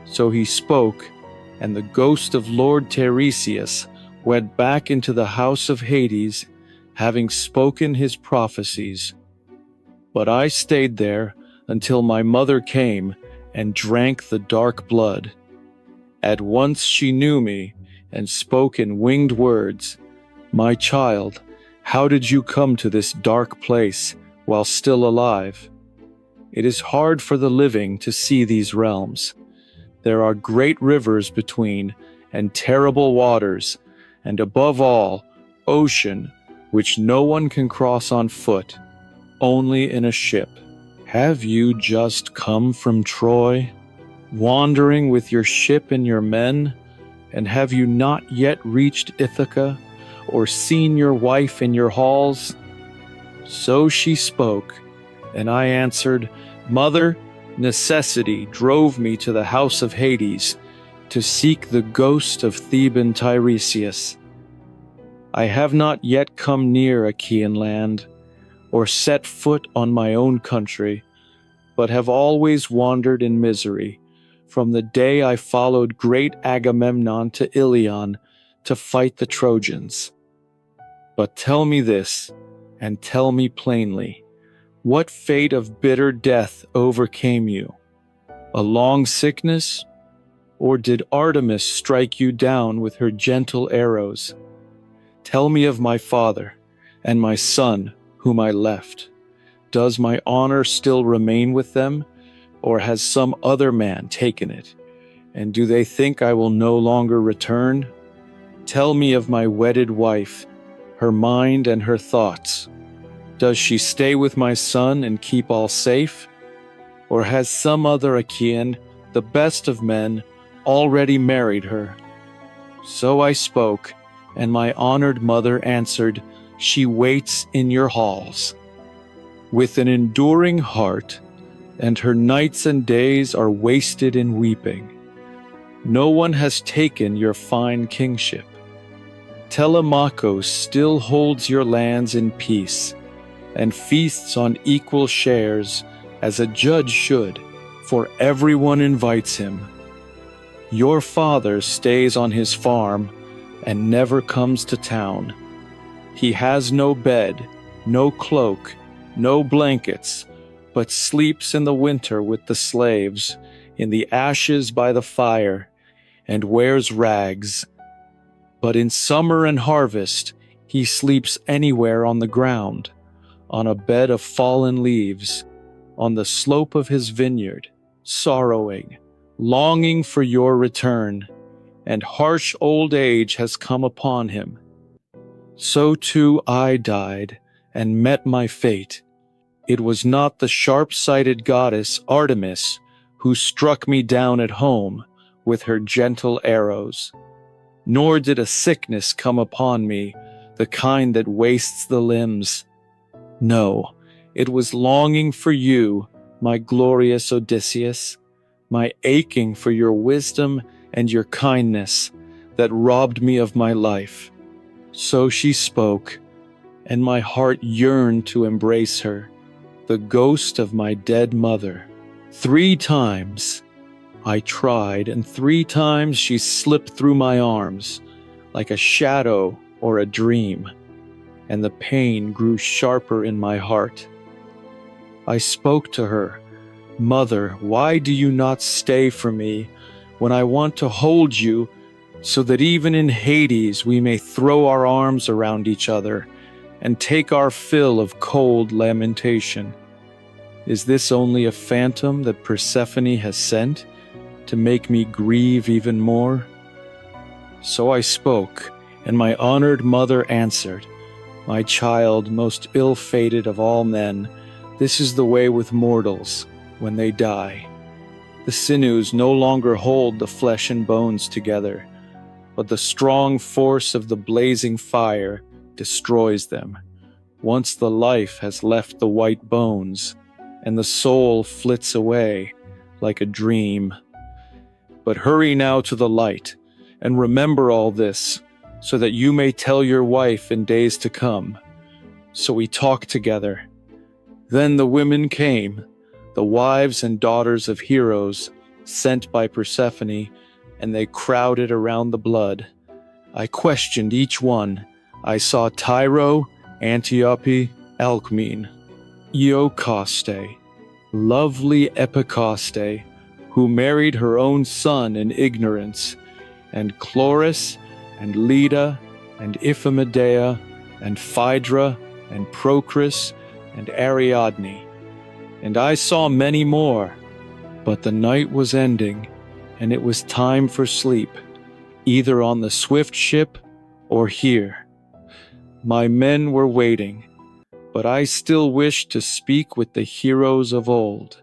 So he spoke, and the ghost of Lord Tiresias went back into the house of Hades, having spoken his prophecies. But I stayed there until my mother came and drank the dark blood. At once she knew me and spoke in winged words. My child, how did you come to this dark place while still alive? It is hard for the living to see these realms. There are great rivers between, and terrible waters, and above all, ocean, which no one can cross on foot, only in a ship. Have you just come from Troy, wandering with your ship and your men, and have you not yet reached Ithaca, or seen your wife in your halls? So she spoke, and I answered, Mother, necessity drove me to the house of Hades, to seek the ghost of Theban Tiresias. I have not yet come near Achaean land, or set foot on my own country, but have always wandered in misery, from the day I followed great Agamemnon to Ilion to fight the Trojans. But tell me this, and tell me plainly, what fate of bitter death overcame you? A long sickness? Or did Artemis strike you down with her gentle arrows? Tell me of my father and my son whom I left. Does my honor still remain with them, or has some other man taken it? And do they think I will no longer return? Tell me of my wedded wife, her mind and her thoughts. Does she stay with my son and keep all safe? Or has some other Achaean, the best of men, already married her? So I spoke, and my honored mother answered, she waits in your halls. With an enduring heart, and her nights and days are wasted in weeping. No one has taken your fine kingship. Telemachus still holds your lands in peace, and feasts on equal shares, as a judge should, for everyone invites him. Your father stays on his farm, and never comes to town. He has no bed, no cloak, no blankets, but sleeps in the winter with the slaves, in the ashes by the fire, and wears rags. But in summer and harvest, he sleeps anywhere on the ground, on a bed of fallen leaves, on the slope of his vineyard, sorrowing, longing for your return, and harsh old age has come upon him. So too I died, and met my fate. It was not the sharp-sighted goddess Artemis who struck me down at home with her gentle arrows, nor did a sickness come upon me, the kind that wastes the limbs. No, it was longing for you, my glorious Odysseus, my aching for your wisdom and your kindness that robbed me of my life. So she spoke, and my heart yearned to embrace her, the ghost of my dead mother. 3 times I tried, and 3 times she slipped through my arms, like a shadow or a dream, and the pain grew sharper in my heart. I spoke to her, Mother, why do you not stay for me when I want to hold you, so that even in Hades we may throw our arms around each other and take our fill of cold lamentation? Is this only a phantom that Persephone has sent to make me grieve even more? So I spoke, and my honored mother answered, My child, most ill-fated of all men, this is the way with mortals when they die. The sinews no longer hold the flesh and bones together, but the strong force of the blazing fire destroys them. Once the life has left the white bones, and the soul flits away like a dream. But hurry now to the light, and remember all this, so that you may tell your wife in days to come. So we talked together. Then the women came, the wives and daughters of heroes sent by Persephone, and they crowded around the blood. I questioned each one. I saw Tyro, Antiope, Alcmene, Iocaste, lovely Epicaste, who married her own son in ignorance, and Chloris, and Leda, and Iphimedea, and Phaedra, and Procris, and Ariadne. And I saw many more, but the night was ending, and it was time for sleep, either on the swift ship or here. My men were waiting, but I still wished to speak with the heroes of old.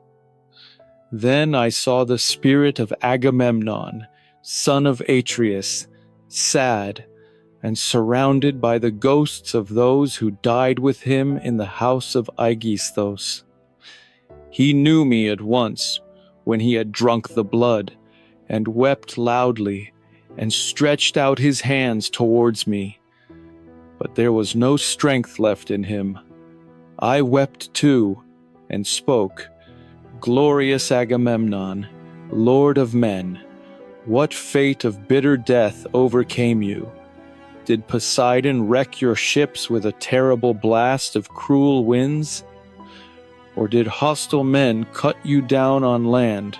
Then I saw the spirit of Agamemnon, son of Atreus, sad, and surrounded by the ghosts of those who died with him in the house of Aegisthus. He knew me at once, when he had drunk the blood, and wept loudly, and stretched out his hands towards me. but there was no strength left in him. I wept too, and spoke, "Glorious Agamemnon, Lord of men, what fate of bitter death overcame you? Did Poseidon wreck your ships with a terrible blast of cruel winds? Or did hostile men cut you down on land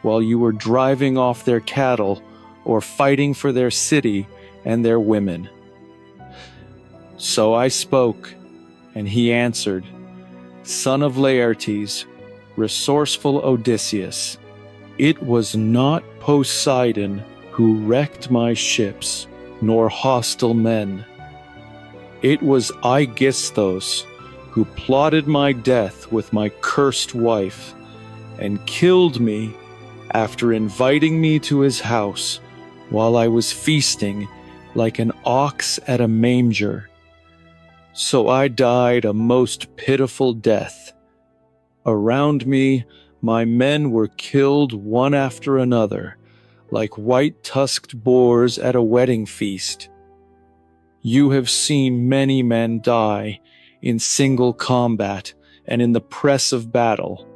while you were driving off their cattle or fighting for their city and their women?" So I spoke, and he answered, "Son of Laertes, resourceful Odysseus, it was not Poseidon who wrecked my ships, nor hostile men. It was Aegisthus who plotted my death with my cursed wife, and killed me after inviting me to his house while I was feasting like an ox at a manger. So I died a most pitiful death. Around me, my men were killed one after another, like white-tusked boars at a wedding feast. You have seen many men die in single combat and in the press of battle,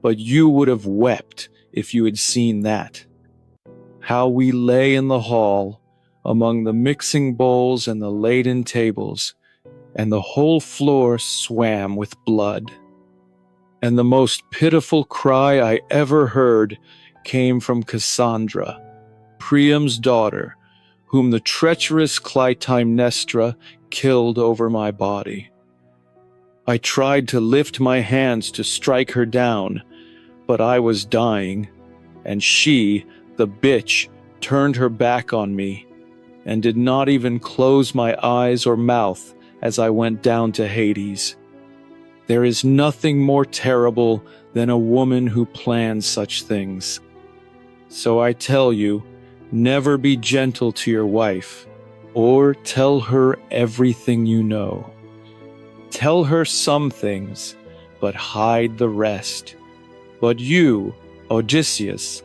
but you would have wept if you had seen that. How we lay in the hall, among the mixing bowls and the laden tables, and the whole floor swam with blood. And the most pitiful cry I ever heard came from Cassandra, Priam's daughter, whom the treacherous Clytemnestra killed over my body. I tried to lift my hands to strike her down, but I was dying, and she, the bitch, turned her back on me, and did not even close my eyes or mouth as I went down to Hades. There is nothing more terrible than a woman who plans such things. So I tell you, never be gentle to your wife, or tell her everything you know. Tell her some things, but hide the rest. But you, Odysseus,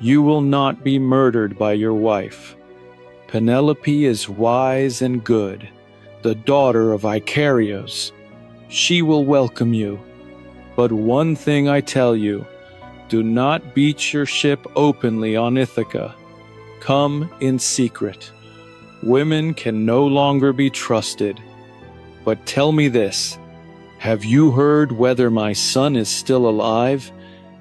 you will not be murdered by your wife. Penelope is wise and good, the daughter of Icarius. She will welcome you. But one thing I tell you, do not beach your ship openly on Ithaca. Come in secret. Women can no longer be trusted. But tell me this, have you heard whether my son is still alive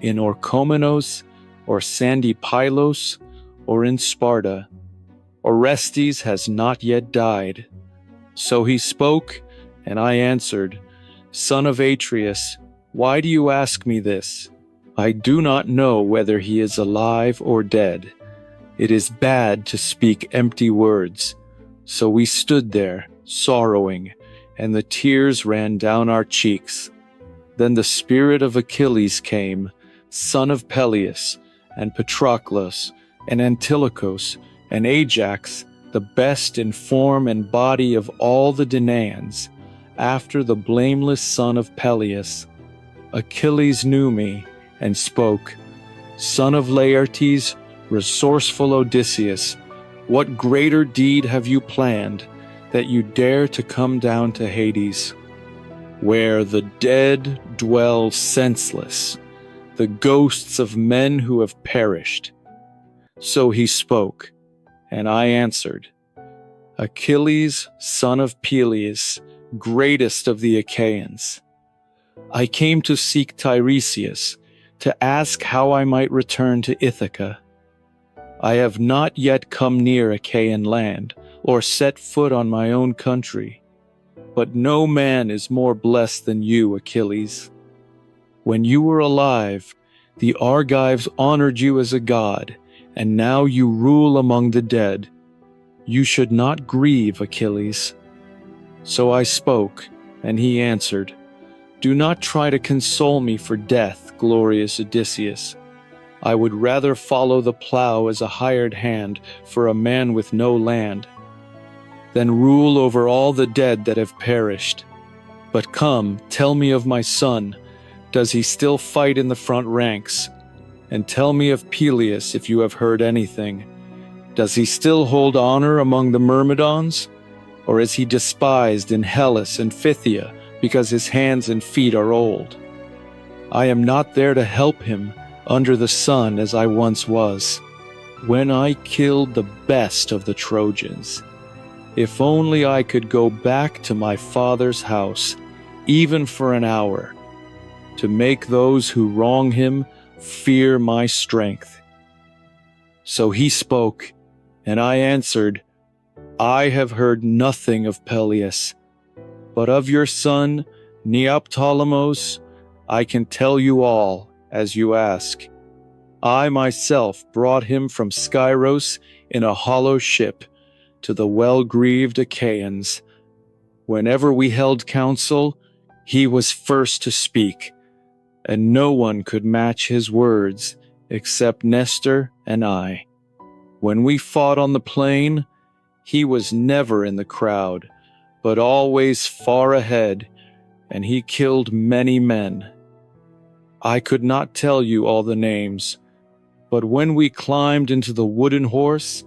in Orchomenos or Sandy Pylos or in Sparta? Orestes has not yet died. So he spoke, and I answered, Son of Atreus, why do you ask me this? I do not know whether he is alive or dead. It is bad to speak empty words. So we stood there, sorrowing, and the tears ran down our cheeks. Then the spirit of Achilles came, son of Peleus, and Patroclus, and Antilochus, and Ajax, the best in form and body of all the Danaans, after the blameless son of Peleus. Achilles knew me, and spoke, Son of Laertes, resourceful Odysseus, what greater deed have you planned, that you dare to come down to Hades, where the dead dwell senseless, the ghosts of men who have perished? So he spoke, and I answered, Achilles, son of Peleus, greatest of the Achaeans. I came to seek Tiresias, to ask how I might return to Ithaca. I have not yet come near Achaean land, or set foot on my own country. But no man is more blessed than you, Achilles. When you were alive, the Argives honored you as a god, and now you rule among the dead. You should not grieve, Achilles. So I spoke, and he answered, Do not try to console me for death, glorious Odysseus. I would rather follow the plow as a hired hand for a man with no land, than rule over all the dead that have perished. But come, tell me of my son. Does he still fight in the front ranks? And tell me of Peleus if you have heard anything. Does he still hold honor among the Myrmidons? Or is he despised in Hellas and Phthia because his hands and feet are old? I am not there to help him under the sun as I once was, when I killed the best of the Trojans. If only I could go back to my father's house, even for an hour, to make those who wrong him fear my strength. So he spoke, and I answered, I have heard nothing of Peleus, but of your son, Neoptolemus, I can tell you all, as you ask. I myself brought him from Skyros in a hollow ship to the well-grieved Achaeans. Whenever we held council, he was first to speak, and no one could match his words except Nestor and I. When we fought on the plain, he was never in the crowd, but always far ahead, and he killed many men. I could not tell you all the names, but when we climbed into the wooden horse,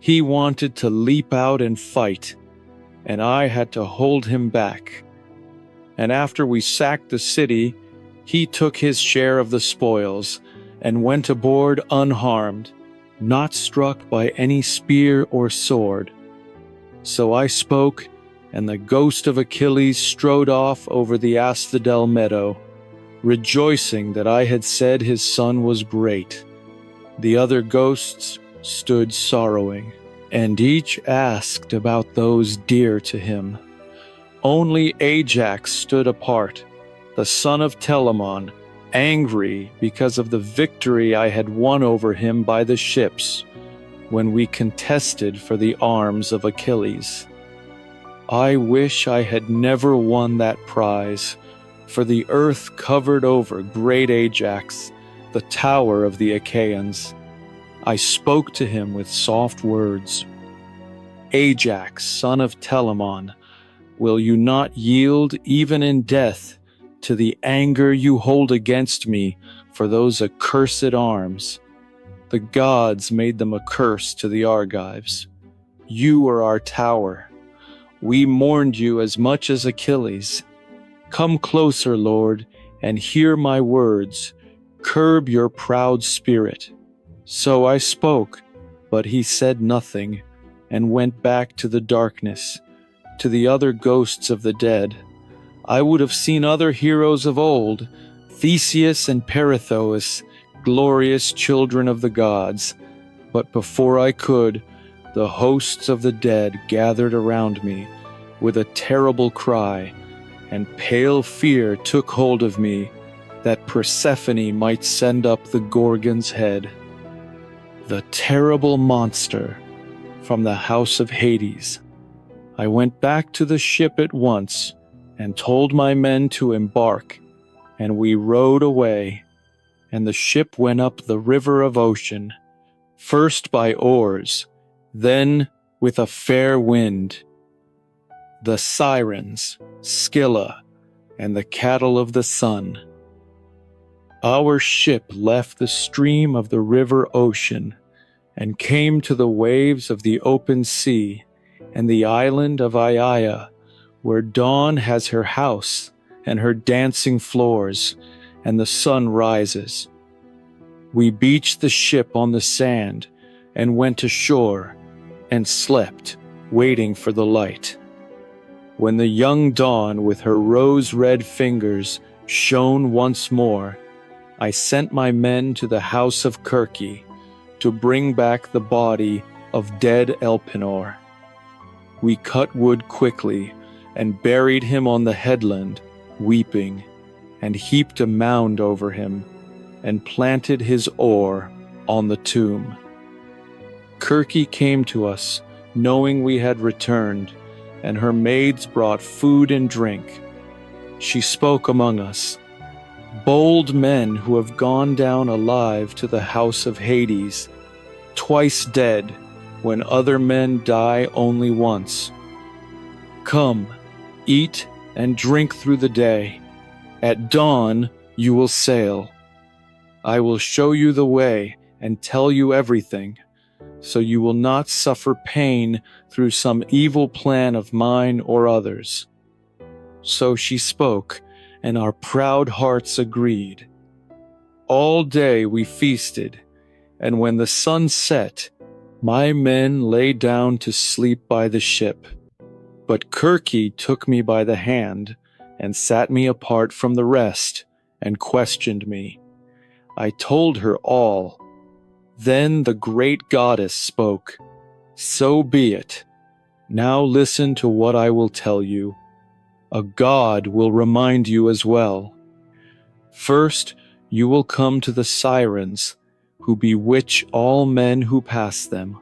he wanted to leap out and fight, and I had to hold him back. And after we sacked the city, he took his share of the spoils and went aboard unharmed, not struck by any spear or sword. So I spoke, and the ghost of Achilles strode off over the asphodel meadow, rejoicing that I had said his son was great. The other ghosts stood sorrowing, and each asked about those dear to him. Only Ajax stood apart, the son of Telamon, angry because of the victory I had won over him by the ships, when we contested for the arms of Achilles. I wish I had never won that prize, for the earth covered over great Ajax, the tower of the Achaeans. I spoke to him with soft words. Ajax, son of Telamon, will you not yield even in death to the anger you hold against me for those accursed arms? The gods made them a curse to the Argives. You are our tower. We mourned you as much as Achilles. Come closer, Lord, and hear my words. Curb your proud spirit. So I spoke, but he said nothing, and went back to the darkness, to the other ghosts of the dead. I would have seen other heroes of old, Theseus and Perithous, glorious children of the gods, but before I could, the hosts of the dead gathered around me with a terrible cry, and pale fear took hold of me, that Persephone might send up the Gorgon's head. The terrible monster from the house of Hades. I went back to the ship at once and told my men to embark, and we rowed away, and the ship went up the river of ocean, first by oars, then with a fair wind. The Sirens, Scylla, and the cattle of the sun. Our ship left the stream of the river ocean, and came to the waves of the open sea, and the island of Aiaia, where dawn has her house and her dancing floors, and the sun rises. We beached the ship on the sand, and went ashore, and slept, waiting for the light. When the young dawn with her rose-red fingers shone once more, I sent my men to the house of Circe to bring back the body of dead Elpenor. We cut wood quickly and buried him on the headland, weeping, and heaped a mound over him, and planted his oar on the tomb. Circe came to us, knowing we had returned, and her maids brought food and drink. She spoke among us. Bold men who have gone down alive to the house of Hades, twice dead when other men die only once. Come, eat and drink through the day. At dawn you will sail. I will show you the way and tell you everything, so you will not suffer pain through some evil plan of mine or others." So she spoke, and our proud hearts agreed. All day we feasted, and when the sun set, my men lay down to sleep by the ship. But Circe took me by the hand and sat me apart from the rest and questioned me. I told her all. Then the great goddess spoke. "So be it. Now listen to what I will tell you. A god will remind you as well. First, you will come to the Sirens, who bewitch all men who pass them.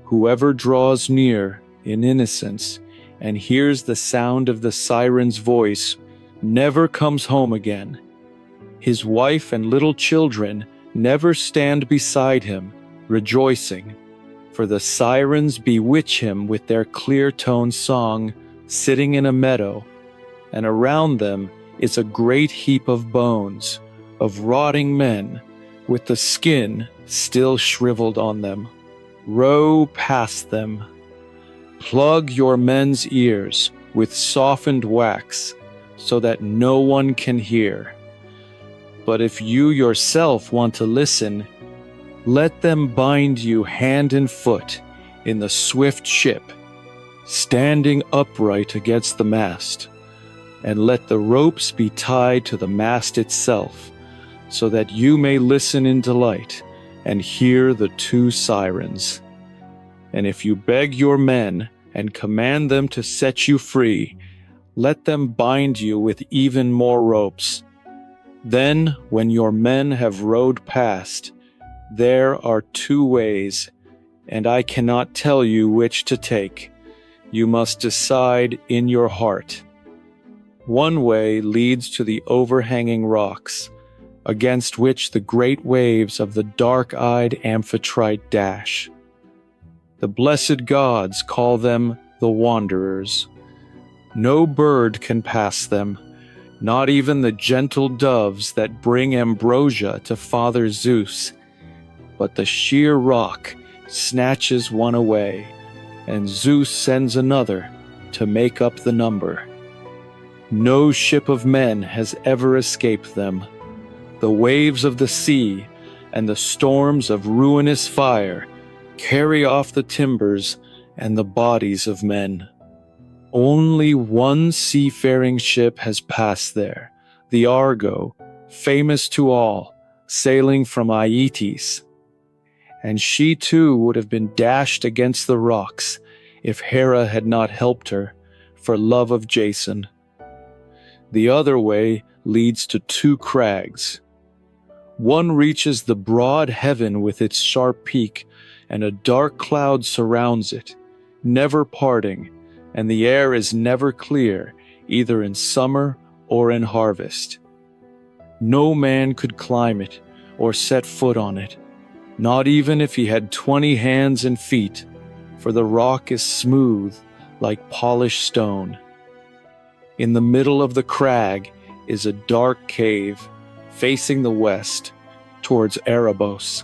Whoever draws near in innocence and hears the sound of the siren's voice never comes home again. His wife and little children never stand beside him, rejoicing, for the sirens bewitch him with their clear-toned song, sitting in a meadow, and around them is a great heap of bones, of rotting men, with the skin still shriveled on them. Row past them. Plug your men's ears with softened wax, so that no one can hear. But if you yourself want to listen, let them bind you hand and foot in the swift ship, standing upright against the mast, and let the ropes be tied to the mast itself, so that you may listen in delight and hear the two sirens. And if you beg your men and command them to set you free, let them bind you with even more ropes. Then, when your men have rowed past, there are two ways, and I cannot tell you which to take. You must decide in your heart. One way leads to the overhanging rocks, against which the great waves of the dark-eyed Amphitrite dash. The blessed gods call them the Wanderers. No bird can pass them, not even the gentle doves that bring ambrosia to Father Zeus. But the sheer rock snatches one away, and Zeus sends another to make up the number. No ship of men has ever escaped them. The waves of the sea and the storms of ruinous fire carry off the timbers and the bodies of men. Only one seafaring ship has passed there, the Argo, famous to all, sailing from Aeetes. And she too would have been dashed against the rocks if Hera had not helped her, for love of Jason. The other way leads to two crags. One reaches the broad heaven with its sharp peak, and a dark cloud surrounds it, never parting, and the air is never clear, either in summer or in harvest. No man could climb it or set foot on it, not even if he had 20 hands and feet, for the rock is smooth like polished stone. In the middle of the crag is a dark cave, facing the west, towards Erebos,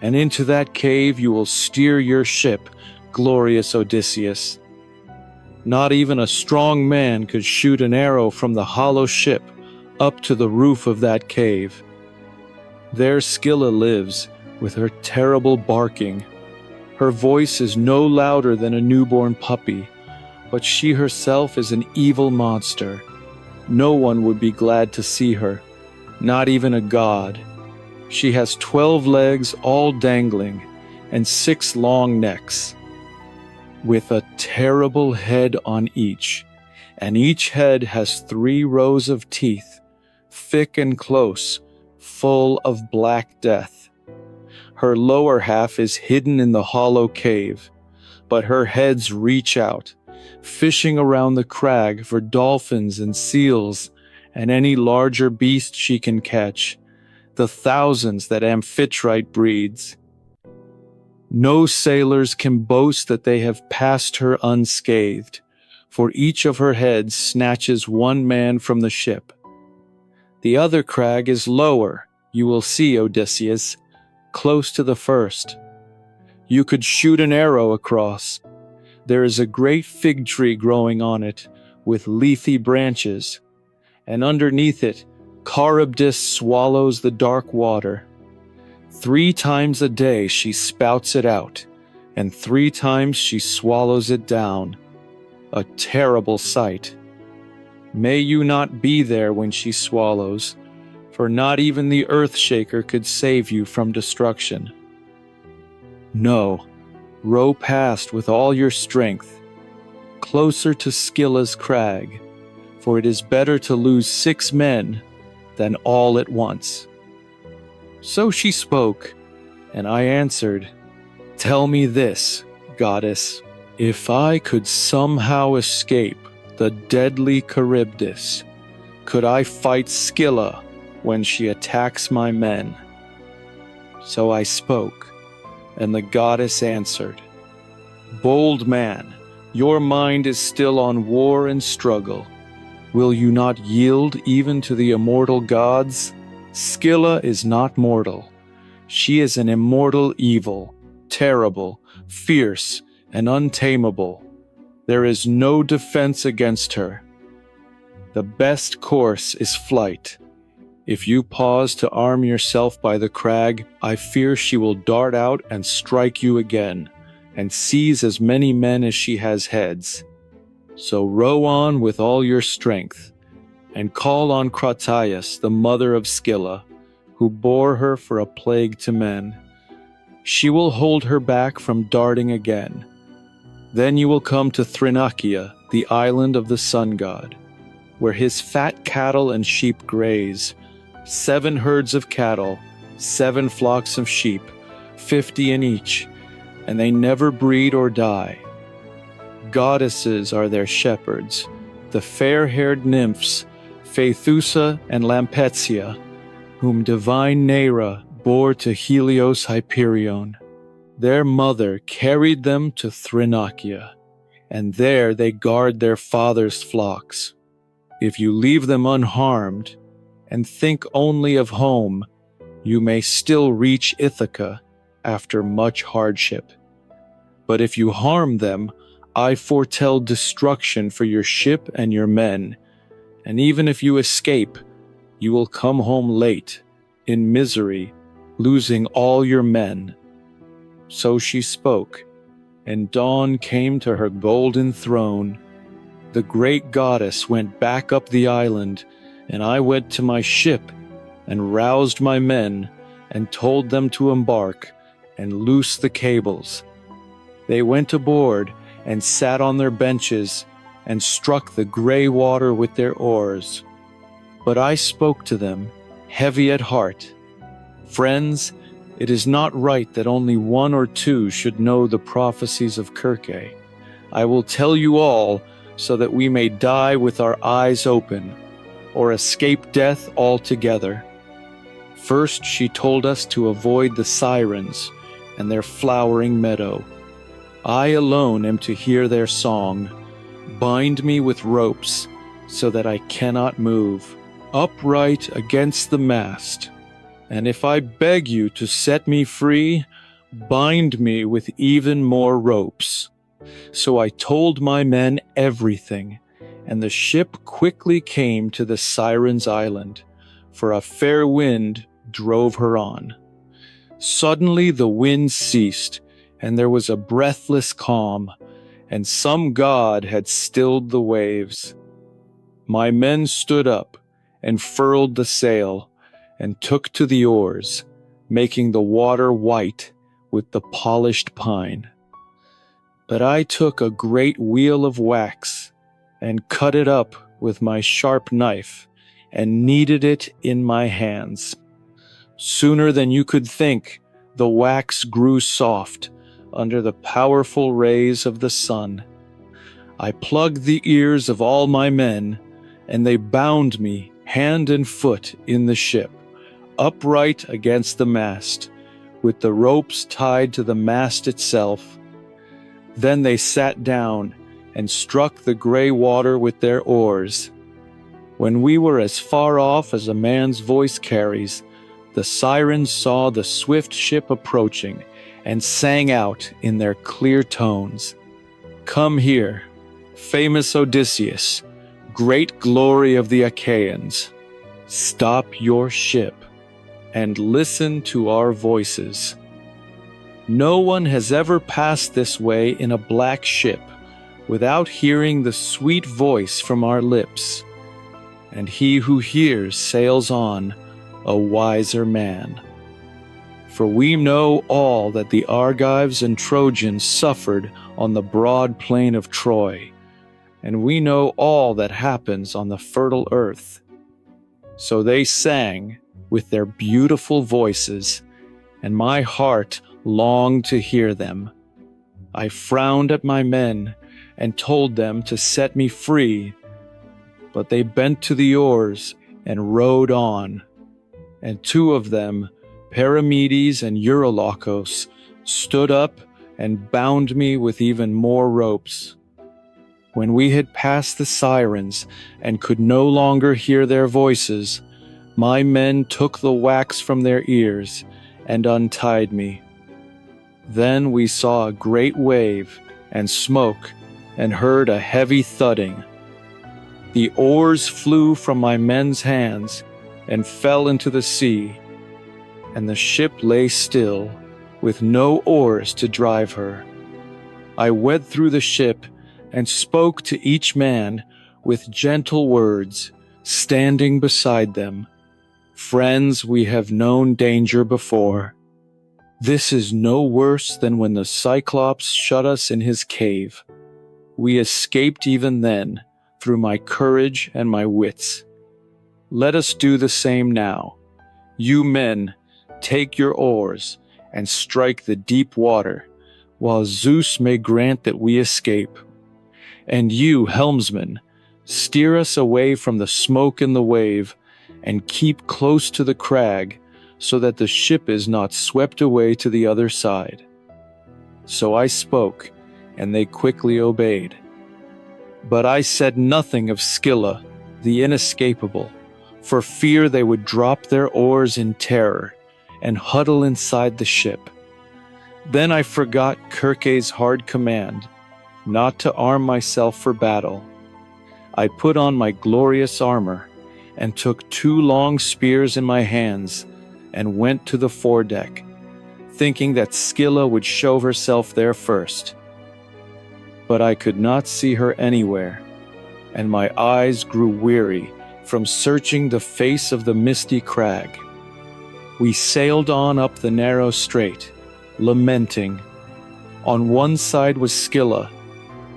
and into that cave you will steer your ship, glorious Odysseus. Not even a strong man could shoot an arrow from the hollow ship up to the roof of that cave. There Scylla lives, with her terrible barking. Her voice is no louder than a newborn puppy, but she herself is an evil monster. No one would be glad to see her, not even a god. She has 12 legs all dangling, and 6 long necks, with a terrible head on each, and each head has 3 rows of teeth, thick and close, full of black death. Her lower half is hidden in the hollow cave, but her heads reach out, fishing around the crag for dolphins and seals and any larger beast she can catch, the thousands that Amphitrite breeds. No sailors can boast that they have passed her unscathed, for each of her heads snatches one man from the ship. The other crag is lower, you will see, Odysseus, close to the first. You could shoot an arrow across. There is a great fig tree growing on it, with leafy branches, and underneath it, Charybdis swallows the dark water. 3 times a day she spouts it out, and 3 times she swallows it down. A terrible sight. May you not be there when she swallows, for not even the Earthshaker could save you from destruction. No, row past with all your strength, closer to Scylla's crag, for it is better to lose 6 men than all at once. So she spoke, and I answered, Tell me this, goddess, if I could somehow escape the deadly Charybdis, could I fight Scylla when she attacks my men? So I spoke, and the goddess answered, Bold man, your mind is still on war and struggle. Will you not yield even to the immortal gods? Scylla is not mortal. She is an immortal evil, terrible, fierce, and untamable. There is no defense against her. The best course is flight. If you pause to arm yourself by the crag, I fear she will dart out and strike you again, and seize as many men as she has heads. So row on with all your strength, and call on Crataeis, the mother of Scylla, who bore her for a plague to men. She will hold her back from darting again. Then you will come to Thrinacia, the island of the sun god, where his fat cattle and sheep graze, 7 herds of cattle, 7 flocks of sheep, 50 in each, and they never breed or die. Goddesses are their shepherds, the fair-haired nymphs, Phaethusa and Lampetia, whom divine Neaera bore to Helios Hyperion. Their mother carried them to Thrinacia, and there they guard their father's flocks. If you leave them unharmed, and think only of home, you may still reach Ithaca after much hardship. But if you harm them, I foretell destruction for your ship and your men, and even if you escape, you will come home late, in misery, losing all your men. So she spoke, and dawn came to her golden throne. The great goddess went back up the island, and I went to my ship, and roused my men, and told them to embark, and loose the cables. They went aboard, and sat on their benches, and struck the gray water with their oars. But I spoke to them, heavy at heart. Friends, it is not right that only 1 or 2 should know the prophecies of Circe. I will tell you all, so that we may die with our eyes open, or escape death altogether. First she told us to avoid the Sirens and their flowering meadow. I alone am to hear their song. Bind me with ropes, so that I cannot move, upright against the mast. And if I beg you to set me free, bind me with even more ropes. So I told my men everything, and the ship quickly came to the Sirens' island, for a fair wind drove her on. Suddenly the wind ceased, and there was a breathless calm, and some god had stilled the waves. My men stood up, and furled the sail, and took to the oars, making the water white with the polished pine. But I took a great wheel of wax, and cut it up with my sharp knife, and kneaded it in my hands. Sooner than you could think, the wax grew soft under the powerful rays of the sun. I plugged the ears of all my men, and they bound me hand and foot in the ship, upright against the mast, with the ropes tied to the mast itself. Then they sat down and struck the gray water with their oars. When we were as far off as a man's voice carries, the Sirens saw the swift ship approaching, and sang out in their clear tones, "Come here, famous Odysseus, great glory of the Achaeans. Stop your ship and listen to our voices. No one has ever passed this way in a black ship without hearing the sweet voice from our lips, and he who hears sails on, a wiser man. For we know all that the Argives and Trojans suffered on the broad plain of Troy, and we know all that happens on the fertile earth." So they sang with their beautiful voices, and my heart longed to hear them. I frowned at my men and told them to set me free, but they bent to the oars and rowed on, and two of them, Paramedes and Eurolachos, stood up and bound me with even more ropes. When we had passed the Sirens and could no longer hear their voices, my men took the wax from their ears and untied me. Then we saw a great wave and smoke and heard a heavy thudding. The oars flew from my men's hands and fell into the sea, and the ship lay still, with no oars to drive her. I went through the ship and spoke to each man with gentle words, standing beside them. "Friends, we have known danger before. This is no worse than when the Cyclops shut us in his cave. We escaped even then, through my courage and my wits. Let us do the same now. You men, take your oars and strike the deep water, while Zeus may grant that we escape. And you, helmsman, steer us away from the smoke and the wave, and keep close to the crag, so that the ship is not swept away to the other side." So I spoke, and they quickly obeyed. But I said nothing of Scylla, the inescapable, for fear they would drop their oars in terror and huddle inside the ship. Then I forgot Circe's hard command, not to arm myself for battle. I put on my glorious armor, and took 2 long spears in my hands, and went to the foredeck, thinking that Scylla would show herself there first. But I could not see her anywhere, and my eyes grew weary from searching the face of the misty crag. We sailed on up the narrow strait, lamenting. On one side was Scylla,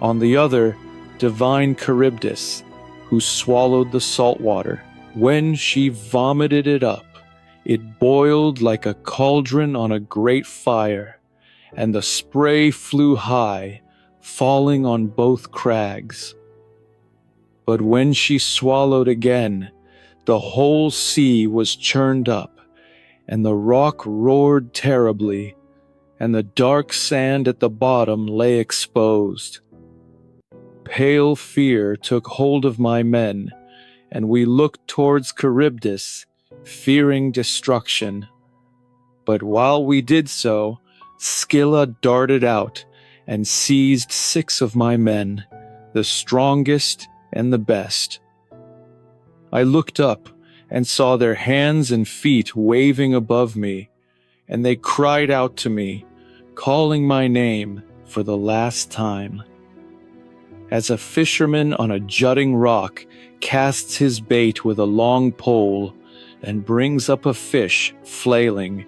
on the other divine Charybdis, who swallowed the salt water. When she vomited it up, it boiled like a cauldron on a great fire, and the spray flew high, falling on both crags. But when she swallowed again, the whole sea was churned up, and the rock roared terribly, and the dark sand at the bottom lay exposed. Pale fear took hold of my men, and we looked towards Charybdis, fearing destruction. But while we did so, Scylla darted out and seized 6 of my men, the strongest and the best. I looked up and saw their hands and feet waving above me, and they cried out to me, calling my name for the last time. As a fisherman on a jutting rock casts his bait with a long pole and brings up a fish, flailing,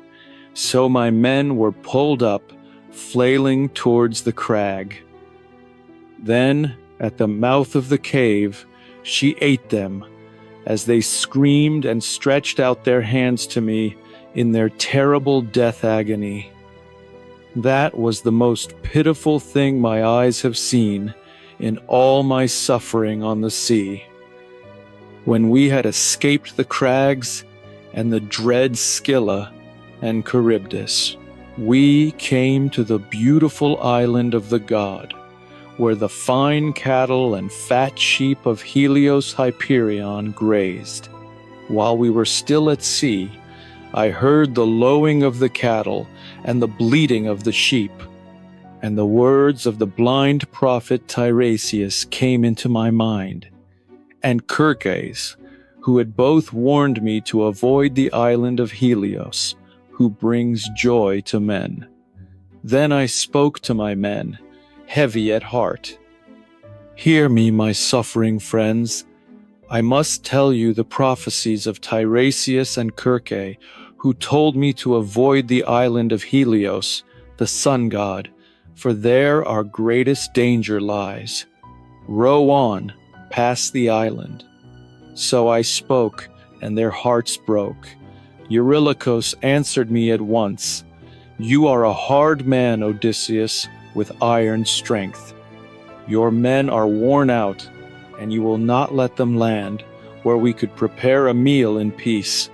so my men were pulled up, flailing towards the crag. Then, at the mouth of the cave, she ate them, as they screamed and stretched out their hands to me in their terrible death agony. That was the most pitiful thing my eyes have seen in all my suffering on the sea. When we had escaped the crags and the dread Scylla and Charybdis, we came to the beautiful island of the god, where the fine cattle and fat sheep of Helios Hyperion grazed. While we were still at sea, I heard the lowing of the cattle and the bleating of the sheep, and the words of the blind prophet Tiresias came into my mind, and Circe, who had both warned me to avoid the island of Helios, who brings joy to men. Then I spoke to my men, heavy at heart. Hear me, my suffering friends. I must tell you the prophecies of Tiresias and Circe, who told me to avoid the island of Helios, the sun god, for there our greatest danger lies. Row on, past the island. So I spoke, and their hearts broke. Eurylochus answered me at once. You are a hard man, Odysseus, with iron strength. Your men are worn out, and you will not let them land where we could prepare a meal in peace.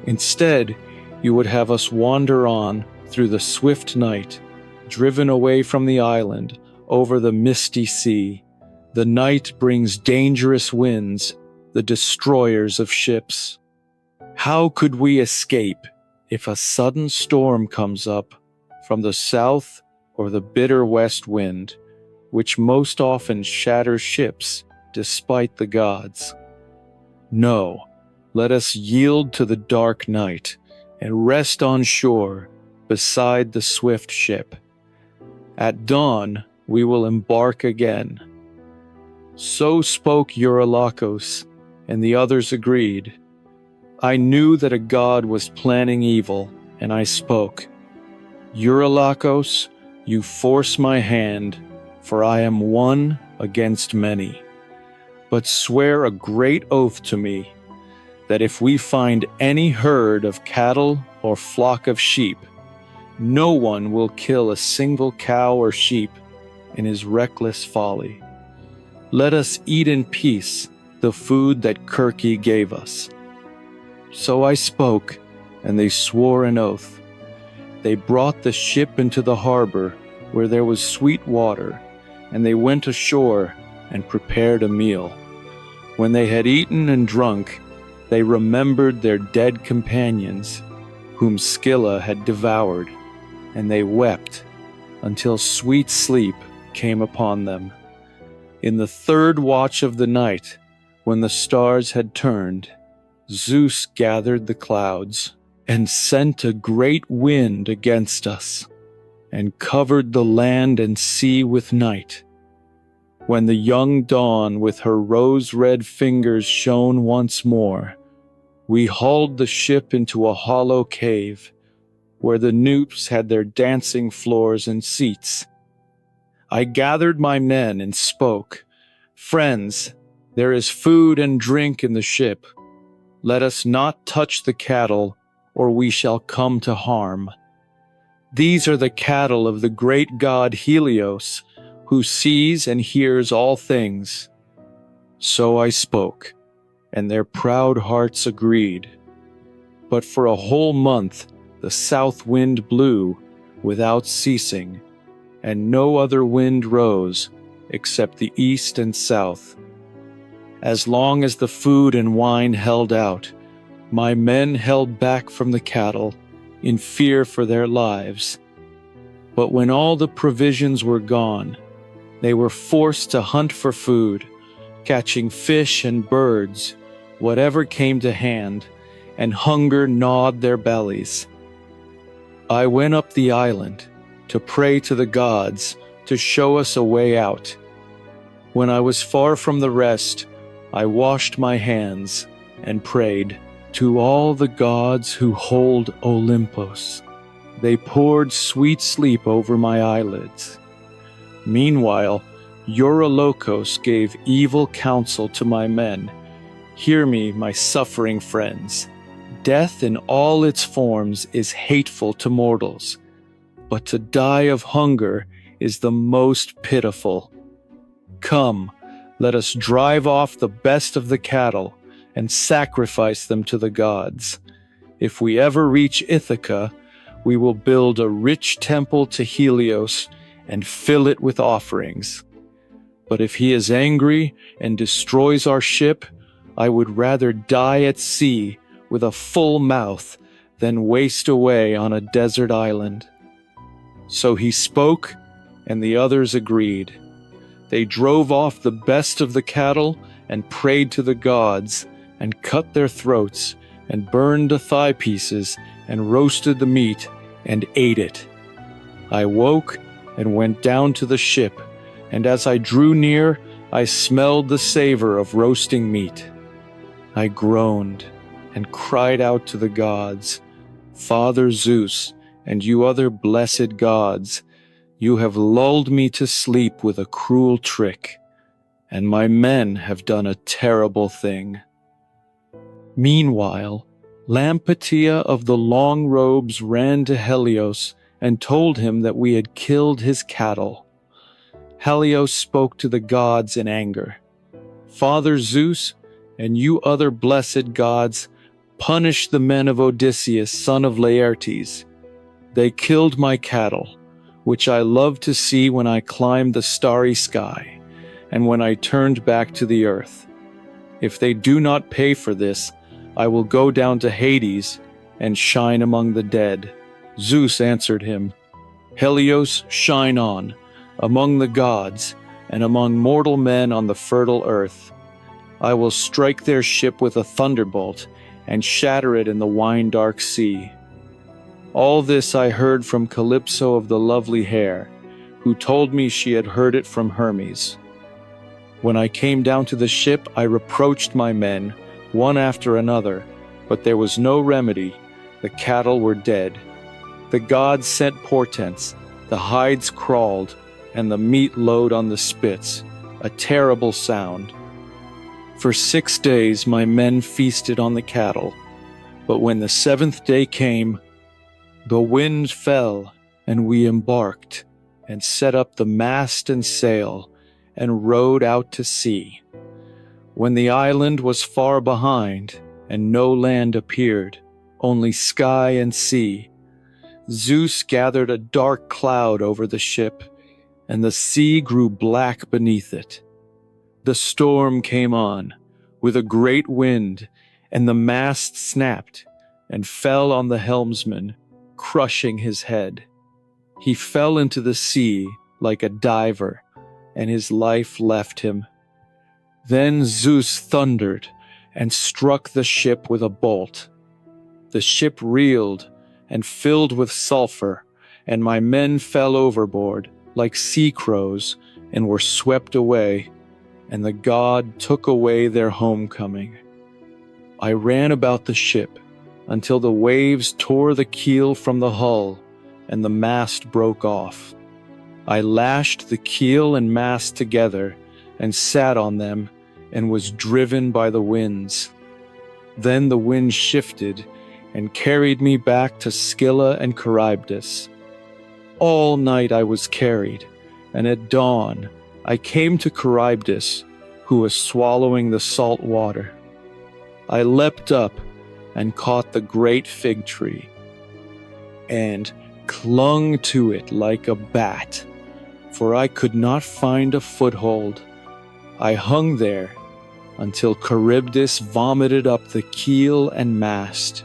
Instead, you would have us wander on through the swift night, driven away from the island over the misty sea. The night brings dangerous winds, the destroyers of ships. How could we escape if a sudden storm comes up from the south or the bitter west wind, which most often shatters ships despite the gods? No, let us yield to the dark night and rest on shore beside the swift ship. At dawn we will embark again. So spoke Eurylochus, and the others agreed. I knew that a god was planning evil, and I spoke. Eurylochus, you force my hand, for I am one against many. But swear a great oath to me, that if we find any herd of cattle or flock of sheep, no one will kill a single cow or sheep in his reckless folly. Let us eat in peace the food that Circe gave us. So I spoke, and they swore an oath. They brought the ship into the harbor, where there was sweet water, and they went ashore and prepared a meal. When they had eaten and drunk, they remembered their dead companions, whom Scylla had devoured, and they wept until sweet sleep came upon them. In the third watch of the night, when the stars had turned, Zeus gathered the clouds and sent a great wind against us, and covered the land and sea with night. When the young dawn with her rose-red fingers shone once more, we hauled the ship into a hollow cave, where the nymphs had their dancing floors and seats. I gathered my men and spoke, Friends, there is food and drink in the ship. Let us not touch the cattle, or we shall come to harm. These are the cattle of the great god Helios, who sees and hears all things. So I spoke, and their proud hearts agreed. But for a whole month the south wind blew without ceasing, and no other wind rose except the east and south. As long as the food and wine held out, my men held back from the cattle in fear for their lives. But when all the provisions were gone, they were forced to hunt for food, catching fish and birds, whatever came to hand, and hunger gnawed their bellies. I went up the island to pray to the gods to show us a way out. When I was far from the rest, I washed my hands and prayed to all the gods who hold Olympus. They poured sweet sleep over my eyelids. Meanwhile, Eurylochus gave evil counsel to my men. Hear me, my suffering friends. Death in all its forms is hateful to mortals, but to die of hunger is the most pitiful. Come, let us drive off the best of the cattle and sacrifice them to the gods. If we ever reach Ithaca, we will build a rich temple to Helios and fill it with offerings. But if he is angry and destroys our ship, I would rather die at sea with a full mouth then waste away on a desert island." So he spoke, and the others agreed. They drove off the best of the cattle and prayed to the gods, and cut their throats, and burned the thigh pieces, and roasted the meat, and ate it. I woke and went down to the ship, and as I drew near, I smelled the savor of roasting meat. I groaned and cried out to the gods, "Father Zeus, and you other blessed gods, you have lulled me to sleep with a cruel trick, and my men have done a terrible thing." Meanwhile, Lampetia of the long robes ran to Helios and told him that we had killed his cattle. Helios spoke to the gods in anger. "Father Zeus, and you other blessed gods, punish the men of Odysseus, son of Laertes. They killed my cattle, which I loved to see when I climbed the starry sky, and when I turned back to the earth. If they do not pay for this, I will go down to Hades and shine among the dead." Zeus answered him, "Helios, shine on, among the gods, and among mortal men on the fertile earth. I will strike their ship with a thunderbolt, and shatter it in the wine-dark sea." All this I heard from Calypso of the lovely hair, who told me she had heard it from Hermes. When I came down to the ship, I reproached my men, one after another, but there was no remedy. The cattle were dead. The gods sent portents, the hides crawled, and the meat lowed on the spits, a terrible sound. For 6 days my men feasted on the cattle, but when the 7th day came, the wind fell, and we embarked, and set up the mast and sail, and rowed out to sea. When the island was far behind, and no land appeared, only sky and sea, Zeus gathered a dark cloud over the ship, and the sea grew black beneath it. The storm came on, with a great wind, and the mast snapped, and fell on the helmsman, crushing his head. He fell into the sea like a diver, and his life left him. Then Zeus thundered, and struck the ship with a bolt. The ship reeled, and filled with sulfur, and my men fell overboard, like sea crows, and were swept away, and the god took away their homecoming. I ran about the ship, until the waves tore the keel from the hull, and the mast broke off. I lashed the keel and mast together, and sat on them, and was driven by the winds. Then the wind shifted, and carried me back to Scylla and Charybdis. All night I was carried, and at dawn I came to Charybdis, who was swallowing the salt water. I leapt up and caught the great fig tree, and clung to it like a bat, for I could not find a foothold. I hung there until Charybdis vomited up the keel and mast.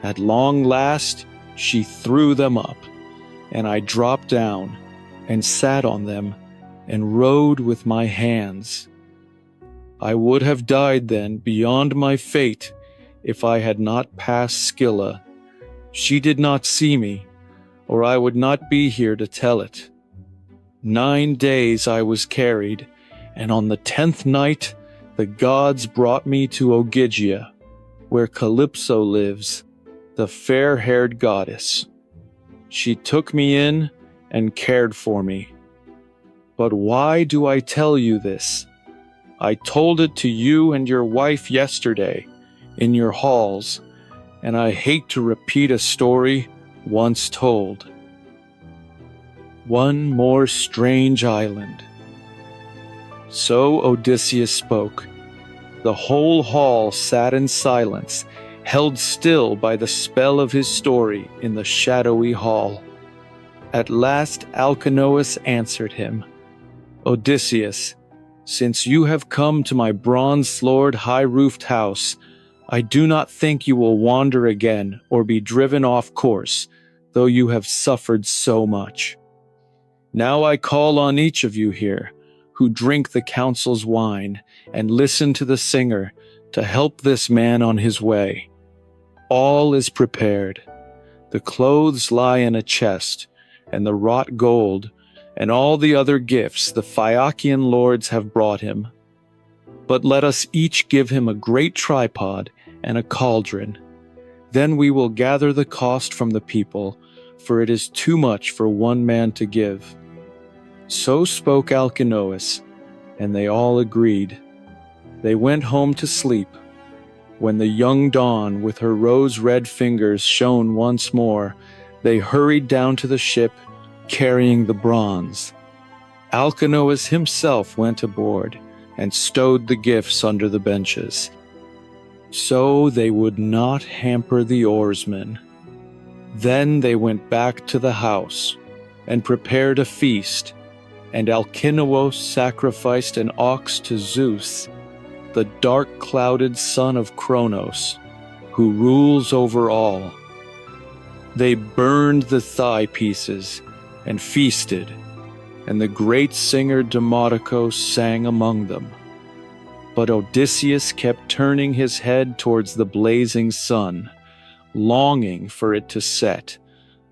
At long last she threw them up, and I dropped down and sat on them and rowed with my hands. I would have died then beyond my fate if I had not passed Scylla. She did not see me, or I would not be here to tell it. 9 days I was carried, and on the 10th night the gods brought me to Ogygia, where Calypso lives, the fair-haired goddess. She took me in and cared for me. But why do I tell you this? I told it to you and your wife yesterday in your halls, and I hate to repeat a story once told. One more strange island. So Odysseus spoke. The whole hall sat in silence, held still by the spell of his story in the shadowy hall. At last Alcinous answered him, "Odysseus, since you have come to my bronze-floored high-roofed house, I do not think you will wander again or be driven off course, though you have suffered so much. Now I call on each of you here, who drink the Counsel's wine and listen to the singer, to help this man on his way. All is prepared. The clothes lie in a chest, and the wrought gold, and all the other gifts the Phaeacian lords have brought him. But let us each give him a great tripod and a cauldron. Then we will gather the cost from the people, for it is too much for one man to give." So spoke Alcinous, and they all agreed. They went home to sleep. When the young dawn with her rose-red fingers shone once more, they hurried down to the ship, carrying the bronze. Alcinous himself went aboard and stowed the gifts under the benches, so they would not hamper the oarsmen. Then they went back to the house and prepared a feast, and Alcinous sacrificed an ox to Zeus, the dark-clouded son of Cronos, who rules over all. They burned the thigh pieces and feasted, and the great singer Demodocus sang among them. But Odysseus kept turning his head towards the blazing sun, longing for it to set,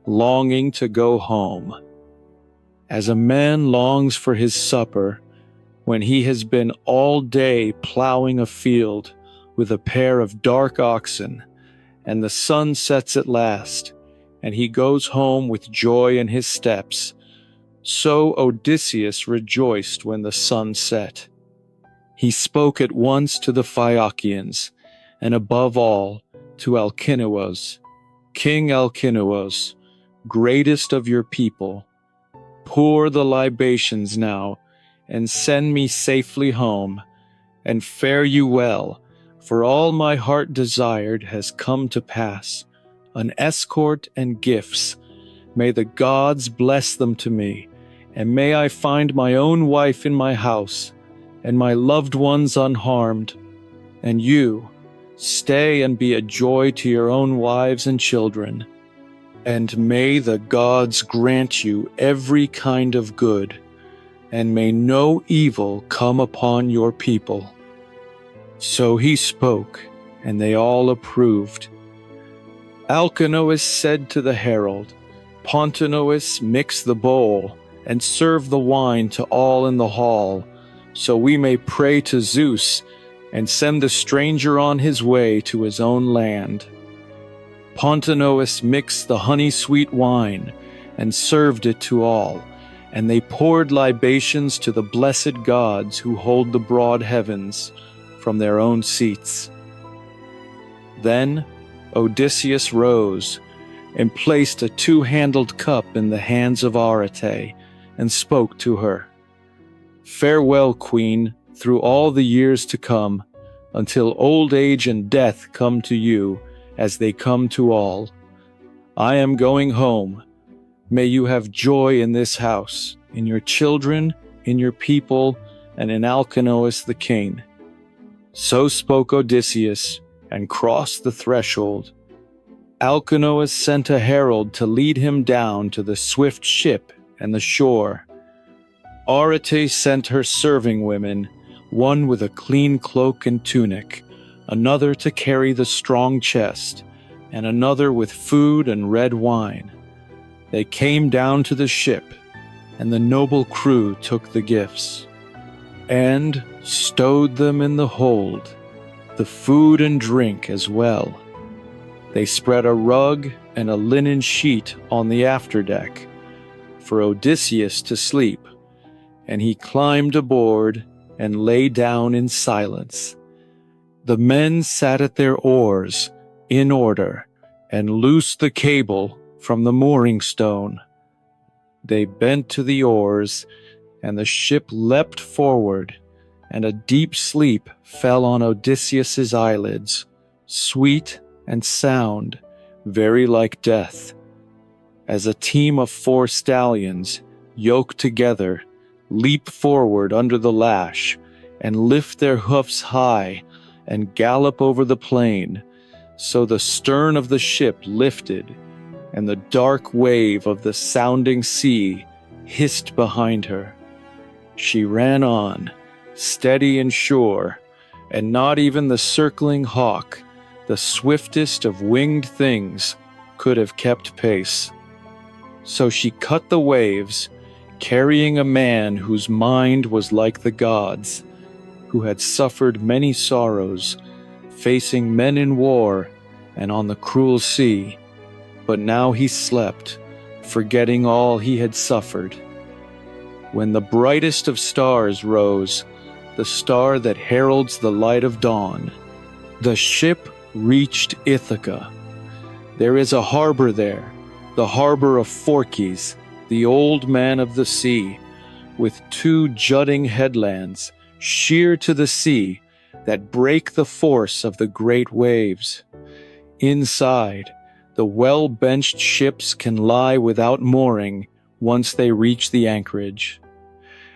longing to go home. As a man longs for his supper when he has been all day plowing a field with a pair of dark oxen, and the sun sets at last, and he goes home with joy in his steps, so Odysseus rejoiced when the sun set. He spoke at once to the Phaeacians, and above all to Alcinous. "King Alcinous, greatest of your people, pour the libations now, and send me safely home, and fare you well, for all my heart desired has come to pass, an escort and gifts. May the gods bless them to me, and may I find my own wife in my house, and my loved ones unharmed. And you, stay and be a joy to your own wives and children. And may the gods grant you every kind of good, and may no evil come upon your people." So he spoke, and they all approved. Alcinous said to the herald, "Pontonous, mix the bowl, and serve the wine to all in the hall, so we may pray to Zeus, and send the stranger on his way to his own land." Pontonous mixed the honey-sweet wine, and served it to all, and they poured libations to the blessed gods who hold the broad heavens from their own seats. Then Odysseus rose, and placed a two-handled cup in the hands of Arete, and spoke to her. "Farewell, Queen, through all the years to come, until old age and death come to you, as they come to all. I am going home. May you have joy in this house, in your children, in your people, and in Alcinous the king." So spoke Odysseus, and crossed the threshold. Alcinous sent a herald to lead him down to the swift ship and the shore. Arete sent her serving women, one with a clean cloak and tunic, another to carry the strong chest, and another with food and red wine. They came down to the ship, and the noble crew took the gifts, and stowed them in the hold, the food and drink as well. They spread a rug and a linen sheet on the afterdeck for Odysseus to sleep, and he climbed aboard and lay down in silence. The men sat at their oars, in order, and loosed the cable from the mooring stone. They bent to the oars, and the ship leapt forward, and a deep sleep fell on Odysseus's eyelids, sweet and sound, very like death. As a team of 4 stallions, yoked together, leap forward under the lash, and lift their hoofs high, and gallop over the plain. So the stern of the ship lifted, and the dark wave of the sounding sea hissed behind her. She ran on, steady and sure, and not even the circling hawk, the swiftest of winged things, could have kept pace. So she cut the waves, carrying a man whose mind was like the gods, who had suffered many sorrows, facing men in war and on the cruel sea. But now he slept, forgetting all he had suffered. When the brightest of stars rose, the star that heralds the light of dawn, the ship reached Ithaca. There is a harbor there, the harbor of Phorcys, the old man of the sea, with 2 jutting headlands, sheer to the sea, that break the force of the great waves. Inside, the well-benched ships can lie without mooring once they reach the anchorage.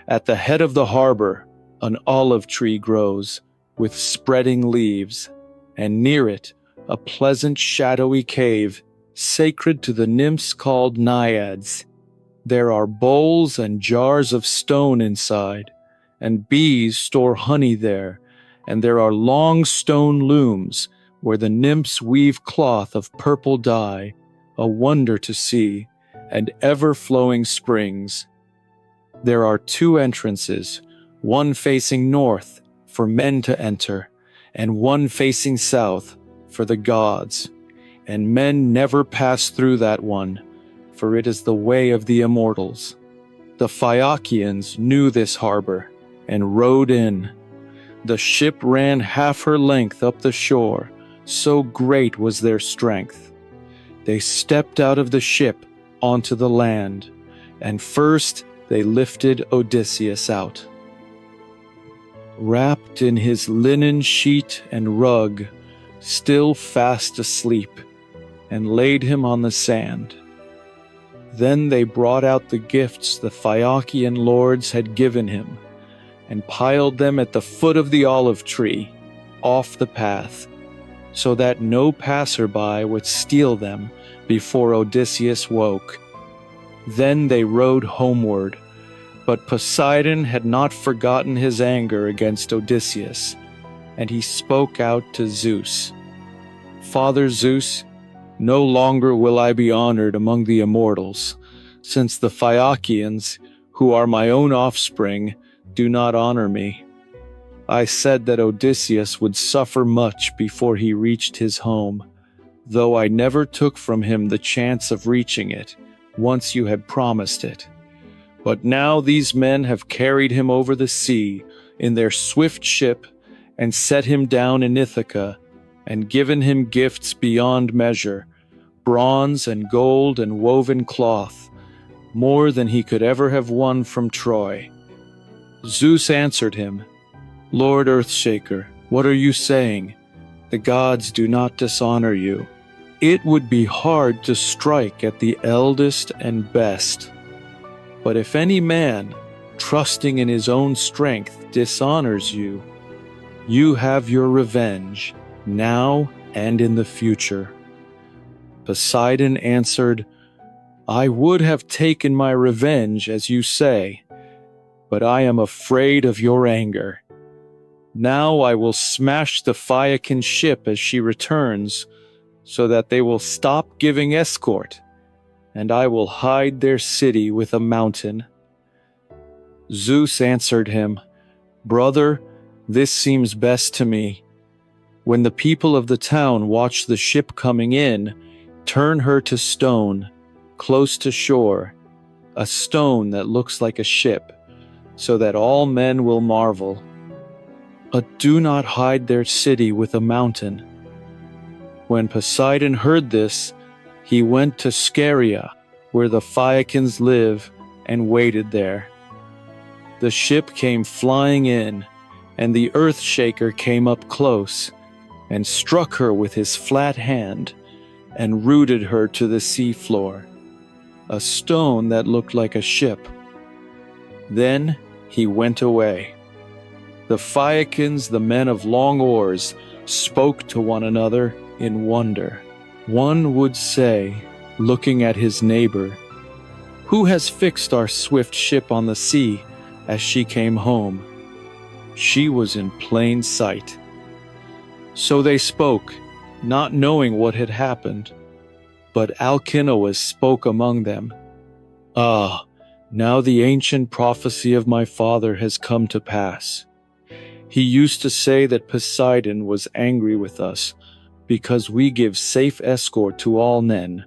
At the head of the harbor, an olive tree grows, with spreading leaves, and near it, a pleasant shadowy cave, sacred to the nymphs called Naiads. There are bowls and jars of stone inside, and bees store honey there, and there are long stone looms where the nymphs weave cloth of purple dye, a wonder to see, and ever-flowing springs. There are 2 entrances, one facing north for men to enter, and one facing south for the gods, and men never pass through that one, for it is the way of the immortals. The Phaeacians knew this harbor, and rowed in. The ship ran half her length up the shore, so great was their strength. They stepped out of the ship onto the land, and first they lifted Odysseus out. Wrapped in his linen sheet and rug, still fast asleep, and laid him on the sand. Then they brought out the gifts the Phaeacian lords had given him, and piled them at the foot of the olive tree, off the path, so that no passerby would steal them before Odysseus woke. Then they rowed homeward, but Poseidon had not forgotten his anger against Odysseus, and he spoke out to Zeus. "Father Zeus, no longer will I be honored among the immortals, since the Phaeacians, who are my own offspring, do not honor me. I said that Odysseus would suffer much before he reached his home, though I never took from him the chance of reaching it, once you had promised it. But now these men have carried him over the sea in their swift ship and set him down in Ithaca, and given him gifts beyond measure, bronze and gold and woven cloth, more than he could ever have won from Troy." Zeus answered him, "Lord Earthshaker, what are you saying? The gods do not dishonor you. It would be hard to strike at the eldest and best. But if any man, trusting in his own strength, dishonors you, you have your revenge, now and in the future." Poseidon answered, "I would have taken my revenge, as you say, but I am afraid of your anger. Now I will smash the Phaeacian ship as she returns, so that they will stop giving escort, and I will hide their city with a mountain." Zeus answered him, "Brother, this seems best to me. When the people of the town watch the ship coming in, turn her to stone, close to shore, a stone that looks like a ship, so that all men will marvel. But do not hide their city with a mountain." When Poseidon heard this, he went to Scheria, where the Phaeacians live, and waited there. The ship came flying in, and the Earthshaker came up close, and struck her with his flat hand, and rooted her to the sea floor, a stone that looked like a ship. Then he went away. The Phaeacians, the men of long oars, spoke to one another in wonder. One would say, looking at his neighbor, "Who has fixed our swift ship on the sea as she came home?" She was in plain sight. So they spoke, not knowing what had happened. But Alcinous spoke among them. "Ah, now the ancient prophecy of my father has come to pass. He used to say that Poseidon was angry with us because we give safe escort to all men,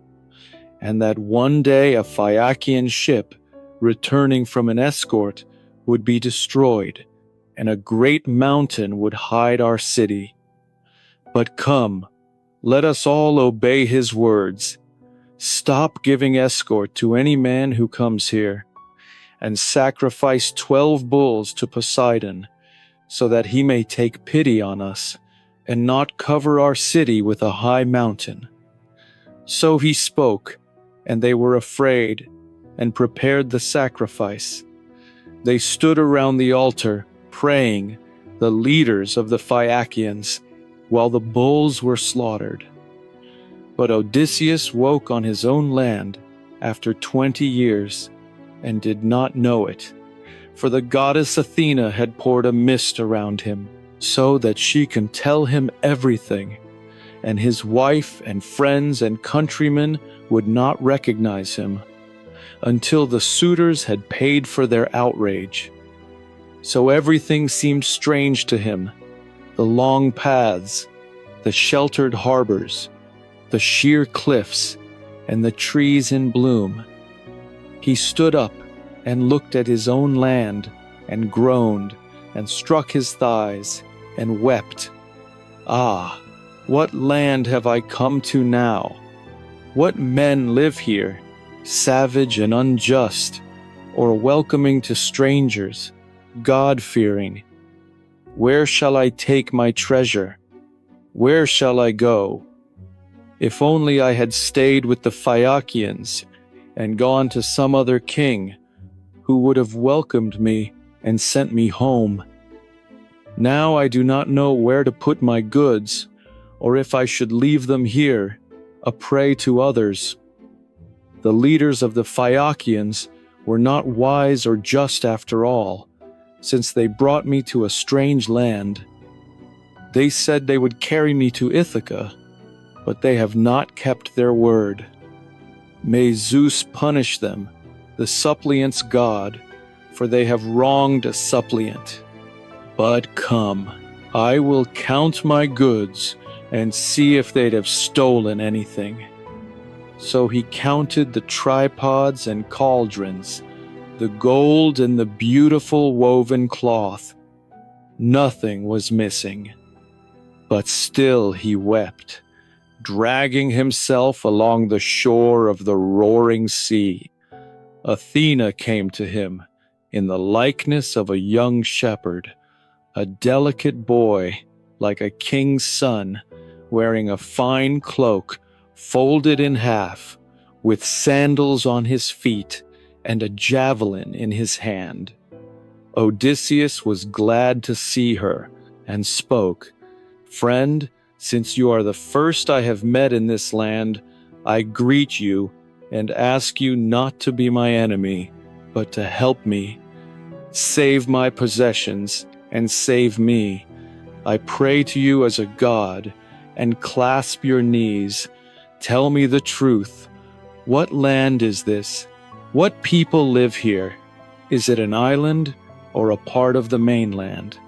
and that one day a Phaeacian ship, returning from an escort, would be destroyed, and a great mountain would hide our city. But come, let us all obey his words. Stop giving escort to any man who comes here, and sacrifice 12 bulls to Poseidon, so that he may take pity on us, and not cover our city with a high mountain." So he spoke, and they were afraid, and prepared the sacrifice. They stood around the altar, praying, the leaders of the Phaeacians, while the bulls were slaughtered. But Odysseus woke on his own land after 20 years, and did not know it, for the goddess Athena had poured a mist around him, so that she can tell him everything, and his wife and friends and countrymen would not recognize him, until the suitors had paid for their outrage. So everything seemed strange to him, the long paths, the sheltered harbors, the sheer cliffs, and the trees in bloom. He stood up and looked at his own land, and groaned, and struck his thighs, and wept. "Ah, what land have I come to now? What men live here, savage and unjust, or welcoming to strangers, God-fearing? Where shall I take my treasure? Where shall I go? If only I had stayed with the Phaeacians, and gone to some other king, who would have welcomed me and sent me home. Now I do not know where to put my goods, or if I should leave them here, a prey to others. The leaders of the Phaeacians were not wise or just after all, since they brought me to a strange land. They said they would carry me to Ithaca, but they have not kept their word. May Zeus punish them, the suppliant's god, for they have wronged a suppliant. But come, I will count my goods and see if they'd have stolen anything." So he counted the tripods and cauldrons, the gold and the beautiful woven cloth. Nothing was missing. But still he wept, dragging himself along the shore of the roaring sea. Athena came to him in the likeness of a young shepherd, a delicate boy like a king's son, wearing a fine cloak folded in half, with sandals on his feet and a javelin in his hand. Odysseus was glad to see her and spoke, "Friend, since you are the first I have met in this land, I greet you and ask you not to be my enemy, but to help me. Save my possessions and save me. I pray to you as a god and clasp your knees. Tell me the truth. What land is this? What people live here? Is it an island or a part of the mainland?"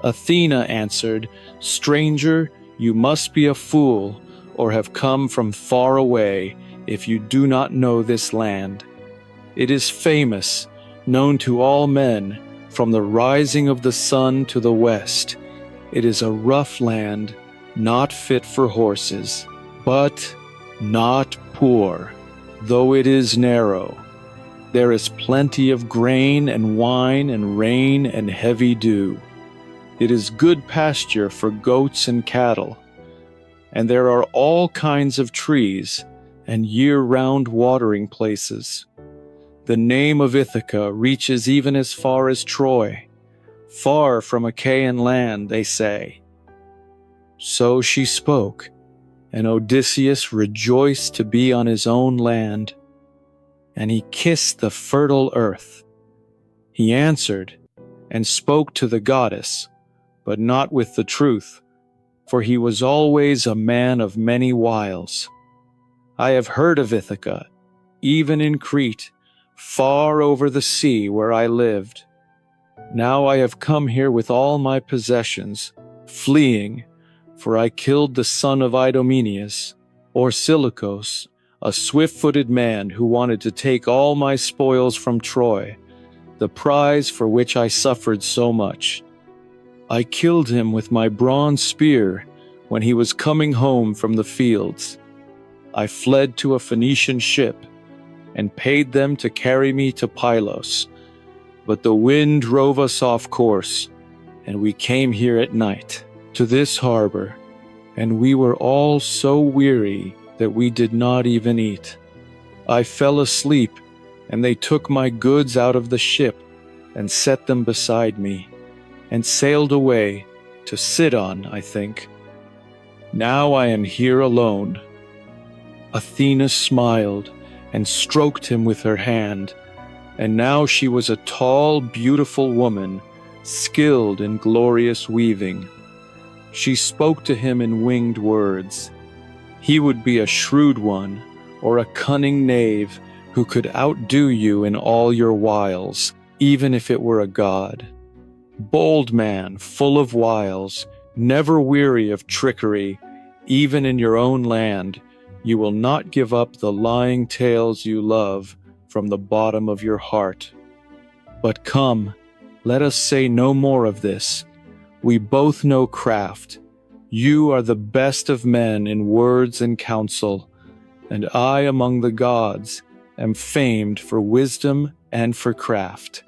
Athena answered, "Stranger, you must be a fool or have come from far away if you do not know this land. It is famous, known to all men, from the rising of the sun to the west. It is a rough land, not fit for horses, but not poor, though it is narrow. There is plenty of grain and wine and rain and heavy dew. It is good pasture for goats and cattle, and there are all kinds of trees and year-round watering places. The name of Ithaca reaches even as far as Troy, far from Achaean land, they say." So she spoke, and Odysseus rejoiced to be on his own land, and he kissed the fertile earth. He answered and spoke to the goddess, but not with the truth, for he was always a man of many wiles. "I have heard of Ithaca, even in Crete, far over the sea where I lived. Now I have come here with all my possessions, fleeing, for I killed the son of Idomeneus, or Silichos, a swift-footed man who wanted to take all my spoils from Troy, the prize for which I suffered so much. I killed him with my bronze spear when he was coming home from the fields. I fled to a Phoenician ship and paid them to carry me to Pylos, but the wind drove us off course, and we came here at night to this harbor, and we were all so weary that we did not even eat. I fell asleep, and they took my goods out of the ship and set them beside me, and sailed away to Sidon, I think. Now I am here alone." Athena smiled and stroked him with her hand, and now she was a tall, beautiful woman, skilled in glorious weaving. She spoke to him in winged words. He would be a shrewd one, or a cunning knave, who could outdo you in all your wiles, even if it were a god. Bold man, full of wiles, never weary of trickery, even in your own land, you will not give up the lying tales you love from the bottom of your heart. But come, let us say no more of this. We both know craft. You are the best of men in words and counsel, and I among the gods am famed for wisdom and for craft.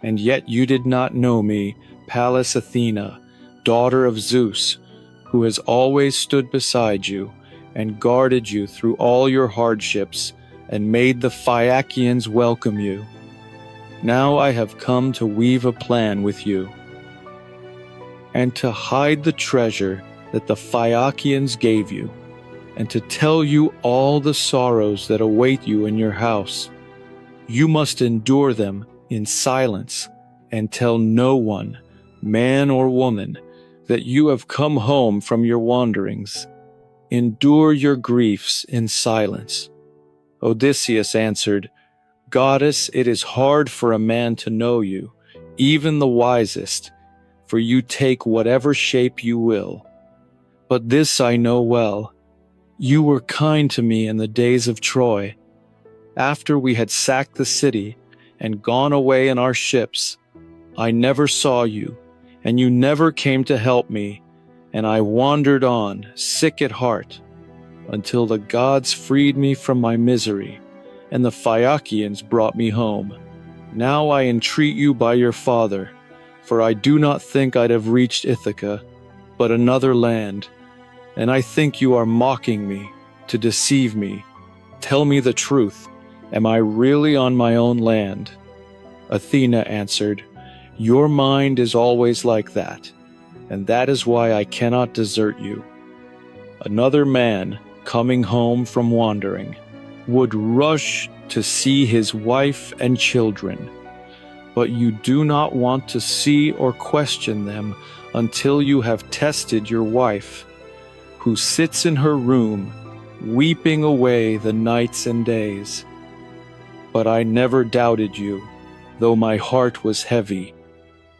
And yet you did not know me, Pallas Athena, daughter of Zeus, who has always stood beside you and guarded you through all your hardships and made the Phaeacians welcome you. Now I have come to weave a plan with you, and to hide the treasure that the Phaeacians gave you, and to tell you all the sorrows that await you in your house. You must endure them in silence, and tell no one, man or woman, that you have come home from your wanderings. Endure your griefs in silence." Odysseus answered, "Goddess, it is hard for a man to know you, even the wisest, for you take whatever shape you will. But this I know well. You were kind to me in the days of Troy. After we had sacked the city and gone away in our ships, I never saw you, and you never came to help me, and I wandered on, sick at heart, until the gods freed me from my misery, and the Phaeacians brought me home. Now I entreat you by your father, for I do not think I'd have reached Ithaca, but another land, and I think you are mocking me, to deceive me. Tell me the truth, am I really on my own land?" Athena answered, "Your mind is always like that, and that is why I cannot desert you. Another man, coming home from wandering, would rush to see his wife and children, but you do not want to see or question them until you have tested your wife, who sits in her room, weeping away the nights and days. But I never doubted you, though my heart was heavy,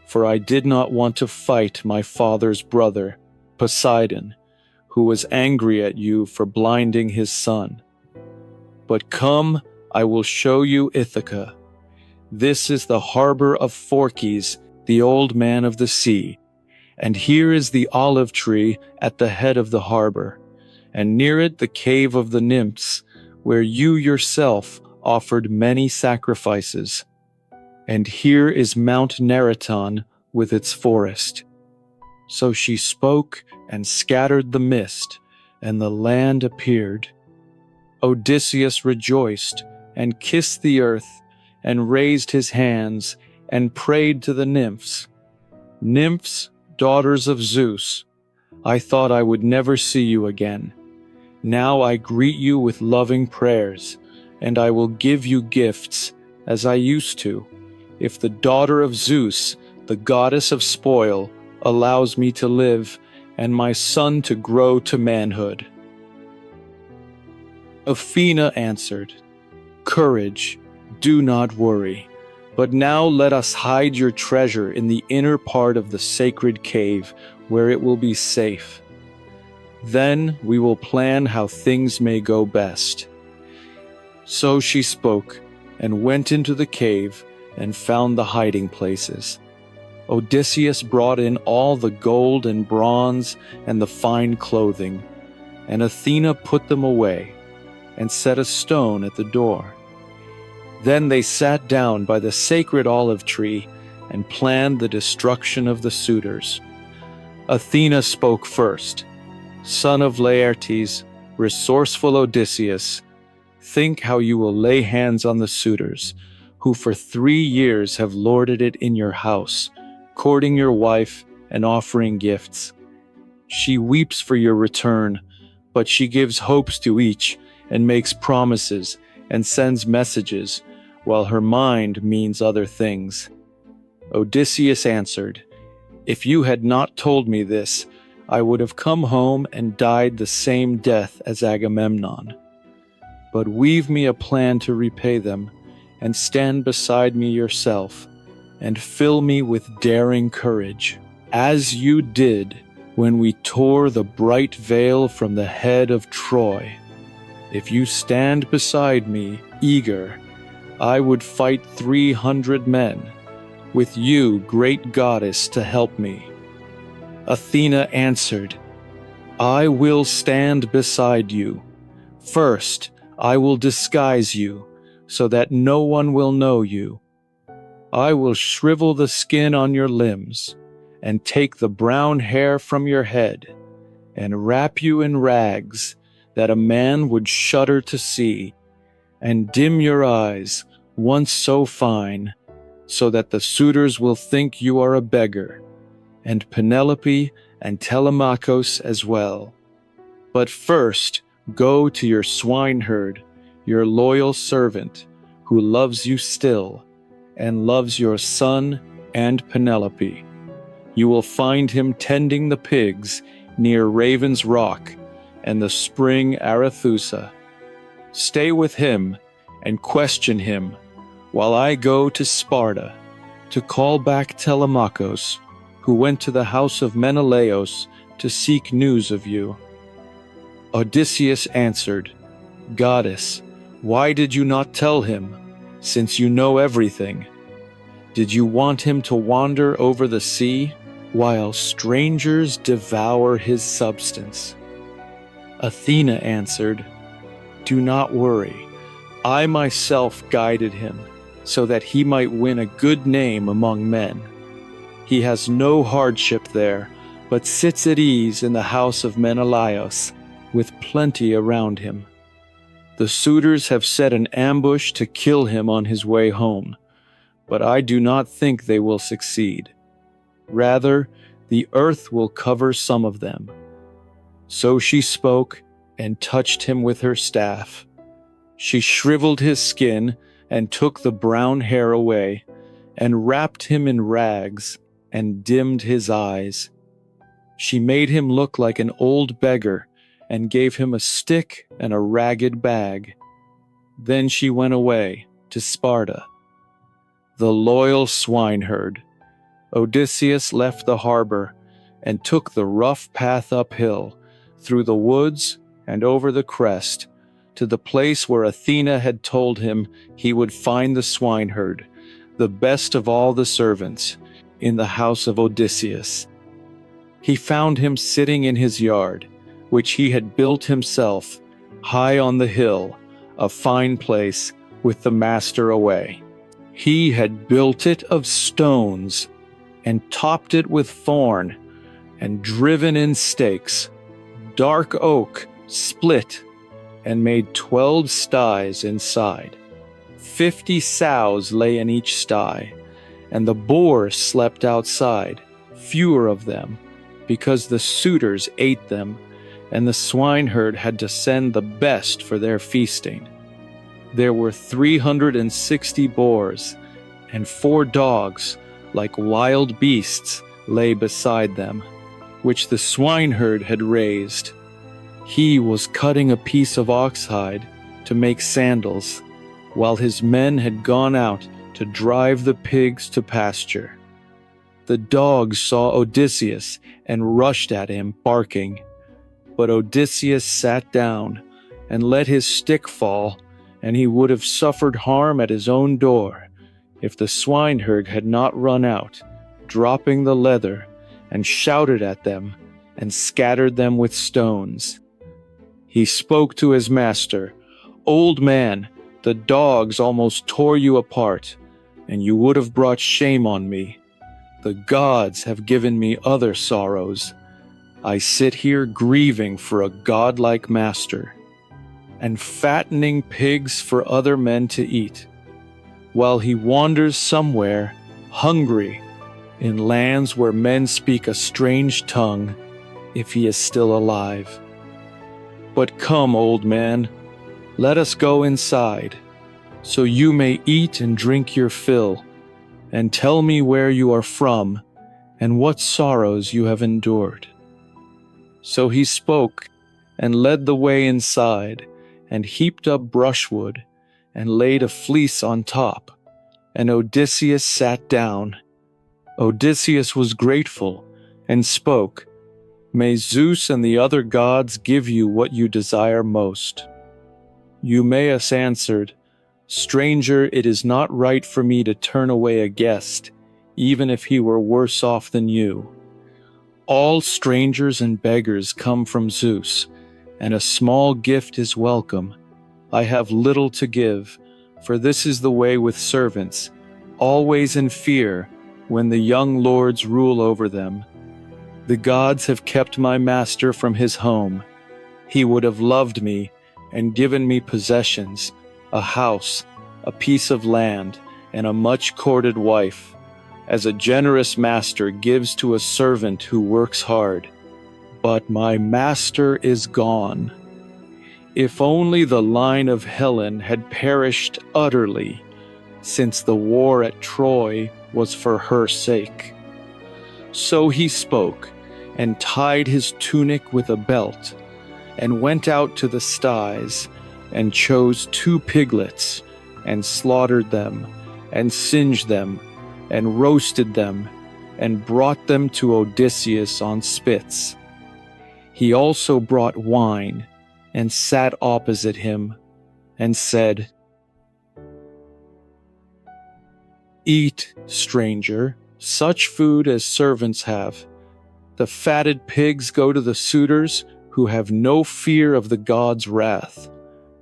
for I did not want to fight my father's brother, Poseidon, who was angry at you for blinding his son. But come, I will show you Ithaca. This is the harbor of Phorcys, the old man of the sea, and here is the olive tree at the head of the harbor, and near it the cave of the nymphs, where you yourself offered many sacrifices. And here is Mount Neriton with its forest." So she spoke and scattered the mist, and the land appeared. Odysseus rejoiced and kissed the earth and raised his hands and prayed to the nymphs. Nymphs, daughters of Zeus, I thought I would never see you again. Now I greet you with loving prayers, and I will give you gifts as I used to, if the daughter of Zeus, the goddess of spoil, allows me to live and my son to grow to manhood." Athena answered, "Courage, do not worry. But now let us hide your treasure in the inner part of the sacred cave, where it will be safe. Then we will plan how things may go best." So she spoke, and went into the cave, and found the hiding places. Odysseus brought in all the gold and bronze and the fine clothing, and Athena put them away, and set a stone at the door. Then they sat down by the sacred olive tree and planned the destruction of the suitors. Athena spoke first. "Son of Laertes, resourceful Odysseus, think how you will lay hands on the suitors, who for 3 years have lorded it in your house, courting your wife and offering gifts. She weeps for your return, but she gives hopes to each and makes promises and sends messages, while her mind means other things." Odysseus answered, "If you had not told me this, I would have come home and died the same death as Agamemnon. But weave me a plan to repay them, and stand beside me yourself, and fill me with daring courage, as you did when we tore the bright veil from the head of Troy. If you stand beside me, eager, I would fight 300 men, with you, great goddess, to help me." Athena answered, "I will stand beside you. First, I will disguise you, so that no one will know you. I will shrivel the skin on your limbs, and take the brown hair from your head, and wrap you in rags that a man would shudder to see, and dim your eyes, once so fine, so that the suitors will think you are a beggar, and Penelope and Telemachus as well. But first go to your swineherd, your loyal servant, who loves you still, and loves your son and Penelope. You will find him tending the pigs near Raven's Rock and the spring Arethusa. Stay with him and question him, while I go to Sparta to call back Telemachus, who went to the house of Menelaus to seek news of you." Odysseus answered, "Goddess, why did you not tell him, since you know everything? Did you want him to wander over the sea, while strangers devour his substance?" Athena answered, "Do not worry. I myself guided him, so that he might win a good name among men. He has no hardship there, but sits at ease in the house of Menelaus, with plenty around him. The suitors have set an ambush to kill him on his way home, but I do not think they will succeed. Rather, the earth will cover some of them." So she spoke and touched him with her staff. She shriveled his skin and took the brown hair away, and wrapped him in rags, and dimmed his eyes. She made him look like an old beggar, and gave him a stick and a ragged bag. Then she went away to Sparta. The loyal swineherd. Odysseus left the harbor, and took the rough path uphill, through the woods and over the crest, to the place where Athena had told him he would find the swineherd, the best of all the servants, in the house of Odysseus. He found him sitting in his yard, which he had built himself, high on the hill, a fine place, with the master away. He had built it of stones, and topped it with thorn, and driven in stakes, dark oak, split, and made 12 sties inside. 50 sows lay in each sty, and the boar slept outside, fewer of them, because the suitors ate them, and the swineherd had to send the best for their feasting. There were 360 boars, and 4 dogs, like wild beasts, lay beside them, which the swineherd had raised. He was cutting a piece of oxhide to make sandals, while his men had gone out to drive the pigs to pasture. The dogs saw Odysseus and rushed at him, barking. But Odysseus sat down and let his stick fall, and he would have suffered harm at his own door if the swineherd had not run out, dropping the leather, and shouted at them and scattered them with stones. He spoke to his master, "Old man, the dogs almost tore you apart, and you would have brought shame on me. The gods have given me other sorrows. I sit here grieving for a godlike master, and fattening pigs for other men to eat, while he wanders somewhere, hungry, in lands where men speak a strange tongue, if he is still alive. But come, old man, let us go inside, so you may eat and drink your fill, and tell me where you are from, and what sorrows you have endured." So he spoke, and led the way inside, and heaped up brushwood, and laid a fleece on top, and Odysseus sat down. Odysseus was grateful, and spoke, "May Zeus and the other gods give you what you desire most." Eumaeus answered, "Stranger, it is not right for me to turn away a guest, even if he were worse off than you. All strangers and beggars come from Zeus, and a small gift is welcome. I have little to give, for this is the way with servants, always in fear when the young lords rule over them. The gods have kept my master from his home. He would have loved me and given me possessions, a house, a piece of land, and a much-courted wife, as a generous master gives to a servant who works hard. But my master is gone. If only the line of Helen had perished utterly, since the war at Troy was for her sake." So he spoke, and tied his tunic with a belt, and went out to the sties, and chose 2 piglets, and slaughtered them, and singed them, and roasted them, and brought them to Odysseus on spits. He also brought wine, and sat opposite him, and said, "Eat, stranger, such food as servants have. The fatted pigs go to the suitors who have no fear of the gods' wrath.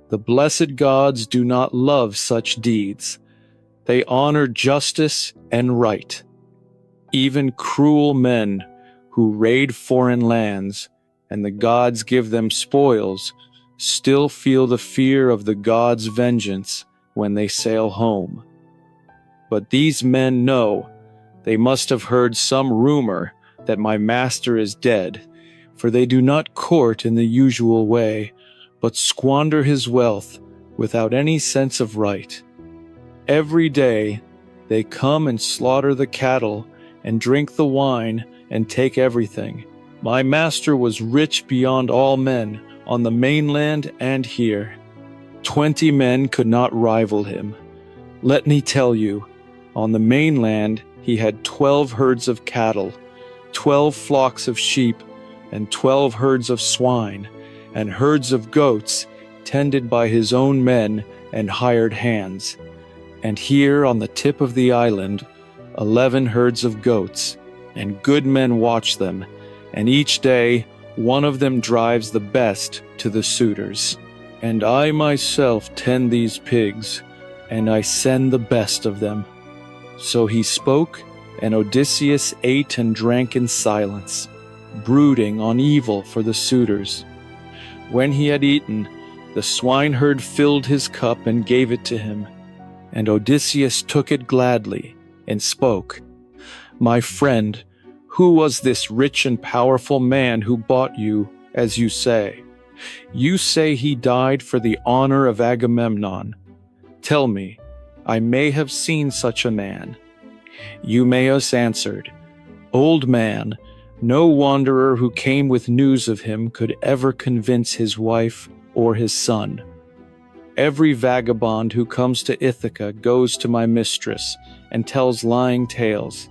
The blessed gods do not love such deeds. They honor justice and right. Even cruel men who raid foreign lands, and the gods give them spoils, still feel the fear of the gods' vengeance when they sail home. But these men know they must have heard some rumor that my master is dead, for they do not court in the usual way, but squander his wealth without any sense of right. Every day they come and slaughter the cattle and drink the wine and take everything. My master was rich beyond all men on the mainland and here. 20 men could not rival him. Let me tell you, on the mainland he had 12 herds of cattle, 12 flocks of sheep, and 12 herds of swine, and herds of goats tended by his own men and hired hands. And here on the tip of the island, 11 herds of goats, and good men watch them, and each day one of them drives the best to the suitors. And I myself tend these pigs, and I send the best of them." So he spoke, and Odysseus ate and drank in silence, brooding on evil for the suitors. When he had eaten, the swineherd filled his cup and gave it to him, and Odysseus took it gladly and spoke, "My friend, Who was this rich and powerful man who bought you, as you say? You say he died for the honor of Agamemnon. Tell me, I may have seen such a man." Eumaeus answered, "Old man, no wanderer who came with news of him could ever convince his wife or his son. Every vagabond who comes to Ithaca goes to my mistress and tells lying tales,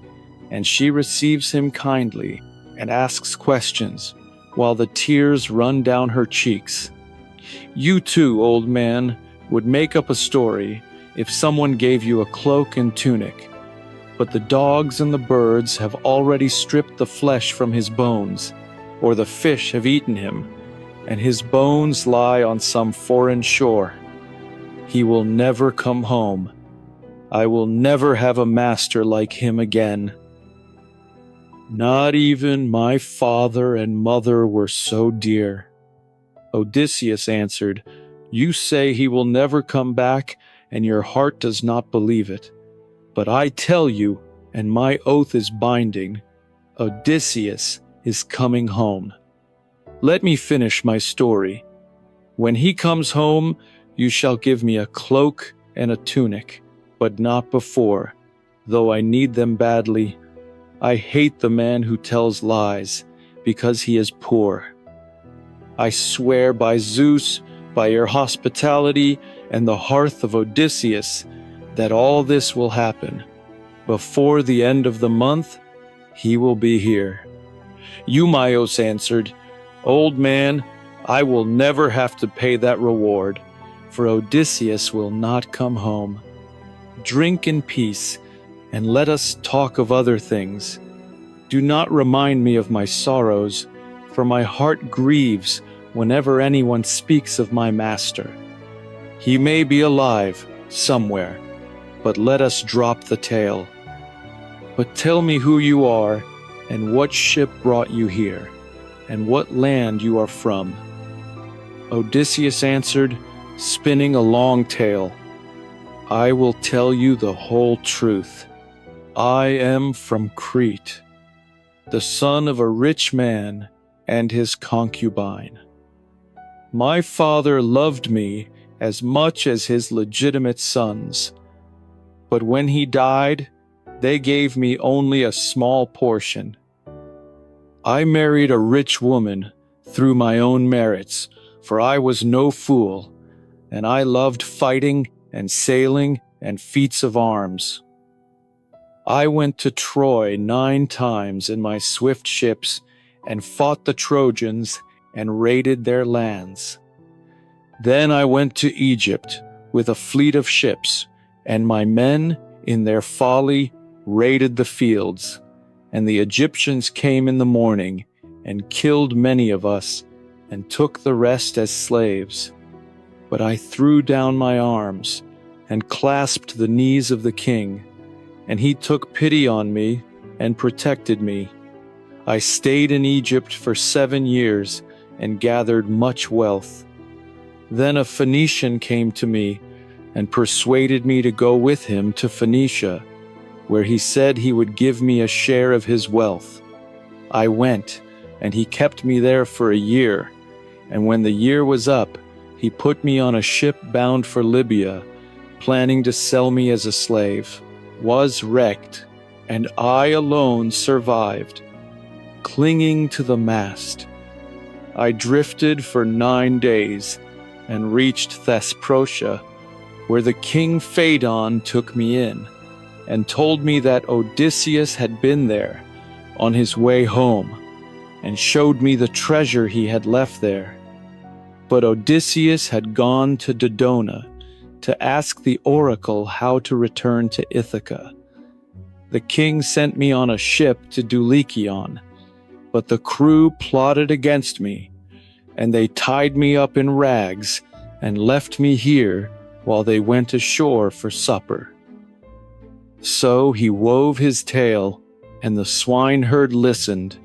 and she receives him kindly and asks questions, while the tears run down her cheeks. You too, old man, would make up a story if someone gave you a cloak and tunic, but the dogs and the birds have already stripped the flesh from his bones, or the fish have eaten him, and his bones lie on some foreign shore. He will never come home. I will never have a master like him again. Not even my father and mother were so dear." Odysseus answered, "You say he will never come back, and your heart does not believe it. But I tell you, and my oath is binding, Odysseus is coming home. Let me finish my story. When he comes home, you shall give me a cloak and a tunic, but not before, though I need them badly. I hate the man who tells lies, because he is poor. I swear by Zeus, by your hospitality, and the hearth of Odysseus, that all this will happen. Before the end of the month, he will be here." Eumaeus answered, "Old man, I will never have to pay that reward, for Odysseus will not come home. Drink in peace, and let us talk of other things. Do not remind me of my sorrows, for my heart grieves whenever anyone speaks of my master. He may be alive somewhere, but let us drop the tale. But tell me who you are, and what ship brought you here, and what land you are from." Odysseus answered, spinning a long tale, "I will tell you the whole truth. I am from Crete, the son of a rich man and his concubine. My father loved me as much as his legitimate sons, but when he died, they gave me only a small portion. I married a rich woman through my own merits, for I was no fool, and I loved fighting and sailing and feats of arms. I went to Troy 9 times in my swift ships and fought the Trojans and raided their lands. Then I went to Egypt with a fleet of ships, and my men, in their folly, raided the fields, and the Egyptians came in the morning and killed many of us and took the rest as slaves. But I threw down my arms and clasped the knees of the king, and he took pity on me and protected me. I stayed in Egypt for 7 years and gathered much wealth. Then a Phoenician came to me and persuaded me to go with him to Phoenicia, where he said he would give me a share of his wealth. I went, and he kept me there for a year, and when the year was up, he put me on a ship bound for Libya, planning to sell me as a slave, was wrecked, and I alone survived, clinging to the mast. I drifted for 9 days and reached Thesprotia, where the king Phaedon took me in and told me that Odysseus had been there on his way home and showed me the treasure he had left there. But Odysseus had gone to Dodona to ask the oracle how to return to Ithaca. The king sent me on a ship to Dulichion, but the crew plotted against me, and they tied me up in rags and left me here while they went ashore for supper." So he wove his tale, and the swineherd listened,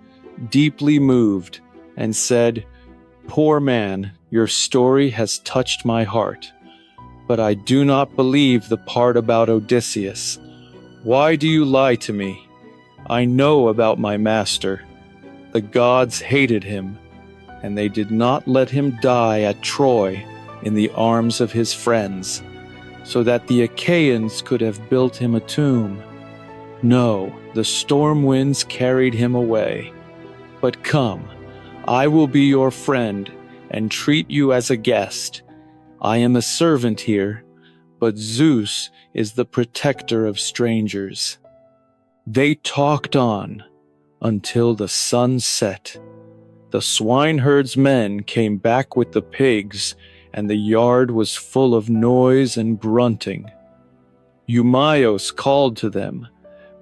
deeply moved, and said, "Poor man, your story has touched my heart, but I do not believe the part about Odysseus. Why do you lie to me? I know about my master. The gods hated him, and they did not let him die at Troy in the arms of his friends, so that the Achaeans could have built him a tomb. No, the storm winds carried him away. But come, I will be your friend and treat you as a guest. I am a servant here, but Zeus is the protector of strangers." They talked on until the sun set. The swineherd's men came back with the pigs, and the yard was full of noise and grunting. Eumaeus called to them,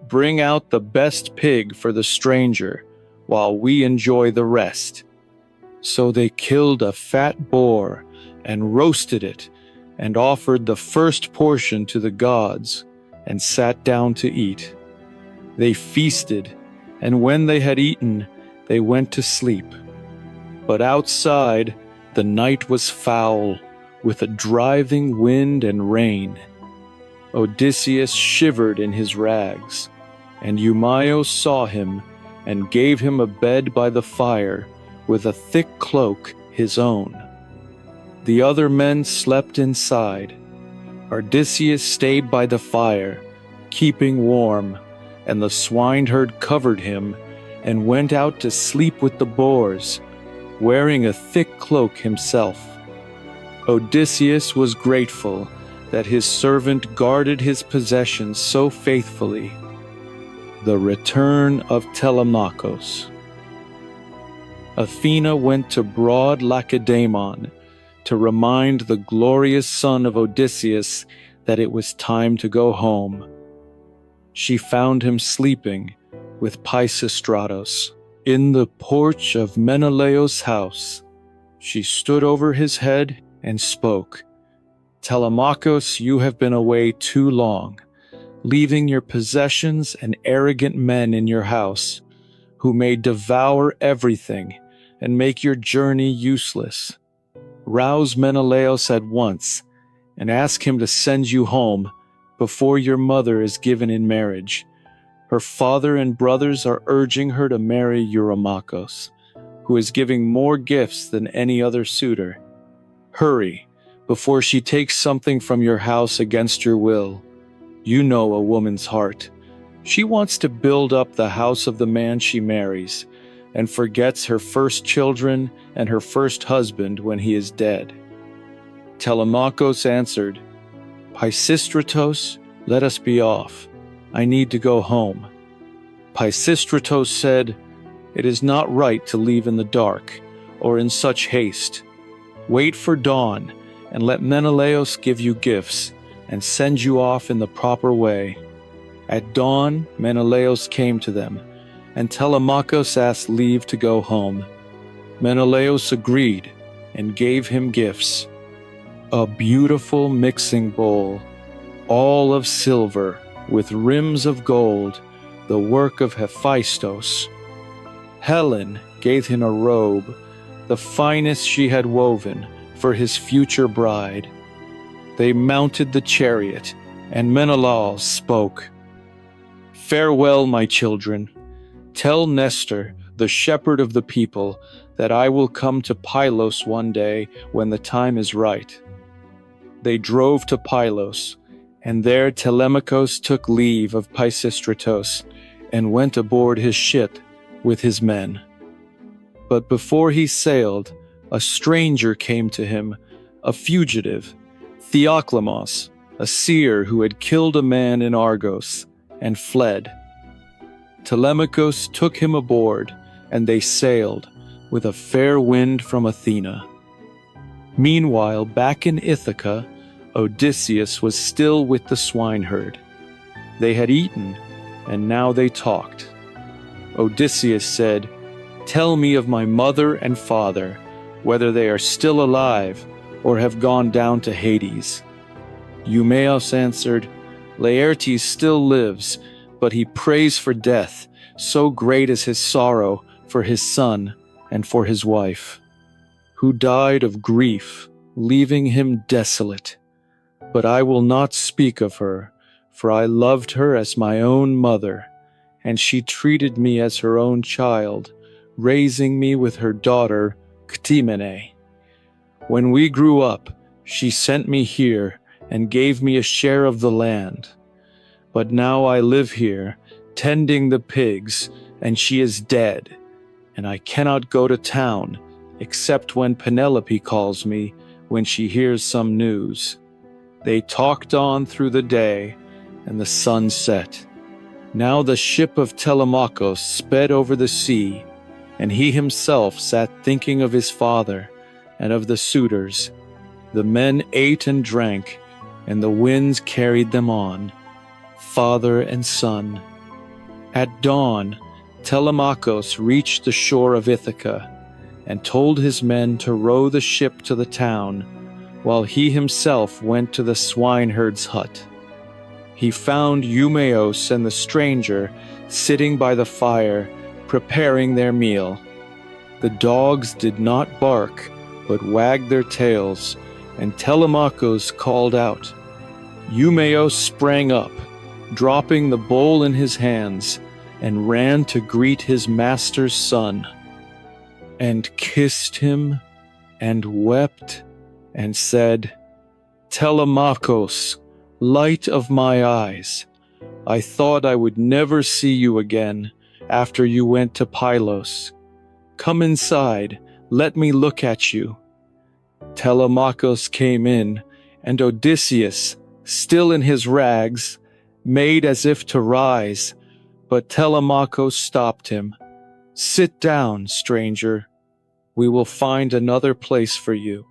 "Bring out the best pig for the stranger, while we enjoy the rest." So they killed a fat boar and roasted it, and offered the first portion to the gods, and sat down to eat. They feasted, and when they had eaten, they went to sleep. But outside, the night was foul, with a driving wind and rain. Odysseus shivered in his rags, and Eumaeus saw him, and gave him a bed by the fire, with a thick cloak his own. The other men slept inside. Odysseus stayed by the fire, keeping warm, and the swineherd covered him, and went out to sleep with the boars, wearing a thick cloak himself. Odysseus was grateful that his servant guarded his possessions so faithfully. The return of Telemachus. Athena went to broad Lacedaemon to remind the glorious son of Odysseus that it was time to go home. She found him sleeping with Pisistratos in the porch of Menelaus' house. She stood over his head and spoke, "Telemachus, you have been away too long, leaving your possessions and arrogant men in your house, who may devour everything and make your journey useless. Rouse Menelaus at once and ask him to send you home before your mother is given in marriage. Her father and brothers are urging her to marry Eurymachus, who is giving more gifts than any other suitor. Hurry, before she takes something from your house against your will. You know a woman's heart. She wants to build up the house of the man she marries, and forgets her first children and her first husband when he is dead." Telemachus answered, "Pisistratos, let us be off. I need to go home." Pisistratos said, "It is not right to leave in the dark, or in such haste. Wait for dawn, and let Menelaus give you gifts, and send you off in the proper way." At dawn, Menelaus came to them, and Telemachus asked leave to go home. Menelaus agreed, and gave him gifts: a beautiful mixing bowl, all of silver, with rims of gold, the work of Hephaestus. Helen gave him a robe, the finest she had woven, for his future bride. They mounted the chariot, and Menelaus spoke, "Farewell, my children. Tell Nestor, the shepherd of the people, that I will come to Pylos one day when the time is right." They drove to Pylos, and there Telemachus took leave of Pisistratos, and went aboard his ship with his men. But before he sailed, a stranger came to him, a fugitive, Theoclemos, a seer who had killed a man in Argos, and fled. Telemachus took him aboard, and they sailed, with a fair wind from Athena. Meanwhile, back in Ithaca, Odysseus was still with the swineherd. They had eaten, and now they talked. Odysseus said, "Tell me of my mother and father, whether they are still alive or have gone down to Hades." Eumaeus answered, "Laertes still lives, but he prays for death, so great is his sorrow for his son and for his wife, who died of grief, leaving him desolate. But I will not speak of her, for I loved her as my own mother, and she treated me as her own child, raising me with her daughter, Ctymene. When we grew up, she sent me here and gave me a share of the land. But now I live here, tending the pigs, and she is dead, and I cannot go to town, except when Penelope calls me when she hears some news. They talked on through the day, and the sun set. Now the ship of Telemachus sped over the sea, and he himself sat thinking of his father and of the suitors. The men ate and drank, and the winds carried them on, father and son. At dawn, Telemachus reached the shore of Ithaca, and told his men to row the ship to the town, while he himself went to the swineherd's hut. He found Eumaeus and the stranger sitting by the fire, preparing their meal. The dogs did not bark, but wagged their tails, and Telemachus called out. Eumaeus sprang up, dropping the bowl in his hands, and ran to greet his master's son, and kissed him, and wept, and said, Telemachus, light of my eyes, I thought I would never see you again after you went to Pylos. Come inside, let me look at you. Telemachus came in, and Odysseus, still in his rags, made as if to rise, but Telemachus stopped him. Sit down, stranger. We will find another place for you.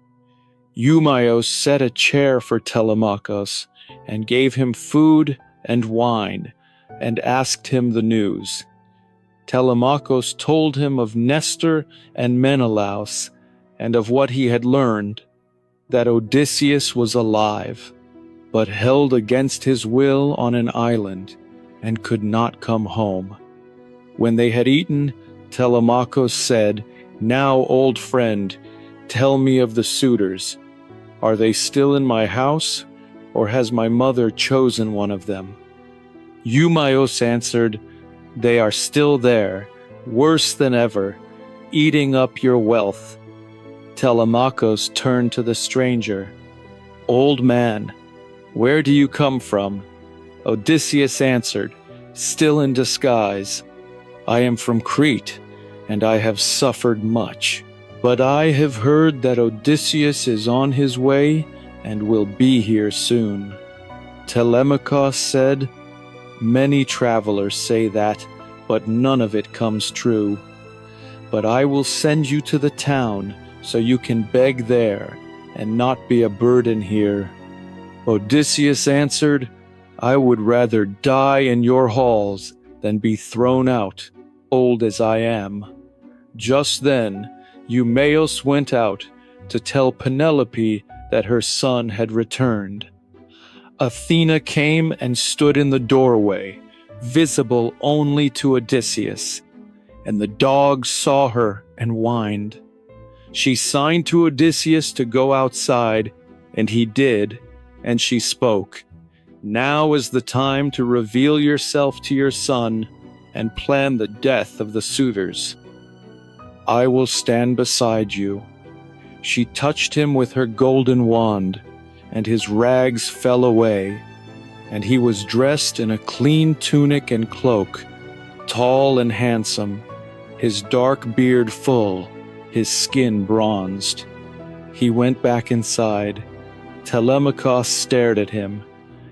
Eumaeus set a chair for Telemachus, and gave him food and wine, and asked him the news. Telemachus told him of Nestor and Menelaus, and of what he had learned, that Odysseus was alive, but held against his will on an island, and could not come home. When they had eaten, Telemachus said, Now, old friend, tell me of the suitors. Are they still in my house, or has my mother chosen one of them? Eumaeus answered, They are still there, worse than ever, eating up your wealth. Telemachus turned to the stranger. Old man, where do you come from? Odysseus answered, still in disguise, I am from Crete, and I have suffered much. But I have heard that Odysseus is on his way and will be here soon. Telemachus said, Many travelers say that, but none of it comes true. But I will send you to the town, so you can beg there, and not be a burden here. Odysseus answered, I would rather die in your halls than be thrown out, old as I am. Just then, Eumaeus went out to tell Penelope that her son had returned. Athena came and stood in the doorway, visible only to Odysseus, and the dogs saw her and whined. She signed to Odysseus to go outside, and he did, and she spoke. Now is the time to reveal yourself to your son and plan the death of the suitors. I will stand beside you. She touched him with her golden wand, and his rags fell away, and he was dressed in a clean tunic and cloak, tall and handsome, his dark beard full, his skin bronzed. He went back inside. Telemachus stared at him,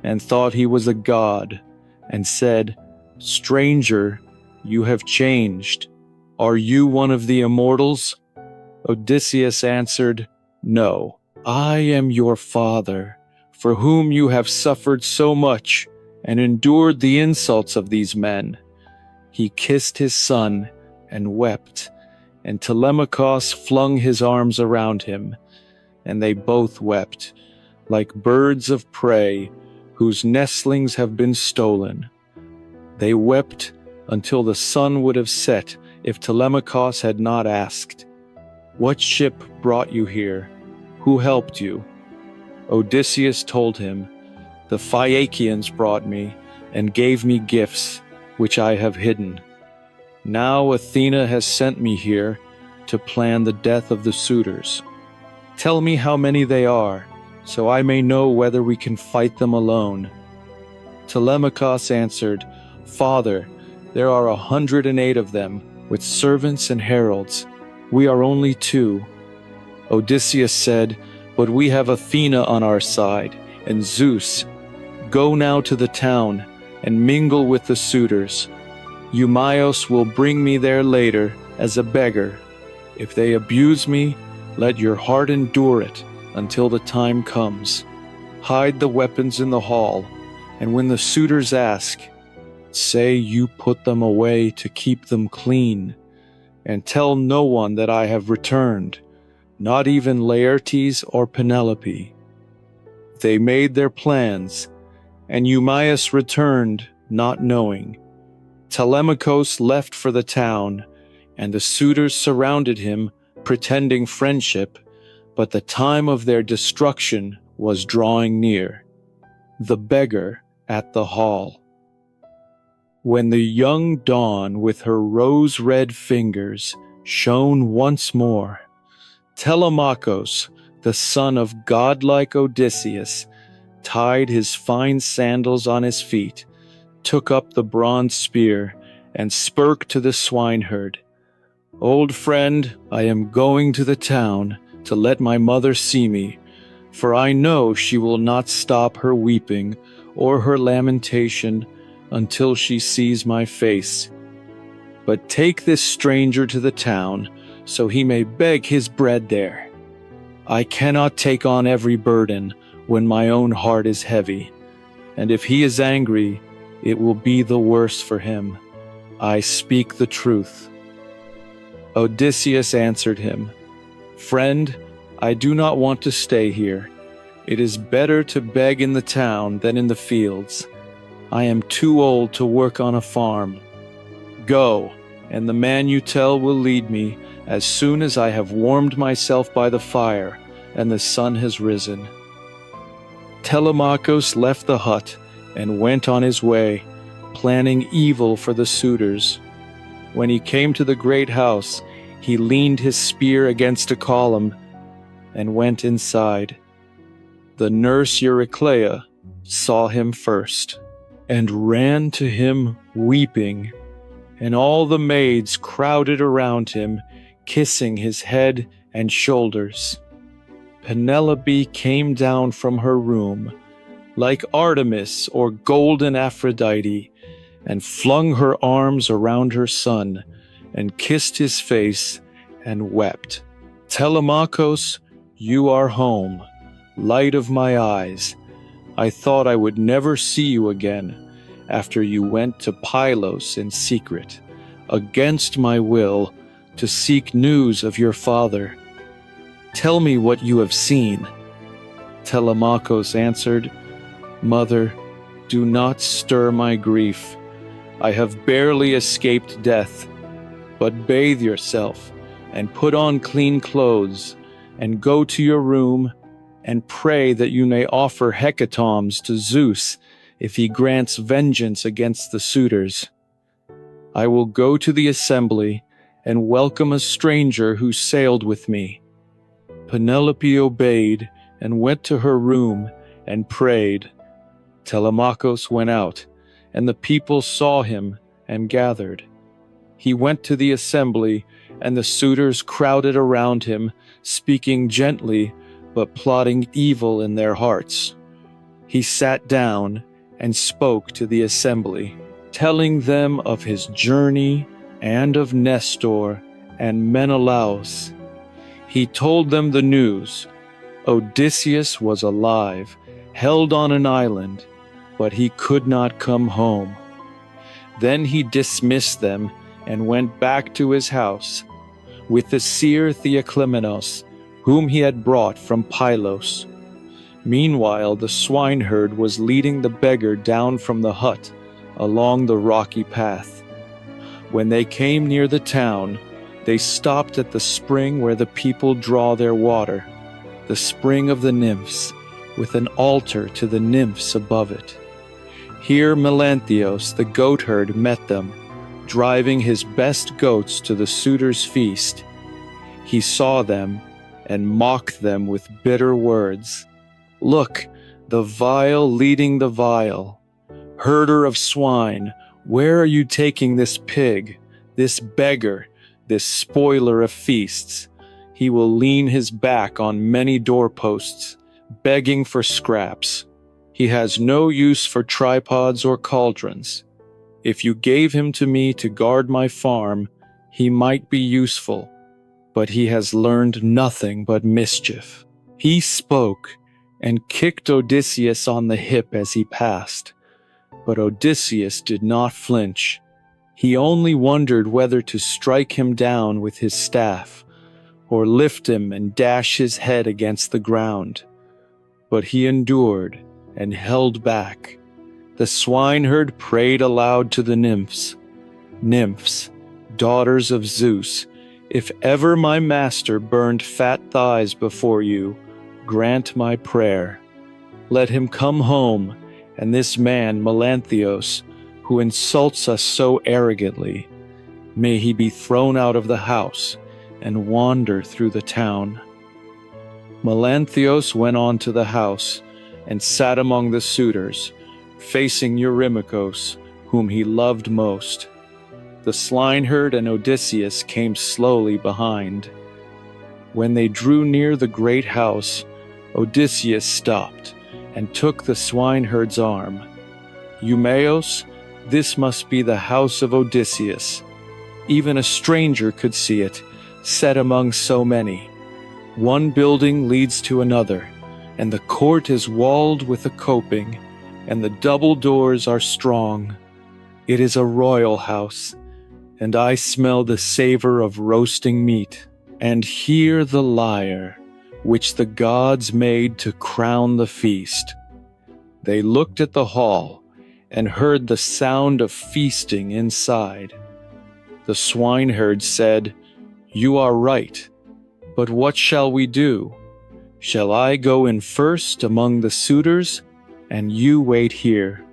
and thought he was a god, and said, Stranger, you have changed. Are you one of the immortals? Odysseus answered, No, I am your father, for whom you have suffered so much, and endured the insults of these men. He kissed his son, and wept, and Telemachus flung his arms around him, and they both wept, like birds of prey, whose nestlings have been stolen. They wept until the sun would have set if Telemachus had not asked, What ship brought you here? Who helped you? Odysseus told him, The Phaeacians brought me and gave me gifts, which I have hidden. Now Athena has sent me here to plan the death of the suitors. Tell me how many they are, so I may know whether we can fight them alone." Telemachus answered, "Father, there are 108 of them, with servants and heralds. We are only 2. Odysseus said, "But we have Athena on our side, and Zeus. Go now to the town, and mingle with the suitors. Eumaeus will bring me there later as a beggar. If they abuse me, let your heart endure it until the time comes. Hide the weapons in the hall, and when the suitors ask, say you put them away to keep them clean, and tell no one that I have returned, not even Laertes or Penelope." They made their plans, and Eumaeus returned, not knowing. Telemachus left for the town, and the suitors surrounded him, pretending friendship, but the time of their destruction was drawing near. The beggar at the hall. When the young dawn with her rose-red fingers shone once more, Telemachus, the son of godlike Odysseus, tied his fine sandals on his feet, took up the bronze spear, and spake to the swineherd. "Old friend, I am going to the town to let my mother see me, for I know she will not stop her weeping or her lamentation until she sees my face. But take this stranger to the town, so he may beg his bread there. I cannot take on every burden when my own heart is heavy, and if he is angry, it will be the worse for him. I speak the truth." Odysseus answered him, "Friend, I do not want to stay here. It is better to beg in the town than in the fields. I am too old to work on a farm. Go, and the man you tell will lead me as soon as I have warmed myself by the fire and the sun has risen." Telemachus left the hut and went on his way, planning evil for the suitors. When he came to the great house, he leaned his spear against a column and went inside. The nurse Euryclea saw him first and ran to him weeping, and all the maids crowded around him, kissing his head and shoulders. Penelope came down from her room, like Artemis or golden Aphrodite, and flung her arms around her son, and kissed his face, and wept. "Telemachus, you are home, light of my eyes. I thought I would never see you again, after you went to Pylos in secret, against my will, to seek news of your father. Tell me what you have seen." Telemachus answered, "Mother, do not stir my grief. I have barely escaped death. But bathe yourself, and put on clean clothes, and go to your room, and pray that you may offer hecatombs to Zeus if he grants vengeance against the suitors. I will go to the assembly and welcome a stranger who sailed with me." Penelope obeyed and went to her room and prayed. Telemachus went out, and the people saw him and gathered. He went to the assembly, and the suitors crowded around him, speaking gently, but plotting evil in their hearts. He sat down and spoke to the assembly, telling them of his journey and of Nestor and Menelaus. He told them the news. Odysseus was alive, held on an island, but he could not come home. Then he dismissed them and went back to his house with the seer Theoclymenos, whom he had brought from Pylos. Meanwhile, the swineherd was leading the beggar down from the hut along the rocky path. When they came near the town, they stopped at the spring where the people draw their water, the spring of the nymphs, with an altar to the nymphs above it. Here Melanthios, the goatherd, met them, driving his best goats to the suitors' feast. He saw them and mocked them with bitter words. "Look, the vile leading the vile. Herder of swine, where are you taking this pig, this beggar, this spoiler of feasts? He will lean his back on many doorposts, begging for scraps. He has no use for tripods or cauldrons. If you gave him to me to guard my farm, he might be useful, but he has learned nothing but mischief." He spoke and kicked Odysseus on the hip as he passed, but Odysseus did not flinch. He only wondered whether to strike him down with his staff, or lift him and dash his head against the ground. But he endured and held back. The swineherd prayed aloud to the nymphs. "Nymphs, daughters of Zeus, if ever my master burned fat thighs before you, grant my prayer. Let him come home, and this man Melanthios, who insults us so arrogantly, may he be thrown out of the house and wander through the town." Melanthios went on to the house and sat among the suitors, facing Eurymachus, whom he loved most. The swineherd and Odysseus came slowly behind. When they drew near the great house, Odysseus stopped and took the swineherd's arm. "Eumaeus, this must be the house of Odysseus. Even a stranger could see it, set among so many. One building leads to another, and the court is walled with a coping, and the double doors are strong. It is a royal house, and I smell the savor of roasting meat, and hear the lyre, which the gods made to crown the feast." They looked at the hall and heard the sound of feasting inside. The swineherd said, "You are right, but what shall we do? Shall I go in first among the suitors, and you wait here?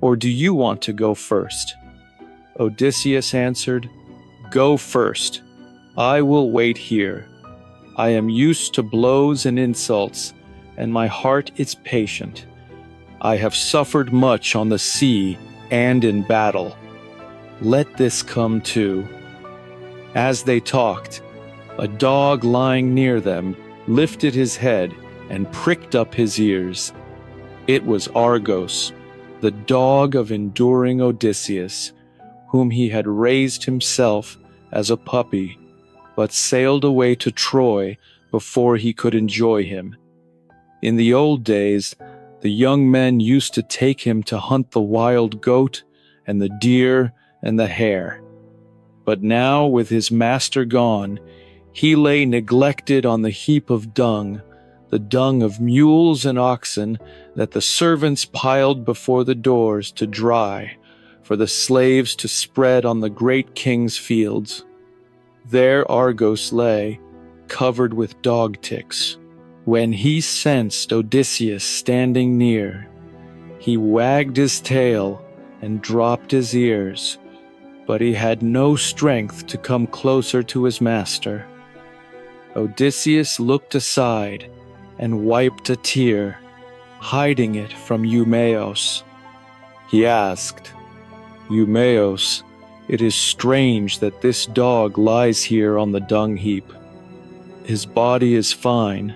Or do you want to go first?" Odysseus answered, "Go first. I will wait here. I am used to blows and insults, and my heart is patient. I have suffered much on the sea and in battle. Let this come too." As they talked, a dog lying near them lifted his head and pricked up his ears. It was Argos, the dog of enduring Odysseus, whom he had raised himself as a puppy, but sailed away to Troy before he could enjoy him. In the old days, the young men used to take him to hunt the wild goat and the deer and the hare. But now, with his master gone, he lay neglected on the heap of dung, the dung of mules and oxen that the servants piled before the doors to dry, for the slaves to spread on the great king's fields. There Argos lay, covered with dog ticks. When he sensed Odysseus standing near, he wagged his tail and dropped his ears, but he had no strength to come closer to his master. Odysseus looked aside and wiped a tear, hiding it from Eumaeus. He asked, "Eumaeus, it is strange that this dog lies here on the dung heap. His body is fine,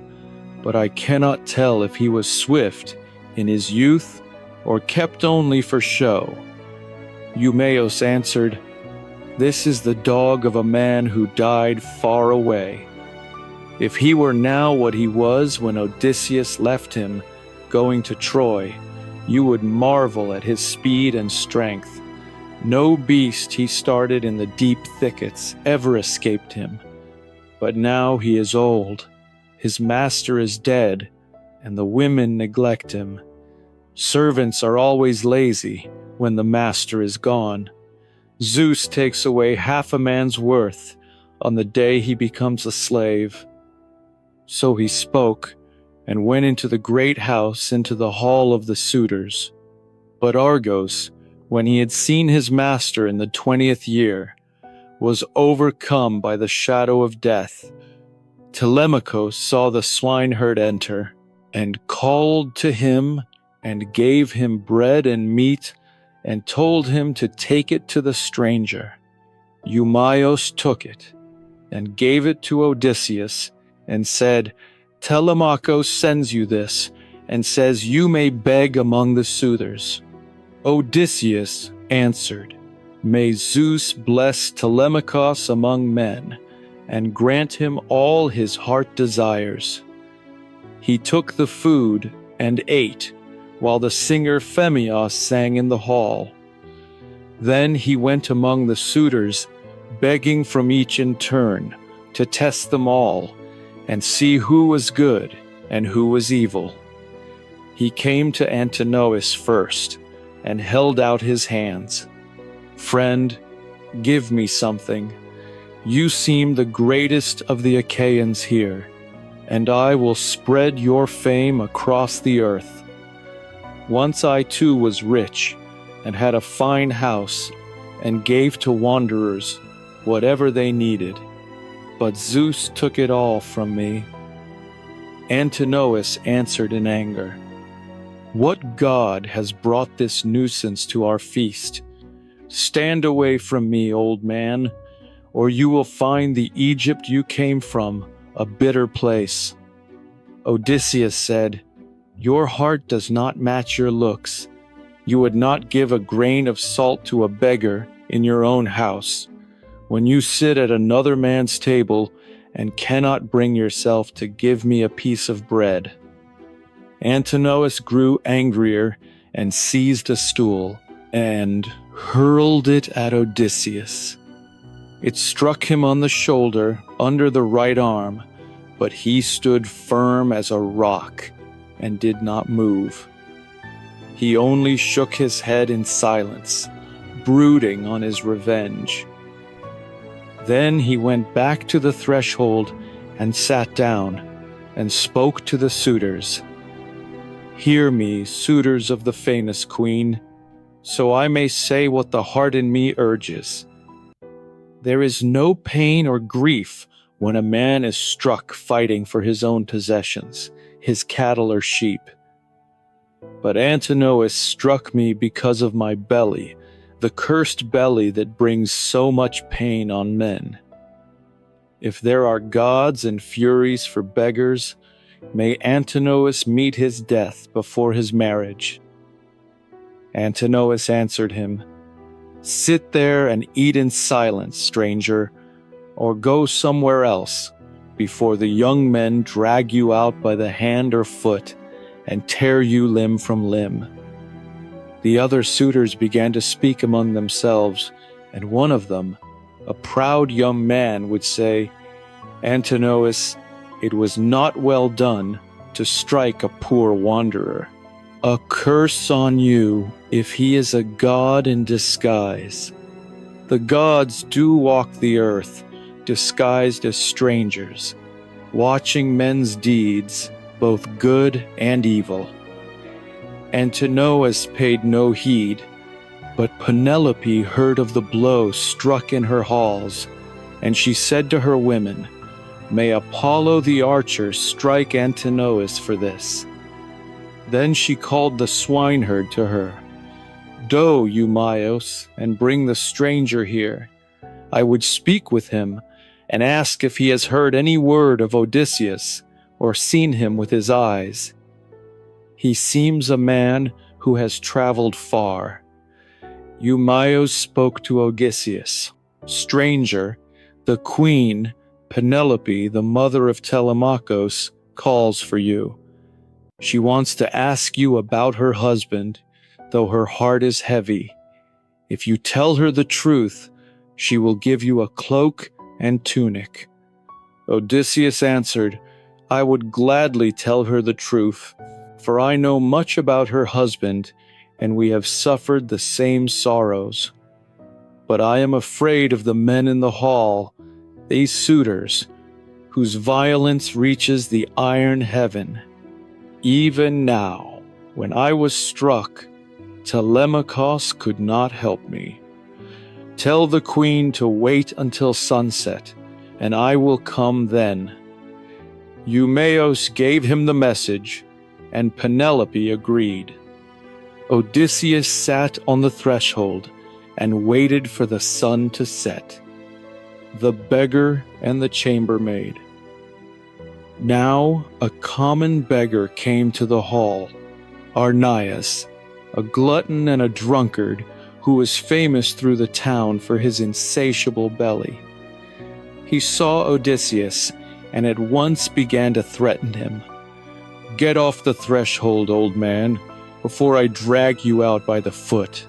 but I cannot tell if he was swift in his youth or kept only for show." Eumaeus answered, "This is the dog of a man who died far away. If he were now what he was when Odysseus left him, going to Troy, you would marvel at his speed and strength. No beast he started in the deep thickets ever escaped him. But now he is old, his master is dead, and the women neglect him. Servants are always lazy when the master is gone. Zeus takes away half a man's worth on the day he becomes a slave." So he spoke, and went into the great house, into the hall of the suitors. But Argos, when he had seen his master in the 20th year, was overcome by the shadow of death. Telemachus saw the swineherd enter, and called to him, and gave him bread and meat, and told him to take it to the stranger. Eumaeus took it, and gave it to Odysseus, and said, Telemachus sends you this, and says you may beg among the suitors. Odysseus answered, May Zeus bless Telemachus among men, and grant him all his heart desires. He took the food and ate, while the singer Phemios sang in the hall. Then he went among the suitors, begging from each in turn, to test them all, and see who was good and who was evil. He came to Antinous first, and held out his hands. Friend, give me something. You seem the greatest of the Achaeans here, and I will spread your fame across the earth. Once I too was rich, and had a fine house, and gave to wanderers whatever they needed. But Zeus took it all from me. Antinous answered in anger, What god has brought this nuisance to our feast? Stand away from me, old man, or you will find the Egypt you came from a bitter place. Odysseus said, Your heart does not match your looks. You would not give a grain of salt to a beggar in your own house, when you sit at another man's table and cannot bring yourself to give me a piece of bread. Antinous grew angrier and seized a stool and hurled it at Odysseus. It struck him on the shoulder under the right arm, but he stood firm as a rock and did not move. He only shook his head in silence, brooding on his revenge. Then he went back to the threshold and sat down, and spoke to the suitors. Hear me, suitors of the famous queen, so I may say what the heart in me urges. There is no pain or grief when a man is struck fighting for his own possessions, his cattle or sheep. But Antinous struck me because of my belly, the cursed belly that brings so much pain on men. If there are gods and furies for beggars, may Antinous meet his death before his marriage. Antinous answered him, Sit there and eat in silence, stranger, or go somewhere else, before the young men drag you out by the hand or foot and tear you limb from limb. The other suitors began to speak among themselves, and one of them, a proud young man, would say, Antinous, it was not well done to strike a poor wanderer. A curse on you if he is a god in disguise. The gods do walk the earth, disguised as strangers, watching men's deeds, both good and evil. Antinous paid no heed, but Penelope heard of the blow struck in her halls, and she said to her women, May Apollo the archer strike Antinous for this. Then she called the swineherd to her. Go, Eumaeus, and bring the stranger here. I would speak with him, and ask if he has heard any word of Odysseus, or seen him with his eyes. He seems a man who has traveled far. Eumaeus spoke to Odysseus. Stranger, the queen, Penelope, the mother of Telemachus, calls for you. She wants to ask you about her husband, though her heart is heavy. If you tell her the truth, she will give you a cloak and tunic. Odysseus answered, I would gladly tell her the truth, for I know much about her husband, and we have suffered the same sorrows. But I am afraid of the men in the hall, these suitors, whose violence reaches the iron heaven. Even now, when I was struck, Telemachus could not help me. Tell the queen to wait until sunset, and I will come then." Eumaeus gave him the message, and Penelope agreed. Odysseus sat on the threshold and waited for the sun to set. The beggar and the chambermaid. Now a common beggar came to the hall, Arnias, a glutton and a drunkard who was famous through the town for his insatiable belly. He saw Odysseus and at once began to threaten him. "Get off the threshold, old man, before I drag you out by the foot.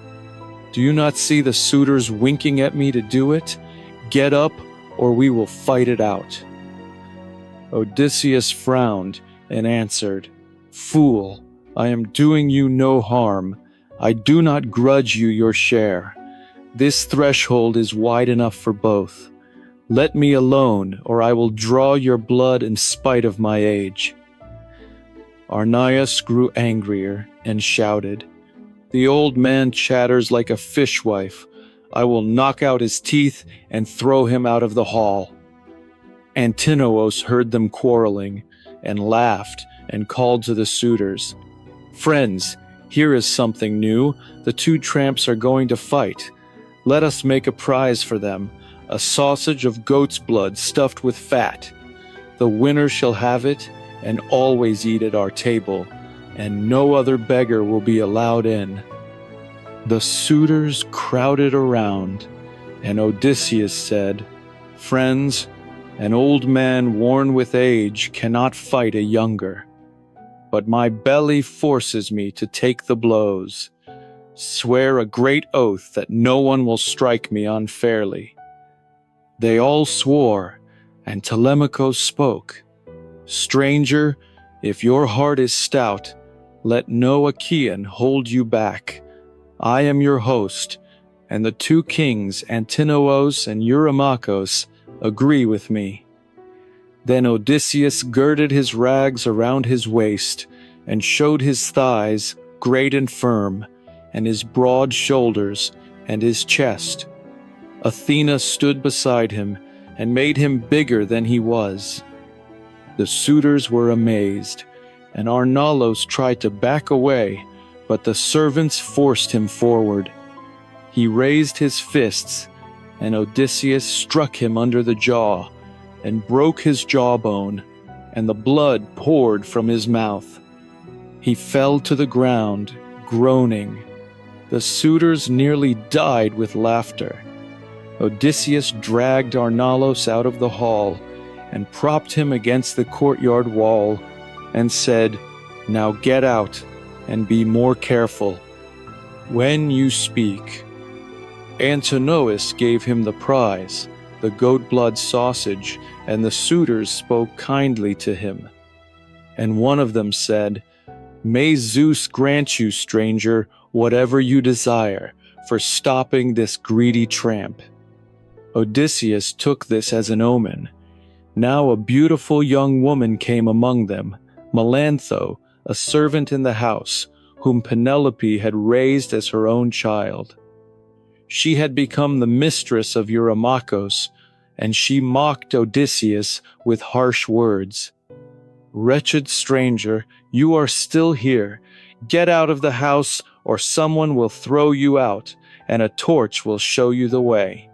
Do you not see the suitors winking at me to do it? Get up, or we will fight it out." Odysseus frowned and answered, "Fool, I am doing you no harm. I do not grudge you your share. This threshold is wide enough for both. Let me alone, or I will draw your blood in spite of my age." Arnias grew angrier and shouted, "The old man chatters like a fishwife. I will knock out his teeth and throw him out of the hall." Antinous heard them quarreling and laughed and called to the suitors, "Friends, here is something new. The two tramps are going to fight. Let us make a prize for them, a sausage of goat's blood stuffed with fat. The winner shall have it and always eat at our table, and no other beggar will be allowed in." The suitors crowded around, and Odysseus said, "Friends, an old man worn with age cannot fight a younger. But my belly forces me to take the blows. Swear a great oath that no one will strike me unfairly." They all swore, and Telemachus spoke, "Stranger, if your heart is stout, let no Achaean hold you back. I am your host, and the two kings, Antinous and Eurymachus, agree with me." Then Odysseus girded his rags around his waist and showed his thighs, great and firm, and his broad shoulders and his chest. Athena stood beside him and made him bigger than he was. The suitors were amazed, and Arnalos tried to back away, but the servants forced him forward. He raised his fists, and Odysseus struck him under the jaw, and broke his jawbone, and the blood poured from his mouth. He fell to the ground, groaning. The suitors nearly died with laughter. Odysseus dragged Arnalos out of the hall, and propped him against the courtyard wall, and said, "Now get out, and be more careful when you speak." Antinous gave him the prize, the goat blood sausage, and the suitors spoke kindly to him. And one of them said, "May Zeus grant you, stranger, whatever you desire, for stopping this greedy tramp." Odysseus took this as an omen. Now a beautiful young woman came among them, Melantho, a servant in the house, whom Penelope had raised as her own child. She had become the mistress of Eurymachus, and she mocked Odysseus with harsh words. "Wretched stranger, you are still here. Get out of the house, or someone will throw you out, and a torch will show you the way."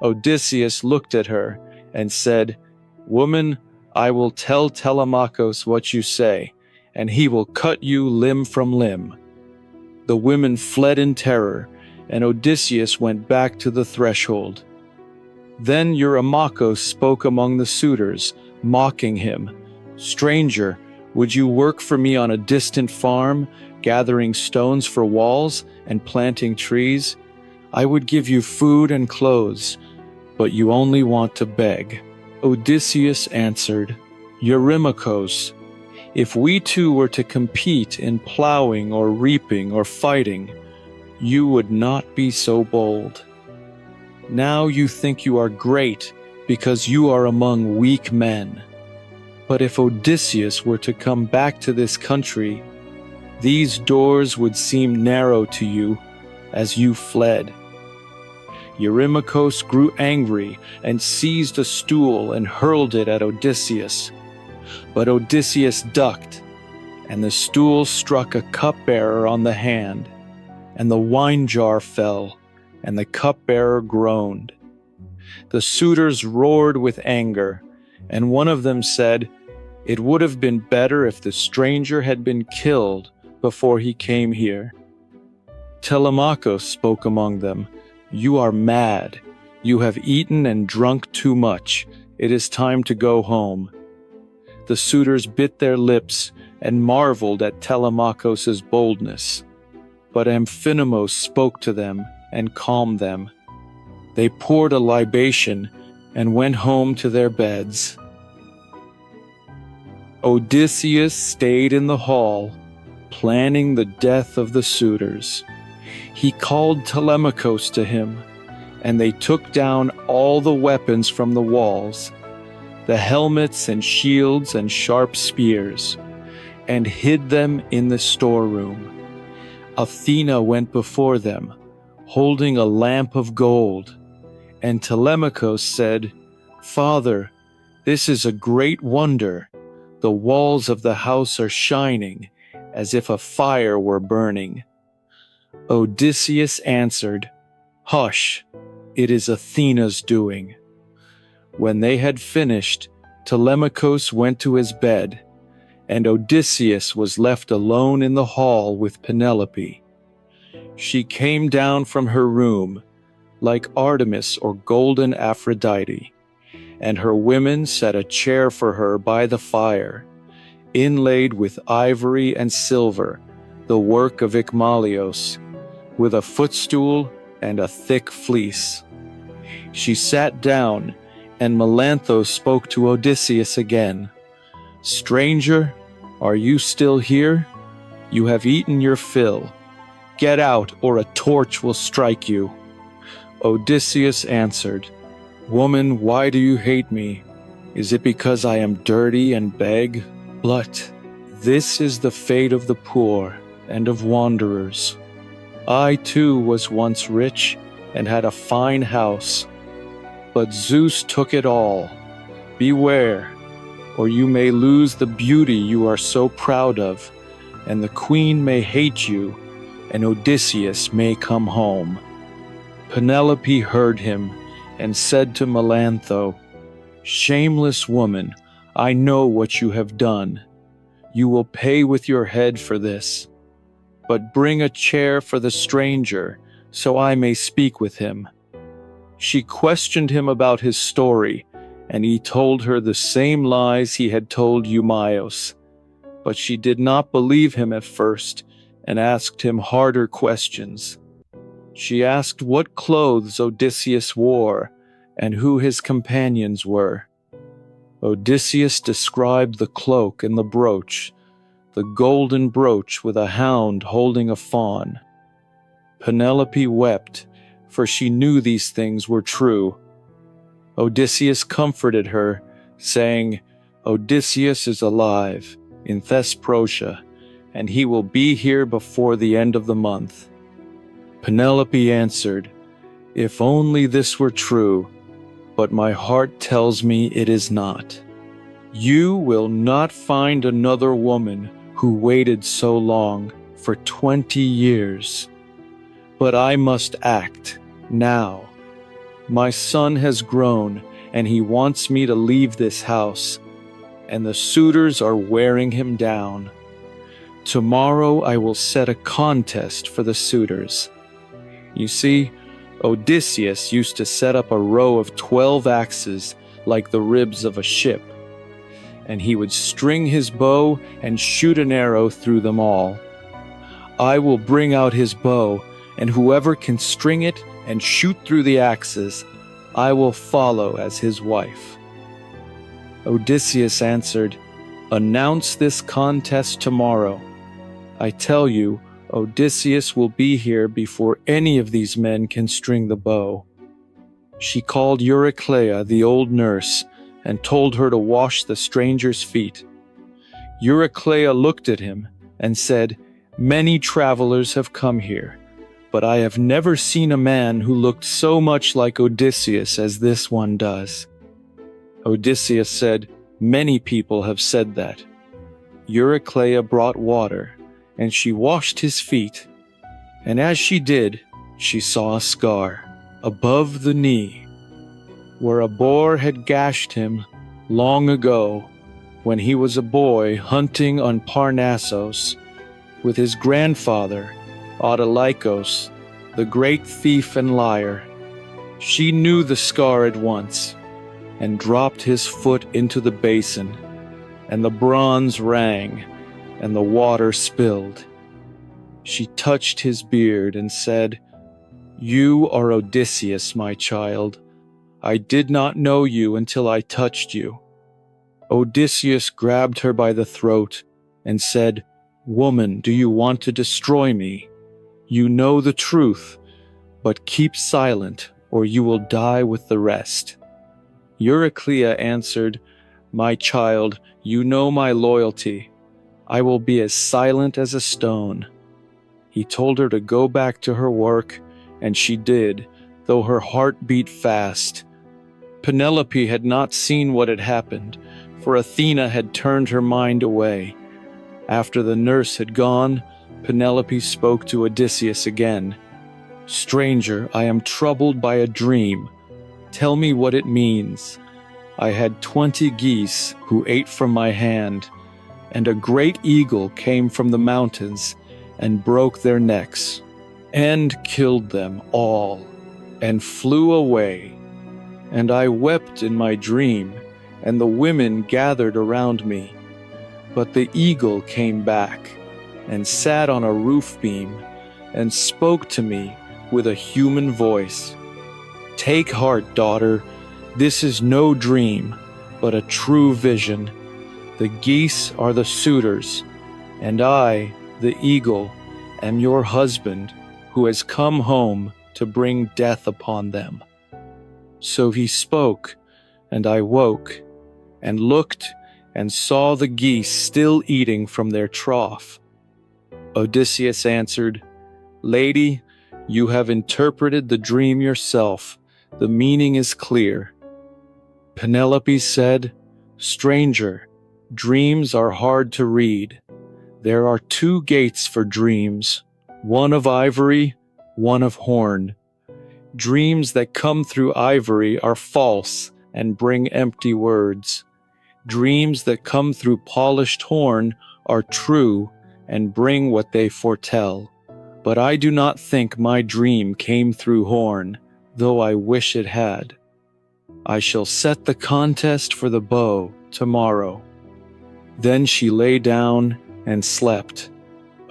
Odysseus looked at her and said, "Woman, I will tell Telemachus what you say, and he will cut you limb from limb." The women fled in terror, and Odysseus went back to the threshold. Then Eurymachus spoke among the suitors, mocking him, "Stranger, would you work for me on a distant farm, gathering stones for walls and planting trees? I would give you food and clothes, but you only want to beg." Odysseus answered, "Eurymachus, if we two were to compete in plowing or reaping or fighting, you would not be so bold. Now you think you are great because you are among weak men. But if Odysseus were to come back to this country, these doors would seem narrow to you as you fled. Eurymachus grew angry and seized a stool and hurled it at Odysseus. But Odysseus ducked, and the stool struck a cupbearer on the hand, and the wine jar fell, and the cupbearer groaned. The suitors roared with anger, and one of them said, "It would have been better if the stranger had been killed before he came here." Telemachus spoke among them, "You are mad. You have eaten and drunk too much. It is time to go home." The suitors bit their lips and marveled at Telemachus's boldness. But Amphinomus spoke to them and calmed them. They poured a libation and went home to their beds. Odysseus stayed in the hall, planning the death of the suitors. He called Telemachus to him, and they took down all the weapons from the walls, the helmets and shields and sharp spears, and hid them in the storeroom. Athena went before them, holding a lamp of gold, and Telemachus said, "Father, this is a great wonder. The walls of the house are shining, as if a fire were burning." Odysseus answered, "Hush, it is Athena's doing." When they had finished, Telemachus went to his bed, and Odysseus was left alone in the hall with Penelope. She came down from her room, like Artemis or golden Aphrodite, and her women set a chair for her by the fire, inlaid with ivory and silver, the work of Eumaeus, with a footstool and a thick fleece. She sat down, and Melantho spoke to Odysseus again. "Stranger, are you still here? You have eaten your fill. Get out, or a torch will strike you." Odysseus answered, "Woman, why do you hate me? Is it because I am dirty and beg? But this is the fate of the poor and of wanderers. I too was once rich and had a fine house, but Zeus took it all. Beware, or you may lose the beauty you are so proud of, and the queen may hate you, and Odysseus may come home." Penelope heard him and said to Melantho, "Shameless woman, I know what you have done. You will pay with your head for this. But bring a chair for the stranger, so I may speak with him." She questioned him about his story, and he told her the same lies he had told Eumaeus. But she did not believe him at first, and asked him harder questions. She asked what clothes Odysseus wore, and who his companions were. Odysseus described the cloak and the brooch, the golden brooch with a hound holding a fawn. Penelope wept, for she knew these things were true. Odysseus comforted her, saying, "Odysseus is alive in Thesprotia, and he will be here before the end of the month." Penelope answered, "If only this were true, but my heart tells me it is not. You will not find another woman who waited so long, for 20 years. But I must act, now. My son has grown, and he wants me to leave this house, and the suitors are wearing him down. Tomorrow I will set a contest for the suitors." You see, Odysseus used to set up a row of 12 axes like the ribs of a ship, and he would string his bow and shoot an arrow through them all. I will bring out his bow, and whoever can string it and shoot through the axes, I will follow as his wife." Odysseus answered, "Announce this contest tomorrow. I tell you, Odysseus will be here before any of these men can string the bow." She called Euryclea, the old nurse, and told her to wash the stranger's feet. Euryclea looked at him and said, Many travelers have come here, but I have never seen a man who looked so much like Odysseus as this one does." Odysseus said, "Many people have said that." Eurycleia brought water, and she washed his feet. And as she did, she saw a scar above the knee, where a boar had gashed him long ago when he was a boy hunting on Parnassos with his grandfather, Autolycus, the great thief and liar. She knew the scar at once, and dropped his foot into the basin, and the bronze rang, and the water spilled. She touched his beard and said, "You are Odysseus, my child. I did not know you until I touched you." Odysseus grabbed her by the throat and said, "Woman, do you want to destroy me? You know the truth, but keep silent, or you will die with the rest." Eurycleia answered, "My child, you know my loyalty. I will be as silent as a stone." He told her to go back to her work, and she did, though her heart beat fast. Penelope had not seen what had happened, for Athena had turned her mind away. After the nurse had gone, Penelope spoke to Odysseus again. "Stranger, I am troubled by a dream. Tell me what it means. I had 20 geese who ate from my hand, and a great eagle came from the mountains and broke their necks, and killed them all, and flew away. And I wept in my dream, and the women gathered around me. But the eagle came back, and sat on a roof beam, and spoke to me with a human voice. 'Take heart, daughter. This is no dream, but a true vision. The geese are the suitors, and I, the eagle, am your husband, who has come home to bring death upon them.' So he spoke, and I woke, and looked, and saw the geese still eating from their trough." Odysseus answered, "Lady, you have interpreted the dream yourself. The meaning is clear." Penelope said, "Stranger, dreams are hard to read. There are 2 gates for dreams, one of ivory, one of horn. Dreams that come through ivory are false and bring empty words. Dreams that come through polished horn are true and bring what they foretell. But I do not think my dream came through horn, though I wish it had. I shall set the contest for the bow tomorrow." Then she lay down and slept.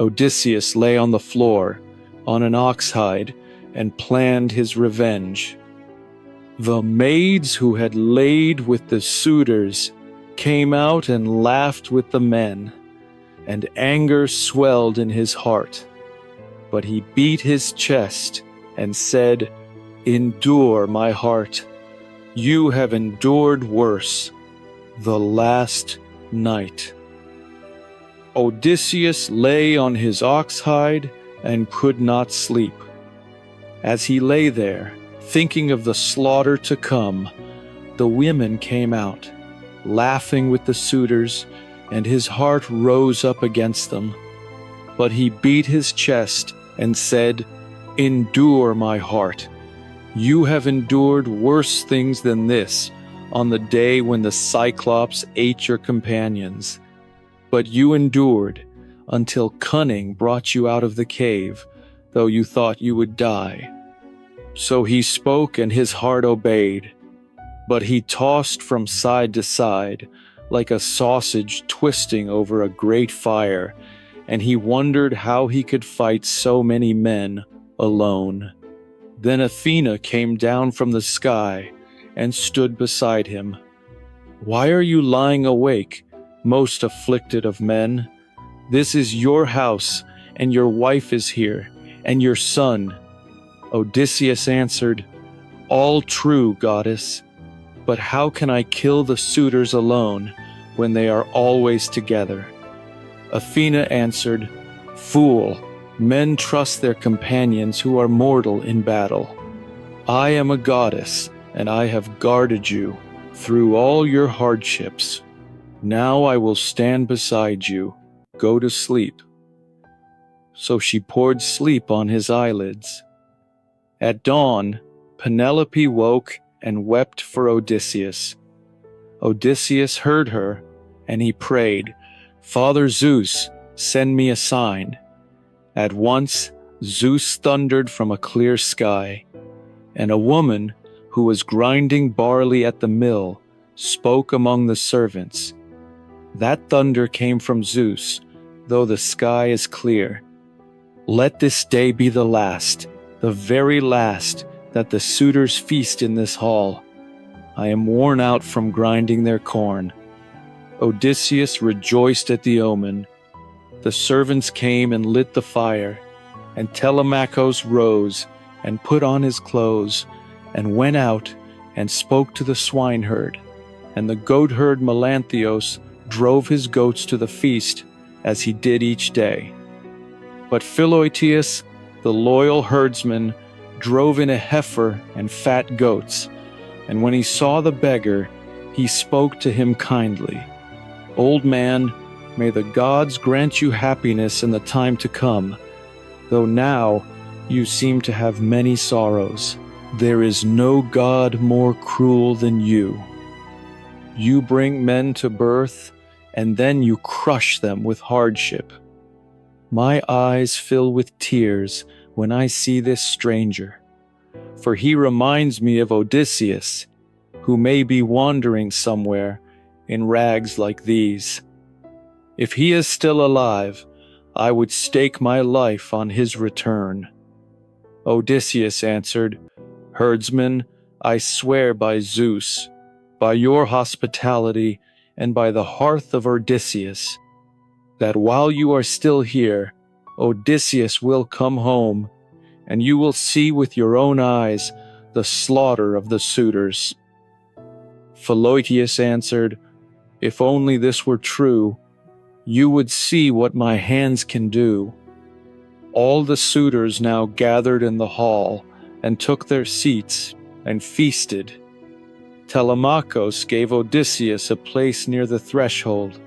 Odysseus lay on the floor, on an ox hide, and planned his revenge. The maids who had laid with the suitors came out and laughed with the men, and anger swelled in his heart. But he beat his chest and said, "Endure, my heart. You have endured worse. The last night." Odysseus lay on his ox hide and could not sleep. As he lay there, thinking of the slaughter to come, the women came out, laughing with the suitors, and his heart rose up against them. But he beat his chest and said, "Endure, my heart. You have endured worse things than this on the day when the Cyclops ate your companions. But you endured until cunning brought you out of the cave, though you thought you would die." So he spoke, and his heart obeyed. But he tossed from side to side, like a sausage twisting over a great fire, and he wondered how he could fight so many men alone. Then Athena came down from the sky and stood beside him. "Why are you lying awake, most afflicted of men? This is your house, and your wife is here, and your son." Odysseus answered, "All true, goddess, but how can I kill the suitors alone when they are always together?" Athena answered, Fool, men trust their companions who are mortal in battle. I am a goddess, and I have guarded you through all your hardships. Now I will stand beside you. Go to sleep." So she poured sleep on his eyelids. At dawn, Penelope woke and wept for Odysseus. Odysseus heard her, and he prayed, "Father Zeus, send me a sign." At once, Zeus thundered from a clear sky, and a woman who was grinding barley at the mill spoke among the servants. "That thunder came from Zeus, though the sky is clear. Let this day be the last, the very last, that the suitors feast in this hall. I am worn out from grinding their corn." Odysseus rejoiced at the omen. The servants came and lit the fire, and Telemachus rose and put on his clothes and went out and spoke to the swineherd, and the goatherd Melanthios drove his goats to the feast as he did each day. But Philoetius, the loyal herdsman, drove in a heifer and fat goats, and when he saw the beggar, he spoke to him kindly. "Old man, may the gods grant you happiness in the time to come, though now you seem to have many sorrows. There is no god more cruel than you. You bring men to birth, and then you crush them with hardship. My eyes fill with tears when I see this stranger, for he reminds me of Odysseus, who may be wandering somewhere in rags like these. If he is still alive, I would stake my life on his return." Odysseus answered, "Herdsman, I swear by Zeus, by your hospitality, and by the hearth of Odysseus, that while you are still here, Odysseus will come home, and you will see with your own eyes the slaughter of the suitors." Philoetius answered, "If only this were true, you would see what my hands can do." All the suitors now gathered in the hall and took their seats and feasted. Telemachus gave Odysseus a place near the threshold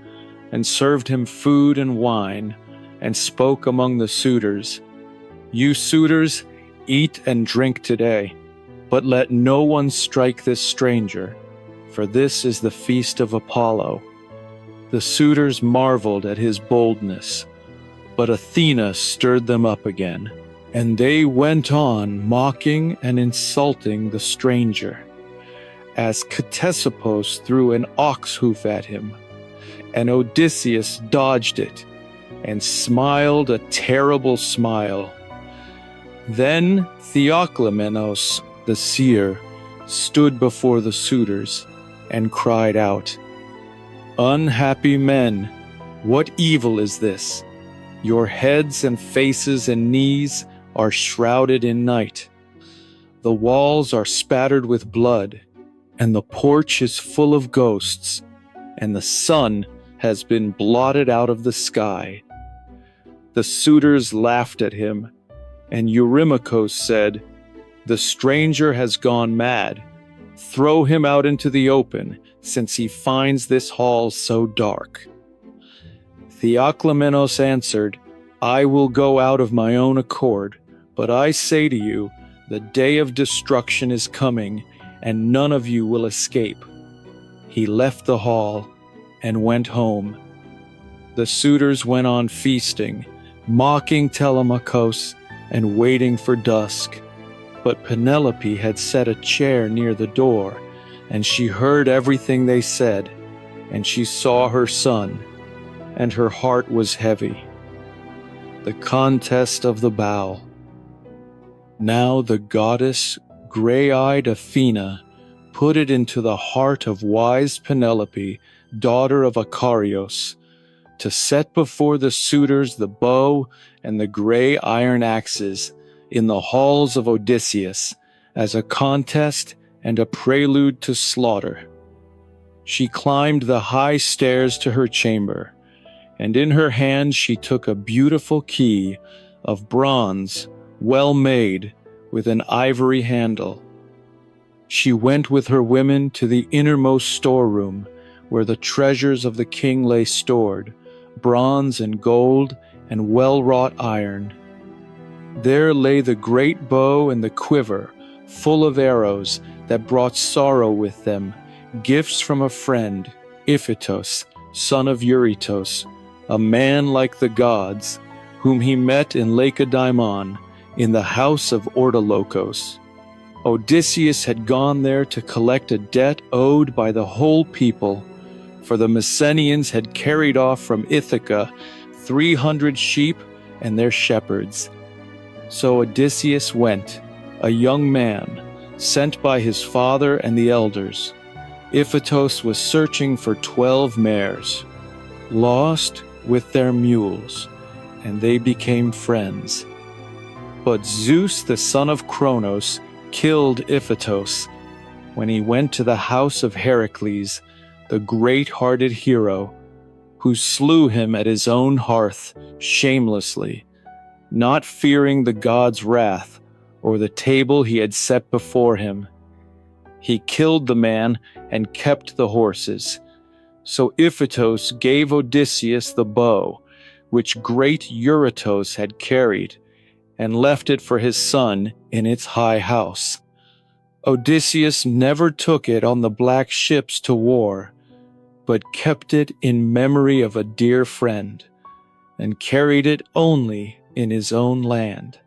and served him food and wine, and spoke among the suitors, "You suitors, eat and drink today, but let no one strike this stranger, for this is the feast of Apollo." The suitors marveled at his boldness, but Athena stirred them up again, and they went on mocking and insulting the stranger, as Ctesippus threw an ox hoof at him, and Odysseus dodged it and smiled a terrible smile. Then Theoclymenos, the seer, stood before the suitors and cried out, "Unhappy men, what evil is this? Your heads and faces and knees are shrouded in night. The walls are spattered with blood, and the porch is full of ghosts, and the sun has been blotted out of the sky." The suitors laughed at him, and Eurymachus said, "The stranger has gone mad. Throw him out into the open, since he finds this hall so dark." Theoclymenos answered, "I will go out of my own accord, but I say to you, the day of destruction is coming, and none of you will escape." He left the hall and went home. The suitors went on feasting, mocking Telemachus and waiting for dusk. But Penelope had set a chair near the door, and she heard everything they said, and she saw her son, and her heart was heavy. The contest of the bow. Now the goddess, gray-eyed Athena, put it into the heart of wise Penelope, daughter of Icarius, to set before the suitors the bow and the gray iron axes in the halls of Odysseus as a contest and a prelude to slaughter. She climbed the high stairs to her chamber, and in her hand she took a beautiful key of bronze, well made, with an ivory handle. She went with her women to the innermost storeroom, where the treasures of the king lay stored, bronze and gold and well-wrought iron. There lay the great bow and the quiver, full of arrows that brought sorrow with them, gifts from a friend, Iphitos, son of Eurytos, a man like the gods, whom he met in Lacedaemon, in the house of Ortolokos. Odysseus had gone there to collect a debt owed by the whole people, for the Messenians had carried off from Ithaca 300 sheep and their shepherds. So Odysseus went, a young man, sent by his father and the elders. Iphitos was searching for 12 mares, lost with their mules, and they became friends. But Zeus, the son of Cronos, killed Iphitos when he went to the house of Heracles, the great-hearted hero, who slew him at his own hearth shamelessly, not fearing the god's wrath or the table he had set before him. He killed the man and kept the horses. So Iphitos gave Odysseus the bow, which great Eurytos had carried, and left it for his son in its high house. Odysseus never took it on the black ships to war, but kept it in memory of a dear friend, and carried it only in his own land.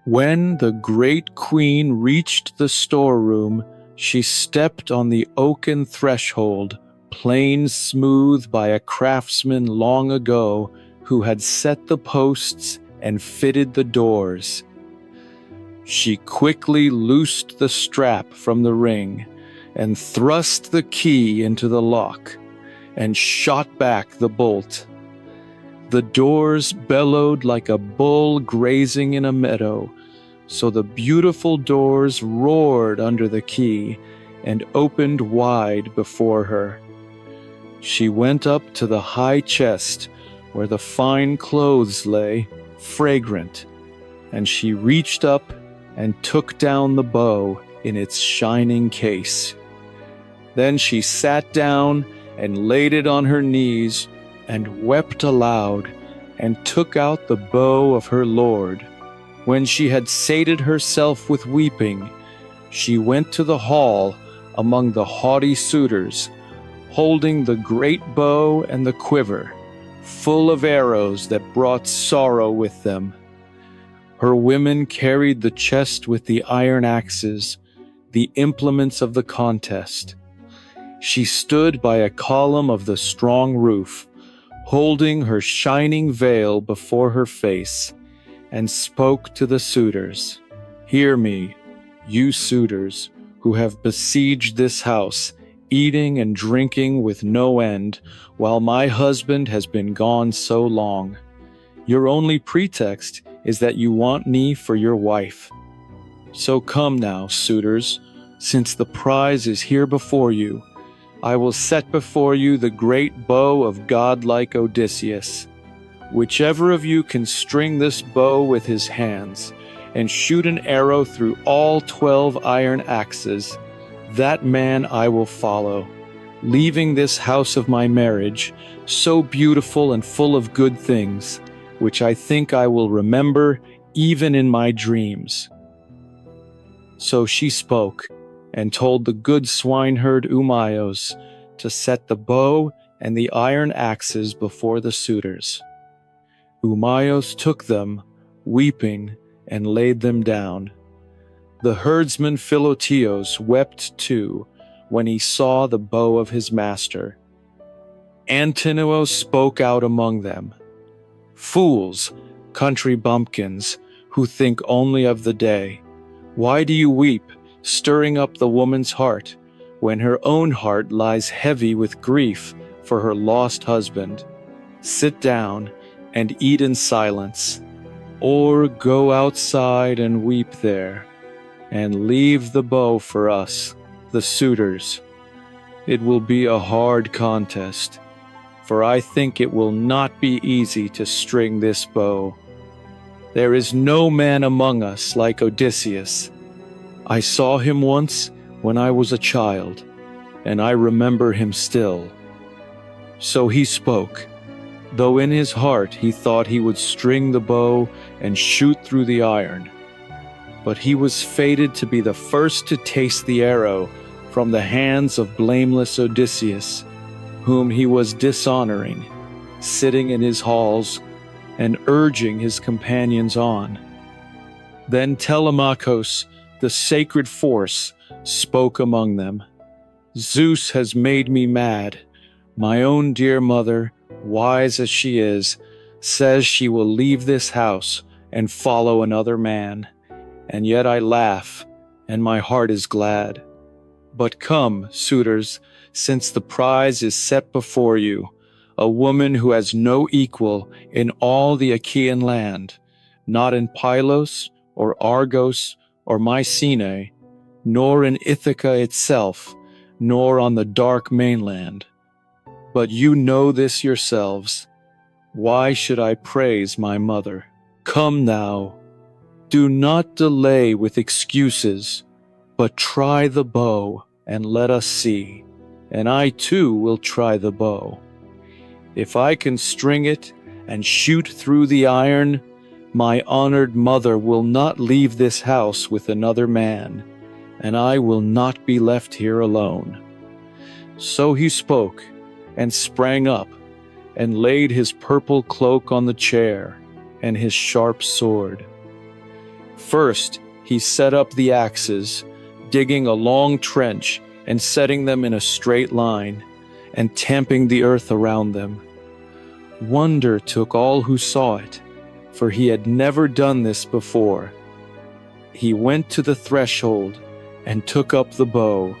When the great queen reached the storeroom, she stepped on the oaken threshold, planed smooth by a craftsman long ago, who had set the posts and fitted the doors. She quickly loosed the strap from the ring, and thrust the key into the lock, and shot back the bolt. The doors bellowed like a bull grazing in a meadow, so the beautiful doors roared under the key and opened wide before her. She went up to the high chest where the fine clothes lay, fragrant, and she reached up and took down the bow in its shining case. Then she sat down and laid it on her knees and wept aloud, and took out the bow of her lord. When she had sated herself with weeping, she went to the hall among the haughty suitors, holding the great bow and the quiver, full of arrows that brought sorrow with them. Her women carried the chest with the iron axes, the implements of the contest. She stood by a column of the strong roof, holding her shining veil before her face, and spoke to the suitors. "Hear me, you suitors, who have besieged this house, eating and drinking with no end, while my husband has been gone so long. Your only pretext is that you want me for your wife. So come now, suitors, since the prize is here before you. I will set before you the great bow of godlike Odysseus. Whichever of you can string this bow with his hands, and shoot an arrow through all 12 iron axes, that man I will follow, leaving this house of my marriage, so beautiful and full of good things, which I think I will remember even in my dreams." So she spoke, and told the good swineherd Eumaeus to set the bow and the iron axes before the suitors. Eumaeus took them, weeping, and laid them down. The herdsman Philotios wept too, when he saw the bow of his master. Antinous spoke out among them. "Fools, country bumpkins, who think only of the day, why do you weep, stirring up the woman's heart, when her own heart lies heavy with grief for her lost husband? Sit down and eat in silence, or go outside and weep there, and leave the bow for us, the suitors. It will be a hard contest, for I think it will not be easy to string this bow. There is no man among us like Odysseus. I saw him once when I was a child, and I remember him still." So he spoke, though in his heart he thought he would string the bow and shoot through the iron. But he was fated to be the first to taste the arrow from the hands of blameless Odysseus, whom he was dishonoring, sitting in his halls and urging his companions on. Then Telemachus, the sacred force, spoke among them. "Zeus has made me mad. My own dear mother, wise as she is, says she will leave this house and follow another man. And yet I laugh, and my heart is glad. But come, suitors, since the prize is set before you, a woman who has no equal in all the Achaean land, not in Pylos or Argos or Mycenae, nor in Ithaca itself, nor on the dark mainland. But you know this yourselves. Why should I praise my mother? Come now, do not delay with excuses, but try the bow and let us see, and I too will try the bow. If I can string it and shoot through the iron, my honored mother will not leave this house with another man, and I will not be left here alone." So he spoke, and sprang up, and laid his purple cloak on the chair, and his sharp sword. First he set up the axes, digging a long trench, and setting them in a straight line, and tamping the earth around them. Wonder took all who saw it, for he had never done this before. He went to the threshold, and took up the bow.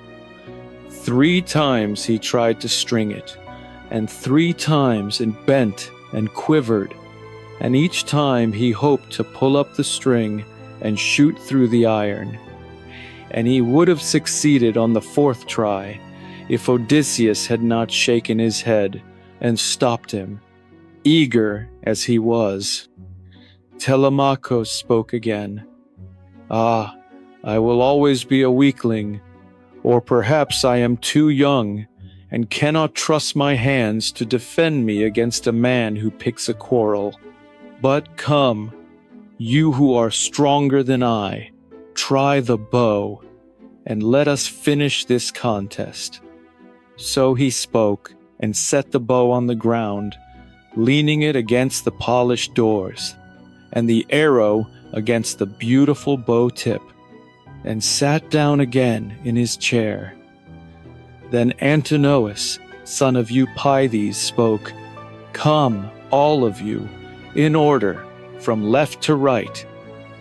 3 times he tried to string it, and 3 times it bent and quivered, and each time he hoped to pull up the string and shoot through the iron. And he would have succeeded on the 4th try, if Odysseus had not shaken his head and stopped him, eager as he was. Telemachus spoke again. "Ah, I will always be a weakling, or perhaps I am too young, and cannot trust my hands to defend me against a man who picks a quarrel. But come, you who are stronger than I, try the bow, and let us finish this contest." So he spoke, and set the bow on the ground, leaning it against the polished doors, and the arrow against the beautiful bow tip, and sat down again in his chair. Then Antinous, son of Eumaeus, spoke, "Come, all of you, in order, from left to right,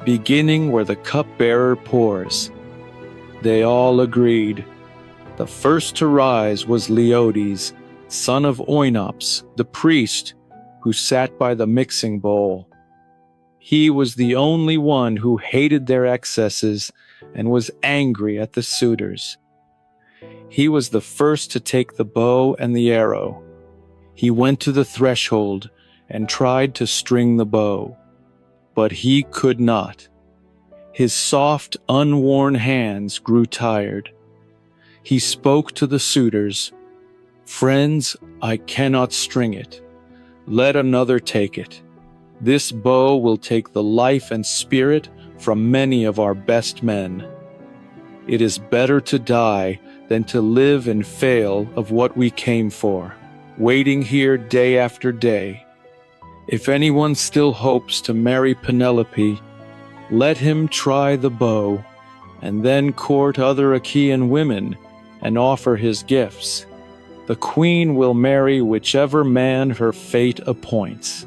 beginning where the cupbearer pours." They all agreed. The first to rise was Leodes, son of Oinops, the priest, who sat by the mixing bowl. He was the only one who hated their excesses and was angry at the suitors. He was the first to take the bow and the arrow. He went to the threshold and tried to string the bow, but he could not. His soft, unworn hands grew tired. He spoke to the suitors, "Friends, I cannot string it. Let another take it. This bow will take the life and spirit from many of our best men. It is better to die than to live and fail of what we came for, waiting here day after day. If anyone still hopes to marry Penelope, let him try the bow, and then court other Achaean women and offer his gifts. The queen will marry whichever man her fate appoints."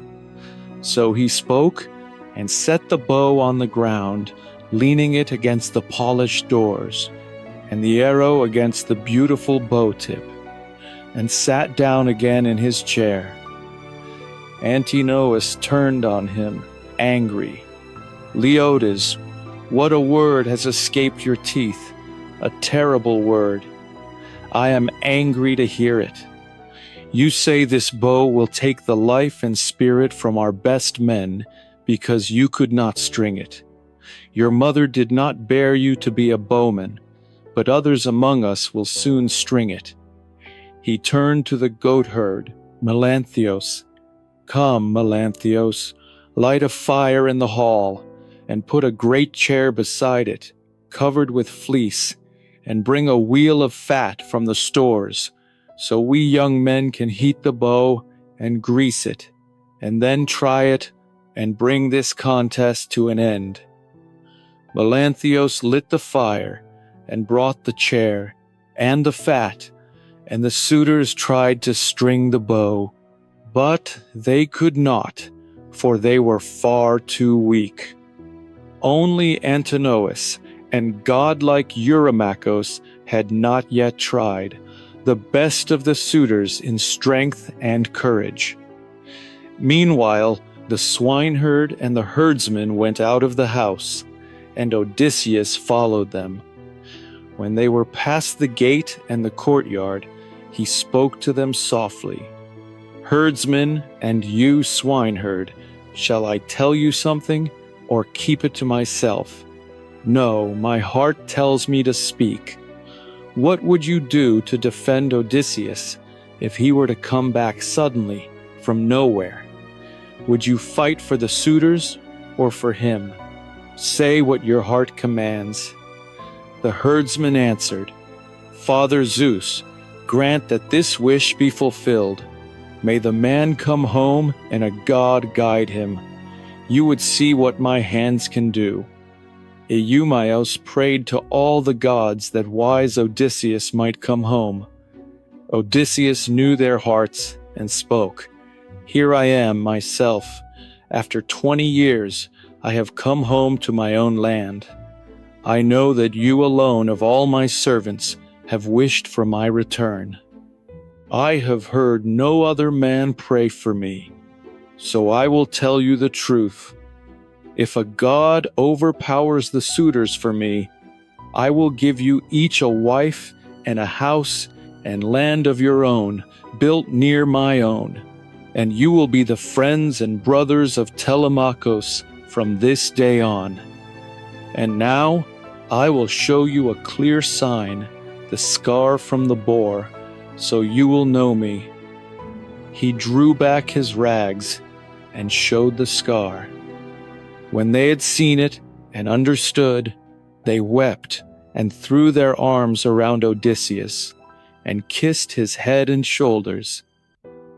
So he spoke and set the bow on the ground, leaning it against the polished doors, and the arrow against the beautiful bow tip, and sat down again in his chair. Antinous turned on him, angry. "Leodes, what a word has escaped your teeth, a terrible word. I am angry to hear it. You say this bow will take the life and spirit from our best men because you could not string it. Your mother did not bear you to be a bowman, but others among us will soon string it." He turned to the goatherd, Melanthios. "Come, Melanthios, light a fire in the hall, and put a great chair beside it, covered with fleece, and bring a wheel of fat from the stores, so we young men can heat the bow and grease it, and then try it and bring this contest to an end." Melanthios lit the fire and brought the chair and the fat, and the suitors tried to string the bow, but they could not, for they were far too weak. Only Antinous and godlike Eurymachus had not yet tried, the best of the suitors in strength and courage. Meanwhile, the swineherd and the herdsman went out of the house, and Odysseus followed them. When they were past the gate and the courtyard, he spoke to them softly. "Herdsman, and you, swineherd, shall I tell you something, or keep it to myself? No, my heart tells me to speak. What would you do to defend Odysseus if he were to come back suddenly from nowhere? Would you fight for the suitors or for him? Say what your heart commands." The herdsman answered, "Father Zeus, grant that this wish be fulfilled. May the man come home and a god guide him. You would see what my hands can do." Eumaeus prayed to all the gods that wise Odysseus might come home. Odysseus knew their hearts and spoke, "Here I am myself. After 20 years, I have come home to my own land. I know that you alone of all my servants have wished for my return. I have heard no other man pray for me, so I will tell you the truth. If a god overpowers the suitors for me, I will give you each a wife and a house and land of your own, built near my own, and you will be the friends and brothers of Telemachus from this day on. And now I will show you a clear sign, the scar from the boar, so you will know me." He drew back his rags and showed the scar. When they had seen it and understood, they wept and threw their arms around Odysseus and kissed his head and shoulders.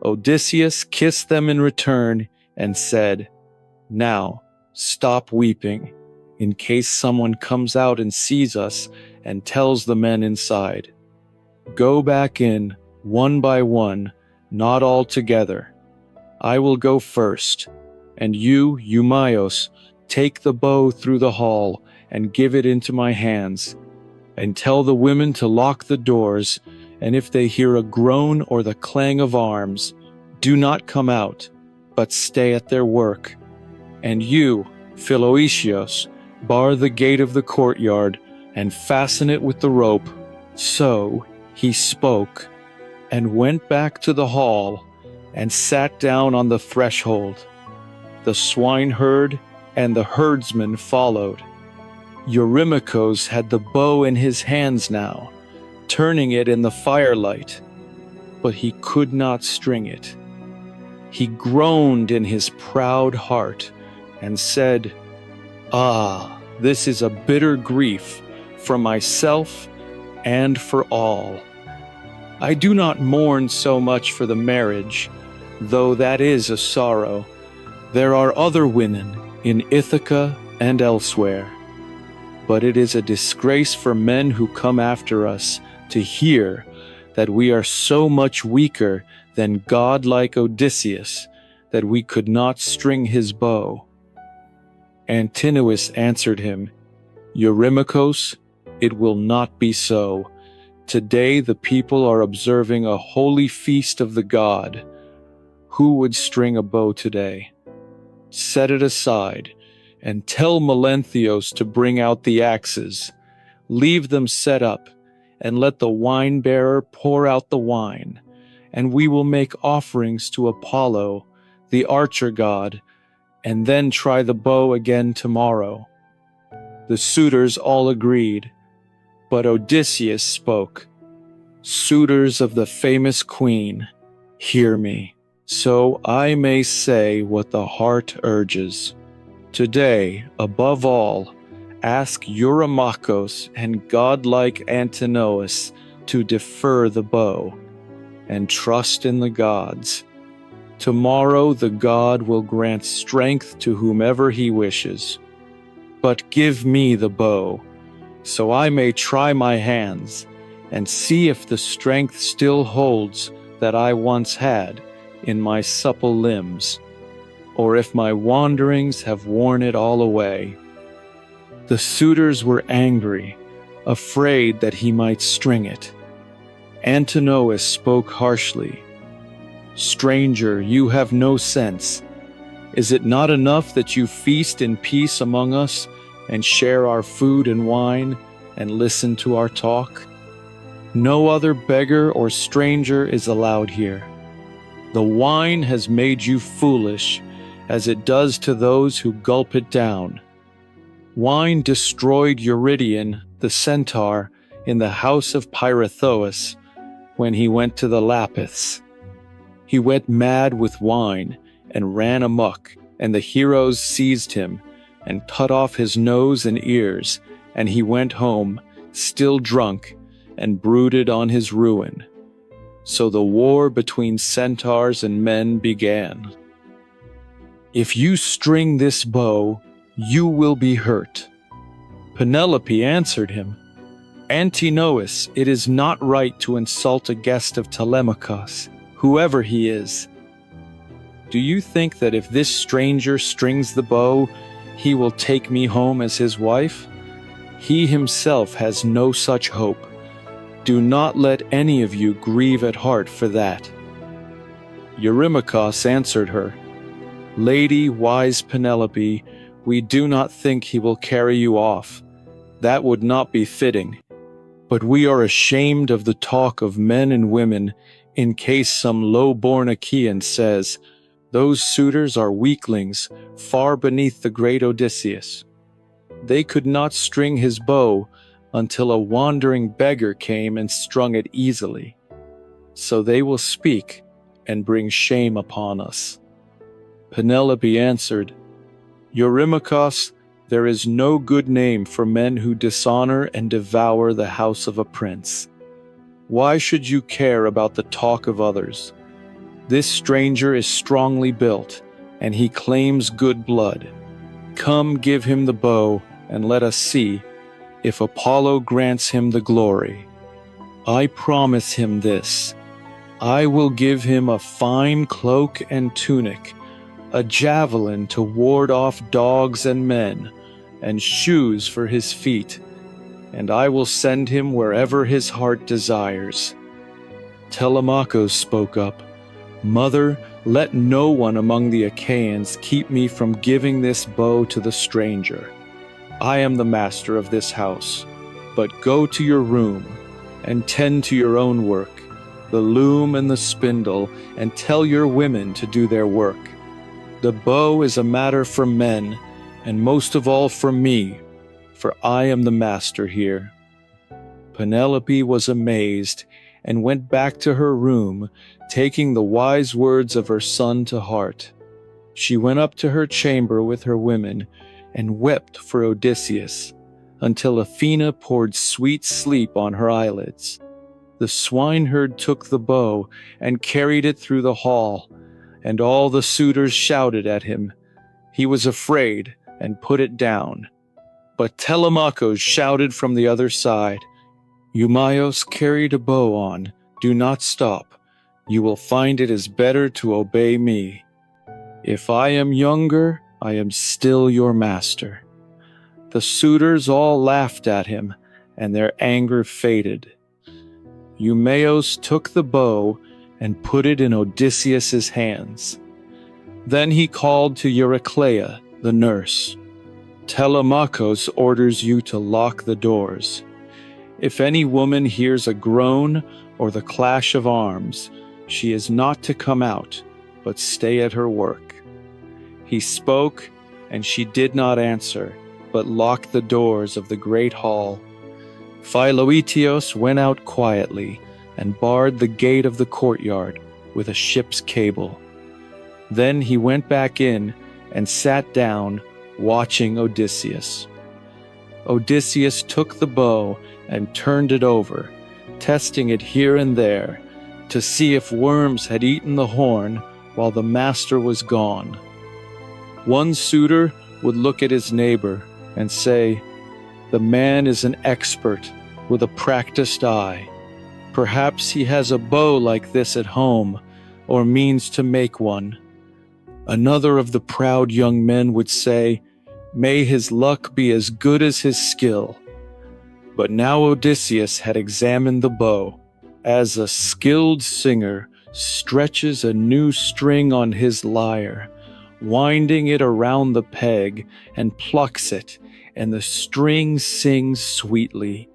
Odysseus kissed them in return and said, "Now stop weeping, in case someone comes out and sees us and tells the men inside. Go back in, one by one, not all together. I will go first, and you, Eumaeus, take the bow through the hall and give it into my hands, and tell the women to lock the doors, and if they hear a groan or the clang of arms, do not come out, but stay at their work. And you, Philoetius, bar the gate of the courtyard and fasten it with the rope." So he spoke, and went back to the hall, and sat down on the threshold. The swineherd and the herdsman followed. Eurymachus had the bow in his hands now, turning it in the firelight, but he could not string it. He groaned in his proud heart, and said, "Ah, this is a bitter grief for myself and for all. I do not mourn so much for the marriage, though that is a sorrow. There are other women in Ithaca and elsewhere. But it is a disgrace for men who come after us to hear that we are so much weaker than godlike Odysseus that we could not string his bow." Antinous answered him, "Eurymachus, it will not be so. Today the people are observing a holy feast of the god. Who would string a bow today? Set it aside, and tell Melanthios to bring out the axes. Leave them set up, and let the wine-bearer pour out the wine, and we will make offerings to Apollo, the archer god, and then try the bow again tomorrow." The suitors all agreed, but Odysseus spoke. "Suitors of the famous queen, hear me, so I may say what the heart urges. Today, above all, ask Eurymachus and godlike Antinous to defer the bow, and trust in the gods. Tomorrow the god will grant strength to whomever he wishes. But give me the bow, so I may try my hands, and see if the strength still holds that I once had in my supple limbs, or if my wanderings have worn it all away." The suitors were angry, afraid that he might string it. Antinous spoke harshly. "Stranger, you have no sense. Is it not enough that you feast in peace among us, and share our food and wine, and listen to our talk? No other beggar or stranger is allowed here. The wine has made you foolish, as it does to those who gulp it down. Wine destroyed Eurydion, the centaur, in the house of Pirithous, when he went to the Lapiths. He went mad with wine, and ran amok, and the heroes seized him, and cut off his nose and ears, and he went home, still drunk, and brooded on his ruin. So the war between centaurs and men began. If you string this bow, you will be hurt." Penelope answered him, "Antinous, it is not right to insult a guest of Telemachus, whoever he is. Do you think that if this stranger strings the bow, he will take me home as his wife? He himself has no such hope. Do not let any of you grieve at heart for that." Eurymachus answered her, "Lady, wise Penelope, we do not think he will carry you off. That would not be fitting. But we are ashamed of the talk of men and women, in case some low-born Achaean says, 'Those suitors are weaklings, far beneath the great Odysseus.' They could not string his bow until a wandering beggar came and strung it easily. So they will speak and bring shame upon us." Penelope answered, "Eurymachus, there is no good name for men who dishonor and devour the house of a prince. Why should you care about the talk of others? This stranger is strongly built, and he claims good blood. Come, give him the bow, and let us see if Apollo grants him the glory. I promise him this: I will give him a fine cloak and tunic, a javelin to ward off dogs and men, and shoes for his feet, and I will send him wherever his heart desires." Telemachus spoke up, "Mother, let no one among the Achaeans keep me from giving this bow to the stranger. I am the master of this house, but go to your room and tend to your own work, the loom and the spindle, and tell your women to do their work. The bow is a matter for men, and most of all for me, for I am the master here." Penelope was amazed and went back to her room, taking the wise words of her son to heart. She went up to her chamber with her women and wept for Odysseus, until Athena poured sweet sleep on her eyelids. The swineherd took the bow and carried it through the hall, and all the suitors shouted at him. He was afraid and put it down. But Telemachus shouted from the other side, "Eumaeus carried a bow on. Do not stop. You will find it is better to obey me. If I am younger, I am still your master." The suitors all laughed at him, and their anger faded. Eumaeus took the bow and put it in Odysseus's hands. Then he called to Eurycleia, the nurse. "Telemachus orders you to lock the doors. If any woman hears a groan or the clash of arms, She is not to come out, but stay at her work." He spoke, and she did not answer, but locked the doors of the great hall. Philoetios went out quietly and barred the gate of the courtyard with a ship's cable. Then he went back in and sat down, watching Odysseus. Odysseus took the bow and turned it over, testing it here and there to see if worms had eaten the horn while the master was gone. One suitor would look at his neighbor and say, "The man is an expert with a practiced eye. Perhaps he has a bow like this at home, or means to make one." Another of the proud young men would say, "May his luck be as good as his skill." But now Odysseus had examined the bow, as a skilled singer stretches a new string on his lyre, winding it around the peg, and plucks it, and the string sings sweetly.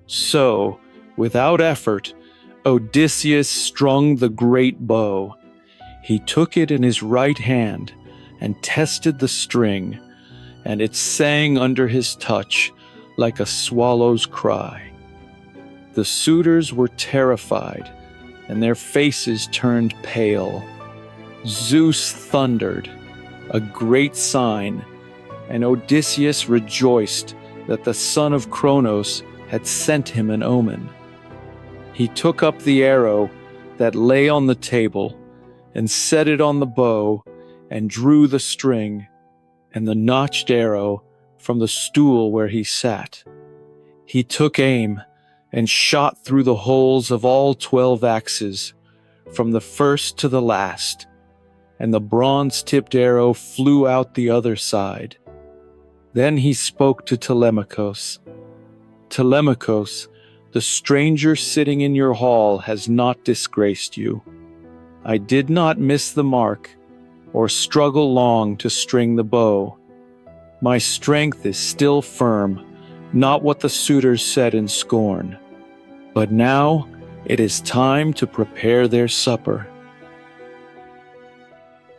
So, without effort, Odysseus strung the great bow. He took it in his right hand and tested the string, and it sang under his touch like a swallow's cry. The suitors were terrified, and their faces turned pale. Zeus thundered, a great sign, and Odysseus rejoiced that the son of Cronos had sent him an omen. He took up the arrow that lay on the table and set it on the bow and drew the string and the notched arrow from the stool where he sat. He took aim and shot through the holes of all 12 axes, from the first to the last, and the bronze-tipped arrow flew out the other side. Then he spoke to Telemachus. "Telemachus, the stranger sitting in your hall has not disgraced you. I did not miss the mark, or struggle long to string the bow. My strength is still firm, not what the suitors said in scorn. But now it is time to prepare their supper.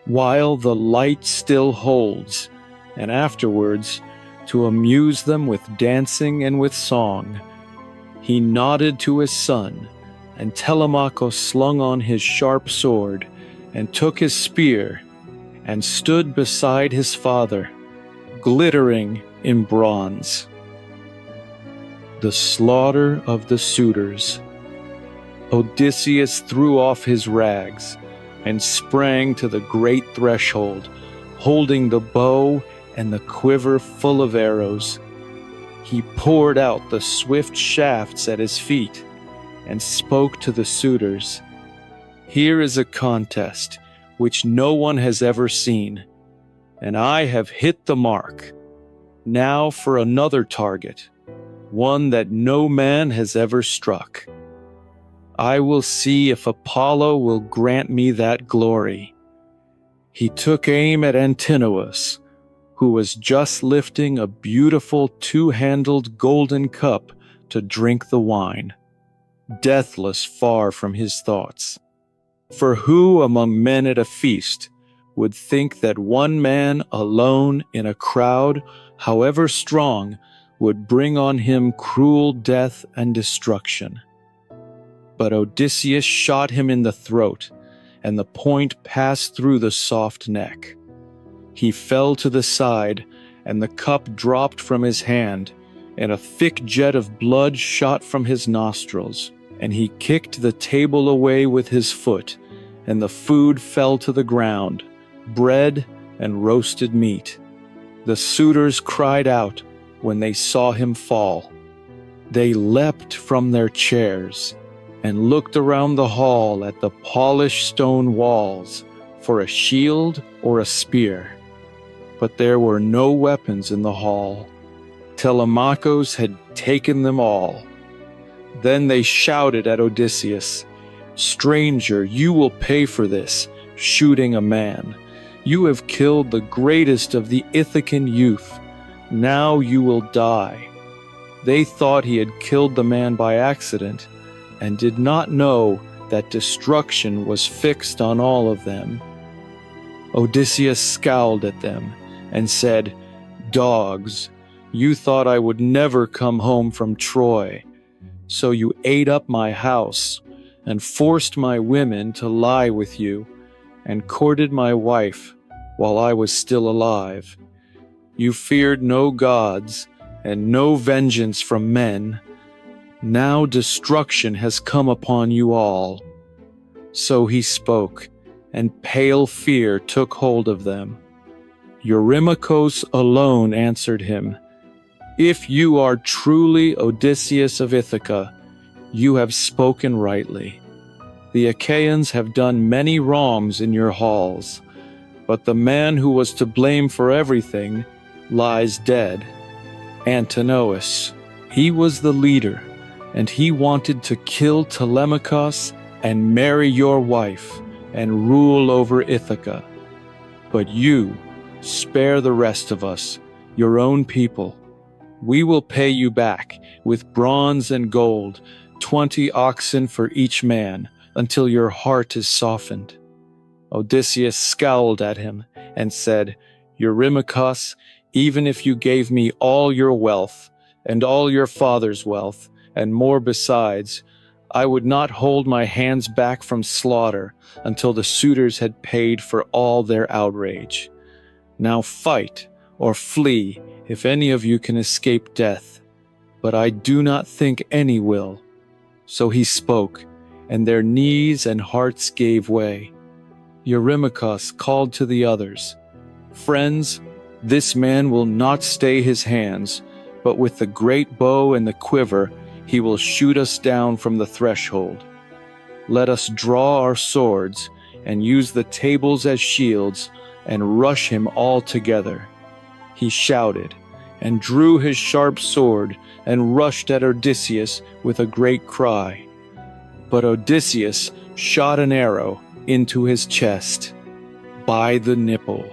While the light still holds, and afterwards to amuse them with dancing and with song." He nodded to his son, and Telemachus slung on his sharp sword, and took his spear, and stood beside his father, glittering in bronze. The slaughter of the suitors. Odysseus threw off his rags, and sprang to the great threshold, holding the bow and the quiver full of arrows. He poured out the swift shafts at his feet, and spoke to the suitors. "Here is a contest which no one has ever seen, and I have hit the mark. Now for another target, one that no man has ever struck. I will see if Apollo will grant me that glory." He took aim at Antinous, who was just lifting a beautiful two-handled golden cup to drink the wine, deathless far from his thoughts. For who among men at a feast would think that one man alone in a crowd, however strong, would bring on him cruel death and destruction? But Odysseus shot him in the throat, and the point passed through the soft neck. He fell to the side, and the cup dropped from his hand, and a thick jet of blood shot from his nostrils, and he kicked the table away with his foot, and the food fell to the ground, bread and roasted meat. The suitors cried out when they saw him fall. They leapt from their chairs and looked around the hall at the polished stone walls for a shield or a spear. But there were no weapons in the hall. Telemachus had taken them all. Then they shouted at Odysseus, "Stranger, you will pay for this, shooting a man. You have killed the greatest of the Ithacan youth. Now you will die." They thought he had killed the man by accident, and did not know that destruction was fixed on all of them. Odysseus scowled at them and said, "Dogs, you thought I would never come home from Troy, so you ate up my house and forced my women to lie with you and courted my wife while I was still alive. You feared no gods and no vengeance from men. Now destruction has come upon you all." So he spoke, and pale fear took hold of them. Eurymachus alone answered him, "If you are truly Odysseus of Ithaca, you have spoken rightly. The Achaeans have done many wrongs in your halls, but the man who was to blame for everything lies dead. Antinous, he was the leader, and he wanted to kill Telemachus and marry your wife and rule over Ithaca. But you, spare the rest of us, your own people. We will pay you back with bronze and gold, 20 oxen for each man, until your heart is softened." Odysseus scowled at him and said, "Eurymachus, even if you gave me all your wealth and all your father's wealth and more besides, I would not hold my hands back from slaughter until the suitors had paid for all their outrage. Now fight or flee if any of you can escape death, but I do not think any will." So he spoke, and their knees and hearts gave way. Eurymachus called to the others, "Friends, this man will not stay his hands, but with the great bow and the quiver he will shoot us down from the threshold. Let us draw our swords and use the tables as shields and rush him all together." He shouted and drew his sharp sword and rushed at Odysseus with a great cry. But Odysseus shot an arrow into his chest by the nipple,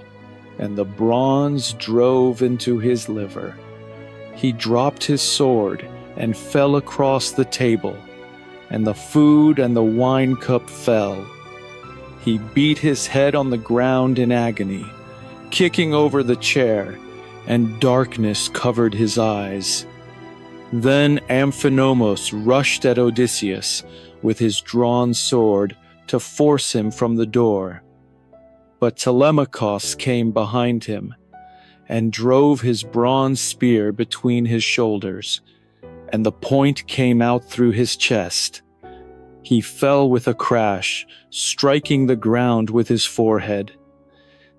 and the bronze drove into his liver. He dropped his sword and fell across the table, and the food and the wine cup fell. He beat his head on the ground in agony, kicking over the chair, and darkness covered his eyes. Then Amphinomos rushed at Odysseus with his drawn sword to force him from the door. But Telemachus came behind him and drove his bronze spear between his shoulders, and the point came out through his chest. He fell with a crash, striking the ground with his forehead.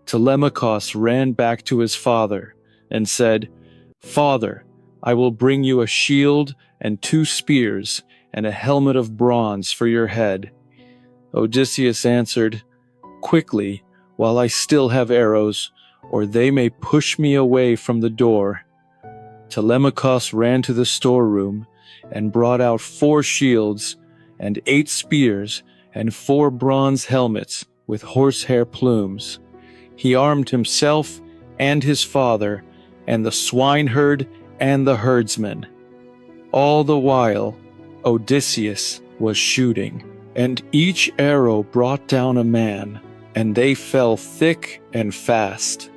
Telemachus ran back to his father and said, "Father, I will bring you a shield and 2 spears and a helmet of bronze for your head." Odysseus answered, "Quickly, while I still have arrows, or they may push me away from the door." Telemachus ran to the storeroom and brought out 4 shields and 8 spears and 4 bronze helmets with horsehair plumes. He armed himself and his father and the swineherd and the herdsman. All the while, Odysseus was shooting, and each arrow brought down a man, and they fell thick and fast.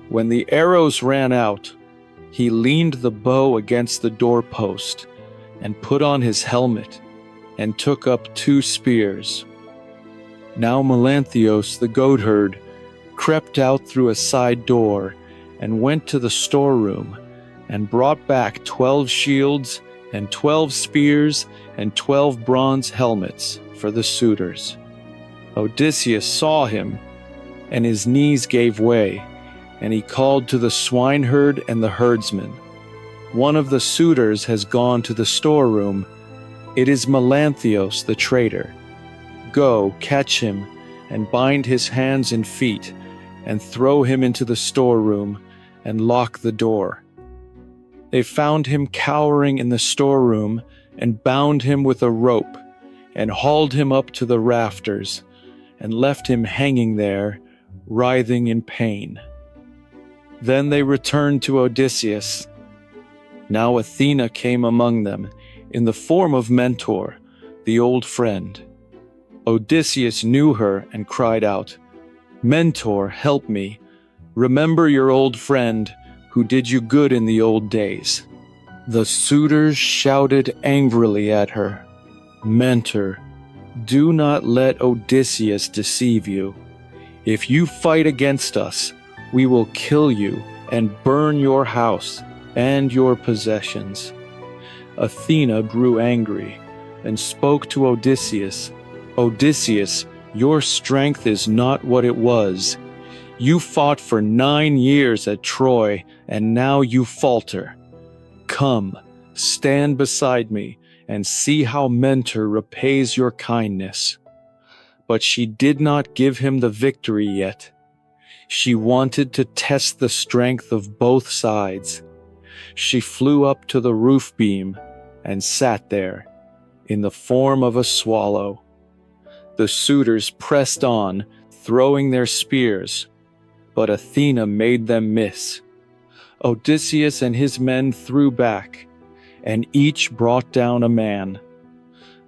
When the arrows ran out, he leaned the bow against the doorpost and put on his helmet and took up 2 spears. Now Melanthios the goatherd crept out through a side door and went to the storeroom and brought back 12 shields and 12 spears and 12 bronze helmets for the suitors. Odysseus saw him, and his knees gave way, and he called to the swineherd and the herdsman, "One of the suitors has gone to the storeroom. It is Melanthios the traitor. Go, catch him, and bind his hands and feet, and throw him into the storeroom, and lock the door." They found him cowering in the storeroom, and bound him with a rope, and hauled him up to the rafters, and left him hanging there, writhing in pain. Then they returned to Odysseus. Now Athena came among them, in the form of Mentor, the old friend, Odysseus knew her and cried out, "Mentor, help me. Remember your old friend who did you good in the old days." The suitors shouted angrily at her, "Mentor, do not let Odysseus deceive you. If you fight against us, we will kill you and burn your house and your possessions." Athena grew angry and spoke to Odysseus, "Odysseus, your strength is not what it was. You fought for 9 years at Troy, and now you falter. Come, stand beside me, and see how Mentor repays your kindness." But she did not give him the victory yet. She wanted to test the strength of both sides. She flew up to the roof beam and sat there, in the form of a swallow. The suitors pressed on, throwing their spears, but Athena made them miss. Odysseus and his men threw back, and each brought down a man.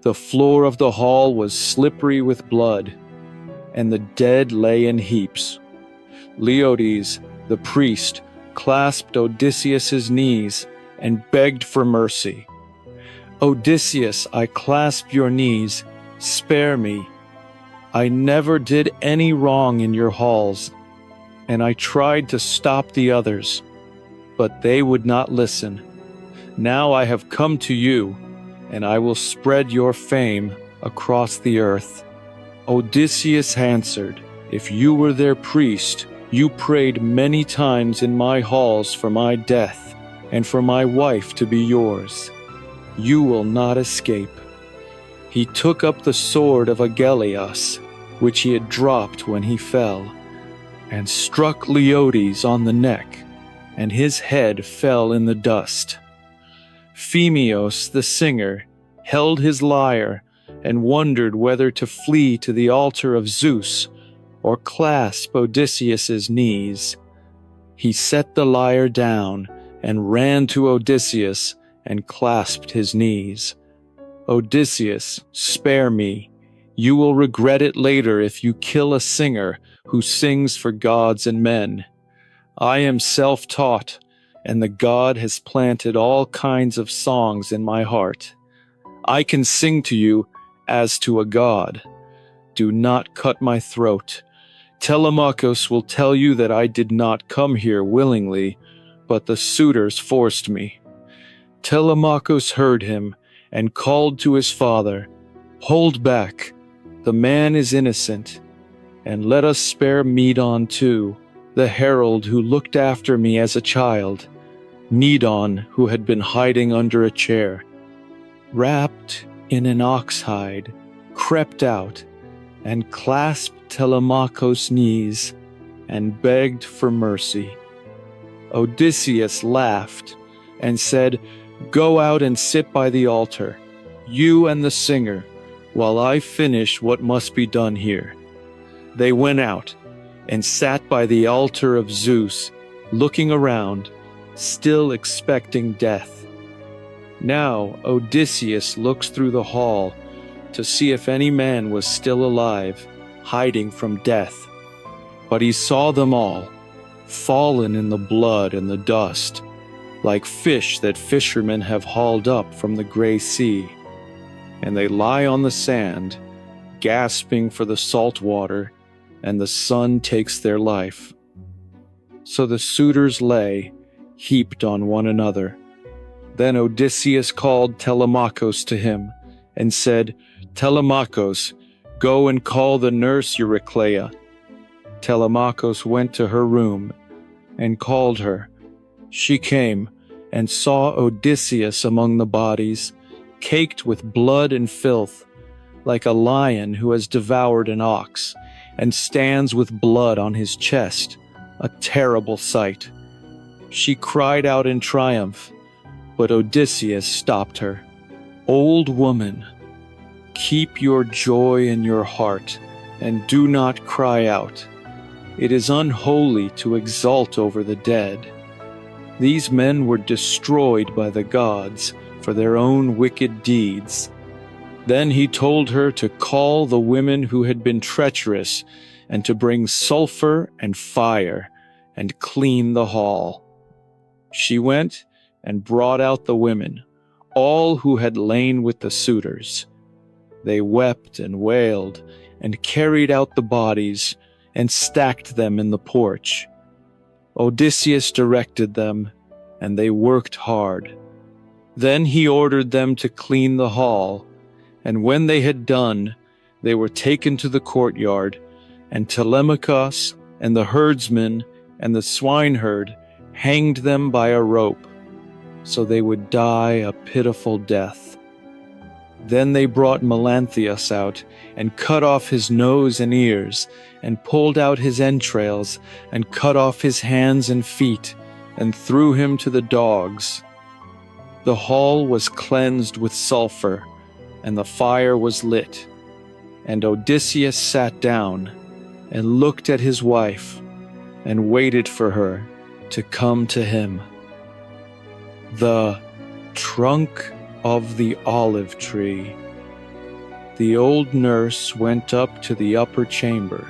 The floor of the hall was slippery with blood, and the dead lay in heaps. Leodes, the priest, clasped Odysseus's knees and begged for mercy. "Odysseus, I clasp your knees. Spare me. I never did any wrong in your halls, and I tried to stop the others, but they would not listen. Now I have come to you, and I will spread your fame across the earth." Odysseus answered, "If you were their priest, you prayed many times in my halls for my death, and for my wife to be yours. You will not escape." He took up the sword of Aeolus, which he had dropped when he fell, and struck Leodes on the neck, and his head fell in the dust. Phemios, the singer, held his lyre and wondered whether to flee to the altar of Zeus or clasp Odysseus's knees. He set the lyre down and ran to Odysseus and clasped his knees. "Odysseus, spare me. You will regret it later if you kill a singer who sings for gods and men. I am self-taught, and the god has planted all kinds of songs in my heart. I can sing to you as to a god. Do not cut my throat. Telemachus will tell you that I did not come here willingly, but the suitors forced me." Telemachus heard him and called to his father, "Hold back, the man is innocent, and let us spare Medon too, the herald who looked after me as a child." Medon, who had been hiding under a chair, wrapped in an ox hide, crept out and clasped Telemachus' knees and begged for mercy. Odysseus laughed and said, "Go out and sit by the altar, you and the singer, while I finish what must be done here." They went out and sat by the altar of Zeus, looking around, still expecting death. Now Odysseus looks through the hall to see if any man was still alive, hiding from death. But he saw them all, fallen in the blood and the dust, like fish that fishermen have hauled up from the gray sea. And they lie on the sand, gasping for the salt water, and the sun takes their life. So the suitors lay, heaped on one another. Then Odysseus called Telemachus to him, and said, "Telemachus, go and call the nurse Eurycleia." Telemachus went to her room, and called her. She came, and saw Odysseus among the bodies, caked with blood and filth, like a lion who has devoured an ox, and stands with blood on his chest, a terrible sight. She cried out in triumph, but Odysseus stopped her. "Old woman, keep your joy in your heart, and do not cry out. It is unholy to exult over the dead. These men were destroyed by the gods for their own wicked deeds. Then he told her to call the women who had been treacherous and to bring sulfur and fire and clean the hall. She went and brought out the women, all who had lain with the suitors. They wept and wailed and carried out the bodies and stacked them in the porch. Odysseus directed them, and they worked hard. Then he ordered them to clean the hall, and when they had done, they were taken to the courtyard, and Telemachus and the herdsman and the swineherd hanged them by a rope, so they would die a pitiful death. Then they brought Melanthius out, and cut off his nose and ears, and pulled out his entrails, and cut off his hands and feet, and threw him to the dogs. The hall was cleansed with sulfur, and the fire was lit. And Odysseus sat down, and looked at his wife, and waited for her to come to him. The trunk of the olive tree. The old nurse went up to the upper chamber,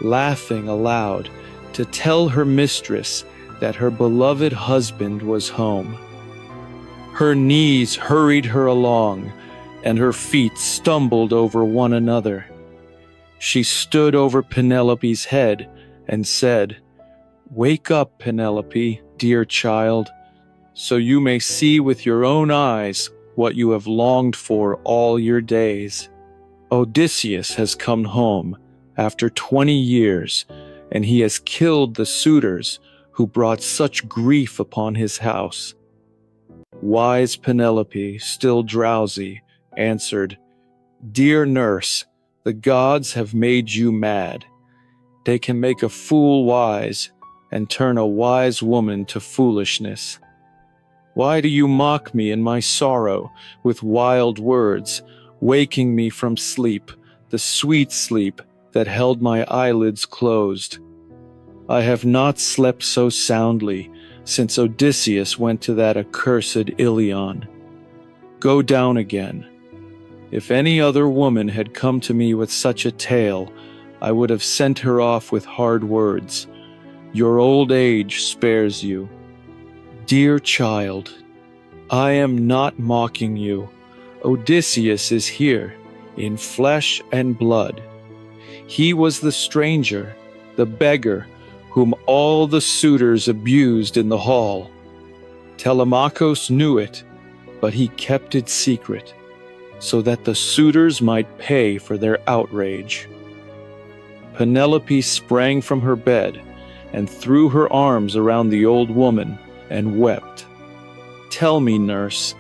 laughing aloud, to tell her mistress that her beloved husband was home. Her knees hurried her along, and her feet stumbled over one another. She stood over Penelope's head and said, "Wake up, Penelope, dear child, so you may see with your own eyes what you have longed for all your days. Odysseus has come home after 20 years, and he has killed the suitors who brought such grief upon his house." Wise Penelope, still drowsy, answered, "Dear nurse, the gods have made you mad. They can make a fool wise and turn a wise woman to foolishness. Why do you mock me in my sorrow with wild words, waking me from sleep, the sweet sleep that held my eyelids closed? I have not slept so soundly since Odysseus went to that accursed Ilion. Go down again. If any other woman had come to me with such a tale, I would have sent her off with hard words. Your old age spares you. Dear child, I am not mocking you. Odysseus is here, in flesh and blood. He was the stranger, the beggar, whom all the suitors abused in the hall. Telemachus knew it, but he kept it secret, so that the suitors might pay for their outrage. Penelope sprang from her bed and threw her arms around the old woman and wept. Tell me, nurse,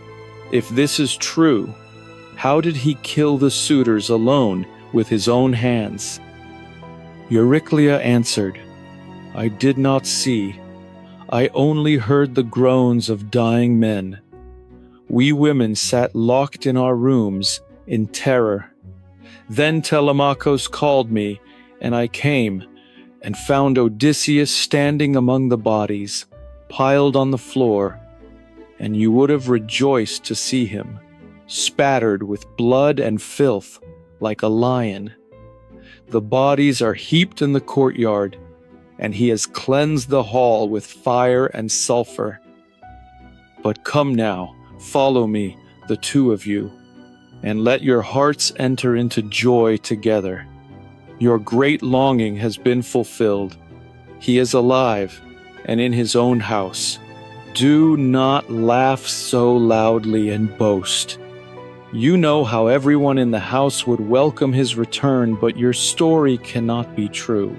if this is true, how did he kill the suitors alone with his own hands? Euryclea answered, I did not see. I only heard the groans of dying men. We women sat locked in our rooms in terror. Then Telemachus called me, and I came and found Odysseus standing among the bodies, piled on the floor, and you would have rejoiced to see him, spattered with blood and filth like a lion. The bodies are heaped in the courtyard, and he has cleansed the hall with fire and sulfur. But come now, follow me, the two of you, and let your hearts enter into joy together. Your great longing has been fulfilled. He is alive and in his own house. Do not laugh so loudly and boast. You know how everyone in the house would welcome his return, but your story cannot be true.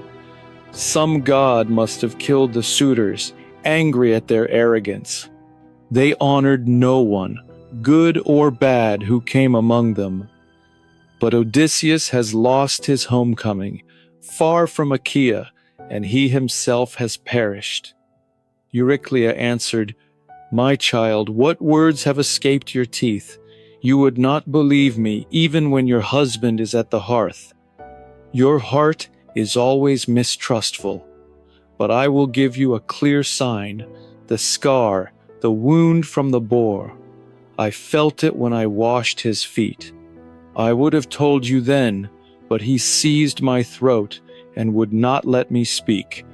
Some god must have killed the suitors, angry at their arrogance. They honored no one, good or bad, who came among them. But Odysseus has lost his homecoming, far from Achaea, and he himself has perished. Euryclea answered, My child, what words have escaped your teeth? You would not believe me even when your husband is at the hearth. Your heart is always mistrustful, but I will give you a clear sign, the scar, the wound from the boar. I felt it when I washed his feet. I would have told you then, but he seized my throat and would not let me speak.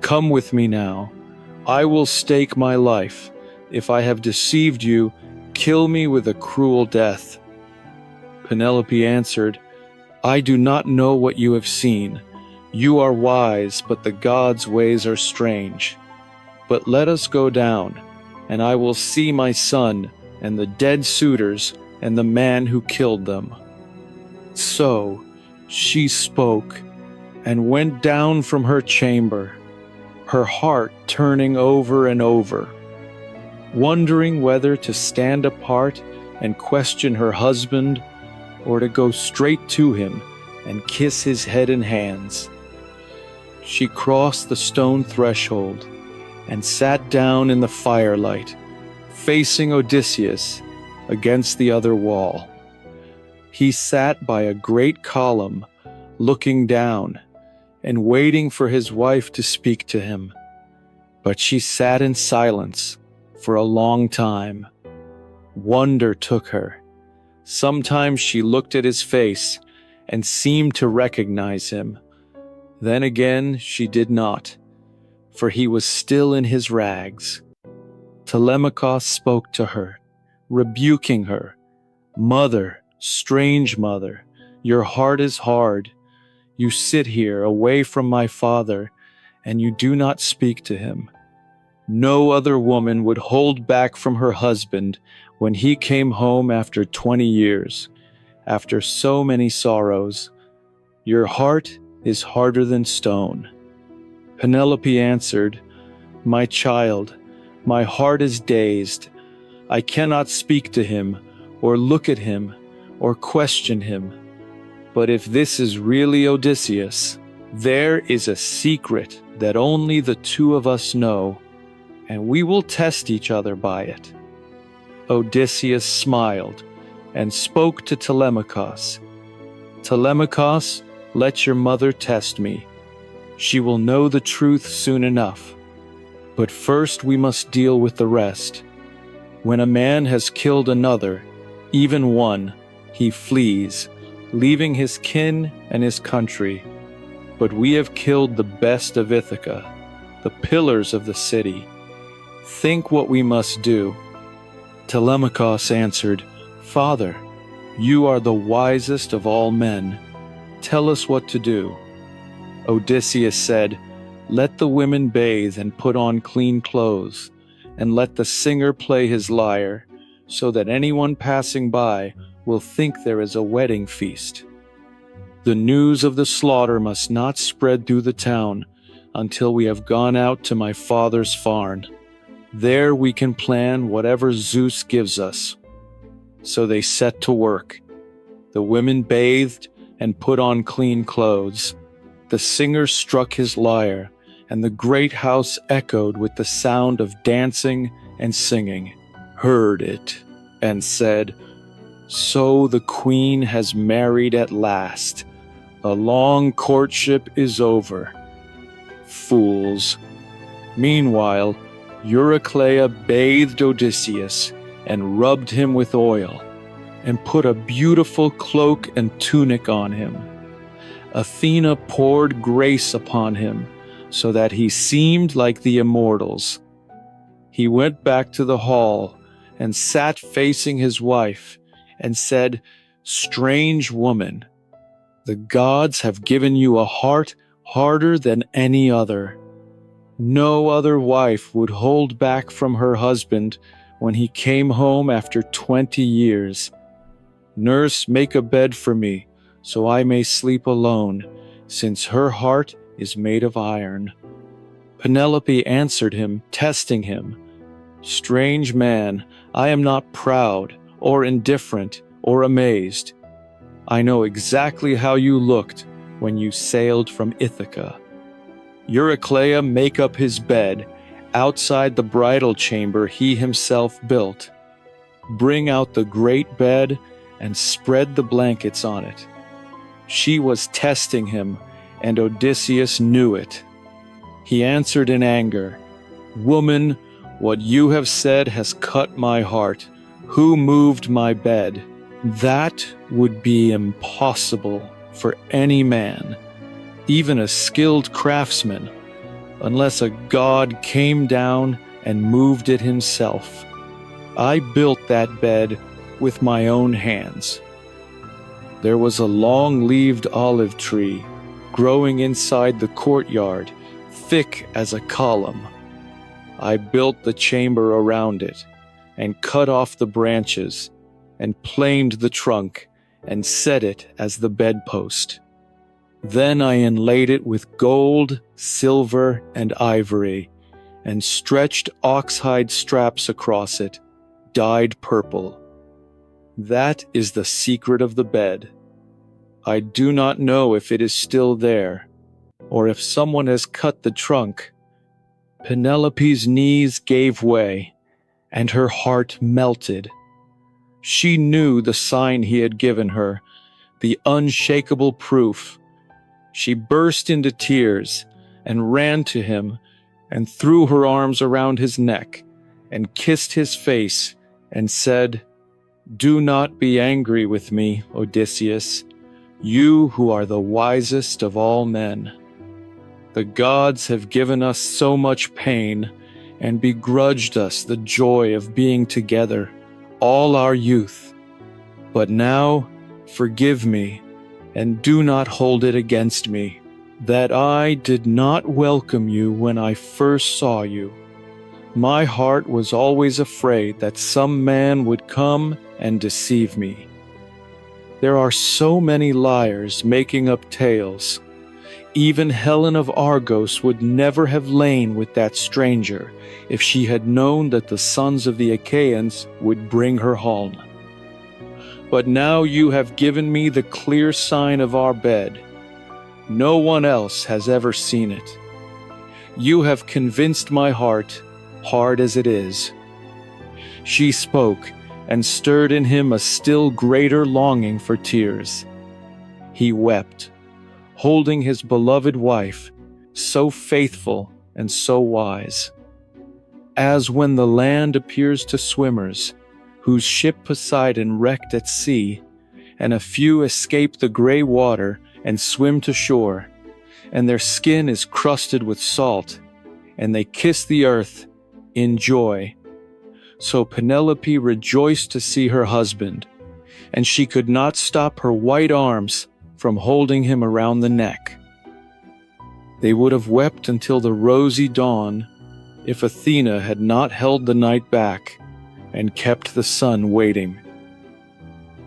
Come with me now. I will stake my life. If I have deceived you, kill me with a cruel death." Penelope answered, "I do not know what you have seen. You are wise, but the gods' ways are strange. But let us go down, and I will see my son and the dead suitors and the man who killed them." So she spoke and went down from her chamber, her heart turning over and over, wondering whether to stand apart and question her husband or to go straight to him and kiss his head and hands. She crossed the stone threshold and sat down in the firelight, facing Odysseus against the other wall. He sat by a great column, looking down and waiting for his wife to speak to him. But she sat in silence for a long time. Wonder took her. Sometimes she looked at his face and seemed to recognize him. Then again she did not, for he was still in his rags. Telemachus spoke to her, rebuking her. "Mother, strange mother, your heart is hard. You sit here away from my father, and you do not speak to him. No other woman would hold back from her husband when he came home after 20 years, after so many sorrows. Your heart is harder than stone." Penelope answered, "My child, my heart is dazed. I cannot speak to him, or look at him, or question him. But if this is really Odysseus, there is a secret that only the two of us know, and we will test each other by it." Odysseus smiled and spoke to Telemachus. "Telemachus, let your mother test me. She will know the truth soon enough. But first we must deal with the rest. When a man has killed another, even one, he flees, leaving his kin and his country. But we have killed the best of Ithaca, the pillars of the city. Think what we must do." Telemachus answered, "Father, you are the wisest of all men. Tell us what to do." Odysseus said, "Let the women bathe and put on clean clothes, and let the singer play his lyre, so that anyone passing by will think there is a wedding feast. The news of the slaughter must not spread through the town until we have gone out to my father's farm. There we can plan whatever Zeus gives us." So they set to work. The women bathed and put on clean clothes. The singer struck his lyre, and the great house echoed with the sound of dancing and singing. Heard it, and said, "So the queen has married at last. A long courtship is over." Fools. Meanwhile, Euryclea bathed Odysseus and rubbed him with oil, and put a beautiful cloak and tunic on him. Athena poured grace upon him, so that he seemed like the immortals. He went back to the hall and sat facing his wife and said, "Strange woman, the gods have given you a heart harder than any other. No other wife would hold back from her husband when he came home after 20 years. Nurse, make a bed for me, so I may sleep alone, since her heart is made of iron." Penelope answered him, testing him, "Strange man, I am not proud, or indifferent, or amazed. I know exactly how you looked when you sailed from Ithaca. Euryclea, make up his bed, outside the bridal chamber he himself built. Bring out the great bed and spread the blankets on it." She was testing him, and Odysseus knew it. He answered in anger, "Woman, what you have said has cut my heart. Who moved my bed?" That would be impossible for any man, even a skilled craftsman, unless a god came down and moved it himself. I built that bed with my own hands. There was a long-leaved olive tree growing inside the courtyard, thick as a column. I built the chamber around it, and cut off the branches, and planed the trunk, and set it as the bedpost. Then I inlaid it with gold, silver, and ivory, and stretched oxhide straps across it, dyed purple. That is the secret of the bed. I do not know if it is still there, or if someone has cut the trunk. Penelope's knees gave way, and her heart melted. She knew the sign he had given her, the unshakable proof. She burst into tears and ran to him and threw her arms around his neck and kissed his face and said, "Do not be angry with me, Odysseus, you who are the wisest of all men. The gods have given us so much pain and begrudged us the joy of being together all our youth. But now forgive me and do not hold it against me that I did not welcome you when I first saw you. My heart was always afraid that some man would come and deceive me. There are so many liars making up tales. Even Helen of Argos would never have lain with that stranger if she had known that the sons of the Achaeans would bring her home. But now you have given me the clear sign of our bed. No one else has ever seen it. You have convinced my heart, hard as it is." She spoke and stirred in him a still greater longing for tears. He wept, holding his beloved wife, so faithful and so wise. As when the land appears to swimmers, whose ship Poseidon wrecked at sea, and a few escape the gray water and swim to shore, and their skin is crusted with salt, and they kiss the earth in joy. So Penelope rejoiced to see her husband, and she could not stop her white arms from holding him around the neck. They would have wept until the rosy dawn if Athena had not held the night back and kept the sun waiting.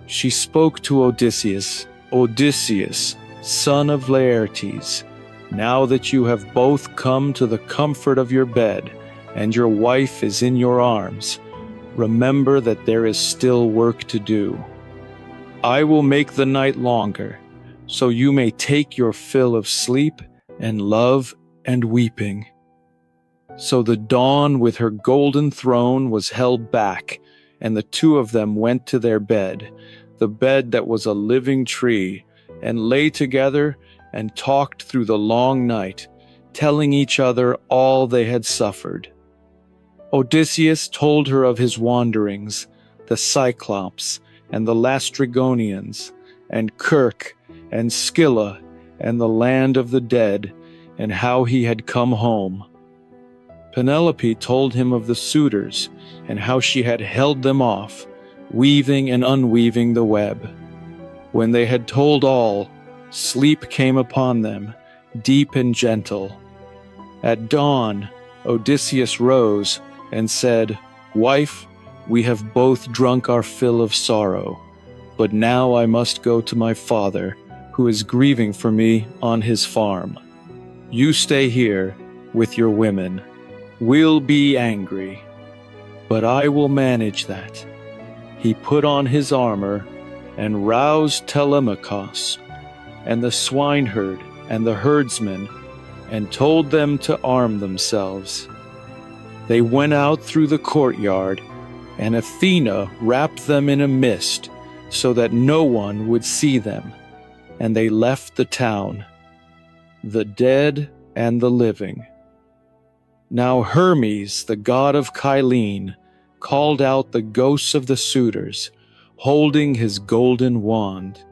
She spoke to Odysseus, "Odysseus, son of Laertes, now that you have both come to the comfort of your bed, and your wife is in your arms, remember that there is still work to do. I will make the night longer, so you may take your fill of sleep and love and weeping." So the dawn with her golden throne was held back, and the two of them went to their bed, the bed that was a living tree, and lay together and talked through the long night, telling each other all they had suffered. Odysseus told her of his wanderings, the Cyclops, and the Lastrygonians, and Circe, and Scylla, and the land of the dead, and how he had come home. Penelope told him of the suitors, and how she had held them off, weaving and unweaving the web. When they had told all, sleep came upon them, deep and gentle. At dawn, Odysseus rose and said, "Wife, we have both drunk our fill of sorrow, but now I must go to my father, who is grieving for me on his farm. You stay here with your women. We'll be angry, but I will manage that." He put on his armor and roused Telemachus and the swineherd and the herdsmen and told them to arm themselves. They went out through the courtyard, and Athena wrapped them in a mist so that no one would see them, and they left the town, the dead and the living. Now Hermes, the god of Kylene, called out the ghosts of the suitors, holding his golden wand,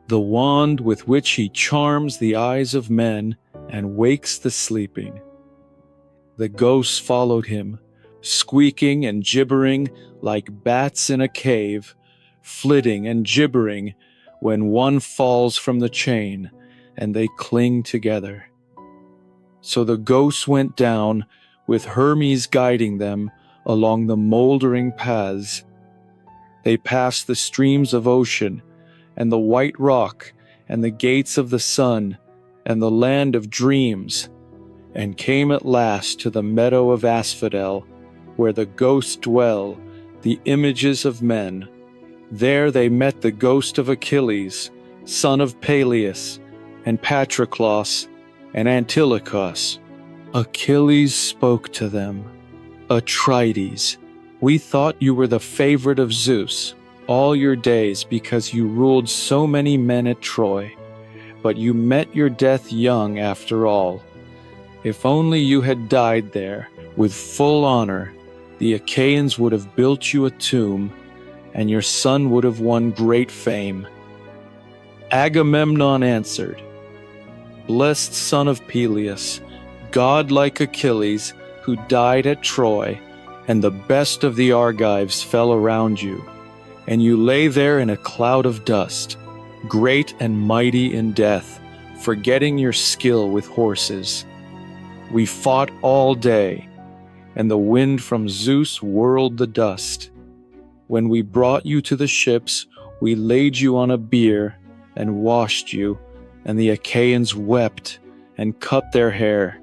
the wand with which he charms the eyes of men and wakes the sleeping. The ghosts followed him, squeaking and gibbering like bats in a cave, flitting and gibbering when one falls from the chain and they cling together. So the ghosts went down, with Hermes guiding them along the moldering paths. They passed the streams of ocean, and the white rock, and the gates of the sun, and the land of dreams, and came at last to the meadow of asphodel, where the ghosts dwell, the images of men. There they met the ghost of Achilles, son of Peleus, and Patroclus, and Antilochus. Achilles spoke to them. Atrides, we thought you were the favorite of Zeus all your days because you ruled so many men at Troy, but you met your death young after all. If only you had died there with full honor, the Achaeans would have built you a tomb, and your son would have won great fame. Agamemnon answered, Blessed son of Peleus, godlike Achilles, who died at Troy, and the best of the Argives fell around you, and you lay there in a cloud of dust, great and mighty in death, forgetting your skill with horses. We fought all day, and the wind from Zeus whirled the dust. When we brought you to the ships, we laid you on a bier and washed you, and the Achaeans wept and cut their hair.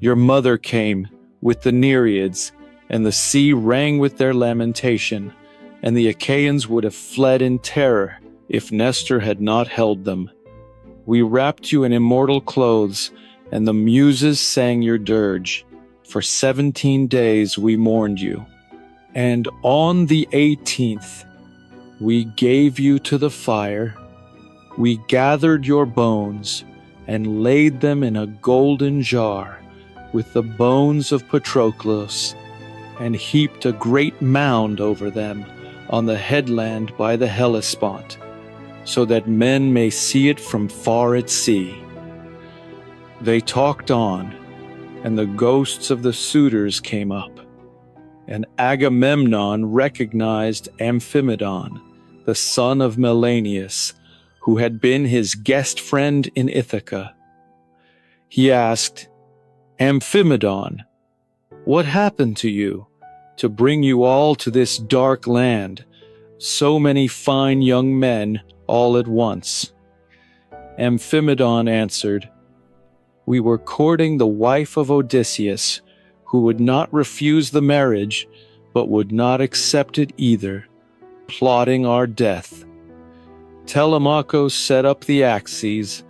Your mother came with the Nereids, and the sea rang with their lamentation, and the Achaeans would have fled in terror if Nestor had not held them. We wrapped you in immortal clothes, and the Muses sang your dirge. For 17 days we mourned you. And on the 18th, we gave you to the fire. We gathered your bones and laid them in a golden jar with the bones of Patroclus, and heaped a great mound over them on the headland by the Hellespont, so that men may see it from far at sea. They talked on, and the ghosts of the suitors came up, and Agamemnon recognized Amphimedon, the son of Melanius, who had been his guest friend in Ithaca. He asked, Amphimedon, what happened to you to bring you all to this dark land, so many fine young men all at once? Amphimedon answered, We were courting the wife of Odysseus, who would not refuse the marriage, but would not accept it either, plotting our death. Telemachus set up the axes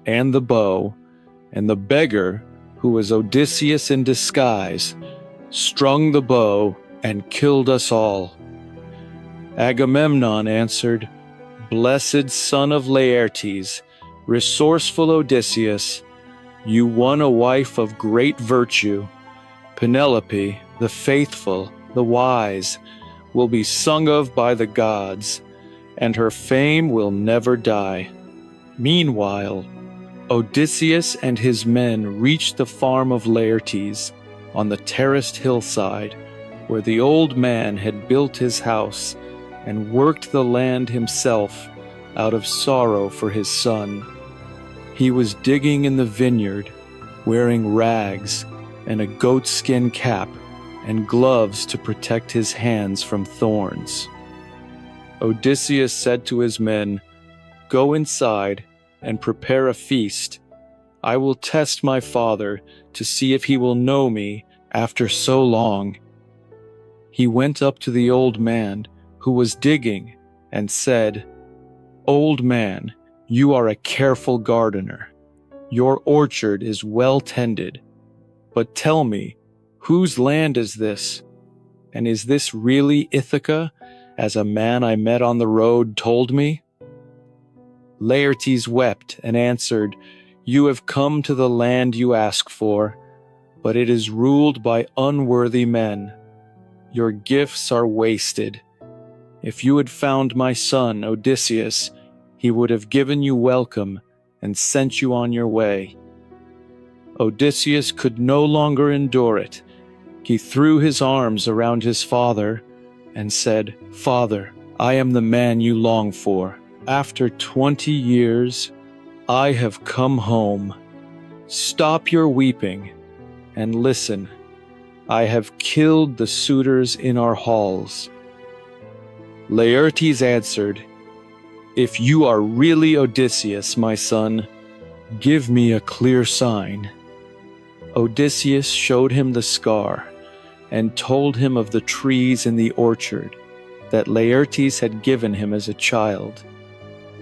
and the bow, and the beggar, who was Odysseus in disguise, strung the bow and killed us all. Agamemnon answered, Blessed son of Laertes, resourceful Odysseus, you won a wife of great virtue. Penelope, the faithful, the wise, will be sung of by the gods, and her fame will never die. Meanwhile, Odysseus and his men reached the farm of Laertes on the terraced hillside, where the old man had built his house and worked the land himself out of sorrow for his son. He was digging in the vineyard, wearing rags and a goatskin cap and gloves to protect his hands from thorns. Odysseus said to his men, Go inside and prepare a feast. I will test my father to see if he will know me after so long. He went up to the old man who was digging and said, Old man, you are a careful gardener. Your orchard is well tended. But tell me, whose land is this? And is this really Ithaca, as a man I met on the road told me? Laertes wept and answered, You have come to the land you ask for, but it is ruled by unworthy men. Your gifts are wasted. If you had found my son, Odysseus, he would have given you welcome and sent you on your way." Odysseus could no longer endure it. He threw his arms around his father and said, "Father, I am the man you long for. After 20 years, I have come home. Stop your weeping and listen. I have killed the suitors in our halls." Laertes answered, "If you are really Odysseus, my son, give me a clear sign." Odysseus showed him the scar and told him of the trees in the orchard that Laertes had given him as a child,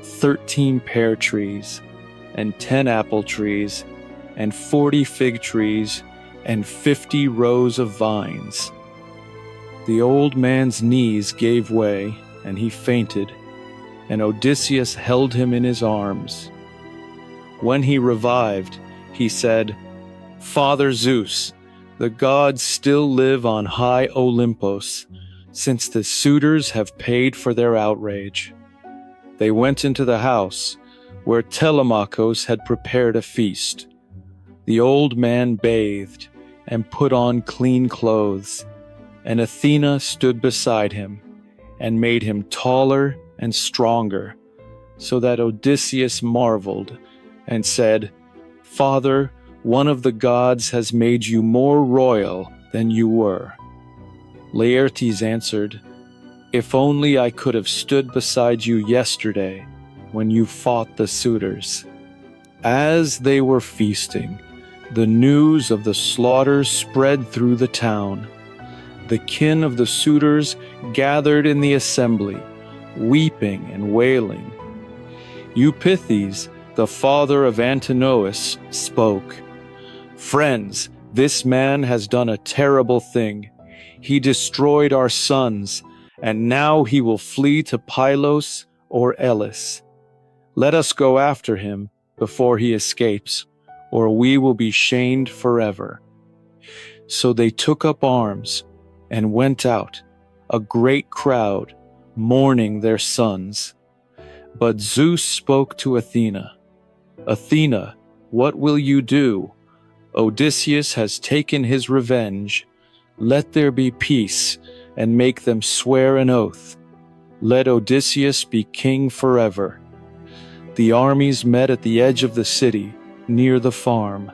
13 pear trees and 10 apple trees and 40 fig trees and 50 rows of vines. The old man's knees gave way and he fainted, and Odysseus held him in his arms. When he revived, he said, "Father Zeus, the gods still live on high Olympus, since the suitors have paid for their outrage." They went into the house, where Telemachus had prepared a feast. The old man bathed and put on clean clothes, and Athena stood beside him and made him taller and stronger, so that Odysseus marveled and said, "Father, one of the gods has made you more royal than you were." Laertes answered, "If only I could have stood beside you yesterday when you fought the suitors." As they were feasting, the news of the slaughter spread through the town. The kin of the suitors gathered in the assembly, weeping and wailing. Eupeithes, the father of Antinous, spoke, "Friends, this man has done a terrible thing. He destroyed our sons, and now he will flee to Pylos or Elis. Let us go after him before he escapes, or we will be shamed forever." So they took up arms and went out, a great crowd, mourning their sons. But Zeus spoke to Athena. "Athena, what will you do? Odysseus has taken his revenge. Let there be peace, and make them swear an oath. Let Odysseus be king forever." The armies met at the edge of the city, near the farm.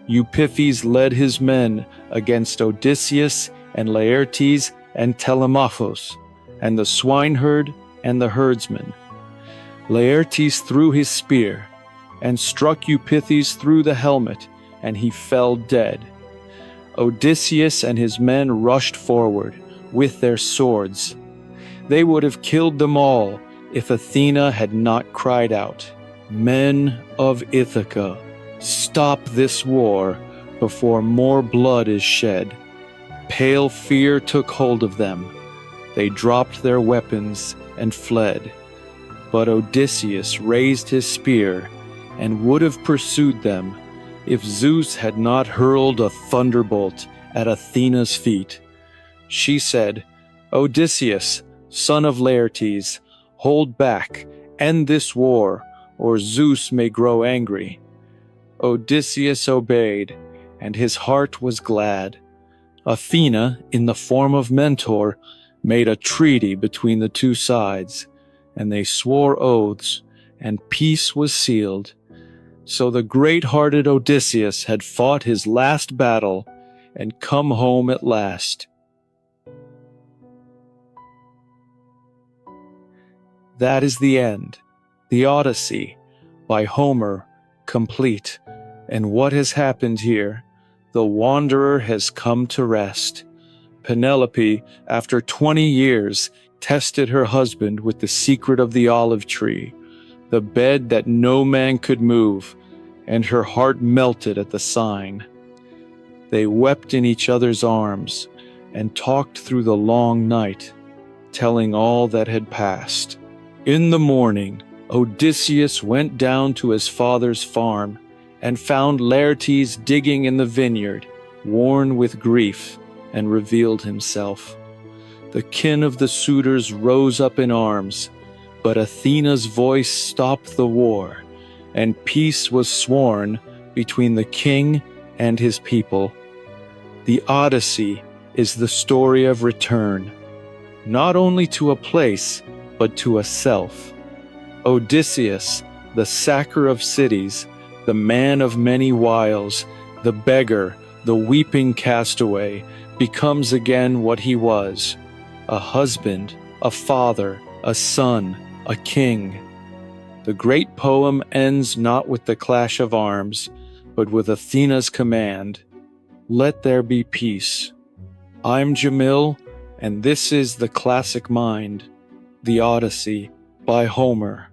Eupeithes led his men against Odysseus and Laertes and Telemachus, and the swineherd and the herdsman. Laertes threw his spear, and struck Eupeithes through the helmet, and he fell dead. Odysseus and his men rushed forward with their swords. They would have killed them all if Athena had not cried out, "Men of Ithaca, stop this war before more blood is shed." Pale fear took hold of them. They dropped their weapons and fled. But Odysseus raised his spear and would have pursued them if Zeus had not hurled a thunderbolt at Athena's feet. She said, "Odysseus, son of Laertes, hold back, end this war, or Zeus may grow angry." Odysseus obeyed, and his heart was glad. Athena, in the form of Mentor, made a treaty between the two sides, and they swore oaths, and peace was sealed. So the great-hearted Odysseus had fought his last battle and come home at last. That is the end. The Odyssey, by Homer, complete. And what has happened here? The wanderer has come to rest. Penelope, after 20 years, tested her husband with the secret of the olive tree, the bed that no man could move, and her heart melted at the sign. They wept in each other's arms and talked through the long night, telling all that had passed. In the morning, Odysseus went down to his father's farm and found Laertes digging in the vineyard, worn with grief, and revealed himself. The kin of the suitors rose up in arms, but Athena's voice stopped the war, and peace was sworn between the king and his people. The Odyssey is the story of return, not only to a place, but to a self. Odysseus, the sacker of cities, the man of many wiles, the beggar, the weeping castaway, becomes again what he was: a husband, a father, a son, a king. The great poem ends not with the clash of arms, but with Athena's command, "Let there be peace." I'm Jamil, and this is The Classic Mind, The Odyssey by Homer.